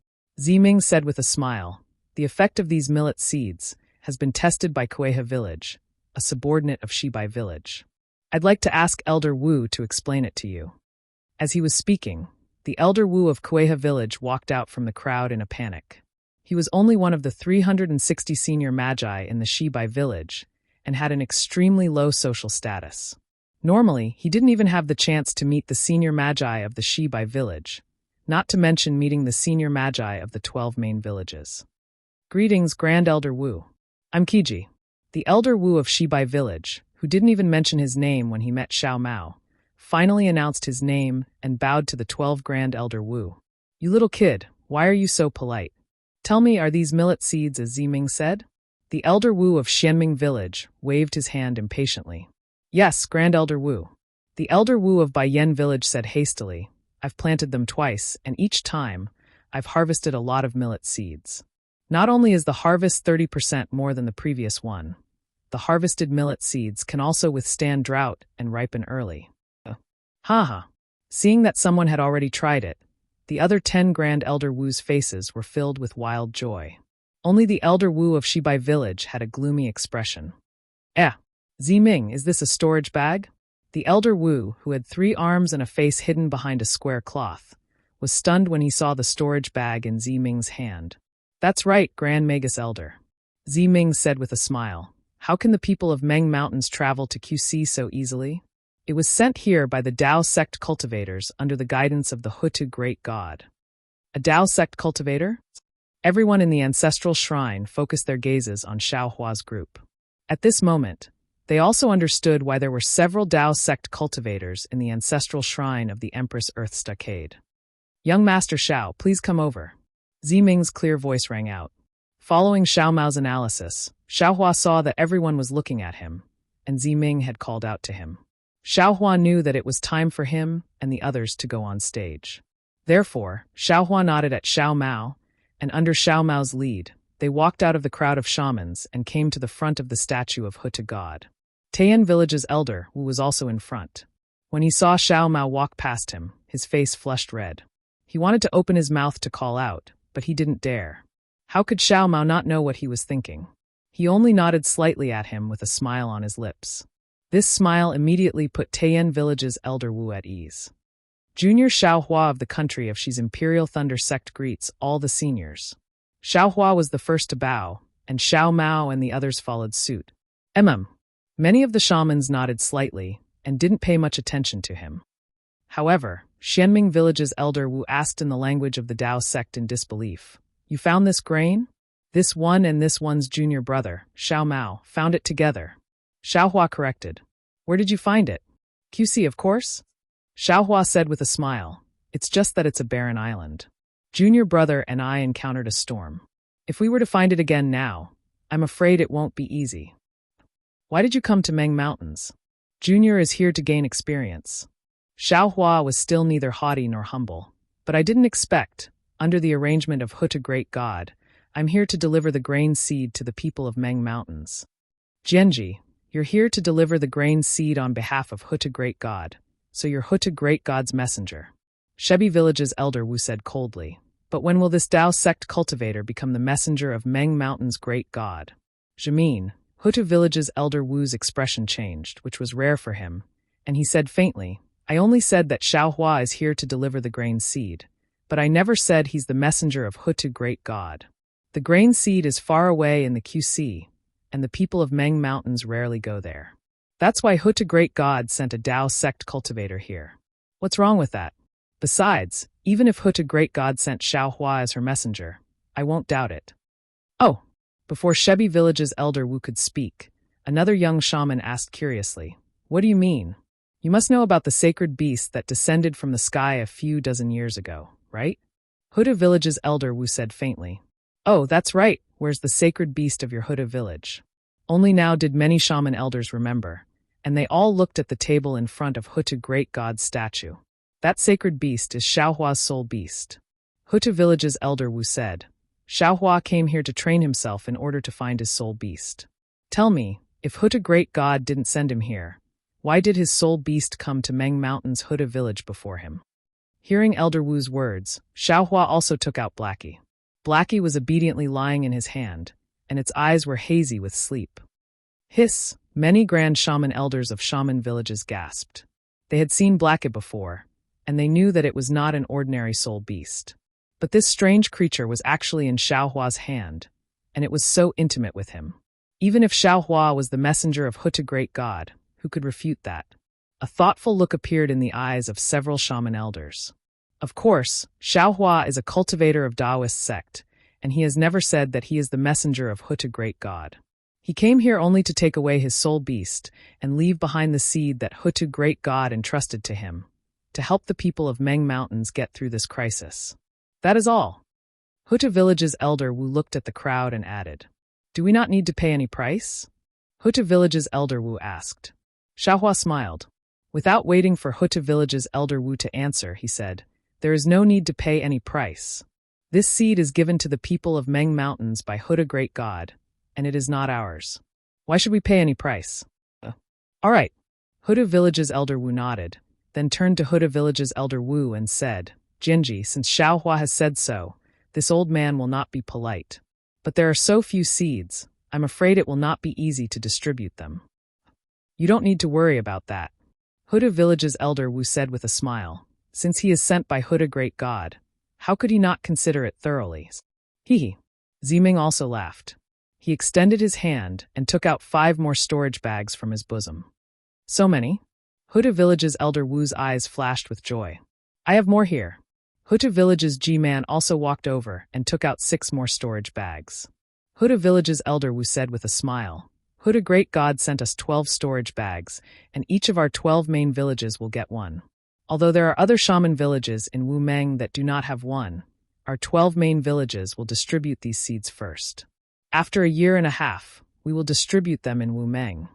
Ziming said with a smile, The effect of these millet seeds has been tested by Kueha village, a subordinate of Shibai village. I'd like to ask Elder Wu to explain it to you. As he was speaking, the Elder Wu of Kueha village walked out from the crowd in a panic. He was only one of the 360 senior magi in the Shibai village and had an extremely low social status. Normally, he didn't even have the chance to meet the senior magi of the Shibai village, not to mention meeting the senior magi of the 12 main villages. Greetings, Grand Elder Wu. I'm Kiji, the Elder Wu of Shibai village, who didn't even mention his name when he met Xiao Mao, finally announced his name and bowed to the 12 Grand Elder Wu. You little kid, why are you so polite? Tell me, are these millet seeds as Ziming said? The Elder Wu of Xianming village waved his hand impatiently. Yes, Grand Elder Wu. The Elder Wu of Baiyan village said hastily, I've planted them twice, and each time, I've harvested a lot of millet seeds. Not only is the harvest 30% more than the previous one, the harvested millet seeds can also withstand drought and ripen early. Haha. Seeing that someone had already tried it, the other 10 Grand Elder Wu's faces were filled with wild joy. Only the Elder Wu of Shibai village had a gloomy expression. Ziming, is this a storage bag? The Elder Wu, who had 3 arms and a face hidden behind a square cloth, was stunned when he saw the storage bag in Ziming's hand. That's right, Grand Magus Elder. Ziming said with a smile. How can the people of Meng Mountains travel to QC so easily? It was sent here by the Dao sect cultivators under the guidance of the Hutu Great God. A Dao sect cultivator? Everyone in the ancestral shrine focused their gazes on Xiao Hua's group. At this moment, they also understood why there were several Dao sect cultivators in the ancestral shrine of the Empress Earth Stockade. Young Master Xiao, please come over. Ziming's clear voice rang out. Following Xiao Mao's analysis, Xiao Hua saw that everyone was looking at him, and Ziming had called out to him. Xiao Hua knew that it was time for him and the others to go on stage. Therefore, Xiao Hua nodded at Xiao Mao, and under Xiao Mao's lead, they walked out of the crowd of shamans and came to the front of the statue of Hutu God. Taiyan village's elder, Wu, was also in front. When he saw Xiao Mao walk past him, his face flushed red. He wanted to open his mouth to call out, but he didn't dare. How could Xiao Mao not know what he was thinking? He only nodded slightly at him with a smile on his lips. This smile immediately put Taiyan village's elder Wu at ease. Junior Xiao Hua of the country of Xi's Imperial Thunder sect greets all the seniors. Xiao Hua was the first to bow, and Xiao Mao and the others followed suit. Many of the shamans nodded slightly and didn't pay much attention to him. However, Xianming village's elder Wu asked in the language of the Dao sect in disbelief, "You found this grain?" "This one and this one's junior brother, Xiao Mao, found it together." Xiao Hua corrected. "Where did you find it?" "QC, of course." Xiao Hua said with a smile, "It's just that it's a barren island. Junior brother and I encountered a storm. If we were to find it again now, I'm afraid it won't be easy." "Why did you come to Meng Mountains?" "Junior is here to gain experience." Xiao Hua was still neither haughty nor humble. "But I didn't expect, under the arrangement of Huta Great God, I'm here to deliver the grain seed to the people of Meng Mountains." "Jianji, you're here to deliver the grain seed on behalf of Huta Great God, so you're Huta Great God's messenger." Shebi village's elder Wu said coldly. "But when will this Dao sect cultivator become the messenger of Meng Mountain's great god?" "Jamin." Huta village's elder Wu's expression changed, which was rare for him, and he said faintly, "I only said that Xiao Hua is here to deliver the grain seed, but I never said he's the messenger of Huta Great God. The grain seed is far away in the QC, and the people of Meng Mountains rarely go there. That's why Huta Great God sent a Dao sect cultivator here. What's wrong with that? Besides, even if Huta Great God sent Xiao Hua as her messenger, I won't doubt it." "Oh." Before Shebi village's elder Wu could speak, another young shaman asked curiously, "What do you mean? You must know about the sacred beast that descended from the sky a few dozen years ago, right?" Huta village's elder Wu said faintly, "Oh, that's right. Where's the sacred beast of your Huta village?" Only now did many shaman elders remember, and they all looked at the table in front of Huta Great God's statue. "That sacred beast is Xiao Hua's soul beast." Huta village's elder Wu said, "Xiao Hua came here to train himself in order to find his soul beast. Tell me, if Huta Great God didn't send him here, why did his soul beast come to Meng Mountain's Huta village before him?" Hearing Elder Wu's words, Xiao Hua also took out Blackie. Blackie was obediently lying in his hand, and its eyes were hazy with sleep. Hiss! Many grand shaman elders of shaman villages gasped. They had seen Blackie before, and they knew that it was not an ordinary soul beast. But this strange creature was actually in Xiao Hua's hand, and it was so intimate with him. Even if Xiao Hua was the messenger of Huta Great God, who could refute that? A thoughtful look appeared in the eyes of several shaman elders. Of course, Xiao Hua is a cultivator of Daoist sect, and he has never said that he is the messenger of Huta Great God. He came here only to take away his soul beast and leave behind the seed that Huta Great God entrusted to him, to help the people of Meng Mountains get through this crisis. That is all." Huta village's elder Wu looked at the crowd and added, "Do we not need to pay any price?" Huta village's elder Wu asked. Xiao Hua smiled. Without waiting for Huta village's elder Wu to answer, he said, "There is no need to pay any price. This seed is given to the people of Meng Mountains by Huta Great God, and it is not ours. Why should we pay any price?" "All right." Huta village's elder Wu nodded, then turned to Huta village's elder Wu and said, "Jinji, since Xiao Hua has said so, this old man will not be polite. But there are so few seeds, I'm afraid it will not be easy to distribute them." "You don't need to worry about that." Huta village's elder Wu said with a smile, "Since he is sent by Huta Great God, how could he not consider it thoroughly?" Hee. Ziming also laughed. He extended his hand and took out 5 more storage bags from his bosom. "So many?" Huta village's elder Wu's eyes flashed with joy. "I have more here." Huta village's G-man also walked over and took out 6 more storage bags. Huta village's elder Wu said with a smile, "Huta Great God sent us 12 storage bags, and each of our 12 main villages will get one. Although there are other shaman villages in Wu Meng that do not have one, our 12 main villages will distribute these seeds first. After a year and a half, we will distribute them in Wu Meng."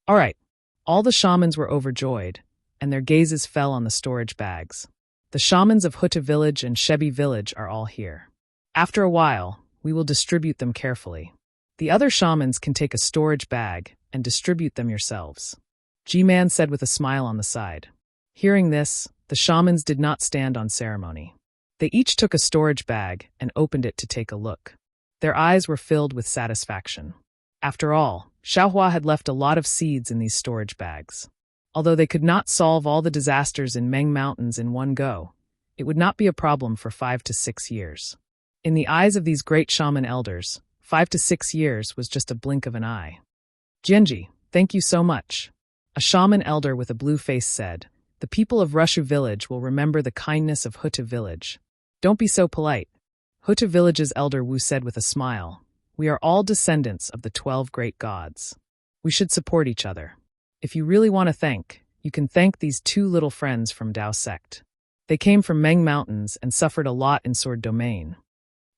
All right. All the shamans were overjoyed, and their gazes fell on the storage bags. The shamans of Huta village and Shebi village are all here. After a while, we will distribute them carefully. The other shamans can take a storage bag and distribute them yourselves." G-man said with a smile on the side. Hearing this, the shamans did not stand on ceremony. They each took a storage bag and opened it to take a look. Their eyes were filled with satisfaction. After all, Xiao Hua had left a lot of seeds in these storage bags. Although they could not solve all the disasters in Meng Mountains in one go, it would not be a problem for 5 to 6 years. In the eyes of these great shaman elders, 5 to 6 years was just a blink of an eye. "Jianji, Thank you so much. A shaman elder with a blue face said, "The people of Rushu village will remember the kindness of Huta village." Don't be so polite. Huta village's elder Wu said with a smile, "We are all descendants of the 12 great gods. We should support each other. If you really want to thank, you can thank these two little friends from Dao sect. They came from Meng Mountains and suffered a lot in Sword Domain."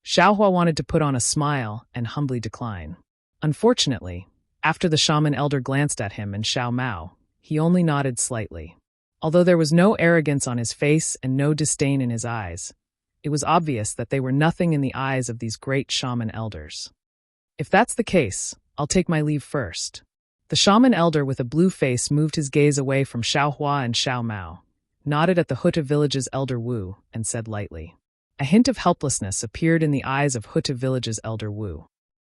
Xiaohua wanted to put on a smile and humbly decline. Unfortunately, after the shaman elder glanced at him and Xiao Mao, he only nodded slightly. Although there was no arrogance on his face and no disdain in his eyes, it was obvious that they were nothing in the eyes of these great shaman elders. "If that's the case, I'll take my leave first." The shaman elder with a blue face moved his gaze away from Xiaohua and Xiao Mao, nodded at the Huta village's elder Wu, and said lightly. A hint of helplessness appeared in the eyes of Huta village's elder Wu.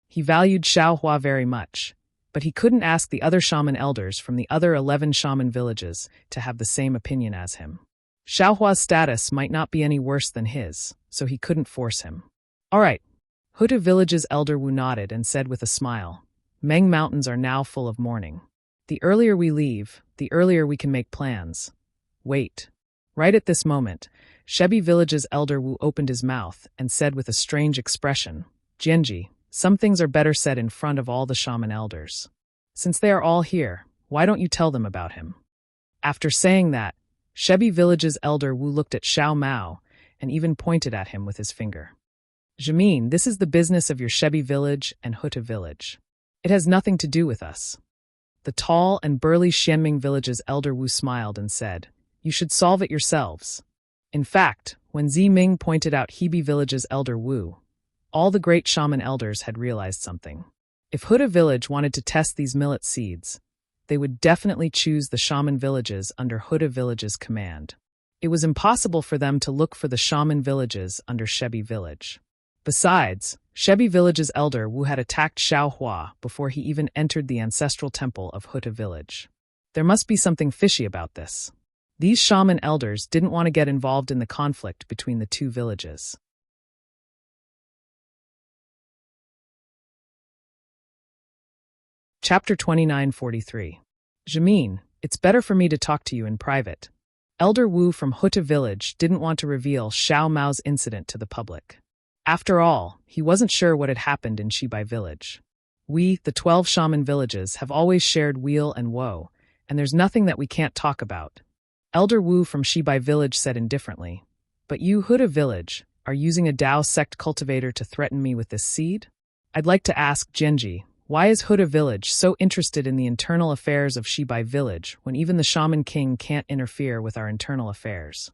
He valued Xiaohua very much, but he couldn't ask the other shaman elders from the other 11 shaman villages to have the same opinion as him. Xiaohua's status might not be any worse than his, so he couldn't force him. "All right." Huta village's elder Wu nodded and said with a smile, "Meng Mountains are now full of mourning. The earlier we leave, the earlier we can make plans." Wait. Right at this moment, Shebi village's elder Wu opened his mouth and said with a strange expression, "Jianji, some things are better said in front of all the shaman elders. Since they are all here, why don't you tell them about him?" After saying that, Shebi village's elder Wu looked at Xiao Mao and even pointed at him with his finger. "Jamin, this is the business of your Shebi village and Huta village. It has nothing to do with us." The tall and burly Xianming village's elder Wu smiled and said, "You should solve it yourselves." In fact, when Ziming pointed out Hebi village's elder Wu, all the great shaman elders had realized something. If Huta village wanted to test these millet seeds, they would definitely choose the shaman villages under Huta village's command. It was impossible for them to look for the shaman villages under Shebi village. Besides, Shebi village's elder Wu had attacked Xiaohua before he even entered the ancestral temple of Huta village. There must be something fishy about this. These shaman elders didn't want to get involved in the conflict between the two villages. Chapter 2943. Jamin, it's better for me to talk to you in private. Elder Wu from Huta village didn't want to reveal Xiao Mao's incident to the public. After all, he wasn't sure what had happened in Shibai village. We, the 12 shaman villages, have always shared weal and woe, and there's nothing that we can't talk about. Elder Wu from Shibai village said indifferently, "But you, Huta village, are using a Dao sect cultivator to threaten me with this seed? I'd like to ask Genji, why is Huta village so interested in the internal affairs of Shibai village when even the shaman king can't interfere with our internal affairs?"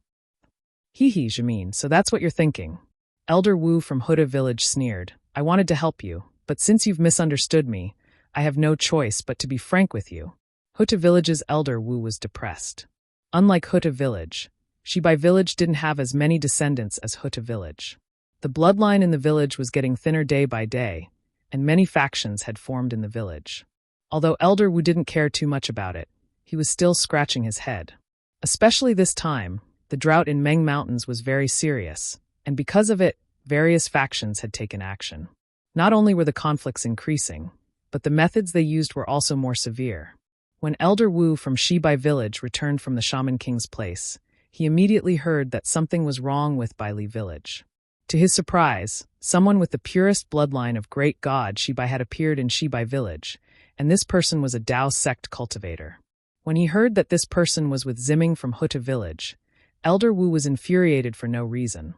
"Hee, Jamin, so that's what you're thinking." Elder Wu from Huta village sneered, "I wanted to help you, but since you've misunderstood me, I have no choice but to be frank with you." Huta village's elder Wu was depressed. Unlike Huta village, Shibai village didn't have as many descendants as Huta village. The bloodline in the village was getting thinner day by day, and many factions had formed in the village. Although Elder Wu didn't care too much about it, he was still scratching his head. Especially this time, the drought in Meng Mountains was very serious, and because of it, various factions had taken action. Not only were the conflicts increasing, but the methods they used were also more severe. When Elder Wu from Shibai village returned from the Shaman King's place, he immediately heard that something was wrong with Baili village. To his surprise, someone with the purest bloodline of great god Shibai had appeared in Shibai village, and this person was a Dao sect cultivator. When he heard that this person was with Ziming from Huta village, Elder Wu was infuriated for no reason,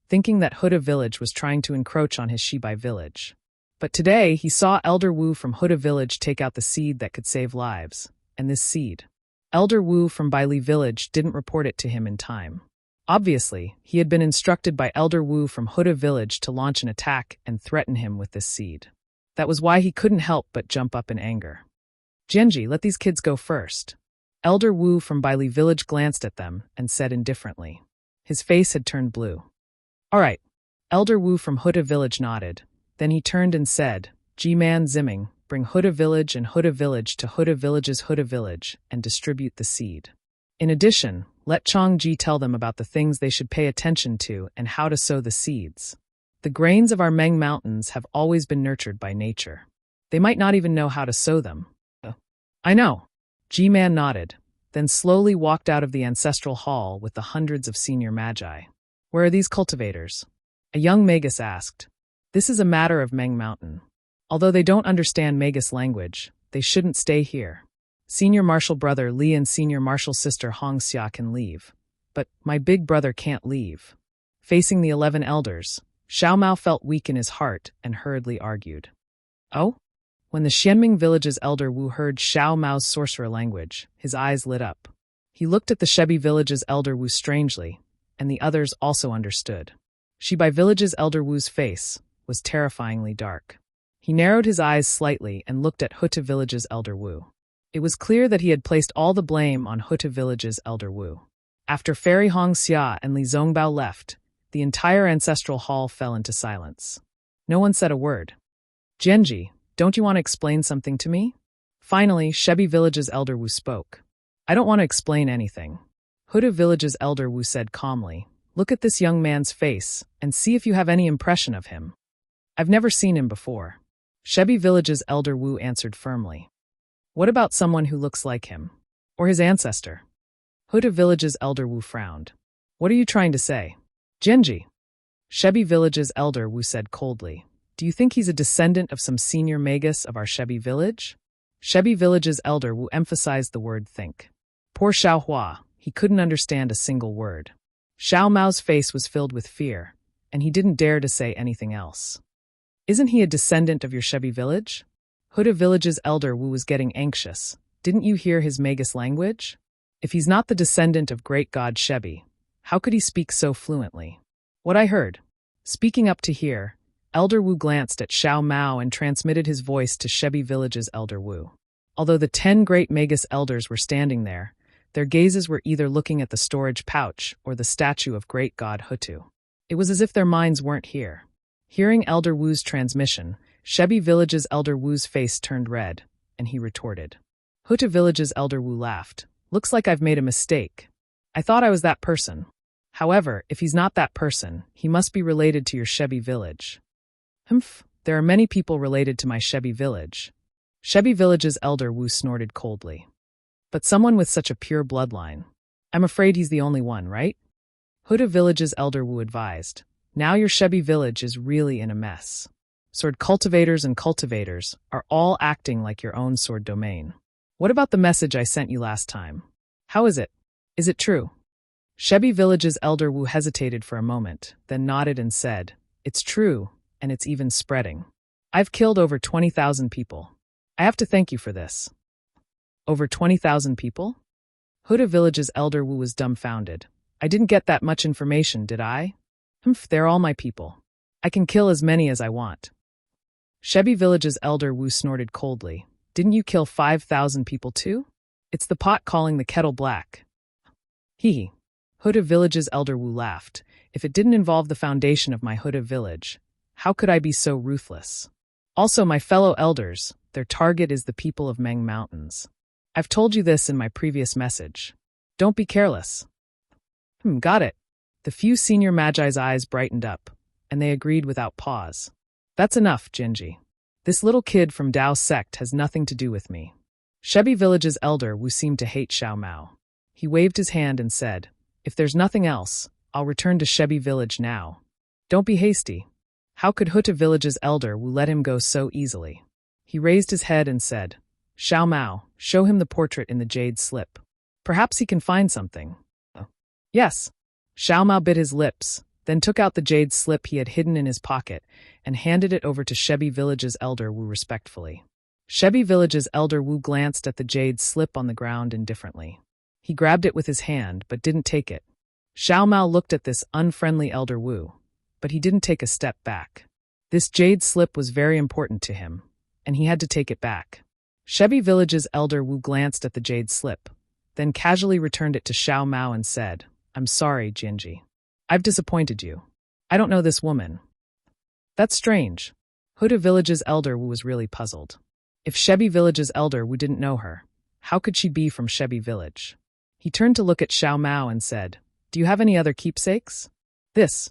thinking that Huta village was trying to encroach on his Shibai village. But today, he saw Elder Wu from Huta village take out the seed that could save lives, and this seed. Elder Wu from Baili village didn't report it to him in time. Obviously, he had been instructed by Elder Wu from Huta village to launch an attack and threaten him with this seed. That was why he couldn't help but jump up in anger. "Genji, let these kids go first." Elder Wu from Baili village glanced at them and said indifferently. His face had turned blue. "All right." Elder Wu from Huta village nodded. Then he turned and said, "G-Man Ziming, bring Huta village and Huta village to Huta village's Huta village and distribute the seed. In addition, let Changji tell them about the things they should pay attention to and how to sow the seeds. The grains of our Meng Mountains have always been nurtured by nature. They might not even know how to sow them." I know. G-Man nodded, then slowly walked out of the ancestral hall with the hundreds of senior magi. Where are these cultivators? A young magus asked. This is a matter of Meng Mountain. Although they don't understand magus language, they shouldn't stay here. Senior Marshal Brother Li and Senior Marshal Sister Hong Xia can leave. But my big brother can't leave. Facing the 11 elders, Xiao Mao felt weak in his heart and hurriedly argued. Oh? When the Xianming village's elder Wu heard Xiao Mao's sorcerer language, his eyes lit up. He looked at the Shebi village's elder Wu strangely, and the others also understood. Shibai village's elder Wu's face was terrifyingly dark. He narrowed his eyes slightly and looked at Huta village's elder Wu. It was clear that he had placed all the blame on Huta village's elder Wu. After Fairy Hong Xia and Li Zongbao left, the entire ancestral hall fell into silence. No one said a word. Genji, don't you want to explain something to me? Finally, Shebi village's elder Wu spoke. I don't want to explain anything. Huta village's elder Wu said calmly. Look at this young man's face and see if you have any impression of him. I've never seen him before. Shebi village's elder Wu answered firmly. What about someone who looks like him? Or his ancestor? Huta village's elder Wu frowned. What are you trying to say? Genji. Shebi village's elder Wu said coldly. Do you think he's a descendant of some senior magus of our Shebi village? Shebi village's elder Wu emphasized the word think. Poor Xiao Hua, he couldn't understand a single word. Xiao Mao's face was filled with fear, and he didn't dare to say anything else. Isn't he a descendant of your Shebi village? Huta village's elder Wu was getting anxious. Didn't you hear his magus language? If he's not the descendant of great god Shebi, how could he speak so fluently? What I heard. Speaking up to hear, Elder Wu glanced at Xiao Mao and transmitted his voice to Shebi village's elder Wu. Although the 10 great magus elders were standing there, their gazes were either looking at the storage pouch or the statue of great god Hutu. It was as if their minds weren't here. Hearing Elder Wu's transmission, Shebi village's elder Wu's face turned red, and he retorted. Huta village's elder Wu laughed. Looks like I've made a mistake. I thought I was that person. However, if he's not that person, he must be related to your Shebi village. Humph, there are many people related to my Shebi village. Shebi village's elder Wu snorted coldly. But someone with such a pure bloodline. I'm afraid he's the only one, right? Huta village's elder Wu advised. Now your Shebi village is really in a mess. Sword cultivators and cultivators are all acting like your own sword domain. What about the message I sent you last time? How is it? Is it true? Shebi village's elder Wu hesitated for a moment, then nodded and said, It's true, and it's even spreading. I've killed over 20,000 people. I have to thank you for this. Over 20,000 people? Huta village's elder Wu was dumbfounded. I didn't get that much information, did I? Humph, they're all my people. I can kill as many as I want. Shebi village's elder Wu snorted coldly. Didn't you kill 5,000 people too? It's the pot calling the kettle black. Hee. Huta village's elder Wu laughed. If it didn't involve the foundation of my Huta village, how could I be so ruthless? Also, my fellow elders, their target is the people of Meng Mountains. I've told you this in my previous message. Don't be careless. Got it. The few senior magi's eyes brightened up, and they agreed without pause. That's enough, Genji. This little kid from Dao's sect has nothing to do with me. Shebi village's elder Wu seemed to hate Xiao Mao. He waved his hand and said, If there's nothing else, I'll return to Shebi village now. Don't be hasty. How could Huta village's elder Wu let him go so easily? He raised his head and said, Xiao Mao, show him the portrait in the jade slip. Perhaps he can find something. Yes. Xiao Mao bit his lips, then took out the jade slip he had hidden in his pocket and handed it over to Shebi village's elder Wu respectfully. Shebi village's elder Wu glanced at the jade slip on the ground indifferently. He grabbed it with his hand but didn't take it. Xiao Mao looked at this unfriendly elder Wu, but he didn't take a step back. This jade slip was very important to him, and he had to take it back. Shebi village's elder Wu glanced at the jade slip, then casually returned it to Xiao Mao and said, I'm sorry, Genji. I've disappointed you. I don't know this woman. That's strange. Huta village's elder Wu was really puzzled. If Shebi village's elder Wu didn't know her, how could she be from Shebi village? He turned to look at Xiao Mao and said, Do you have any other keepsakes? This.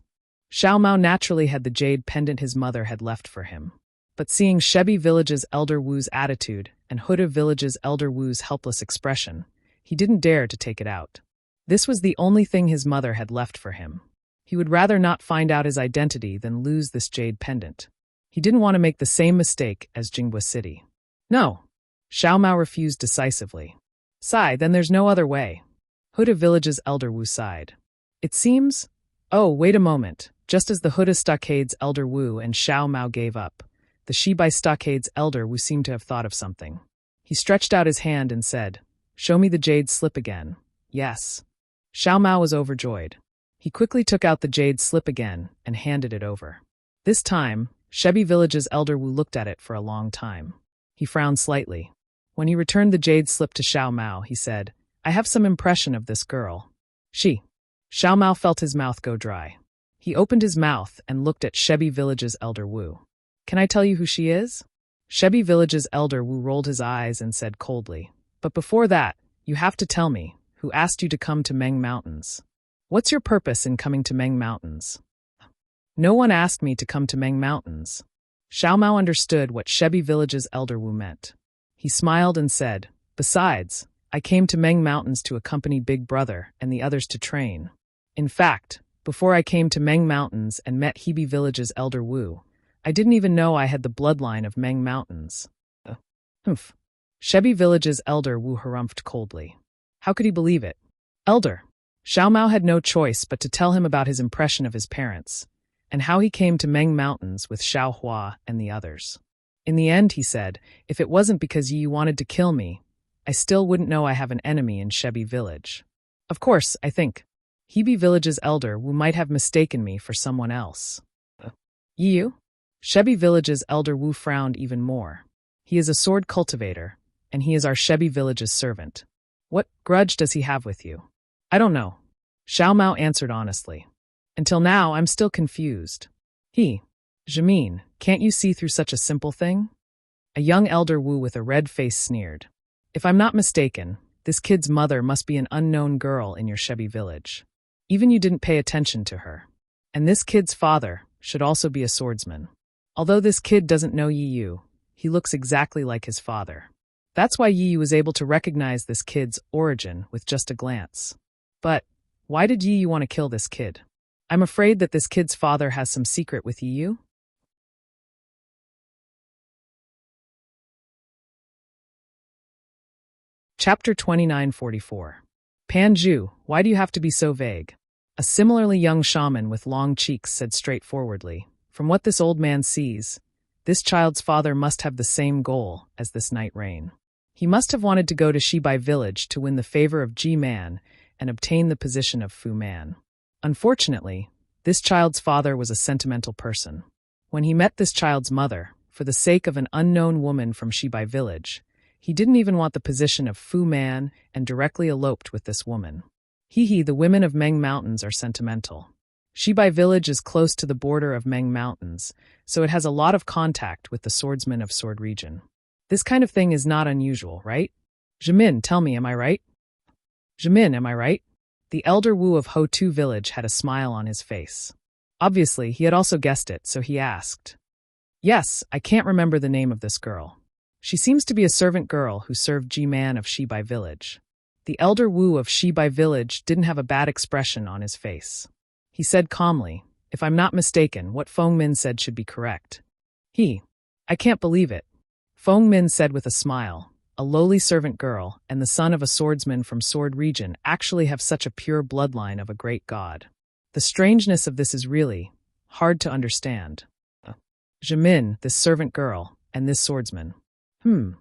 Xiao Mao naturally had the jade pendant his mother had left for him. But seeing Shebi Village's elder Wu's attitude and Huda Village's elder Wu's helpless expression, he didn't dare to take it out. This was the only thing his mother had left for him. He would rather not find out his identity than lose this jade pendant. He didn't want to make the same mistake as Jinghua City. No. Xiao Mao refused decisively. Sigh, then there's no other way. Huda Village's elder Wu sighed. It seems... Oh, wait a moment. Just as the Huda Stockade's elder Wu and Xiao Mao gave up, the Shibai Stockade's elder Wu seemed to have thought of something. He stretched out his hand and said, "Show me the jade slip again." Yes. Xiao Mao was overjoyed. He quickly took out the jade slip again and handed it over. This time, Shebi Village's elder Wu looked at it for a long time. He frowned slightly. When he returned the jade slip to Xiao Mao, he said, "I have some impression of this girl." She. Xiao Mao felt his mouth go dry. He opened his mouth and looked at Shebi Village's elder Wu. "Can I tell you who she is?" Shebi Village's elder Wu rolled his eyes and said coldly, "But before that, you have to tell me, who asked you to come to Meng Mountains? What's your purpose in coming to Meng Mountains?" "No one asked me to come to Meng Mountains." Xiao Mao understood what Shebi Village's elder Wu meant. He smiled and said, "Besides, I came to Meng Mountains to accompany Big Brother and the others to train. In fact, before I came to Meng Mountains and met Hebi Village's elder Wu, I didn't even know I had the bloodline of Meng Mountains." Humph. Shebi Village's elder Wu harumphed coldly. How could he believe it? Elder. Xiao Mao had no choice but to tell him about his impression of his parents, and how he came to Meng Mountains with Xiao Hua and the others. In the end, he said, "If it wasn't because you wanted to kill me, I still wouldn't know I have an enemy in Shebi Village. Of course, I think Hebi Village's elder Wu might have mistaken me for someone else." You? Shebi Village's elder Wu frowned even more. "He is a sword cultivator, and he is our Shebi Village's servant. What grudge does he have with you?" "I don't know." Xiao Mao answered honestly. "Until now, I'm still confused." Jamin, can't you see through such a simple thing?" A young elder Wu with a red face sneered. "If I'm not mistaken, this kid's mother must be an unknown girl in your Shebi Village. Even you didn't pay attention to her. And this kid's father should also be a swordsman. Although this kid doesn't know Yi Yu, he looks exactly like his father. That's why Yi Yu was able to recognize this kid's origin with just a glance. But why did Yi Yu want to kill this kid? I'm afraid that this kid's father has some secret with Yi Yu." Chapter 2944. "Panju, why do you have to be so vague?" A similarly young shaman with long cheeks said straightforwardly, "From what this old man sees, this child's father must have the same goal as this night rain. He must have wanted to go to Shibai Village to win the favor of Ji-Man and obtain the position of Fu-Man. Unfortunately, this child's father was a sentimental person. When he met this child's mother, for the sake of an unknown woman from Shibai Village, he didn't even want the position of Fu-Man and directly eloped with this woman. The women of Meng Mountains are sentimental. Shibai Village is close to the border of Meng Mountains, so it has a lot of contact with the swordsmen of Sword Region. This kind of thing is not unusual, right? Jamin, tell me, am I right?" "Jamin, am I right?" The elder Wu of Ho-Tu Village had a smile on his face. Obviously, he had also guessed it, so he asked. "Yes, I can't remember the name of this girl. She seems to be a servant girl who served Ji-Man of Shibai Village." The elder Wu of Shibai Village didn't have a bad expression on his face. He said calmly, "If I'm not mistaken, what Feng Min said should be correct." I can't believe it." Feng Min said with a smile, "A lowly servant girl and the son of a swordsman from Sword Region actually have such a pure bloodline of a great god. The strangeness of this is really hard to understand. Jamin, this servant girl, and this swordsman. And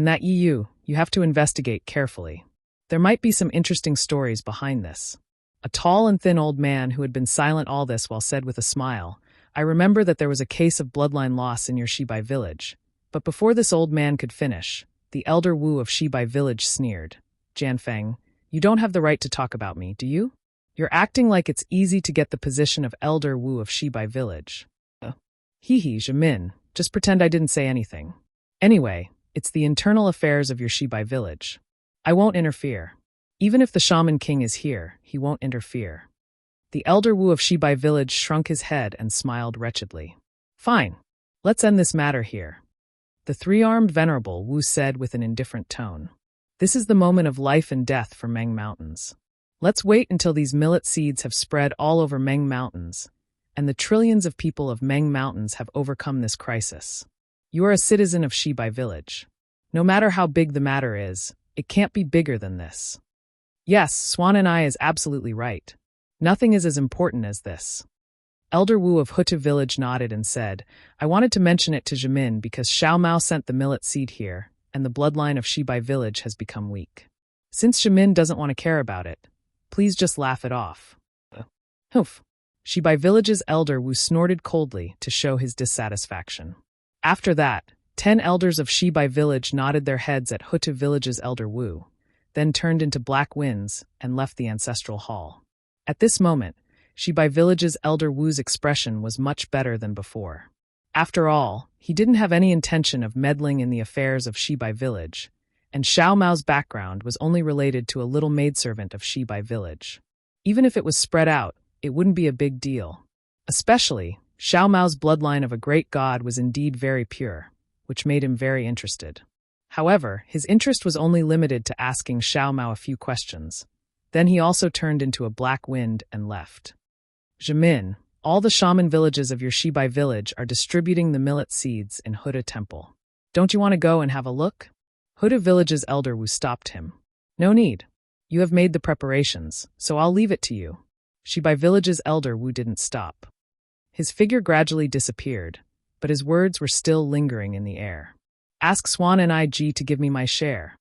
that Yi Yu, you have to investigate carefully. There might be some interesting stories behind this." A tall and thin old man who had been silent all this while said with a smile, "I remember that there was a case of bloodline loss in your Shibai Village." But before this old man could finish, the elder Wu of Shibai Village sneered, "Jianfeng, you don't have the right to talk about me, do you? You're acting like it's easy to get the position of elder Wu of Shibai Village." Jamin, just pretend I didn't say anything. Anyway, it's the internal affairs of your Shibai Village. I won't interfere. Even if the Shaman King is here, he won't interfere." The elder Wu of Shibai Village shrunk his head and smiled wretchedly. "Fine. Let's end this matter here. The three-armed venerable Wu said with an indifferent tone. This is the moment of life and death for Meng Mountains. Let's wait until these millet seeds have spread all over Meng Mountains, and the trillions of people of Meng Mountains have overcome this crisis. You are a citizen of Shibai Village. No matter how big the matter is, it can't be bigger than this. Yes, Swan and I is absolutely right. Nothing is as important as this. Elder Wu of Huta Village nodded and said, I wanted to mention it to Jimin because Xiao Mao sent the millet seed here, and the bloodline of Shibai Village has become weak. Since Jimin doesn't want to care about it, please just laugh it off. Humph. Shibai Village's elder Wu snorted coldly to show his dissatisfaction. After that, 10 elders of Shibai Village nodded their heads at Huta Village's elder Wu, then turned into black winds and left the ancestral hall. At this moment, Shibai Village's elder Wu's expression was much better than before. After all, he didn't have any intention of meddling in the affairs of Shibai Village, and Xiao Mao's background was only related to a little maidservant of Shibai Village. Even if it was spread out, it wouldn't be a big deal. Especially, Xiao Mao's bloodline of a great god was indeed very pure, which made him very interested. However, his interest was only limited to asking Xiao Mao a few questions. Then he also turned into a black wind and left. Jimin, all the shaman villages of your Shibai village are distributing the millet seeds in Huda Temple. Don't you want to go and have a look? Huda Village's elder Wu stopped him. No need. You have made the preparations, so I'll leave it to you. Shibai Village's elder Wu didn't stop. His figure gradually disappeared, but his words were still lingering in the air. Ask Swan and IG to give me my share.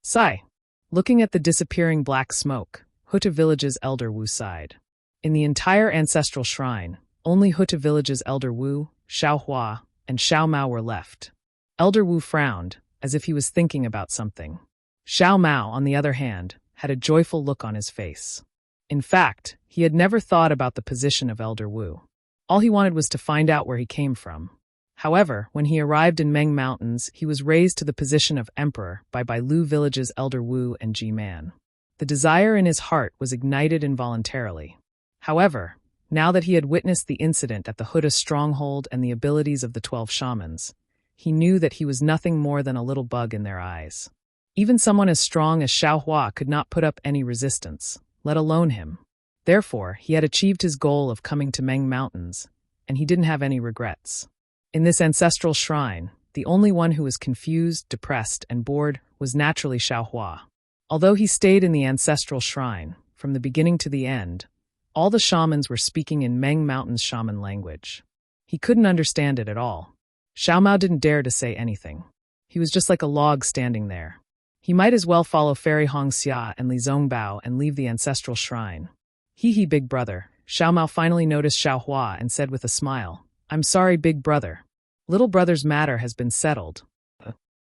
Sigh. Looking at the disappearing black smoke, Huta Village's elder Wu sighed. In the entire ancestral shrine, only Huta Village's elder Wu, Xiao Hua, and Xiao Mao were left. Elder Wu frowned, as if he was thinking about something. Xiao Mao, on the other hand, had a joyful look on his face. In fact, he had never thought about the position of Elder Wu. All he wanted was to find out where he came from. However, when he arrived in Meng Mountains, he was raised to the position of emperor by Bailu Village's elder Wu and Ji-Man. The desire in his heart was ignited involuntarily. However, now that he had witnessed the incident at the Huda stronghold and the abilities of the 12 shamans, he knew that he was nothing more than a little bug in their eyes. Even someone as strong as Xiao Hua could not put up any resistance, let alone him. Therefore, he had achieved his goal of coming to Meng Mountains, and he didn't have any regrets. In this ancestral shrine, the only one who was confused, depressed, and bored was naturally Xiao Hua. Although he stayed in the ancestral shrine, from the beginning to the end, all the shamans were speaking in Meng Mountain's shaman language. He couldn't understand it at all. Xiao Mao didn't dare to say anything. He was just like a log standing there. He might as well follow Fairy Hong Xia and Li Zongbao and leave the ancestral shrine. Hee, big brother. Xiao Mao finally noticed Xiao Hua and said with a smile, I'm sorry, big brother. Little brother's matter has been settled.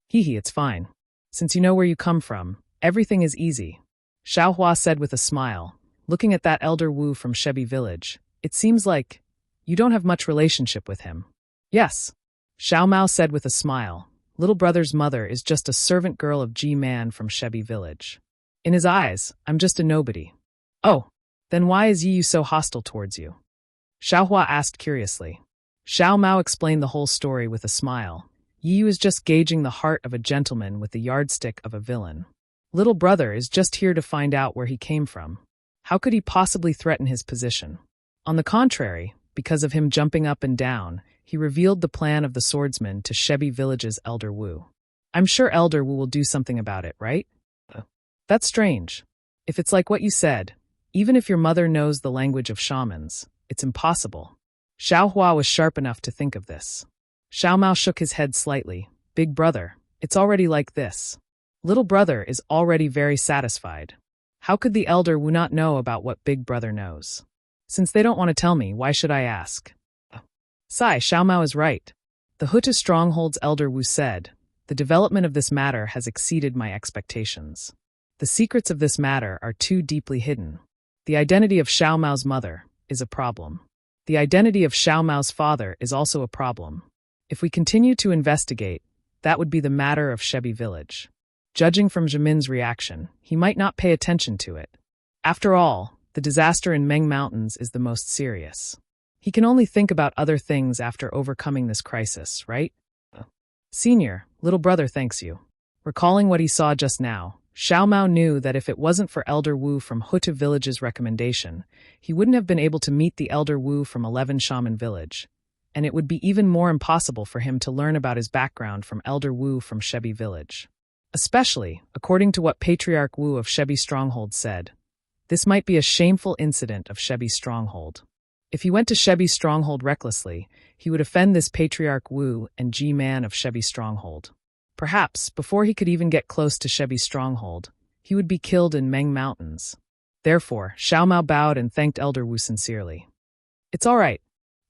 Hee, it's fine. Since you know where you come from, everything is easy. Xiao Hua said with a smile, looking at that elder Wu from Shebi Village. It seems like you don't have much relationship with him. Yes. Xiao Mao said with a smile. Little brother's mother is just a servant girl of Ji-Man from Shebi Village. In his eyes, I'm just a nobody. Oh, then why is Yi Yu so hostile towards you? Xiao Hua asked curiously. Xiao Mao explained the whole story with a smile. Yi Yu is just gauging the heart of a gentleman with the yardstick of a villain. Little brother is just here to find out where he came from. How could he possibly threaten his position? On the contrary, because of him jumping up and down, he revealed the plan of the swordsman to Shebi Village's elder Wu. I'm sure elder Wu will do something about it, right? That's strange. If it's like what you said, even if your mother knows the language of shamans, it's impossible. Xiao Hua was sharp enough to think of this. Xiao Mao shook his head slightly. Big brother, it's already like this. Little brother is already very satisfied. How could the elder Wu not know about what big brother knows? Since they don't want to tell me, why should I ask? Sigh, Xiao Mao is right. The Huta stronghold's elder Wu said, the development of this matter has exceeded my expectations. The secrets of this matter are too deeply hidden. The identity of Xiao Mao's mother is a problem. The identity of Xiao Mao's father is also a problem. If we continue to investigate, that would be the matter of Shebi Village. Judging from Jimin's reaction, he might not pay attention to it. After all, the disaster in Meng Mountains is the most serious. He can only think about other things after overcoming this crisis, right? Senior, little brother thanks you. Recalling what he saw just now, Xiao Mao knew that if it wasn't for Elder Wu from Huta Village's recommendation, he wouldn't have been able to meet the Elder Wu from 11 Shaman Village, and it would be even more impossible for him to learn about his background from Elder Wu from Shebi Village. Especially, according to what Patriarch Wu of Shebi Stronghold said, this might be a shameful incident of Shebi Stronghold. If he went to Shebi Stronghold recklessly, he would offend this Patriarch Wu and G-Man of Shebi Stronghold. Perhaps, before he could even get close to Shebi Stronghold, he would be killed in Meng Mountains. Therefore, Xiao Mao bowed and thanked Elder Wu sincerely. It's all right.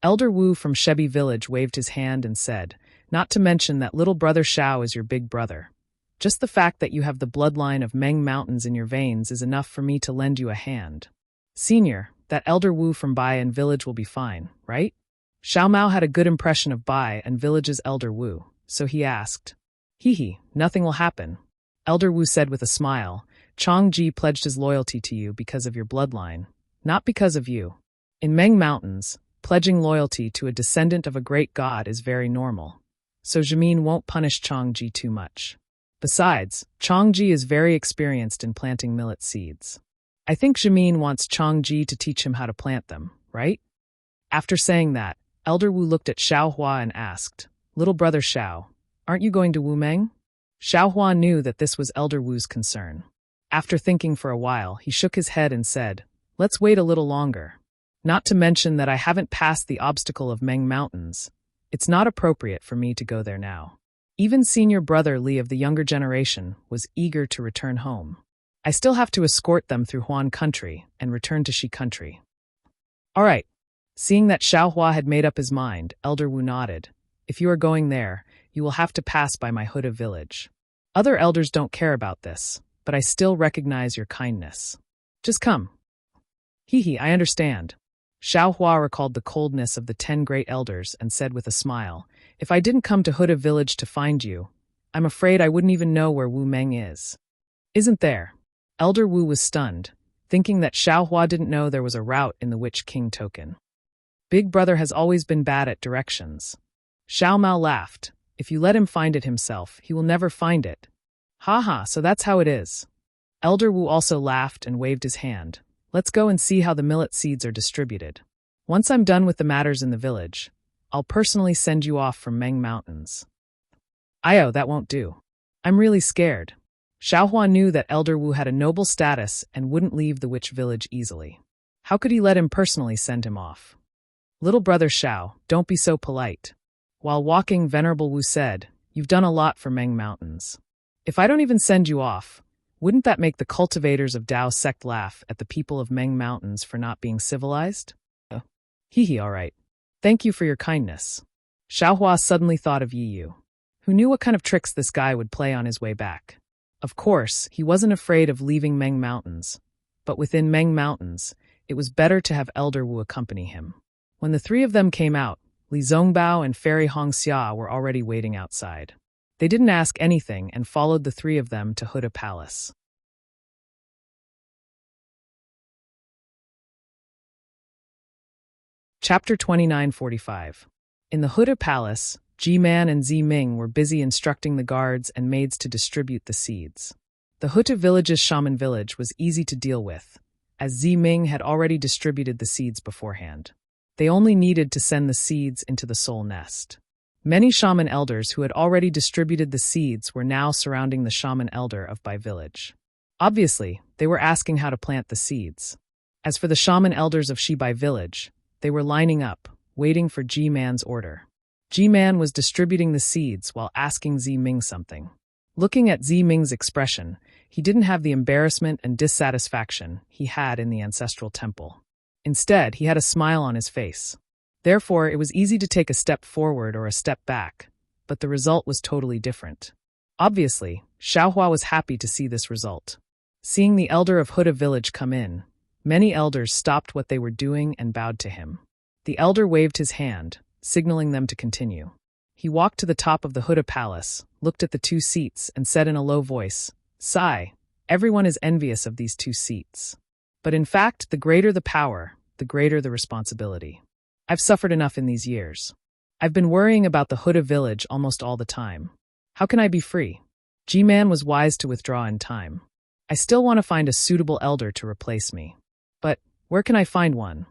Elder Wu from Shebi Village waved his hand and said, not to mention that little brother Xiao is your big brother. Just the fact that you have the bloodline of Meng Mountains in your veins is enough for me to lend you a hand. Senior, that Elder Wu from Bai and Village will be fine, right? Xiao Mao had a good impression of Bai and Village's Elder Wu, so he asked. Nothing will happen. Elder Wu said with a smile, Chong Ji pledged his loyalty to you because of your bloodline, not because of you. In Meng Mountains, pledging loyalty to a descendant of a great god is very normal, so Jimin won't punish Chong Ji too much. Besides, Chong Ji is very experienced in planting millet seeds. I think Jimin wants Chong Ji to teach him how to plant them, right? After saying that, Elder Wu looked at Xiao Hua and asked, Little brother Xiao, aren't you going to Wu Meng? Xiao Hua knew that this was Elder Wu's concern. After thinking for a while, he shook his head and said, Let's wait a little longer. Not to mention that I haven't passed the obstacle of Meng Mountains. It's not appropriate for me to go there now. Even senior brother Li of the younger generation was eager to return home. I still have to escort them through Huan country and return to Shi country. All right. Seeing that Xiao Hua had made up his mind, Elder Wu nodded. If you are going there, you will have to pass by my Huda village. Other elders don't care about this, but I still recognize your kindness. Just come. I understand. Xiao Hua recalled the coldness of the 10 great elders and said with a smile, If I didn't come to Huda village to find you, I'm afraid I wouldn't even know where Wu Meng is. Isn't there? Elder Wu was stunned, thinking that Xiao Hua didn't know there was a route in the Witch King token. Big brother has always been bad at directions. Xiao Mao laughed. If you let him find it himself, he will never find it. So that's how it is. Elder Wu also laughed and waved his hand. Let's go and see how the millet seeds are distributed. Once I'm done with the matters in the village, I'll personally send you off from Meng Mountains. That won't do. I'm really scared. Xiao Hua knew that Elder Wu had a noble status and wouldn't leave the witch village easily. How could he let him personally send him off? Little brother Xiao, don't be so polite. While walking, Venerable Wu said, You've done a lot for Meng Mountains. If I don't even send you off, wouldn't that make the cultivators of Dao sect laugh at the people of Meng Mountains for not being civilized? All right. Thank you for your kindness. Xiao Hua suddenly thought of Yi Yu, who knew what kind of tricks this guy would play on his way back. Of course, he wasn't afraid of leaving Meng Mountains, but within Meng Mountains, it was better to have Elder Wu accompany him. When the three of them came out, Li Zongbao and Fairy Hongxia were already waiting outside. They didn't ask anything and followed the three of them to Huda Palace. Chapter 2945. In the Huda Palace, Ji-Man and Zi-Ming were busy instructing the guards and maids to distribute the seeds. The Huta village's shaman village was easy to deal with, as Zi-Ming had already distributed the seeds beforehand. They only needed to send the seeds into the soul nest. Many shaman elders who had already distributed the seeds were now surrounding the shaman elder of Bai village. Obviously, they were asking how to plant the seeds. As for the shaman elders of Shibai village, they were lining up, waiting for Ji-Man's order. Ji-Man was distributing the seeds while asking Zi-Ming something. Looking at Zi-Ming's expression, he didn't have the embarrassment and dissatisfaction he had in the ancestral temple. Instead, he had a smile on his face. Therefore, it was easy to take a step forward or a step back, but the result was totally different. Obviously, Xiao Hua was happy to see this result. Seeing the elder of Huda village come in, many elders stopped what they were doing and bowed to him. The elder waved his hand, signaling them to continue. He walked to the top of the Huda palace, looked at the 2 seats, and said in a low voice, Sigh, everyone is envious of these 2 seats. But in fact, the greater the power, the greater the responsibility. I've suffered enough in these years. I've been worrying about the Huda village almost all the time. How can I be free? G-Man was wise to withdraw in time. I still want to find a suitable elder to replace me. But where can I find one?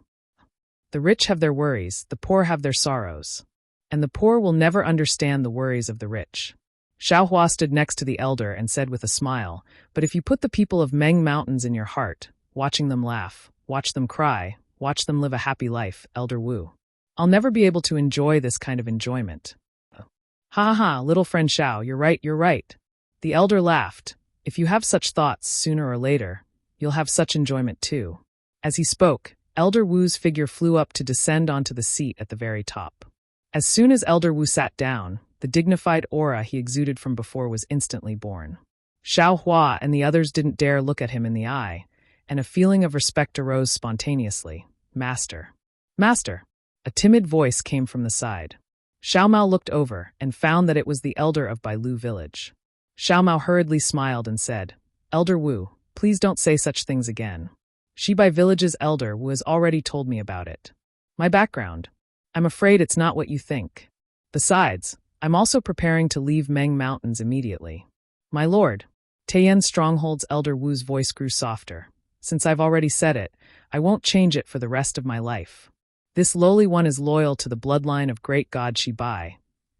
The rich have their worries, the poor have their sorrows. And the poor will never understand the worries of the rich. Xiaohua stood next to the elder and said with a smile, but if you put the people of Meng Mountains in your heart, watching them laugh, watch them cry, watch them live a happy life, Elder Wu, I'll never be able to enjoy this kind of enjoyment. Ha ha ha, little friend Xiao, you're right, you're right. The elder laughed. If you have such thoughts, sooner or later, you'll have such enjoyment too. As he spoke, Elder Wu's figure flew up to descend onto the seat at the very top. As soon as Elder Wu sat down, the dignified aura he exuded from before was instantly born. Xiaohua and the others didn't dare look at him in the eye, and a feeling of respect arose spontaneously. Master. Master. A timid voice came from the side. Xiaomao looked over and found that it was the elder of Bailu village. Xiaomao hurriedly smiled and said, Elder Wu, please don't say such things again. Shibai village's elder Wu has already told me about it. My background. I'm afraid it's not what you think. Besides, I'm also preparing to leave Meng Mountains immediately. My lord. Taiyan Stronghold's elder Wu's voice grew softer. Since I've already said it, I won't change it for the rest of my life. This lowly one is loyal to the bloodline of great god Shibai,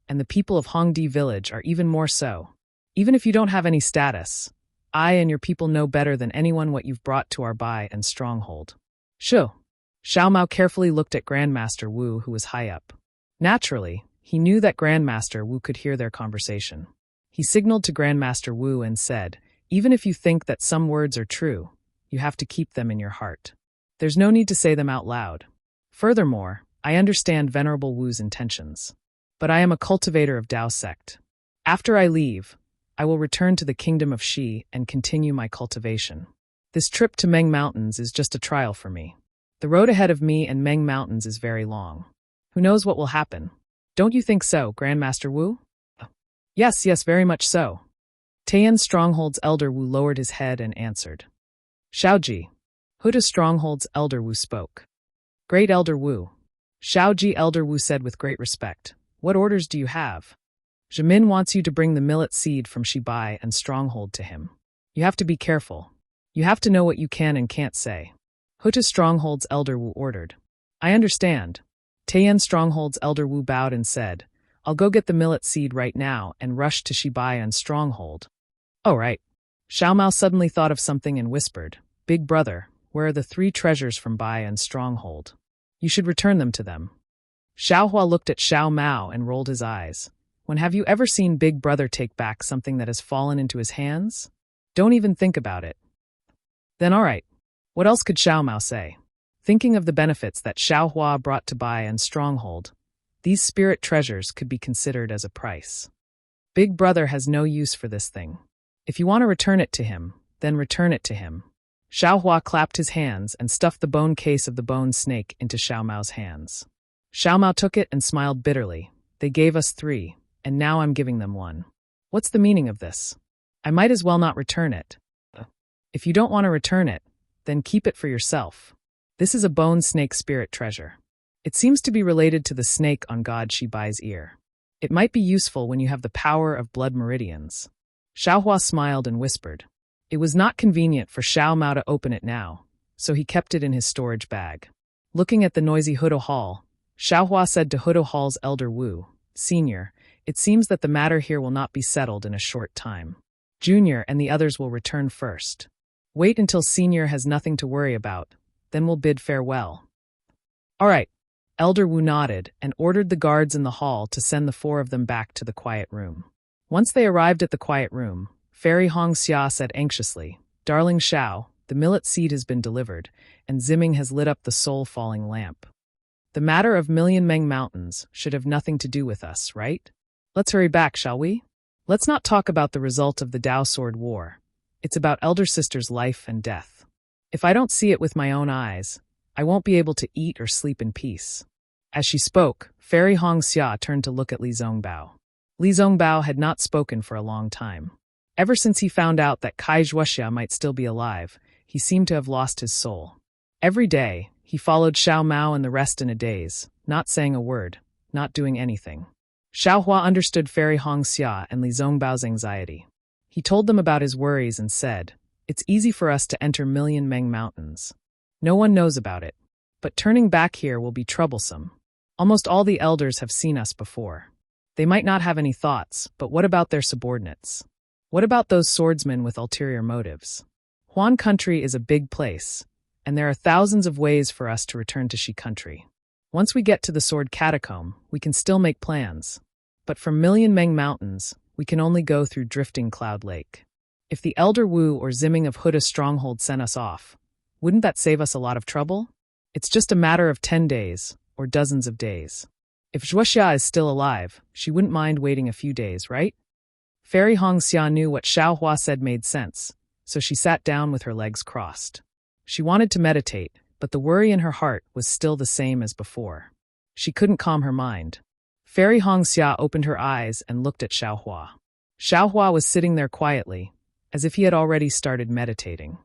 and the people of Hongdi village are even more so. Even if you don't have any status, I and your people know better than anyone what you've brought to our Bai and stronghold. Shu. Xiaomao carefully looked at Grandmaster Wu, who was high up. Naturally, he knew that Grandmaster Wu could hear their conversation. He signaled to Grandmaster Wu and said, even if you think that some words are true, you have to keep them in your heart. There's no need to say them out loud. Furthermore, I understand Venerable Wu's intentions. But I am a cultivator of Dao sect. After I leave, I will return to the kingdom of Shi and continue my cultivation. This trip to Meng Mountains is just a trial for me. The road ahead of me and Meng Mountains is very long. Who knows what will happen? Don't you think so, Grandmaster Wu? Yes, very much so. Taiyan Stronghold's elder Wu lowered his head and answered. Xiaoji. Huda Stronghold's elder Wu spoke. Great Elder Wu. Xiaoji elder Wu said with great respect. What orders do you have? Jimin wants you to bring the millet seed from Shibai and Stronghold to him. You have to be careful. You have to know what you can and can't say. Huda Stronghold's elder Wu ordered. I understand. Taiyan Stronghold's elder Wu bowed and said, I'll go get the millet seed right now and rush to Shibai and Stronghold. Oh right. Xiaomao suddenly thought of something and whispered, Big brother, where are the 3 treasures from Bai and Stronghold? You should return them to them. Xiaohua looked at Xiaomao and rolled his eyes. When have you ever seen Big Brother take back something that has fallen into his hands? Don't even think about it. Then all right. What else could Xiaomao say? Thinking of the benefits that Xiaohua brought to Bai and Stronghold, these spirit treasures could be considered as a price. Big Brother has no use for this thing. If you want to return it to him, then return it to him. Xiaohua clapped his hands and stuffed the bone case of the bone snake into Xiaomao's hands. Xiaomao took it and smiled bitterly. They gave us 3, and now I'm giving them 1. What's the meaning of this? I might as well not return it. If you don't want to return it, then keep it for yourself. This is a bone snake spirit treasure. It seems to be related to the snake on God Shibai's ear. It might be useful when you have the power of blood meridians. Xiaohua smiled and whispered. It was not convenient for Xiaomao to open it now, so he kept it in his storage bag. Looking at the noisy Hudo Hall, Xiaohua said to Hudo Hall's elder Wu, Senior, it seems that the matter here will not be settled in a short time. Junior and the others will return first. Wait until Senior has nothing to worry about, then we'll bid farewell. All right. Elder Wu nodded and ordered the guards in the hall to send the 4 of them back to the quiet room. Once they arrived at the quiet room, Fairy Hong Xia said anxiously, Darling Xiao, the millet seed has been delivered, and Zimming has lit up the soul-falling lamp. The matter of Million Meng Mountains should have nothing to do with us, right? Let's hurry back, shall we? Let's not talk about the result of the Dao Sword War. It's about Elder Sister's life and death. If I don't see it with my own eyes, I won't be able to eat or sleep in peace. As she spoke, Fairy Hong Xia turned to look at Li Zongbao. Li Zongbao had not spoken for a long time. Ever since he found out that Kai Zhuoxia might still be alive, he seemed to have lost his soul. Every day, He followed Xiao Mao and the rest in a daze, not saying a word, not doing anything. Xiao Hua understood Fairy Hongxia and Li Zongbao's anxiety. He told them about his worries and said, "It's easy for us to enter Million Meng Mountains. No one knows about it. But turning back here will be troublesome. Almost all the elders have seen us before. They might not have any thoughts, but what about their subordinates? What about those swordsmen with ulterior motives? Huan country is a big place, and there are thousands of ways for us to return to Shi country. Once we get to the Sword Catacomb, we can still make plans. But from Million Meng Mountains, we can only go through Drifting Cloud Lake. If the Elder Wu or Ziming of Huda's stronghold sent us off, wouldn't that save us a lot of trouble? It's just a matter of 10 days, or dozens of days. If Zhuoxia is still alive, she wouldn't mind waiting a few days, right?" Fairy Hongxia knew what Xiao Hua said made sense, so she sat down with her legs crossed. She wanted to meditate, but the worry in her heart was still the same as before. She couldn't calm her mind. Fairy Hongxia opened her eyes and looked at Xiao Hua. Xiao Hua was sitting there quietly, as if he had already started meditating.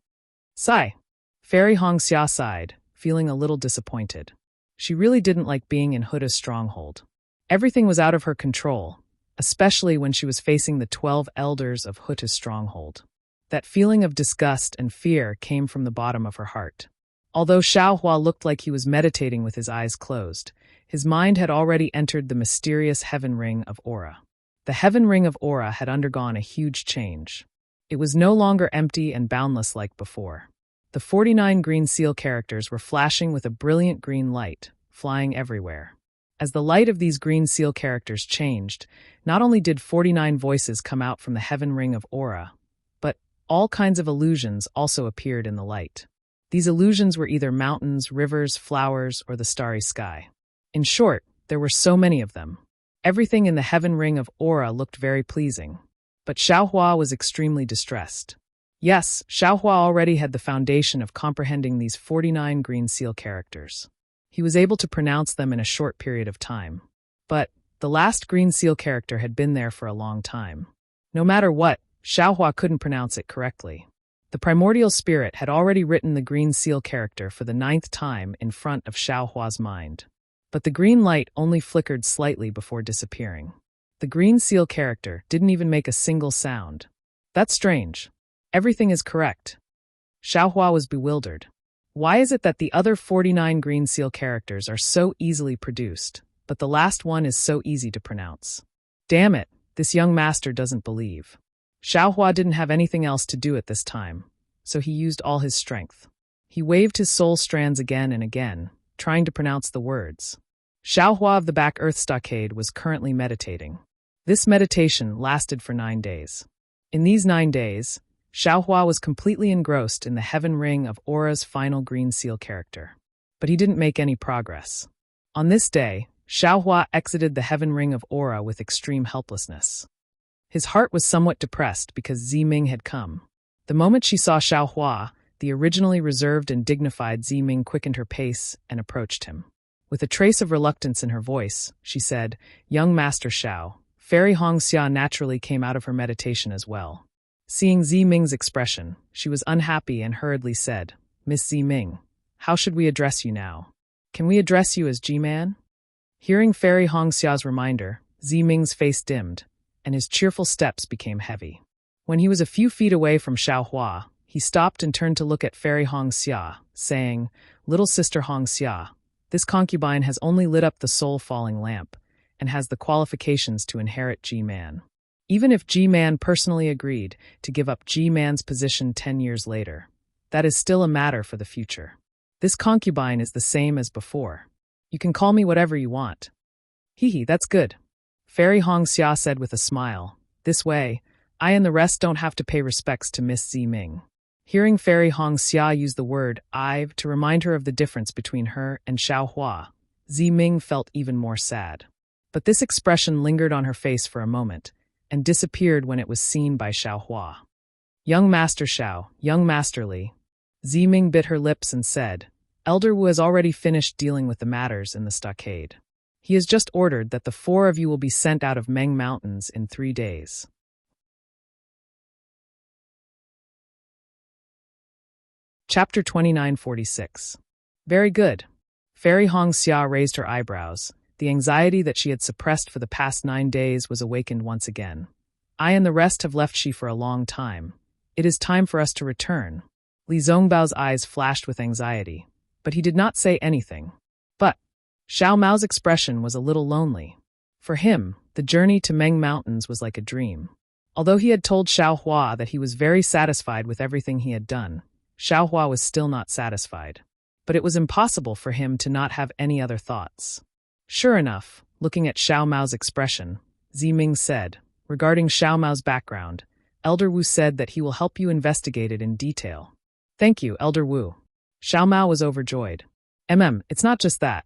Sigh. Fairy Hongxia sighed, feeling a little disappointed. She really didn't like being in Huda's stronghold. Everything was out of her control, especially when she was facing the 12 elders of Huda's stronghold. That feeling of disgust and fear came from the bottom of her heart. Although Xiao Hua looked like he was meditating with his eyes closed, his mind had already entered the mysterious Heaven Ring of Aura. The Heaven Ring of Aura had undergone a huge change. It was no longer empty and boundless like before. The 49 green seal characters were flashing with a brilliant green light, flying everywhere. As the light of these green seal characters changed, not only did 49 voices come out from the Heaven Ring of Aura, but all kinds of illusions also appeared in the light. These illusions were either mountains, rivers, flowers, or the starry sky. In short, there were so many of them. Everything in the Heaven Ring of Aura looked very pleasing. But Xiao Hua was extremely distressed. Yes, Xiao Hua already had the foundation of comprehending these 49 green seal characters. He was able to pronounce them in a short period of time. But the last green seal character had been there for a long time. No matter what, Xiao Hua couldn't pronounce it correctly. The primordial spirit had already written the green seal character for the 9th time in front of Xiao Hua's mind. But the green light only flickered slightly before disappearing. The green seal character didn't even make a single sound. That's strange. Everything is correct. Xiao Hua was bewildered. Why is it that the other 49 green seal characters are so easily produced, but the last one is so easy to pronounce? Damn it, this young master doesn't believe. Xiao Hua didn't have anything else to do at this time, so he used all his strength. He waved his soul strands again and again, trying to pronounce the words. Xiao Hua of the Back Earth Stockade was currently meditating. This meditation lasted for 9 days. In these 9 days, Xiao Hua was completely engrossed in the Heaven Ring of Aura's final green seal character. But he didn't make any progress. On this day, Xiao Hua exited the Heaven Ring of Aura with extreme helplessness. His heart was somewhat depressed because Ziming had come. The moment she saw Xiao Hua, the originally reserved and dignified Ziming quickened her pace and approached him. With a trace of reluctance in her voice, she said, "Young Master Xiao." Fairy Hongxia naturally came out of her meditation as well. Seeing Ziming's expression, she was unhappy and hurriedly said, "Miss Ziming, how should we address you now? Can we address you as G-Man?" Hearing Fairy Hongxia's reminder, Ziming's face dimmed, and his cheerful steps became heavy. When he was a few feet away from Xiao Hua, he stopped and turned to look at Fairy Hongxia, saying, "Little sister Hongxia, this concubine has only lit up the soul-falling lamp, and has the qualifications to inherit G-Man. Even if G-Man personally agreed to give up G-Man's position 10 years later, that is still a matter for the future. This concubine is the same as before. You can call me whatever you want." "Hee, that's good," Fairy Hongxia said with a smile. "This way, I and the rest don't have to pay respects to Miss Ziming." Hearing Fairy Hongxia use the word "I've" to remind her of the difference between her and Xiao Hua, Ziming felt even more sad. But this expression lingered on her face for a moment, and disappeared when it was seen by Xiao Hua. "Young Master Xiao, young Master Li." Ziming bit her lips and said, "Elder Wu has already finished dealing with the matters in the stockade. He has just ordered that the 4 of you will be sent out of Meng Mountains in 3 days." Chapter 2946. Very good. Fairy Hong Xia raised her eyebrows. The anxiety that she had suppressed for the past 9 days was awakened once again. I and the rest have left Xi for a long time. It is time for us to return. Li Zongbao's eyes flashed with anxiety, but he did not say anything. But Xiao Mao's expression was a little lonely. For him, the journey to Meng Mountains was like a dream. Although he had told Xiao Hua that he was very satisfied with everything he had done, Xiao Hua was still not satisfied. But it was impossible for him to not have any other thoughts. Sure enough, looking at Xiao Mao's expression, Ziming said, regarding Xiao Mao's background, Elder Wu said that he will help you investigate it in detail. Thank you, Elder Wu. Xiao Mao was overjoyed. It's not just that.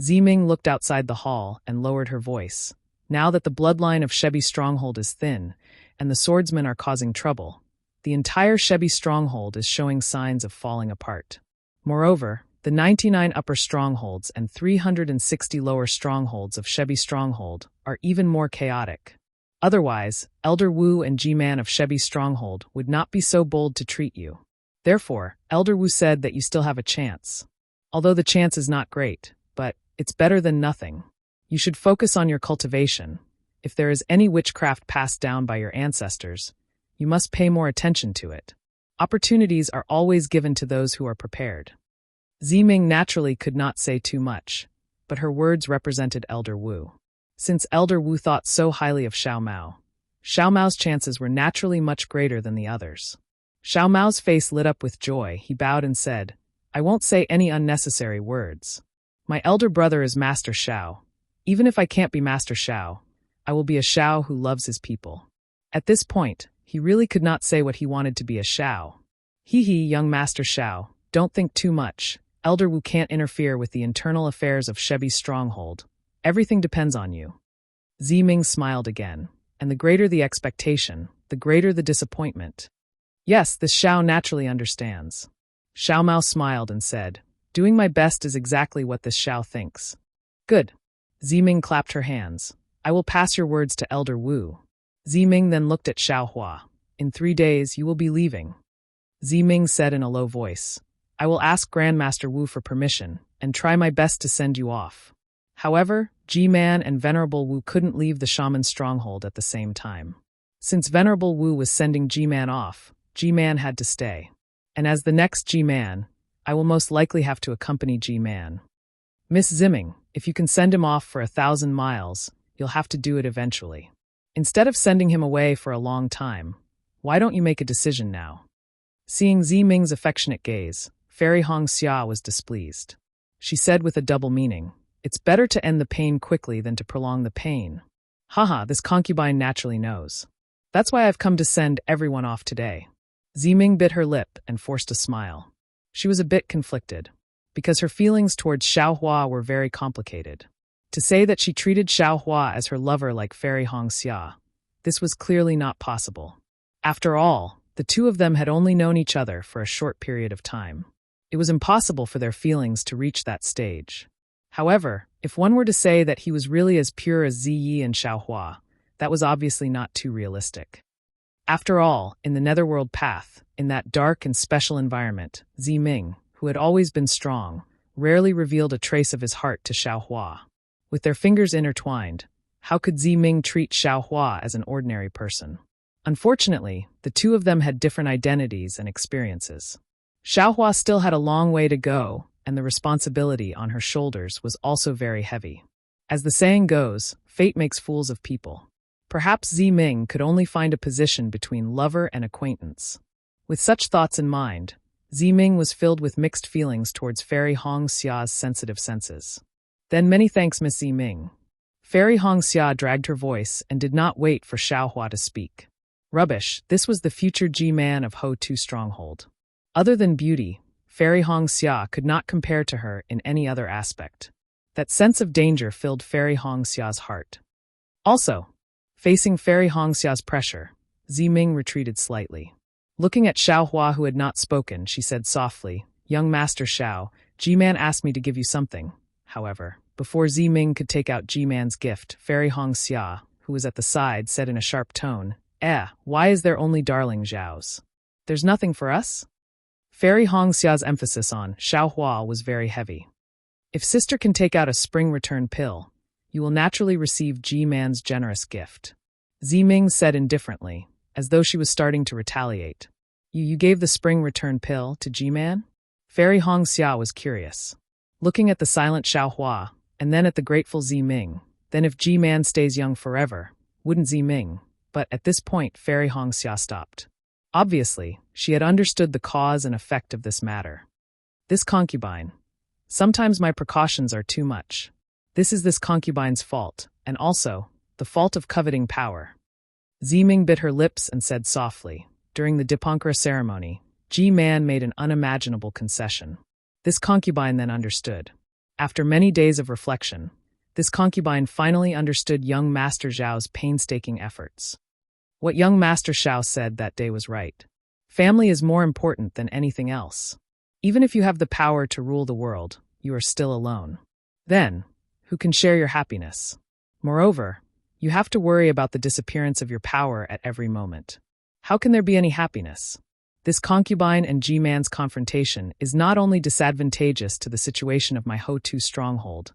Ziming looked outside the hall and lowered her voice. Now that the bloodline of Shebi Stronghold is thin, and the swordsmen are causing trouble, the entire Shebi Stronghold is showing signs of falling apart. Moreover, the 99 upper strongholds and 360 lower strongholds of Shebi Stronghold are even more chaotic. Otherwise, Elder Wu and G-Man of Shebi Stronghold would not be so bold to treat you. Therefore, Elder Wu said that you still have a chance. Although the chance is not great, but it's better than nothing. You should focus on your cultivation. If there is any witchcraft passed down by your ancestors, you must pay more attention to it. Opportunities are always given to those who are prepared. Ziming naturally could not say too much, but her words represented Elder Wu. Since Elder Wu thought so highly of Xiao Mao's chances were naturally much greater than the others. Xiao Mao's face lit up with joy. He bowed and said, I won't say any unnecessary words. My elder brother is Master Xiao. Even if I can't be Master Xiao, I will be a Xiao who loves his people. At this point, he really could not say what he wanted to be a Xiao. Young Master Xiao, don't think too much. Elder Wu can't interfere with the internal affairs of Shebi's stronghold. Everything depends on you. Ziming smiled again, and the greater the expectation, the greater the disappointment. Yes, this Xiao naturally understands. Xiao Mao smiled and said, doing my best is exactly what this Xiao thinks. Good. Ziming clapped her hands. I will pass your words to Elder Wu. Ziming then looked at Xiao Hua. In 3 days you will be leaving. Ziming said in a low voice, I will ask Grandmaster Wu for permission, and try my best to send you off. However, G-Man and Venerable Wu couldn't leave the shaman's stronghold at the same time. Since Venerable Wu was sending G-Man off, G-Man had to stay. And as the next G-Man, I will most likely have to accompany G-Man. Miss Ziming, if you can send him off for 1,000 miles, you'll have to do it eventually. Instead of sending him away for a long time, why don't you make a decision now? Seeing Ziming's affectionate gaze, Fairy Hong Xia was displeased. She said with a double meaning, it's better to end the pain quickly than to prolong the pain. Haha, this concubine naturally knows. That's why I've come to send everyone off today. Ziming bit her lip and forced a smile. She was a bit conflicted, because her feelings towards Xiao Hua were very complicated. To say that she treated Xiao Hua as her lover like Fairy Hong Xia, this was clearly not possible. After all, the two of them had only known each other for a short period of time. It was impossible for their feelings to reach that stage. However, if one were to say that he was really as pure as Ziyi and Xiao Hua, that was obviously not too realistic. After all, in the Netherworld path, in that dark and special environment, Ziming, who had always been strong, rarely revealed a trace of his heart to Xiao Hua. With their fingers intertwined, how could Ziming treat Xiao Hua as an ordinary person? Unfortunately, the two of them had different identities and experiences. Xiao Hua still had a long way to go, and the responsibility on her shoulders was also very heavy. As the saying goes, fate makes fools of people. Perhaps Ziming could only find a position between lover and acquaintance. With such thoughts in mind, Ziming was filled with mixed feelings towards Fairy Hong Xia's sensitive senses. Then many thanks, Miss Ziming. Fairy Hong Xia dragged her voice and did not wait for Xiao Hua to speak. Rubbish, this was the future G-Man of Ho Tu Stronghold. Other than beauty, Fairy Hong Xia could not compare to her in any other aspect. That sense of danger filled Fairy Hong Xia's heart. Also, facing Fairy Hong Xia's pressure, Ziming retreated slightly. Looking at Xiao Hua, who had not spoken, she said softly, Young Master Xiao, G-Man asked me to give you something. However, before Ziming could take out G-Man's gift, Fairy Hong Xia, who was at the side, said in a sharp tone, why is there only darling Xiaos? There's nothing for us? Fairy Hongxia's emphasis on Xiaohua was very heavy. If sister can take out a spring return pill, you will naturally receive G-Man's generous gift. Ziming said indifferently, as though she was starting to retaliate. You gave the spring return pill to G-Man? Fairy Hongxia was curious. Looking at the silent Xiaohua, and then at the grateful Ziming, then if G-Man stays young forever, wouldn't Ziming? But at this point Fairy Hongxia stopped. Obviously, she had understood the cause and effect of this matter. This concubine. Sometimes my precautions are too much. This is this concubine's fault, and also, the fault of coveting power. Ziming bit her lips and said softly, during the Dipankara ceremony, G-Man made an unimaginable concession. This concubine then understood. After many days of reflection, this concubine finally understood young Master Zhao's painstaking efforts. What young Master Zhao said that day was right. Family is more important than anything else. Even if you have the power to rule the world, you are still alone. Then, who can share your happiness? Moreover, you have to worry about the disappearance of your power at every moment. How can there be any happiness? This concubine and G-Man's confrontation is not only disadvantageous to the situation of my Ho-Tu stronghold,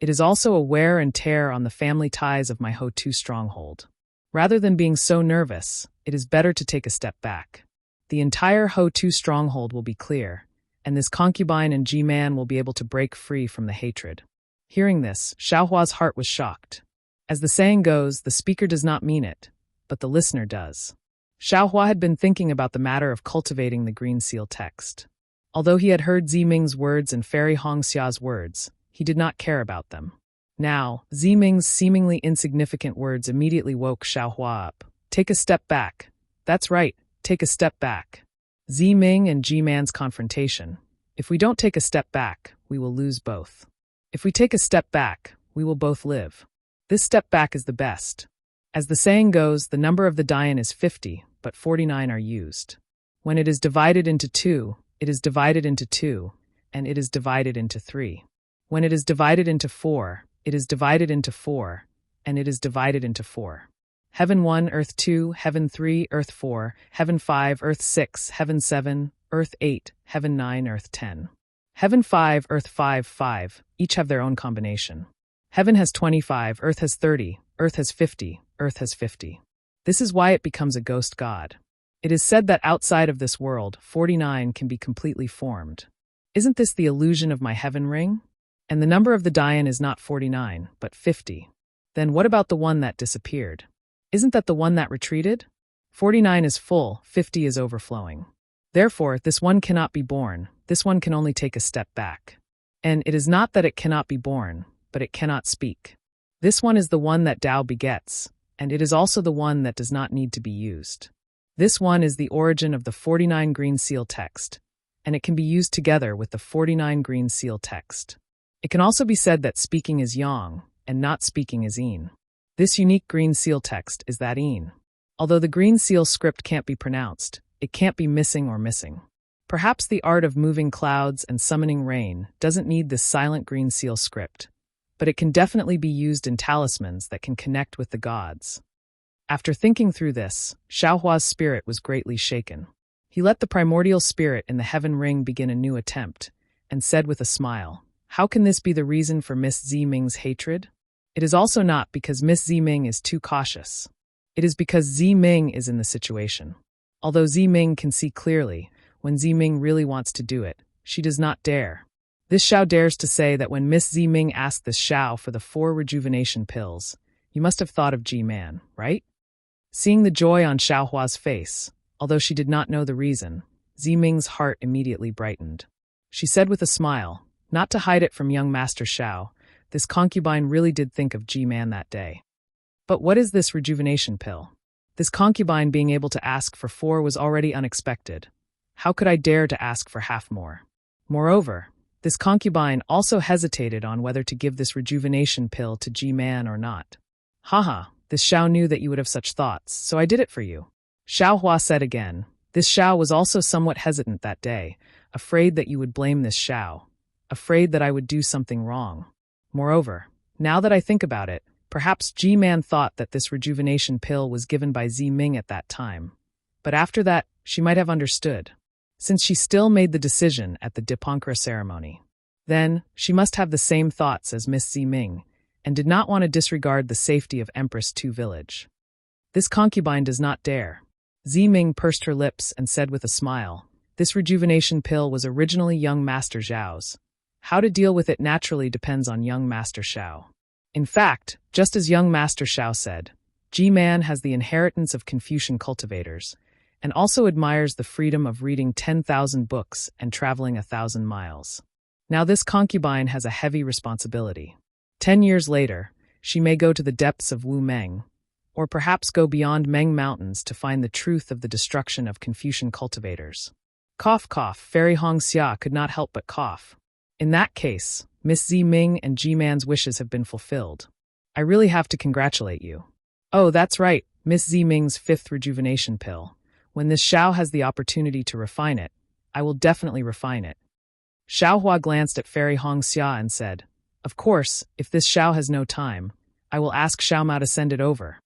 it is also a wear and tear on the family ties of my Ho-Tu stronghold. Rather than being so nervous, it is better to take a step back. The entire Ho-Tu stronghold will be clear, and this concubine and G-Man will be able to break free from the hatred. Hearing this, Xiaohua's heart was shocked. As the saying goes, the speaker does not mean it, but the listener does. Xiaohua had been thinking about the matter of cultivating the Green Seal text. Although he had heard Ziming's words and Fairy Hongxia's words, he did not care about them. Now, Ziming's seemingly insignificant words immediately woke Xiaohua up. Take a step back. That's right, take a step back. Ziming and G-Man's confrontation. If we don't take a step back, we will lose both. If we take a step back, we will both live. This step back is the best. As the saying goes, the number of the Dayan is 50, but 49 are used. When it is divided into 2, it is divided into 2, and it is divided into 3. When it is divided into 4, it is divided into 4, and it is divided into 4. Heaven 1, Earth 2, Heaven 3, Earth 4, Heaven 5, Earth 6, Heaven 7, Earth 8, Heaven 9, Earth 10. Heaven 5, Earth 5, 5, each have their own combination. Heaven has 25, Earth has 30, Earth has 50, Earth has 50. This is why it becomes a ghost god. It is said that outside of this world, 49 can be completely formed. Isn't this the illusion of my heaven ring? And the number of the Dayan is not 49, but 50. Then what about the one that disappeared? Isn't that the one that retreated? 49 is full, 50 is overflowing. Therefore, this one cannot be born, this one can only take a step back. And it is not that it cannot be born, but it cannot speak. This one is the one that Tao begets, and it is also the one that does not need to be used. This one is the origin of the 49 Green Seal text, and it can be used together with the 49 Green Seal text. It can also be said that speaking is yang, and not speaking is yin. This unique Green Seal text is that yin. Although the Green Seal script can't be pronounced, it can't be missing or missing. Perhaps the art of moving clouds and summoning rain doesn't need this silent Green Seal script, but it can definitely be used in talismans that can connect with the gods. After thinking through this, Xiaohua's spirit was greatly shaken. He let the primordial spirit in the heaven ring begin a new attempt, and said with a smile, "How can this be the reason for Miss Ziming's hatred? It is also not because Miss Ziming is too cautious. It is because Ziming is in the situation. Although Ziming can see clearly, when Ziming really wants to do it, she does not dare. This Xiao dares to say that when Miss Ziming asked this Xiao for the 4 rejuvenation pills, you must have thought of G-Man, right?" Seeing the joy on Xiaohua's face, although she did not know the reason, Ziming's heart immediately brightened. She said with a smile, not to hide it from young Master Xiao, this concubine really did think of G-Man that day. But what is this rejuvenation pill? This concubine being able to ask for 4 was already unexpected. How could I dare to ask for half more? Moreover, this concubine also hesitated on whether to give this rejuvenation pill to G-Man or not. Haha, this Xiao knew that you would have such thoughts, so I did it for you. Xiaohua said again. This Xiao was also somewhat hesitant that day, afraid that you would blame this Xiao, afraid that I would do something wrong. Moreover, now that I think about it, perhaps G-Man thought that this rejuvenation pill was given by Ziming at that time. But after that, she might have understood. since she still made the decision at the Dipankara ceremony. Then, she must have the same thoughts as Miss Ziming, and did not want to disregard the safety of Empress Tu village. This concubine does not dare. Ziming pursed her lips and said with a smile, this rejuvenation pill was originally young Master Zhao's. How to deal with it naturally depends on young Master Xiao. In fact, just as young Master Xiao said, G-Man has the inheritance of Confucian cultivators, and also admires the freedom of reading 10,000 books and traveling 1,000 miles. Now this concubine has a heavy responsibility. 10 years later, she may go to the depths of Wu Meng, or perhaps go beyond Meng Mountains to find the truth of the destruction of Confucian cultivators. Cough, cough, Fairy Hong Xia could not help but cough. In that case, Miss Ziming and G-Man's wishes have been fulfilled. I really have to congratulate you. Oh, that's right, Miss Ziming's 5th rejuvenation pill. When this Xiao has the opportunity to refine it, I will definitely refine it. Xiao Hua glanced at Fairy Hong Xia and said, of course, if this Xiao has no time, I will ask Xiao Mao to send it over.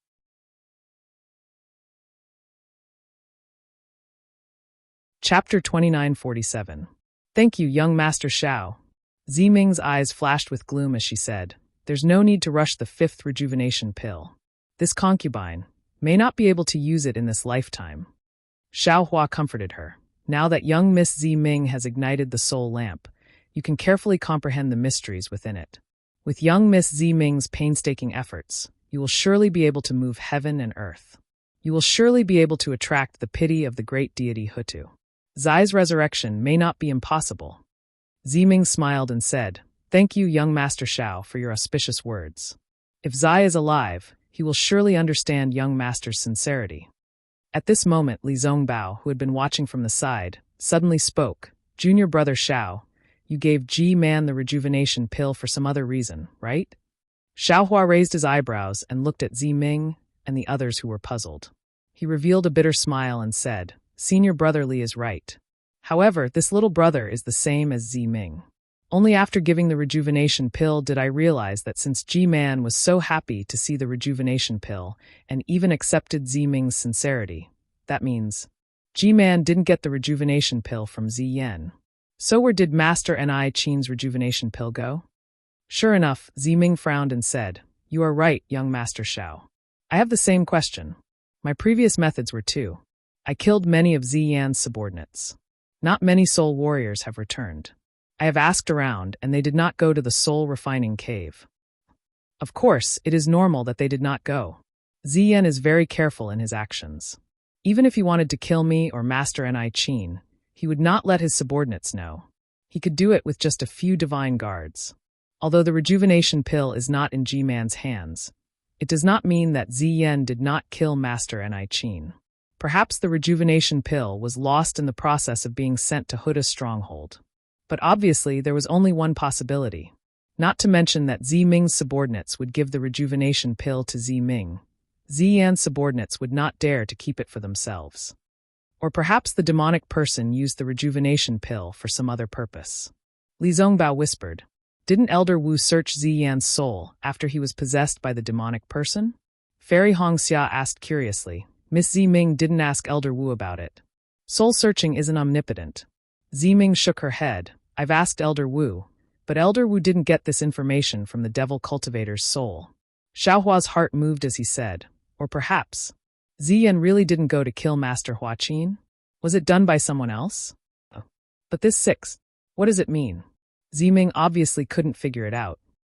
Chapter 2947. Thank you, young Master Xiao. Ziming's eyes flashed with gloom as she said, there's no need to rush the 5th rejuvenation pill. This concubine may not be able to use it in this lifetime. Xiao Hua comforted her. Now that young Miss Ziming has ignited the soul lamp, you can carefully comprehend the mysteries within it. With young Miss Ziming's painstaking efforts, you will surely be able to move heaven and earth. You will surely be able to attract the pity of the great deity Hutu. Zai's resurrection may not be impossible. Ziming smiled and said, thank you, young Master Xiao, for your auspicious words. If Zai is alive, he will surely understand young Master's sincerity. At this moment, Li Zongbao, who had been watching from the side, suddenly spoke. Junior brother Xiao, you gave G-Man the rejuvenation pill for some other reason, right? Xiao Hua raised his eyebrows and looked at Ziming and the others who were puzzled. He revealed a bitter smile and said, Senior brother Li is right. However, this little brother is the same as Ziming. Only after giving the rejuvenation pill did I realize that since G-Man was so happy to see the rejuvenation pill and even accepted Ziming's sincerity, that means G-Man didn't get the rejuvenation pill from Ziyan. So where did Master Ni Qin's rejuvenation pill go? Sure enough, Ziming frowned and said, you are right, young Master Xiao. I have the same question. My previous methods were too. I killed many of Ziyan's subordinates. Not many soul warriors have returned. I have asked around, and they did not go to the soul refining cave. Of course, it is normal that they did not go. Ziyan is very careful in his actions. Even if he wanted to kill me or Master Ni Qin, he would not let his subordinates know. He could do it with just a few divine guards. Although the rejuvenation pill is not in G-Man's hands, it does not mean that Ziyan did not kill Master Ni Qin. Perhaps the rejuvenation pill was lost in the process of being sent to Huda's stronghold. But obviously there was only one possibility. Not to mention that Ziming's subordinates would give the rejuvenation pill to Ziming. Ziyan's subordinates would not dare to keep it for themselves. Or perhaps the demonic person used the rejuvenation pill for some other purpose. Li Zongbao whispered, didn't Elder Wu search Ziyan's soul after he was possessed by the demonic person? Fairy Hong Xia asked curiously. Miss Ziming didn't ask Elder Wu about it. Soul searching isn't omnipotent. Ziming shook her head. I've asked Elder Wu, but Elder Wu didn't get this information from the devil cultivator's soul. Xiao Hua's heart moved as he said, or perhaps, Ziyan really didn't go to kill Master Hua Qin? Was it done by someone else? But this 6, what does it mean? Ziming obviously couldn't figure it out.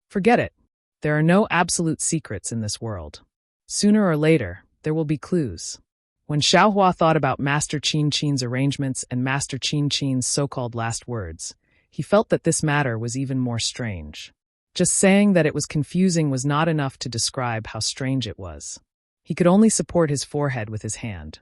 Forget it. There are no absolute secrets in this world. Sooner or later, there will be clues. When Xiao Hua thought about Master Qin Qin's arrangements and Master Qin Qin's so-called last words, he felt that this matter was even more strange. Just saying that it was confusing was not enough to describe how strange it was. He could only support his forehead with his hand.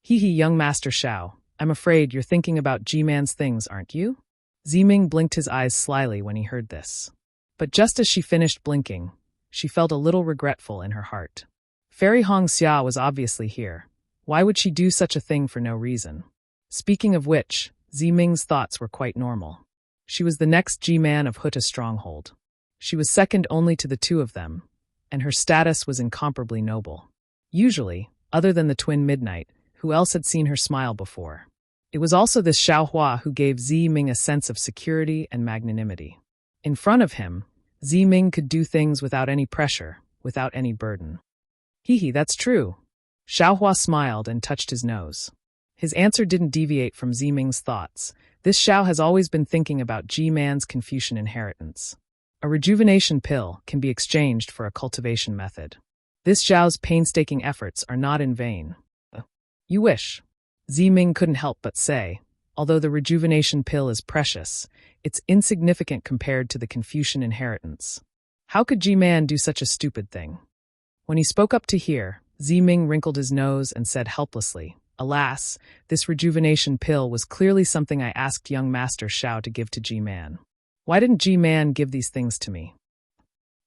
Hee, young Master Xiao, I'm afraid you're thinking about G-Man's things, aren't you? Ziming blinked his eyes slyly when he heard this. But just as she finished blinking, she felt a little regretful in her heart. Fairy Hong Xia was obviously here. Why would she do such a thing for no reason? Speaking of which, Ziming's thoughts were quite normal. She was the next G-Man of Huta's stronghold. She was second only to the two of them, and her status was incomparably noble. Usually, other than the twin Midnight, who else had seen her smile before? It was also this Xiaohua who gave Ziming a sense of security and magnanimity. In front of him, Ziming could do things without any pressure, without any burden. Hee, that's true. Xiaohua smiled and touched his nose. His answer didn't deviate from Ziming's thoughts. This Xiao has always been thinking about G-Man's Confucian inheritance. A rejuvenation pill can be exchanged for a cultivation method. This Xiao's painstaking efforts are not in vain. You wish. Ziming couldn't help but say, although the rejuvenation pill is precious, it's insignificant compared to the Confucian inheritance. How could G-Man do such a stupid thing? When he spoke up to hear, Ziming wrinkled his nose and said helplessly, alas, this rejuvenation pill was clearly something I asked young Master Xiao to give to G-Man. Why didn't G-Man give these things to me?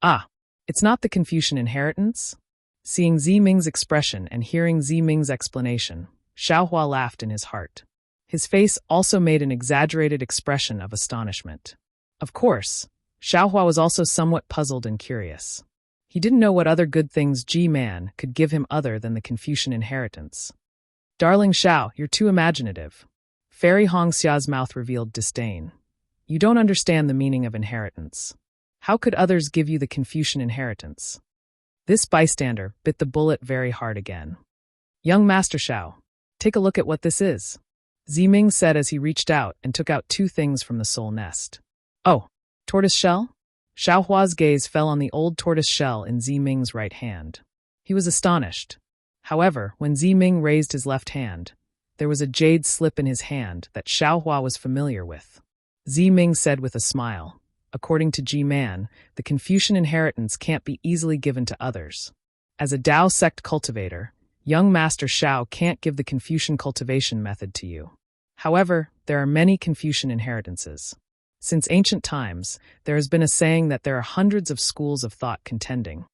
Ah, it's not the Confucian inheritance? Seeing Ziming's expression and hearing Ziming's explanation, Xiaohua laughed in his heart. His face also made an exaggerated expression of astonishment. Of course, Xiaohua was also somewhat puzzled and curious. He didn't know what other good things G-Man could give him other than the Confucian inheritance. Darling Xiao, you're too imaginative. Fairy Hongxia's mouth revealed disdain. You don't understand the meaning of inheritance. How could others give you the Confucian inheritance? This bystander bit the bullet very hard again. Young Master Xiao, take a look at what this is. Ziming said as he reached out and took out two things from the soul nest. Oh, tortoise shell? Xiaohua's gaze fell on the old tortoise shell in Ziming's right hand. He was astonished. However, when Ziming raised his left hand, there was a jade slip in his hand that Xiaohua was familiar with. Ziming said with a smile, according to G-Man, the Confucian inheritance can't be easily given to others. As a Tao sect cultivator, young Master Xiao can't give the Confucian cultivation method to you. However, there are many Confucian inheritances. Since ancient times, there has been a saying that there are hundreds of schools of thought contending.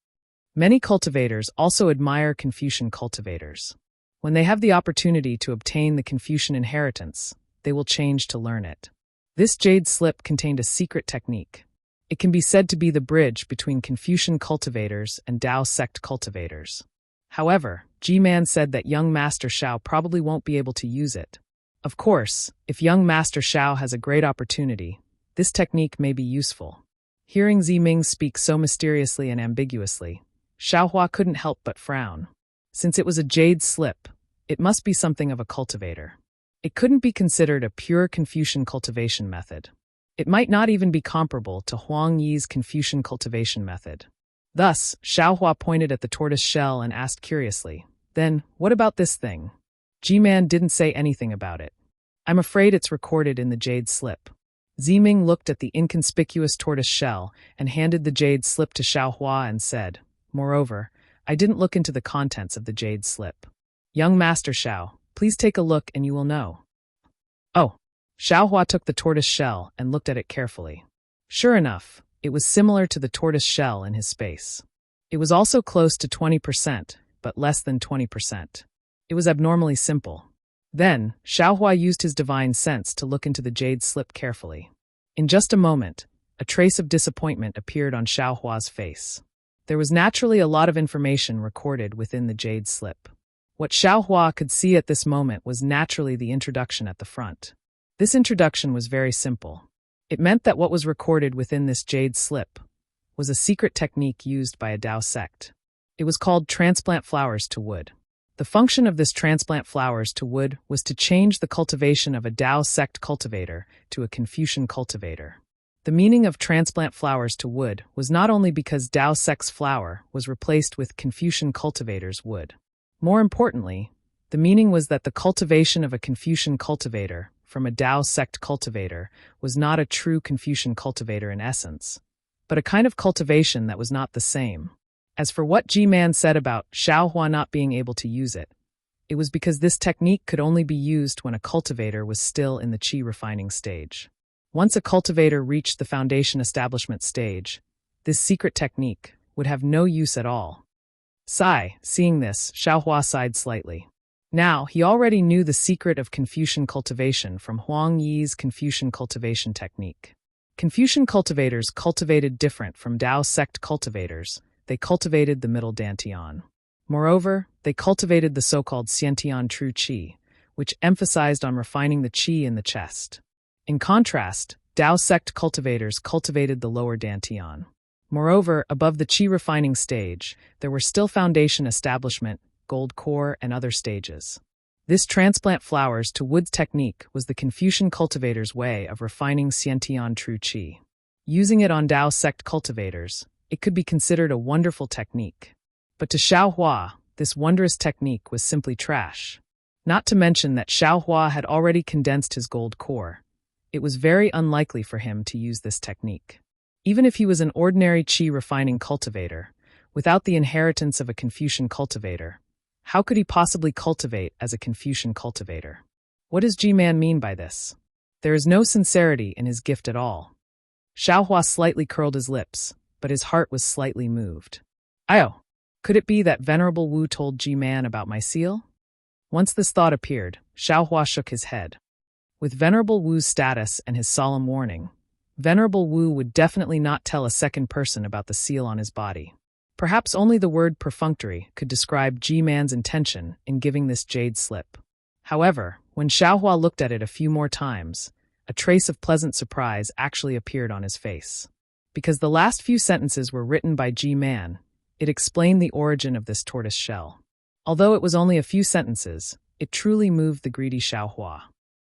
Many cultivators also admire Confucian cultivators. When they have the opportunity to obtain the Confucian inheritance, they will change to learn it. This jade slip contained a secret technique. It can be said to be the bridge between Confucian cultivators and Tao sect cultivators. However, G-Man said that young Master Xiao probably won't be able to use it. Of course, if young Master Xiao has a great opportunity, this technique may be useful. Hearing Ziming speak so mysteriously and ambiguously, Xiaohua couldn't help but frown. Since it was a jade slip, it must be something of a cultivator. It couldn't be considered a pure Confucian cultivation method. It might not even be comparable to Huang Yi's Confucian cultivation method. Thus, Xiaohua pointed at the tortoise shell and asked curiously, then, what about this thing? G-Man didn't say anything about it. I'm afraid it's recorded in the jade slip. Ziming looked at the inconspicuous tortoise shell and handed the jade slip to Xiaohua and said, moreover, I didn't look into the contents of the jade slip. Young Master Xiao, please take a look and you will know. Oh. Xiaohua took the tortoise shell and looked at it carefully. Sure enough, it was similar to the tortoise shell in his space. It was also close to 20%, but less than 20%. It was abnormally simple. Then, Xiaohua used his divine sense to look into the jade slip carefully. In just a moment, a trace of disappointment appeared on Xiaohua's face. There was naturally a lot of information recorded within the jade slip. What Xiaohua could see at this moment was naturally the introduction at the front. This introduction was very simple. It meant that what was recorded within this jade slip was a secret technique used by a Tao sect. It was called transplant flowers to wood. The function of this transplant flowers to wood was to change the cultivation of a Tao sect cultivator to a Confucian cultivator. The meaning of transplant flowers to wood was not only because Tao sect's flower was replaced with Confucian cultivator's wood. More importantly, the meaning was that the cultivation of a Confucian cultivator from a Tao sect cultivator was not a true Confucian cultivator in essence, but a kind of cultivation that was not the same. As for what G-Man said about Xiaohua not being able to use it, it was because this technique could only be used when a cultivator was still in the qi refining stage. Once a cultivator reached the foundation establishment stage, this secret technique would have no use at all. Seeing this, Xiaohua sighed slightly. Now, he already knew the secret of Confucian cultivation from Huang Yi's Confucian cultivation technique. Confucian cultivators cultivated different from Tao sect cultivators. They cultivated the middle dantian. Moreover, they cultivated the so-called xiantian true qi, which emphasized on refining the qi in the chest. In contrast, Tao sect cultivators cultivated the lower dantian. Moreover, above the qi refining stage, there were still foundation establishment, gold core, and other stages. This transplant flowers to woods technique was the Confucian cultivator's way of refining Xiantian true qi. Using it on Tao sect cultivators, it could be considered a wonderful technique. But to Xiaohua, this wondrous technique was simply trash. Not to mention that Xiaohua had already condensed his gold core. It was very unlikely for him to use this technique. Even if he was an ordinary qi refining cultivator, without the inheritance of a Confucian cultivator, how could he possibly cultivate as a Confucian cultivator? What does Ji-man mean by this? There is no sincerity in his gift at all. Xiaohua slightly curled his lips, but his heart was slightly moved. Ayo, could it be that Venerable Wu told Ji-man about my seal? Once this thought appeared, Xiaohua shook his head. With Venerable Wu's status and his solemn warning, Venerable Wu would definitely not tell a second person about the seal on his body. Perhaps only the word perfunctory could describe Ji-man's intention in giving this jade slip. However, when Xiaohua looked at it a few more times, a trace of pleasant surprise actually appeared on his face. Because the last few sentences were written by Ji-man, it explained the origin of this tortoise shell. Although it was only a few sentences, it truly moved the greedy Xiaohua.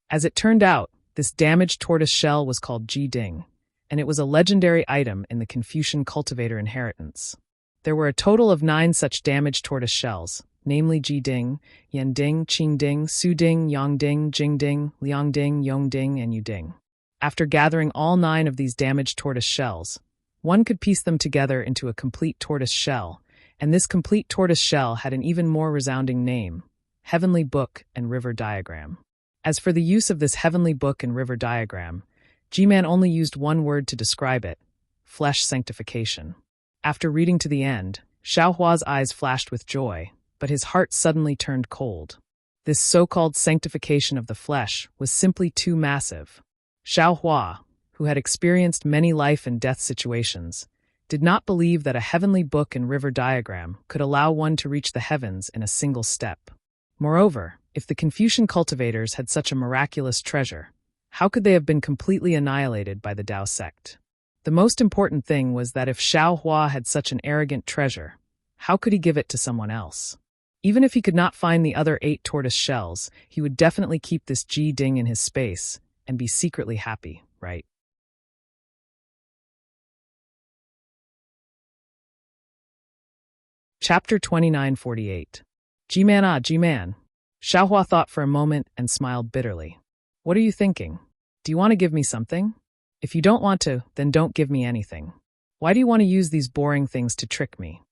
As it turned out, this damaged tortoise shell was called Ji Ding, and it was a legendary item in the Confucian cultivator inheritance. There were a total of 9 such damaged tortoise shells, namely Ji Ding, Yan Ding, Qing Ding, Su Ding, Yang Ding, Jing Ding, Liang Ding, Yong Ding, and Yu Ding. After gathering all 9 of these damaged tortoise shells, one could piece them together into a complete tortoise shell, and this complete tortoise shell had an even more resounding name: Heavenly Book and River Diagram. As for the use of this Heavenly Book and River Diagram, Ji-man only used one word to describe it: flesh sanctification. After reading to the end, Xiaohua's eyes flashed with joy, but his heart suddenly turned cold. This so-called sanctification of the flesh was simply too massive. Xiaohua, who had experienced many life and death situations, did not believe that a heavenly book and river diagram could allow one to reach the heavens in a single step. Moreover, if the Confucian cultivators had such a miraculous treasure, how could they have been completely annihilated by the Tao sect? The most important thing was that if Xiaohua had such an arrogant treasure, how could he give it to someone else? Even if he could not find the other 8 tortoise shells, he would definitely keep this Ji Ding in his space and be secretly happy, right? Chapter 2948. Ji-man, ah, Ji-man. Xiaohua thought for a moment and smiled bitterly. What are you thinking? Do you want to give me something? If you don't want to, then don't give me anything. Why do you want to use these boring things to trick me?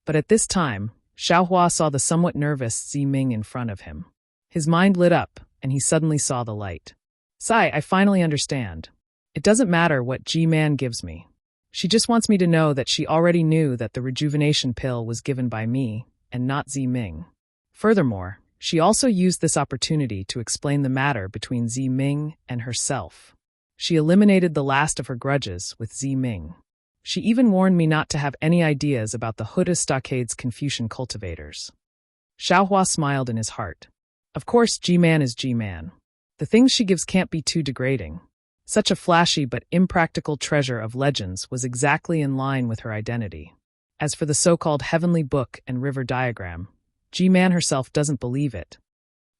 But at this time, Xiaohua saw the somewhat nervous Ziming in front of him. His mind lit up, and he suddenly saw the light. Sai, I finally understand. It doesn't matter what Ji-man gives me. She just wants me to know that she already knew that the rejuvenation pill was given by me, and not Ziming. Furthermore, she also used this opportunity to explain the matter between Ziming and herself. She eliminated the last of her grudges with Ziming. She even warned me not to have any ideas about the Huda Stockade's Confucian cultivators. Xiaohua smiled in his heart. Of course, Ji-man is Ji-man. The things she gives can't be too degrading. Such a flashy but impractical treasure of legends was exactly in line with her identity. As for the so-called heavenly book and river diagram, Ji-man herself doesn't believe it.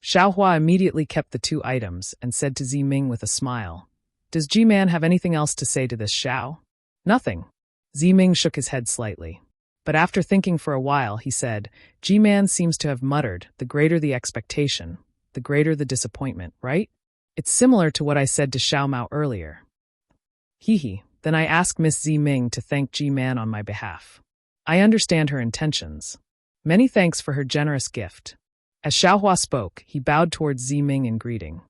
Xiaohua immediately kept the 2 items and said to Ziming with a smile, "Does Ji-man have anything else to say to this Xiao?" "Nothing." Ziming shook his head slightly. But after thinking for a while, he said, "Ji-man seems to have muttered, the greater the expectation, the greater the disappointment, right? It's similar to what I said to Xiao Mao earlier." Hee, then I ask Miss Ziming to thank Ji-man on my behalf. I understand her intentions. Many thanks for her generous gift. As Xiaohua spoke, he bowed towards Ziming in greeting.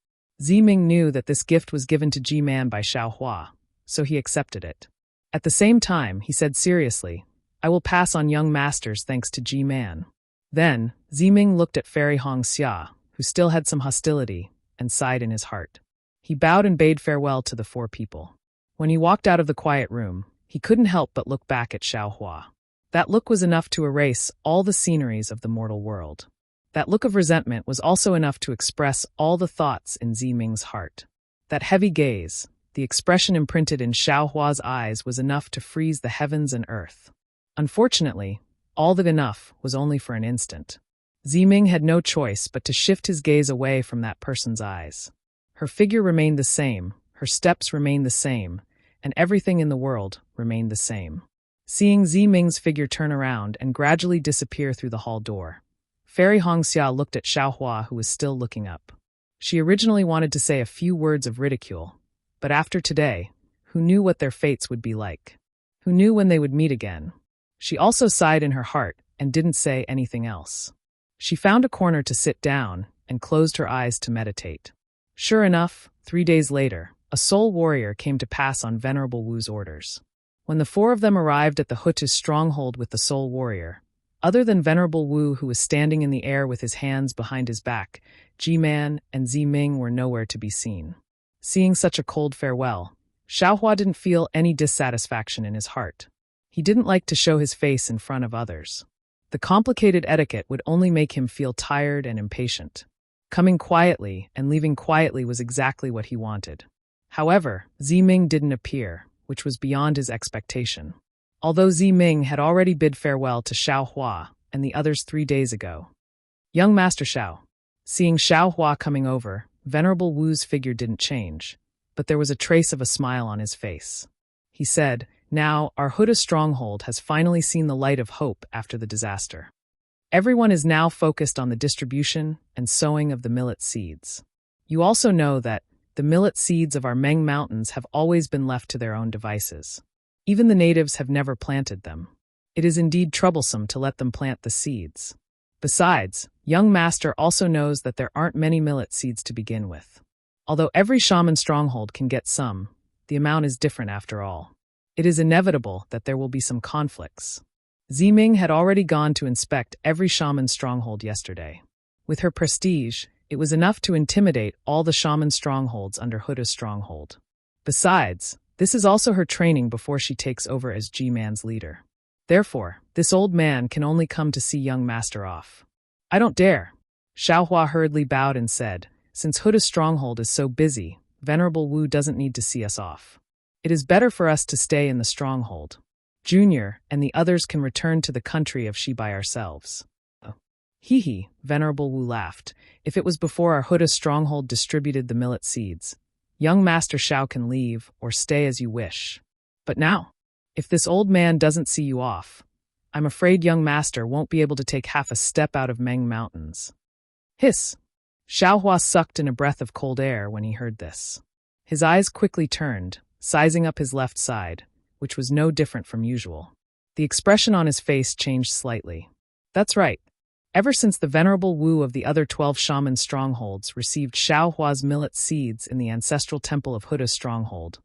Ziming knew that this gift was given to Ji-man by Xiaohua, so he accepted it. At the same time, he said seriously, "I will pass on young master's thanks to Ji-man." Then, Ziming looked at Fairy Hong Xia, who still had some hostility, and sighed in his heart. He bowed and bade farewell to the 4 people. When he walked out of the quiet room, he couldn't help but look back at Xiaohua. That look was enough to erase all the sceneries of the mortal world. That look of resentment was also enough to express all the thoughts in Ziming's heart. That heavy gaze, the expression imprinted in Xiaohua's eyes, was enough to freeze the heavens and earth. Unfortunately, all that enough was only for an instant. Ziming had no choice but to shift his gaze away from that person's eyes. Her figure remained the same, her steps remained the same, and everything in the world remained the same. Seeing Ziming's figure turn around and gradually disappear through the hall door, Fairy Hongxia looked at Xiaohua, who was still looking up. She originally wanted to say a few words of ridicule, but after today, who knew what their fates would be like? Who knew when they would meet again? She also sighed in her heart and didn't say anything else. She found a corner to sit down and closed her eyes to meditate. Sure enough, 3 days later, a soul warrior came to pass on Venerable Wu's orders. When the 4 of them arrived at the Hutu's stronghold with the soul warrior, other than Venerable Wu, who was standing in the air with his hands behind his back, Ji-Man and Ziming were nowhere to be seen. Seeing such a cold farewell, Xiaohua didn't feel any dissatisfaction in his heart. He didn't like to show his face in front of others. The complicated etiquette would only make him feel tired and impatient. Coming quietly and leaving quietly was exactly what he wanted. However, Ziming didn't appear, which was beyond his expectation. Although Ziming had already bid farewell to Xiaohua and the others 3 days ago. Young Master Xiao. Seeing Xiaohua coming over, Venerable Wu's figure didn't change, but there was a trace of a smile on his face. He said, "Now, our Huda stronghold has finally seen the light of hope after the disaster. Everyone is now focused on the distribution and sowing of the millet seeds. You also know that the millet seeds of our Meng Mountains have always been left to their own devices. Even the natives have never planted them. It is indeed troublesome to let them plant the seeds. Besides, young master also knows that there aren't many millet seeds to begin with. Although every shaman stronghold can get some, the amount is different after all. It is inevitable that there will be some conflicts." Ziming had already gone to inspect every shaman stronghold yesterday. With her prestige, it was enough to intimidate all the shaman strongholds under Huda's stronghold. Besides, this is also her training before she takes over as G-Man's leader. Therefore, this old man can only come to see young master off. "I don't dare." Xiaohua hurriedly bowed and said, "Since Huda's stronghold is so busy, Venerable Wu doesn't need to see us off. It is better for us to stay in the stronghold. Junior and the others can return to the country of Shi by ourselves." Hee, Venerable Wu laughed. "If it was before our Huda stronghold distributed the millet seeds, young Master Xiao can leave or stay as you wish. But now, if this old man doesn't see you off, I'm afraid young master won't be able to take half a step out of Meng Mountains." Hiss! Xiaohua sucked in a breath of cold air when he heard this. His eyes quickly turned, sizing up his left side, which was no different from usual. The expression on his face changed slightly. That's right. Ever since the Venerable Wu of the other 12 shaman strongholds received Xiaohua's millet seeds in the ancestral temple of Huda's stronghold,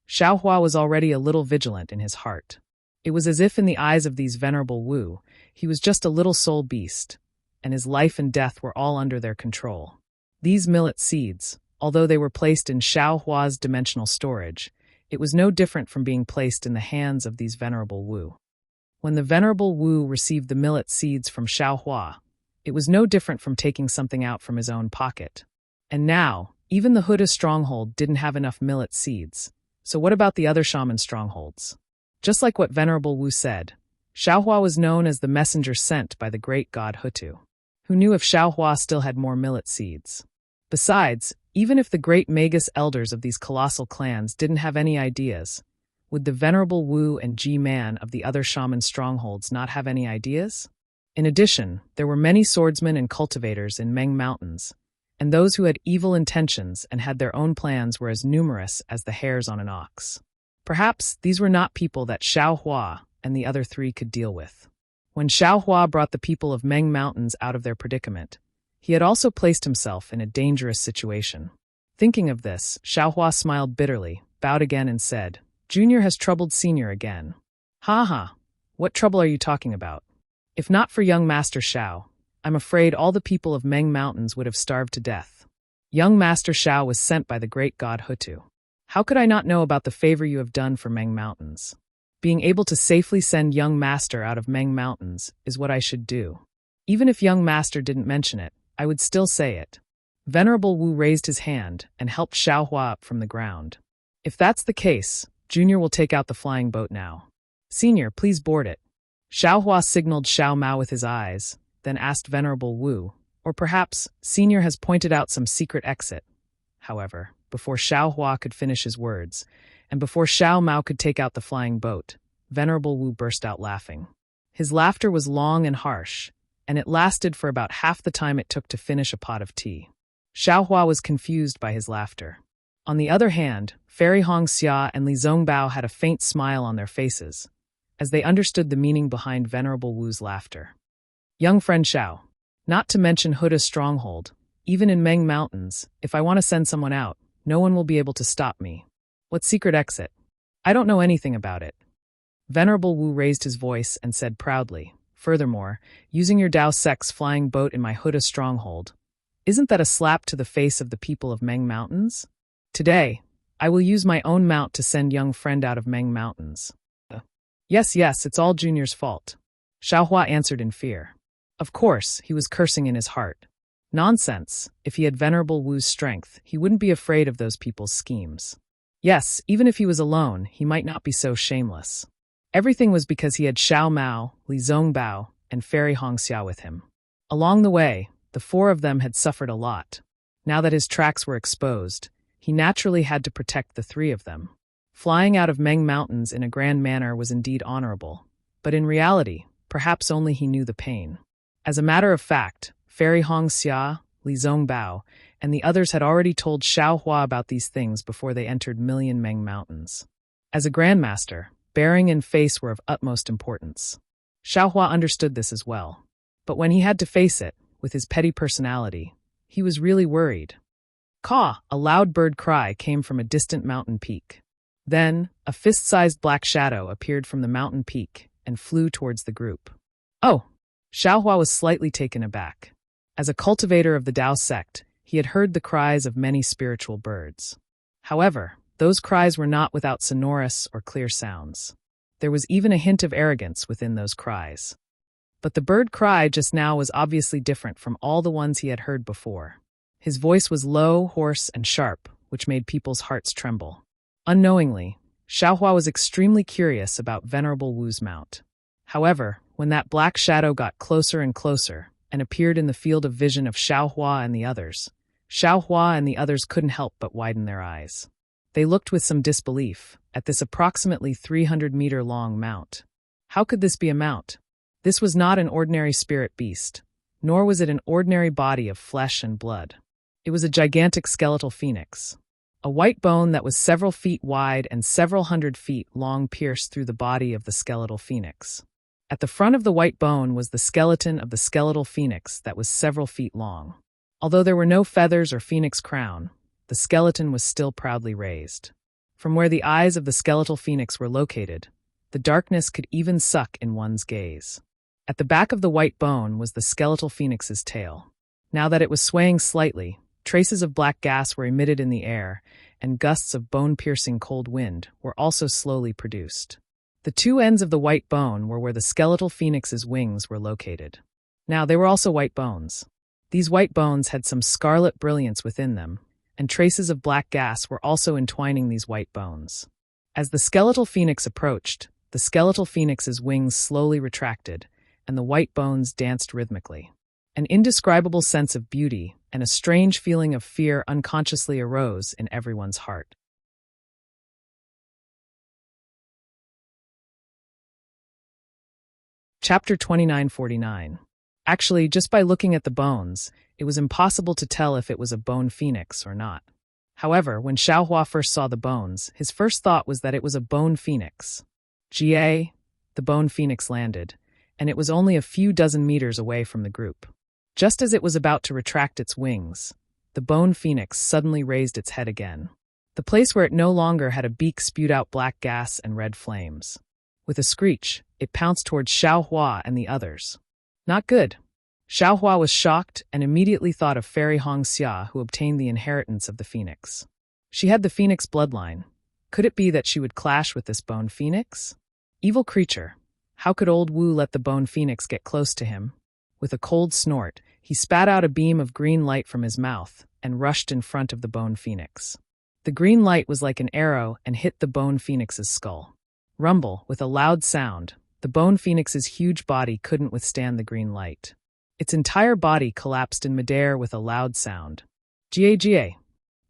Xiaohua was already a little vigilant in his heart. It was as if in the eyes of these Venerable Wu, he was just a little soul beast, and his life and death were all under their control. These millet seeds, although they were placed in Xiaohua's dimensional storage, it was no different from being placed in the hands of these Venerable Wu. When the Venerable Wu received the millet seeds from Xiaohua, it was no different from taking something out from his own pocket. And now, even the Huda stronghold didn't have enough millet seeds, so what about the other shaman strongholds? Just like what Venerable Wu said, Xiaohua was known as the messenger sent by the great god Hutu. Who knew if Xiaohua still had more millet seeds? Besides, even if the great Magus elders of these colossal clans didn't have any ideas, would the Venerable Wu and Ji-Man of the other shaman strongholds not have any ideas? In addition, there were many swordsmen and cultivators in Meng Mountains, and those who had evil intentions and had their own plans were as numerous as the hairs on an ox. Perhaps these were not people that Xiaohua and the other 3 could deal with. When Xiaohua brought the people of Meng Mountains out of their predicament, he had also placed himself in a dangerous situation. Thinking of this, Xiaohua smiled bitterly, bowed again and said, "Junior has troubled Senior again." "Ha ha, what trouble are you talking about? If not for young Master Xiao, I'm afraid all the people of Meng Mountains would have starved to death. Young Master Xiao was sent by the great god Hutu. How could I not know about the favor you have done for Meng Mountains? Being able to safely send young Master out of Meng Mountains is what I should do. Even if young master didn't mention it, I would still say it. Venerable Wu raised his hand and helped Xiaohua up from the ground. If that's the case, Junior will take out the flying boat now. Senior, please board it. Xiaohua signaled Xiao Mao with his eyes, then asked Venerable Wu, or perhaps Senior has pointed out some secret exit. However, before Xiaohua could finish his words, and before Xiao Mao could take out the flying boat, Venerable Wu burst out laughing. His laughter was long and harsh, and it lasted for about half the time it took to finish a pot of tea. Xiaohua was confused by his laughter. On the other hand, Fairy Hongxia and Li Zongbao had a faint smile on their faces, as they understood the meaning behind Venerable Wu's laughter. Young friend Xiao, not to mention Huda's stronghold, even in Meng Mountains, if I want to send someone out, no one will be able to stop me. What secret exit? I don't know anything about it. Venerable Wu raised his voice and said proudly, furthermore, using your Dao Sec's flying boat in my Huda stronghold, isn't that a slap to the face of the people of Meng Mountains? Today, I will use my own mount to send young friend out of Meng Mountains. Yes, it's all Junior's fault. Xiaohua answered in fear. Of course, he was cursing in his heart. Nonsense, if he had Venerable Wu's strength, he wouldn't be afraid of those people's schemes. Yes, even if he was alone, he might not be so shameless. Everything was because he had Xiao Mao, Li Zongbao, and Fairy Hongxia with him. Along the way, the four of them had suffered a lot. Now that his tracks were exposed, he naturally had to protect the three of them. Flying out of Meng Mountains in a grand manner was indeed honorable, but in reality, perhaps only he knew the pain. As a matter of fact, Fairy Hongxia, Li Zongbao, and the others had already told Xiaohua about these things before they entered Million Meng Mountains. As a grandmaster, bearing and face were of utmost importance. Xiaohua understood this as well. But when he had to face it, with his petty personality, he was really worried. Caw! A loud bird cry came from a distant mountain peak. Then, a fist-sized black shadow appeared from the mountain peak and flew towards the group. Oh! Xiaohua was slightly taken aback. As a cultivator of the Dao sect, he had heard the cries of many spiritual birds. However, those cries were not without sonorous or clear sounds. There was even a hint of arrogance within those cries. But the bird cry just now was obviously different from all the ones he had heard before. His voice was low, hoarse, and sharp, which made people's hearts tremble. Unknowingly, Xiaohua was extremely curious about Venerable Wu's mount. However, when that black shadow got closer and closer and appeared in the field of vision of Xiaohua and the others couldn't help but widen their eyes. They looked with some disbelief at this approximately 300-meter-long mount. How could this be a mount? This was not an ordinary spirit beast, nor was it an ordinary body of flesh and blood. It was a gigantic skeletal phoenix. A white bone that was several feet wide and several hundred feet long pierced through the body of the skeletal phoenix. At the front of the white bone was the skeleton of the skeletal phoenix that was several feet long. Although there were no feathers or phoenix crown, the skeleton was still proudly raised. From where the eyes of the skeletal phoenix were located, the darkness could even suck in one's gaze. At the back of the white bone was the skeletal phoenix's tail. Now that it was swaying slightly, traces of black gas were emitted in the air, and gusts of bone-piercing cold wind were also slowly produced. The two ends of the white bone were where the skeletal phoenix's wings were located. Now, they were also white bones. These white bones had some scarlet brilliance within them, and traces of black gas were also entwining these white bones. As the skeletal phoenix approached, the skeletal phoenix's wings slowly retracted, and the white bones danced rhythmically. An indescribable sense of beauty and a strange feeling of fear unconsciously arose in everyone's heart. Chapter 2949. Actually, just by looking at the bones, it was impossible to tell if it was a bone phoenix or not. However, when Xiaohua first saw the bones, his first thought was that it was a bone phoenix. The bone phoenix landed, and it was only a few dozen meters away from the group. Just as it was about to retract its wings, the bone phoenix suddenly raised its head again. The place where it no longer had a beak spewed out black gas and red flames. With a screech, it pounced towards Xiaohua and the others. Not good. Xiaohua was shocked and immediately thought of Fairy Hongxia, who obtained the inheritance of the phoenix. She had the phoenix bloodline. Could it be that she would clash with this bone phoenix? Evil creature. How could old Wu let the bone phoenix get close to him? With a cold snort, he spat out a beam of green light from his mouth and rushed in front of the bone phoenix. The green light was like an arrow and hit the bone phoenix's skull. Rumble, with a loud sound, the bone phoenix's huge body couldn't withstand the green light. Its entire body collapsed in midair with a loud sound. Ga.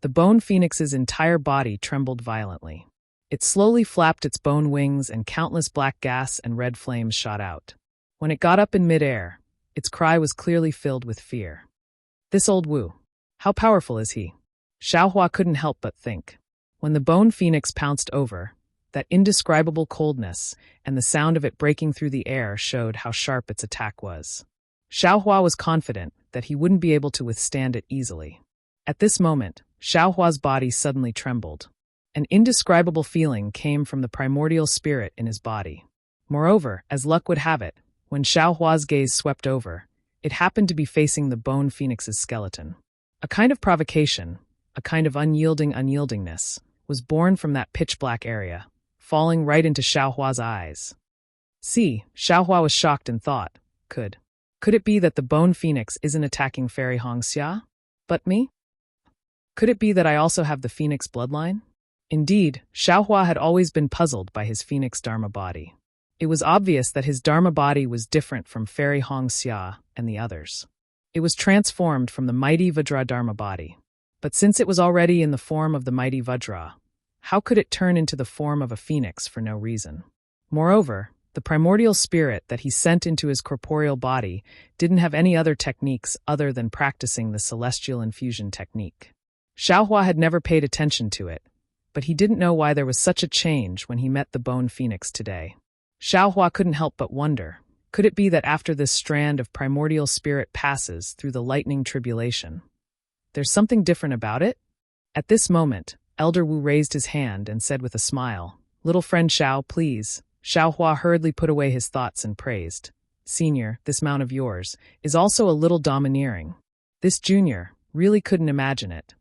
The bone phoenix's entire body trembled violently. It slowly flapped its bone wings and countless black gas and red flames shot out. When it got up in midair, its cry was clearly filled with fear. This old Wu. How powerful is he? Xiaohua couldn't help but think. When the bone phoenix pounced over, that indescribable coldness and the sound of it breaking through the air showed how sharp its attack was. Xiaohua was confident that he wouldn't be able to withstand it easily. At this moment, Xiaohua's body suddenly trembled. An indescribable feeling came from the primordial spirit in his body. Moreover, as luck would have it, when Xiaohua's gaze swept over, it happened to be facing the bone phoenix's skeleton. A kind of provocation, a kind of unyieldingness, was born from that pitch-black area, falling right into Xiaohua's eyes. See, Xiaohua was shocked and thought, Could it be that the bone phoenix isn't attacking Fairy Hongxia, but me? Could it be that I also have the phoenix bloodline? Indeed, Xiaohua had always been puzzled by his phoenix dharma body. It was obvious that his dharma body was different from Fairy Hongxia and the others. It was transformed from the mighty Vajra dharma body. But since it was already in the form of the mighty Vajra, how could it turn into the form of a phoenix for no reason? Moreover, the primordial spirit that he sent into his corporeal body didn't have any other techniques other than practicing the celestial infusion technique. Xiaohua had never paid attention to it, but he didn't know why there was such a change when he met the bone phoenix today. Xiaohua couldn't help but wonder, could it be that after this strand of primordial spirit passes through the lightning tribulation, there's something different about it? At this moment, Elder Wu raised his hand and said with a smile, Little friend Xiao, please. Xiaohua hurriedly put away his thoughts and praised, Senior, this mount of yours is also a little domineering. This junior really couldn't imagine it.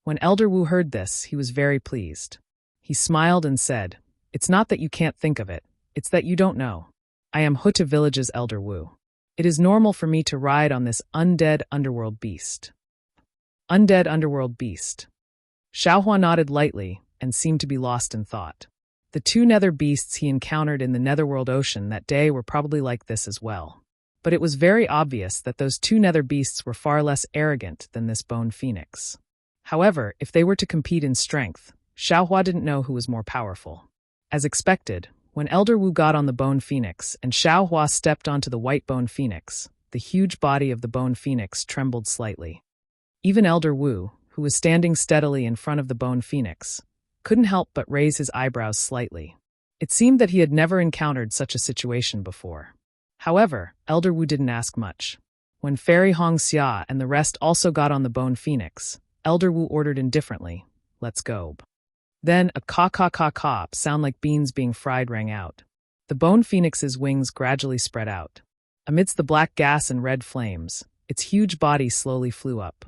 When Elder Wu heard this, he was very pleased. He smiled and said, It's not that you can't think of it, it's that you don't know. I am Huta Village's Elder Wu. It is normal for me to ride on this undead underworld beast. Undead underworld beast. Xiaohua nodded lightly and seemed to be lost in thought. The two nether beasts he encountered in the netherworld ocean that day were probably like this as well. But it was very obvious that those two nether beasts were far less arrogant than this bone phoenix. However, if they were to compete in strength, Xiaohua didn't know who was more powerful. As expected, when Elder Wu got on the bone phoenix and Xiaohua stepped onto the white bone phoenix, the huge body of the bone phoenix trembled slightly. Even Elder Wu, who was standing steadily in front of the bone phoenix, couldn't help but raise his eyebrows slightly. It seemed that he had never encountered such a situation before. However, Elder Wu didn't ask much. When Fairy Hongxia and the rest also got on the bone phoenix, Elder Wu ordered indifferently, Let's go. Then a caw-caw-caw-caw sound like beans being fried rang out. The bone phoenix's wings gradually spread out. Amidst the black gas and red flames, its huge body slowly flew up.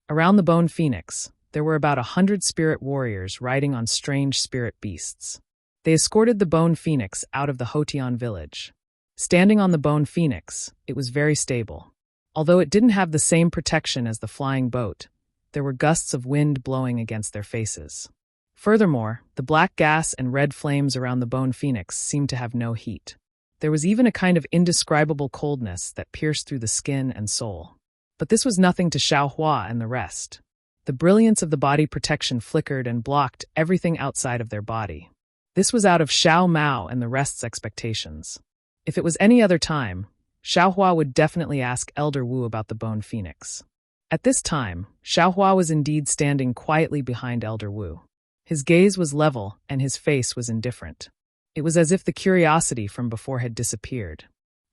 Around the bone phoenix, there were about 100 spirit warriors riding on strange spirit beasts. They escorted the bone phoenix out of the Hotian village. Standing on the bone phoenix, it was very stable. Although it didn't have the same protection as the flying boat, there were gusts of wind blowing against their faces. Furthermore, the black gas and red flames around the bone phoenix seemed to have no heat. There was even a kind of indescribable coldness that pierced through the skin and soul. But this was nothing to Xiaohua and the rest. The brilliance of the body protection flickered and blocked everything outside of their body. This was out of Xiao Mao and the rest's expectations. If it was any other time, Xiaohua would definitely ask Elder Wu about the bone phoenix. At this time, Xiaohua was indeed standing quietly behind Elder Wu. His gaze was level and his face was indifferent. It was as if the curiosity from before had disappeared.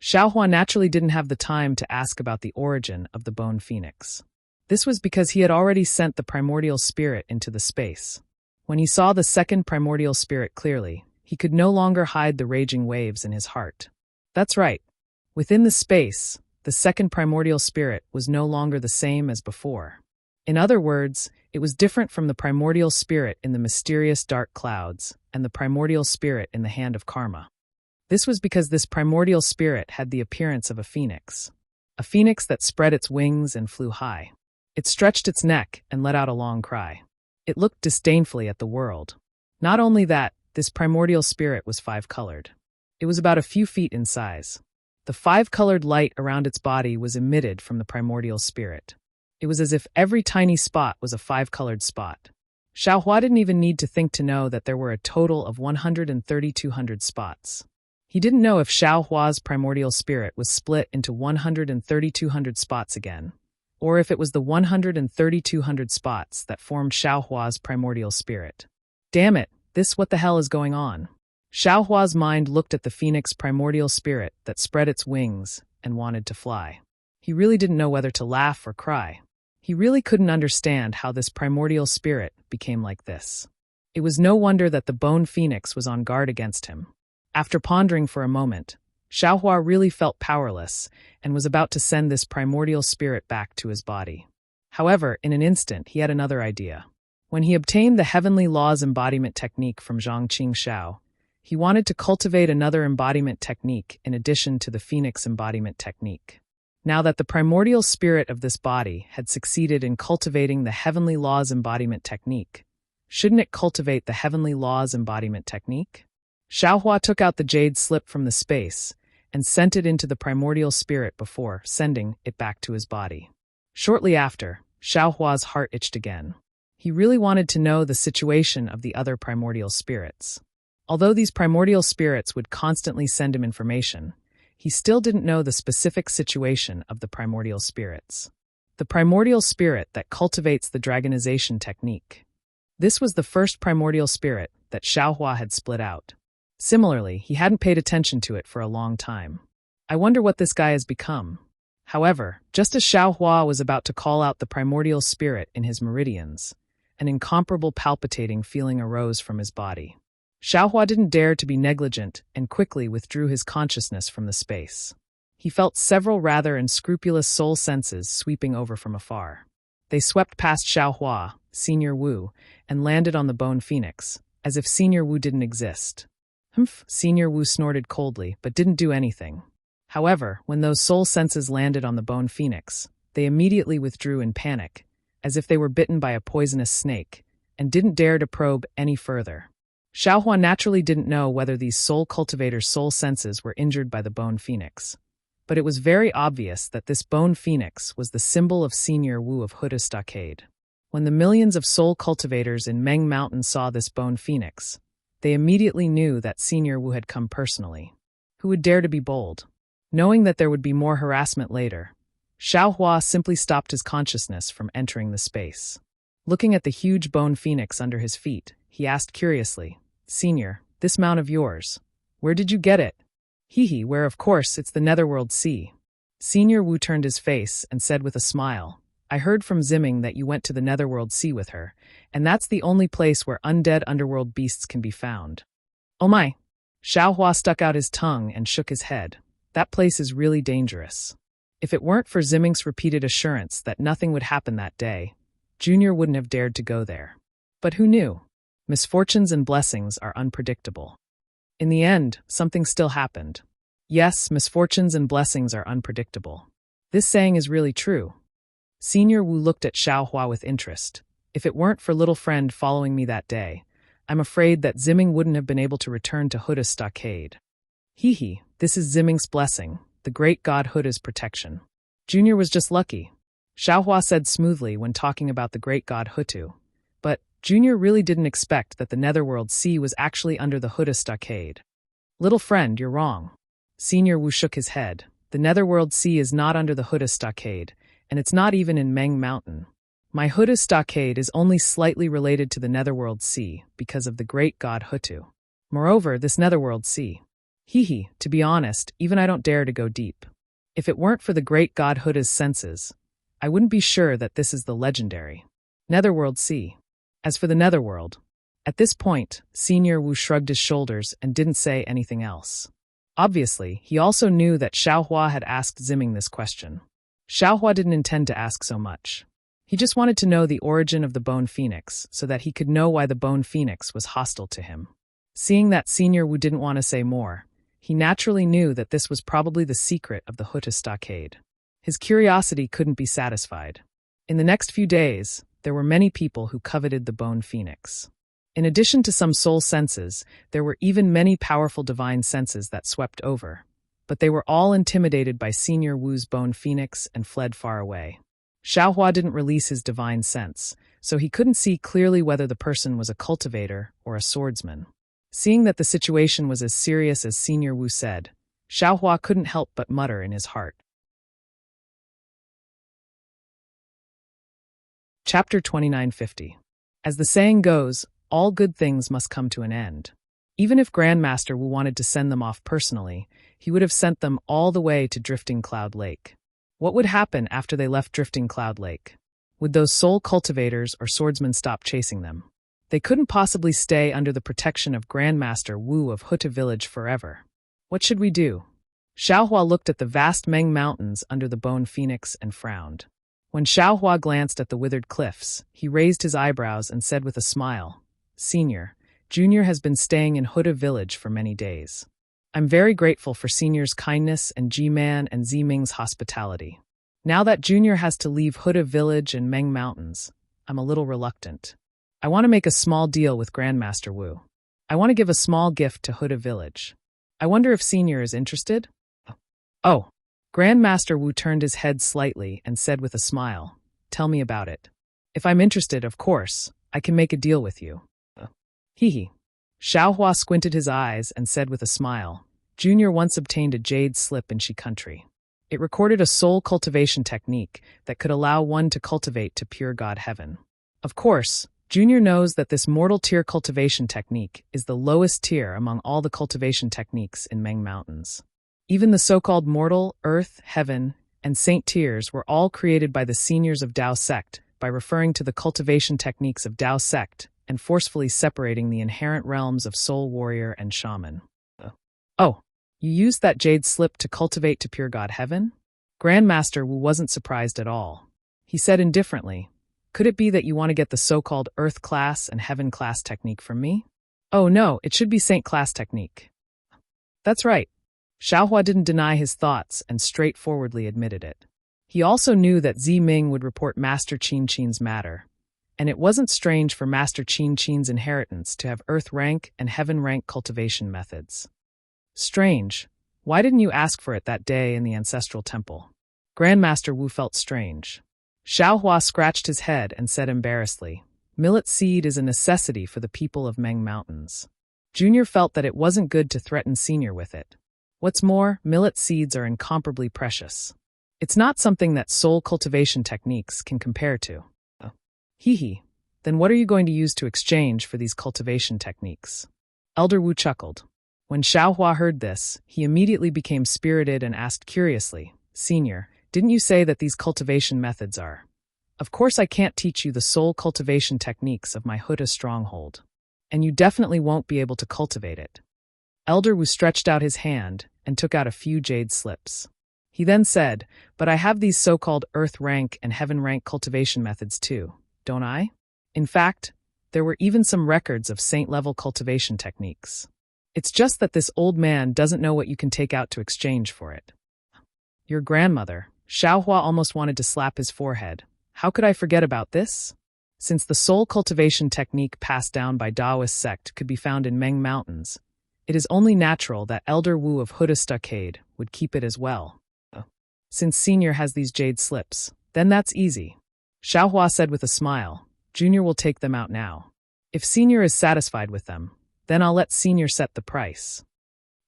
Xiaohua naturally didn't have the time to ask about the origin of the bone phoenix. This was because he had already sent the primordial spirit into the space. When he saw the second primordial spirit clearly, he could no longer hide the raging waves in his heart. That's right. Within the space, the second primordial spirit was no longer the same as before. In other words, it was different from the primordial spirit in the mysterious dark clouds and the primordial spirit in the hand of karma. This was because this primordial spirit had the appearance of a phoenix. a phoenix that spread its wings and flew high. It stretched its neck and let out a long cry. It looked disdainfully at the world. Not only that, this primordial spirit was five-colored. It was about a few feet in size. The five-colored light around its body was emitted from the primordial spirit. It was as if every tiny spot was a five-colored spot. Xiaohua didn't even need to think to know that there were a total of 13200 spots. He didn't know if Xiaohua's primordial spirit was split into 13200 spots again, or if it was the 13200 spots that formed Xiaohua's primordial spirit. Damn it, what the hell is going on? Xiaohua's mind looked at the phoenix primordial spirit that spread its wings and wanted to fly. He really didn't know whether to laugh or cry. He really couldn't understand how this primordial spirit became like this. It was no wonder that the bone phoenix was on guard against him. After pondering for a moment, Xiaohua really felt powerless and was about to send this primordial spirit back to his body. However, in an instant, he had another idea. When he obtained the Heavenly Laws embodiment technique from Zhangqing Shao, he wanted to cultivate another embodiment technique in addition to the Phoenix embodiment technique. Now that the primordial spirit of this body had succeeded in cultivating the Heavenly Laws embodiment technique, shouldn't it cultivate the Heavenly Laws embodiment technique? Xiaohua took out the jade slip from the space and sent it into the primordial spirit before sending it back to his body. Shortly after, Xiaohua's heart itched again. He really wanted to know the situation of the other primordial spirits. Although these primordial spirits would constantly send him information, he still didn't know the specific situation of the primordial spirits. The primordial spirit that cultivates the dragonization technique. This was the first primordial spirit that Xiaohua had split out. Similarly, he hadn't paid attention to it for a long time. I wonder what this guy has become. However, just as Xiaohua was about to call out the primordial spirit in his meridians, an incomparable palpitating feeling arose from his body. Xiaohua didn't dare to be negligent and quickly withdrew his consciousness from the space. He felt several rather unscrupulous soul senses sweeping over from afar. They swept past Xiaohua, Senior Wu, and landed on the bone phoenix, as if Senior Wu didn't exist. Humph, Senior Wu snorted coldly, but didn't do anything. However, when those soul senses landed on the bone phoenix, they immediately withdrew in panic, as if they were bitten by a poisonous snake, and didn't dare to probe any further. Xiaohua naturally didn't know whether these soul cultivators' soul senses were injured by the bone phoenix, but it was very obvious that this bone phoenix was the symbol of Senior Wu of Huda Stockade. When the millions of soul cultivators in Meng Mountain saw this bone phoenix, they immediately knew that Senior Wu had come personally. Who would dare to be bold? Knowing that there would be more harassment later, Xiaohua simply stopped his consciousness from entering the space. Looking at the huge bone phoenix under his feet, he asked curiously, "Senior, this mount of yours, where did you get it?" "Hee, where of course, it's the Netherworld Sea." Senior Wu turned his face and said with a smile, "I heard from Zimming that you went to the Netherworld Sea with her, and that's the only place where undead underworld beasts can be found." "Oh my!" Xiaohua stuck out his tongue and shook his head. "That place is really dangerous." If it weren't for Zimming's repeated assurance that nothing would happen that day, Junior wouldn't have dared to go there. But who knew? Misfortunes and blessings are unpredictable. In the end, something still happened. Yes, misfortunes and blessings are unpredictable. This saying is really true. Senior Wu looked at Xiaohua with interest. If it weren't for little friend following me that day, I'm afraid that Zimming wouldn't have been able to return to Huda Stockade. Hee, this is Zimming's blessing, the great god Huda's protection. Junior was just lucky, Xiaohua said smoothly when talking about the great god Hutu. But Junior really didn't expect that the Netherworld Sea was actually under the Huda Stockade. Little friend, you're wrong. Senior Wu shook his head. The Netherworld Sea is not under the Huda Stockade, and it's not even in Meng Mountain. My Huda Stockade is only slightly related to the Netherworld Sea because of the great god Hutu. Moreover, this Netherworld Sea. To be honest, even I don't dare to go deep. If it weren't for the great god Huda's senses, I wouldn't be sure that this is the legendary Netherworld Sea. As for the Netherworld, at this point, Senior Wu shrugged his shoulders and didn't say anything else. Obviously, he also knew that Xiaohua had asked Zimming this question. Xiaohua didn't intend to ask so much. He just wanted to know the origin of the bone phoenix so that he could know why the bone phoenix was hostile to him. Seeing that Senior Wu didn't want to say more, he naturally knew that this was probably the secret of the Huta Stockade. His curiosity couldn't be satisfied. In the next few days, there were many people who coveted the bone phoenix. In addition to some soul senses, there were even many powerful divine senses that swept over. But they were all intimidated by Senior Wu's bone phoenix and fled far away. Xiaohua didn't release his divine sense, so he couldn't see clearly whether the person was a cultivator or a swordsman. Seeing that the situation was as serious as Senior Wu said, Xiaohua couldn't help but mutter in his heart. Chapter 2950. As the saying goes, all good things must come to an end. Even if Grandmaster Wu wanted to send them off personally, he would have sent them all the way to Drifting Cloud Lake. What would happen after they left Drifting Cloud Lake? Would those soul cultivators or swordsmen stop chasing them? They couldn't possibly stay under the protection of Grandmaster Wu of Huta Village forever. What should we do? Xiaohua looked at the vast Meng Mountains under the bone phoenix and frowned. When Xiaohua glanced at the withered cliffs, he raised his eyebrows and said with a smile, "Senior, Junior has been staying in Huta Village for many days. I'm very grateful for Senior's kindness and G-Man and Z-Ming's hospitality. Now that Junior has to leave Huta Village and Meng Mountains, I'm a little reluctant. I want to make a small deal with Grandmaster Wu. I want to give a small gift to Huta Village. I wonder if Senior is interested?" "Oh." Grandmaster Wu turned his head slightly and said with a smile, "Tell me about it. If I'm interested, of course, I can make a deal with you." Hee. Xiaohua squinted his eyes and said with a smile, "Junior once obtained a jade slip in Shi country. It recorded a soul cultivation technique that could allow one to cultivate to pure God heaven. Of course, Junior knows that this mortal tier cultivation technique is the lowest tier among all the cultivation techniques in Meng Mountains. Even the so-called mortal, earth, heaven, and saint tiers were all created by the seniors of Dao sect by referring to the cultivation techniques of Dao sect and forcefully separating the inherent realms of soul warrior and shaman." "Oh, you used that jade slip to cultivate to pure God heaven?" Grandmaster Wu wasn't surprised at all. He said indifferently, "Could it be that you want to get the so-called earth class and heaven class technique from me?" "Oh no, it should be saint class technique." "That's right." Xiaohua didn't deny his thoughts and straightforwardly admitted it. He also knew that Z-Ming would report Master Qin Qin's matter, and it wasn't strange for Master Qin Qin's inheritance to have earth rank and heaven rank cultivation methods. Strange. Why didn't you ask for it that day in the ancestral temple? Grandmaster Wu felt strange. Xiaohua scratched his head and said embarrassedly, "Millet seed is a necessity for the people of Meng Mountains. Junior felt that it wasn't good to threaten Senior with it. What's more, millet seeds are incomparably precious. It's not something that soul cultivation techniques can compare to." Hee. Then what are you going to use to exchange for these cultivation techniques? Elder Wu chuckled. When Xiaohua heard this, he immediately became spirited and asked curiously, "Senior, didn't you say that these cultivation methods are? Of course I can't teach you the soul cultivation techniques of my Huta stronghold. And you definitely won't be able to cultivate it." Elder Wu stretched out his hand and took out a few jade slips. He then said, "But I have these so-called earth rank and heaven rank cultivation methods too, don't I? In fact, there were even some records of saint-level cultivation techniques. It's just that this old man doesn't know what you can take out to exchange for it." "Your grandmother." Xiaohua almost wanted to slap his forehead. "How could I forget about this? Since the soul cultivation technique passed down by Daoist sect could be found in Meng Mountains, it is only natural that Elder Wu of Huta Stockade would keep it as well. Since Senior has these jade slips, then that's easy." Xiaohua said with a smile, "Junior will take them out now. If Senior is satisfied with them, then I'll let Senior set the price."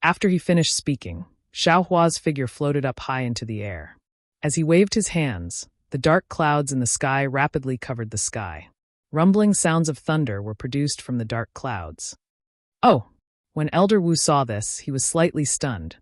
After he finished speaking, Xiaohua's figure floated up high into the air. As he waved his hands, the dark clouds in the sky rapidly covered the sky. Rumbling sounds of thunder were produced from the dark clouds. "Oh!" When Elder Wu saw this, he was slightly stunned,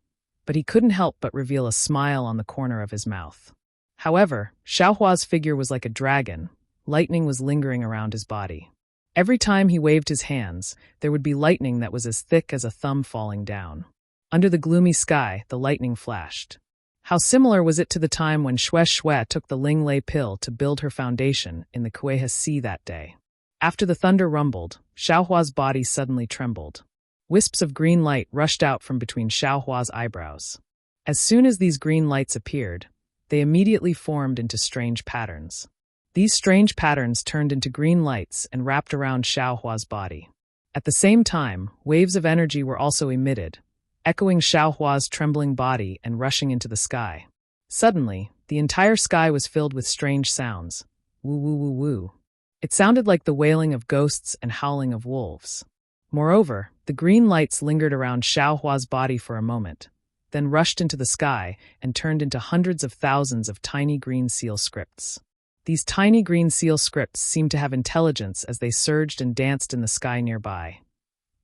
but he couldn't help but reveal a smile on the corner of his mouth. However, Xiaohua's figure was like a dragon. Lightning was lingering around his body. Every time he waved his hands, there would be lightning that was as thick as a thumb falling down. Under the gloomy sky, the lightning flashed. How similar was it to the time when Xue took the Ling Lei pill to build her foundation in the Kueha Sea that day? After the thunder rumbled, Xiaohua's body suddenly trembled. Wisps of green light rushed out from between Xiaohua's eyebrows. As soon as these green lights appeared, they immediately formed into strange patterns. These strange patterns turned into green lights and wrapped around Xiaohua's body. At the same time, waves of energy were also emitted, echoing Xiaohua's trembling body and rushing into the sky. Suddenly, the entire sky was filled with strange sounds. Woo woo woo woo. It sounded like the wailing of ghosts and howling of wolves. Moreover, the green lights lingered around Xiaohua's body for a moment, then rushed into the sky and turned into hundreds of thousands of tiny green seal scripts. These tiny green seal scripts seemed to have intelligence as they surged and danced in the sky nearby.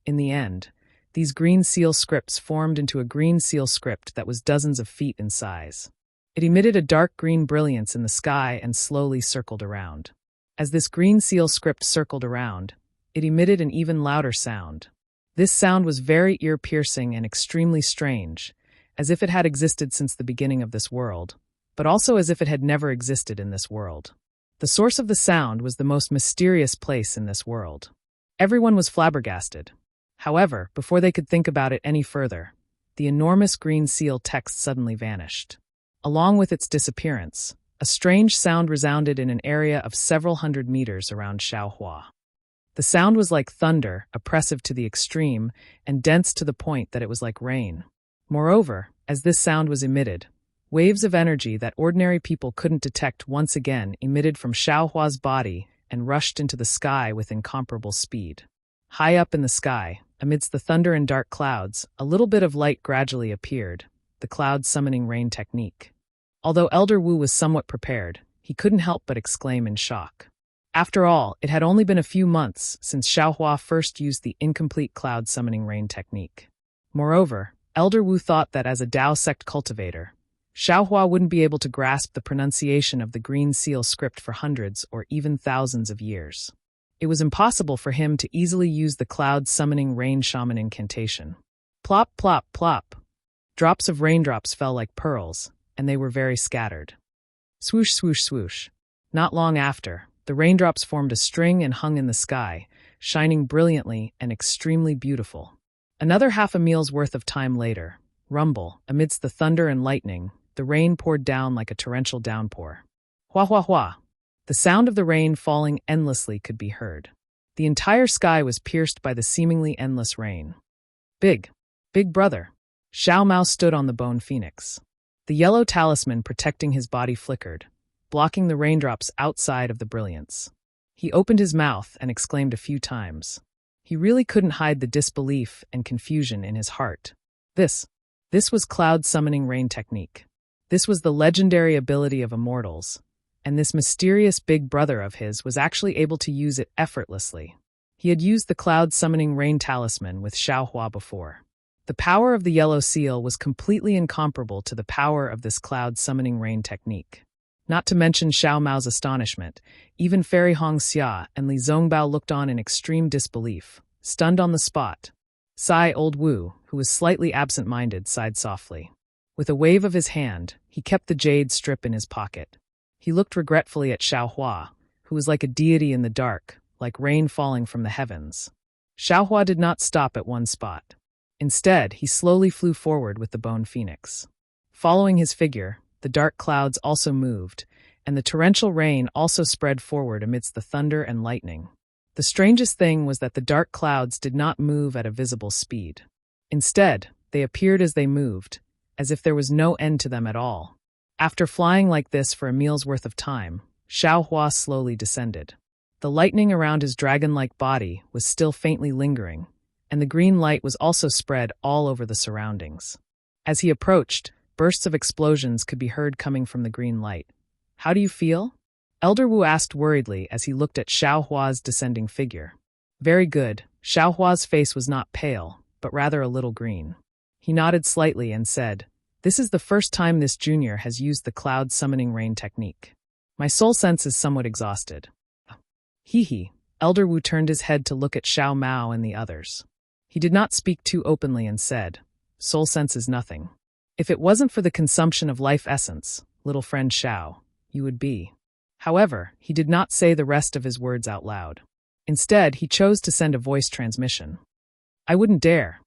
In the end, these green seal scripts formed into a green seal script that was dozens of feet in size. It emitted a dark green brilliance in the sky and slowly circled around. As this green seal script circled around, it emitted an even louder sound. This sound was very ear-piercing and extremely strange, as if it had existed since the beginning of this world, but also as if it had never existed in this world. The source of the sound was the most mysterious place in this world. Everyone was flabbergasted. However, before they could think about it any further, the enormous green seal text suddenly vanished. Along with its disappearance, a strange sound resounded in an area of several hundred meters around Xiaohua. The sound was like thunder, oppressive to the extreme, and dense to the point that it was like rain. Moreover, as this sound was emitted, waves of energy that ordinary people couldn't detect once again emitted from Xiaohua's body and rushed into the sky with incomparable speed. High up in the sky, amidst the thunder and dark clouds, a little bit of light gradually appeared, the cloud summoning rain technique. Although Elder Wu was somewhat prepared, he couldn't help but exclaim in shock. After all, it had only been a few months since Xiaohua first used the incomplete cloud summoning rain technique. Moreover, Elder Wu thought that as a Dao sect cultivator, Xiaohua wouldn't be able to grasp the pronunciation of the green seal script for hundreds or even thousands of years. It was impossible for him to easily use the cloud summoning rain shaman incantation. Plop, plop, plop. Drops of raindrops fell like pearls, and they were very scattered. Swoosh, swoosh, swoosh. Not long after, the raindrops formed a string and hung in the sky, shining brilliantly and extremely beautiful. Another half a meal's worth of time later, rumble, amidst the thunder and lightning, the rain poured down like a torrential downpour. Hua hua hua. The sound of the rain falling endlessly could be heard. The entire sky was pierced by the seemingly endless rain. Big brother. Xiao Mao stood on the bone phoenix. The yellow talisman protecting his body flickered, blocking the raindrops outside of the brilliance. He opened his mouth and exclaimed a few times. He really couldn't hide the disbelief and confusion in his heart. This was cloud summoning rain technique. This was the legendary ability of immortals, and this mysterious big brother of his was actually able to use it effortlessly. He had used the cloud summoning rain talisman with Xiaohua before. The power of the yellow seal was completely incomparable to the power of this cloud summoning rain technique. Not to mention Xiao Mao's astonishment, even Fairy Hong Xia and Li Zongbao looked on in extreme disbelief, stunned on the spot. Sai Old Wu, who was slightly absent-minded, sighed softly. With a wave of his hand, he kept the jade strip in his pocket. He looked regretfully at Xiaohua, who was like a deity in the dark, like rain falling from the heavens. Xiaohua did not stop at one spot. Instead, he slowly flew forward with the bone phoenix. Following his figure, the dark clouds also moved, and the torrential rain also spread forward amidst the thunder and lightning. The strangest thing was that the dark clouds did not move at a visible speed. Instead, they appeared as they moved, as if there was no end to them at all. After flying like this for a meal's worth of time, Xiaohua slowly descended. The lightning around his dragon-like body was still faintly lingering, and the green light was also spread all over the surroundings. As he approached, bursts of explosions could be heard coming from the green light. "How do you feel?" Elder Wu asked worriedly as he looked at Xiaohua's descending figure. "Very good." Xiaohua's face was not pale, but rather a little green. He nodded slightly and said, "This is the first time this junior has used the cloud summoning rain technique. My soul sense is somewhat exhausted." Hee. Elder Wu turned his head to look at Xiao Mao and the others. He did not speak too openly and said, "Soul sense is nothing. If it wasn't for the consumption of life essence, little friend Xiao, you would be." However, he did not say the rest of his words out loud. Instead, he chose to send a voice transmission. "I wouldn't dare."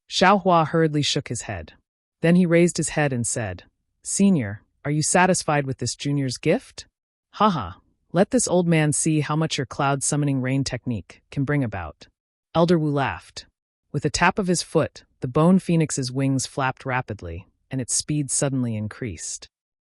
Xiaohua hurriedly shook his head. Then he raised his head and said, "Senior, Are you satisfied with this junior's gift? Haha, let this old man see how much your cloud summoning rain technique can bring about. Elder Wu laughed. With a tap of his foot, the bone phoenix's wings flapped rapidly, and its speed suddenly increased.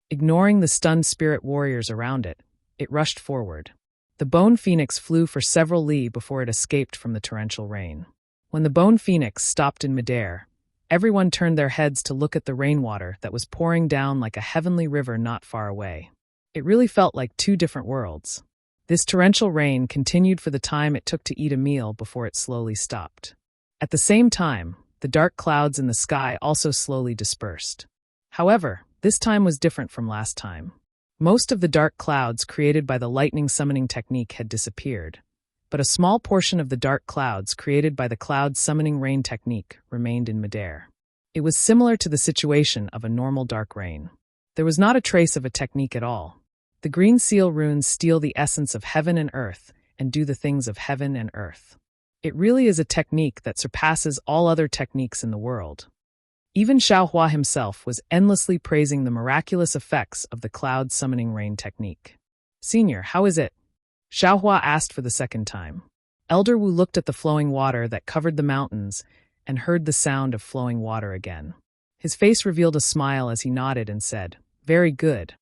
Ignoring the stunned spirit warriors around it, it rushed forward. The bone phoenix flew for several li before it escaped from the torrential rain. When the bone phoenix stopped in midair, everyone turned their heads to look at the rainwater that was pouring down like a heavenly river not far away. It really felt like two different worlds. This torrential rain continued for the time it took to eat a meal before it slowly stopped. At the same time, the dark clouds in the sky also slowly dispersed. However, this time was different from last time. Most of the dark clouds created by the lightning summoning technique had disappeared, but a small portion of the dark clouds created by the cloud summoning rain technique remained in midair. It was similar to the situation of a normal dark rain. There was not a trace of a technique at all. The green seal runes steal the essence of heaven and earth and do the things of heaven and earth. It really is a technique that surpasses all other techniques in the world. Even Xiaohua himself was endlessly praising the miraculous effects of the cloud summoning rain technique. Senior, how is it? Xiaohua asked for the second time. Elder Wu looked at the flowing water that covered the mountains and heard the sound of flowing water again. His face revealed a smile as he nodded and said, "Very good."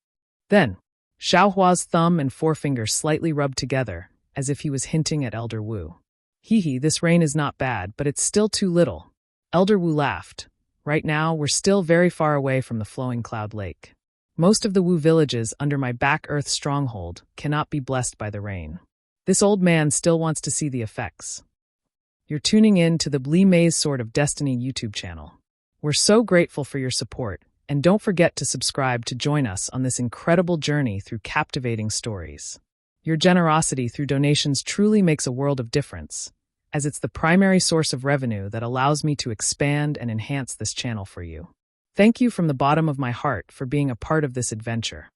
Then, Xiaohua's thumb and forefinger slightly rubbed together, as if he was hinting at Elder Wu. "Hee, this rain is not bad, but it's still too little." Elder Wu laughed. "Right now, we're still very far away from the flowing cloud lake. Most of the Wu villages under my back earth stronghold cannot be blessed by the rain. This old man still wants to see the effects." You're tuning in to the Blee Maze Sword of Destiny YouTube channel. We're so grateful for your support, and don't forget to subscribe to join us on this incredible journey through captivating stories. Your generosity through donations truly makes a world of difference, as it's the primary source of revenue that allows me to expand and enhance this channel for you. Thank you from the bottom of my heart for being a part of this adventure.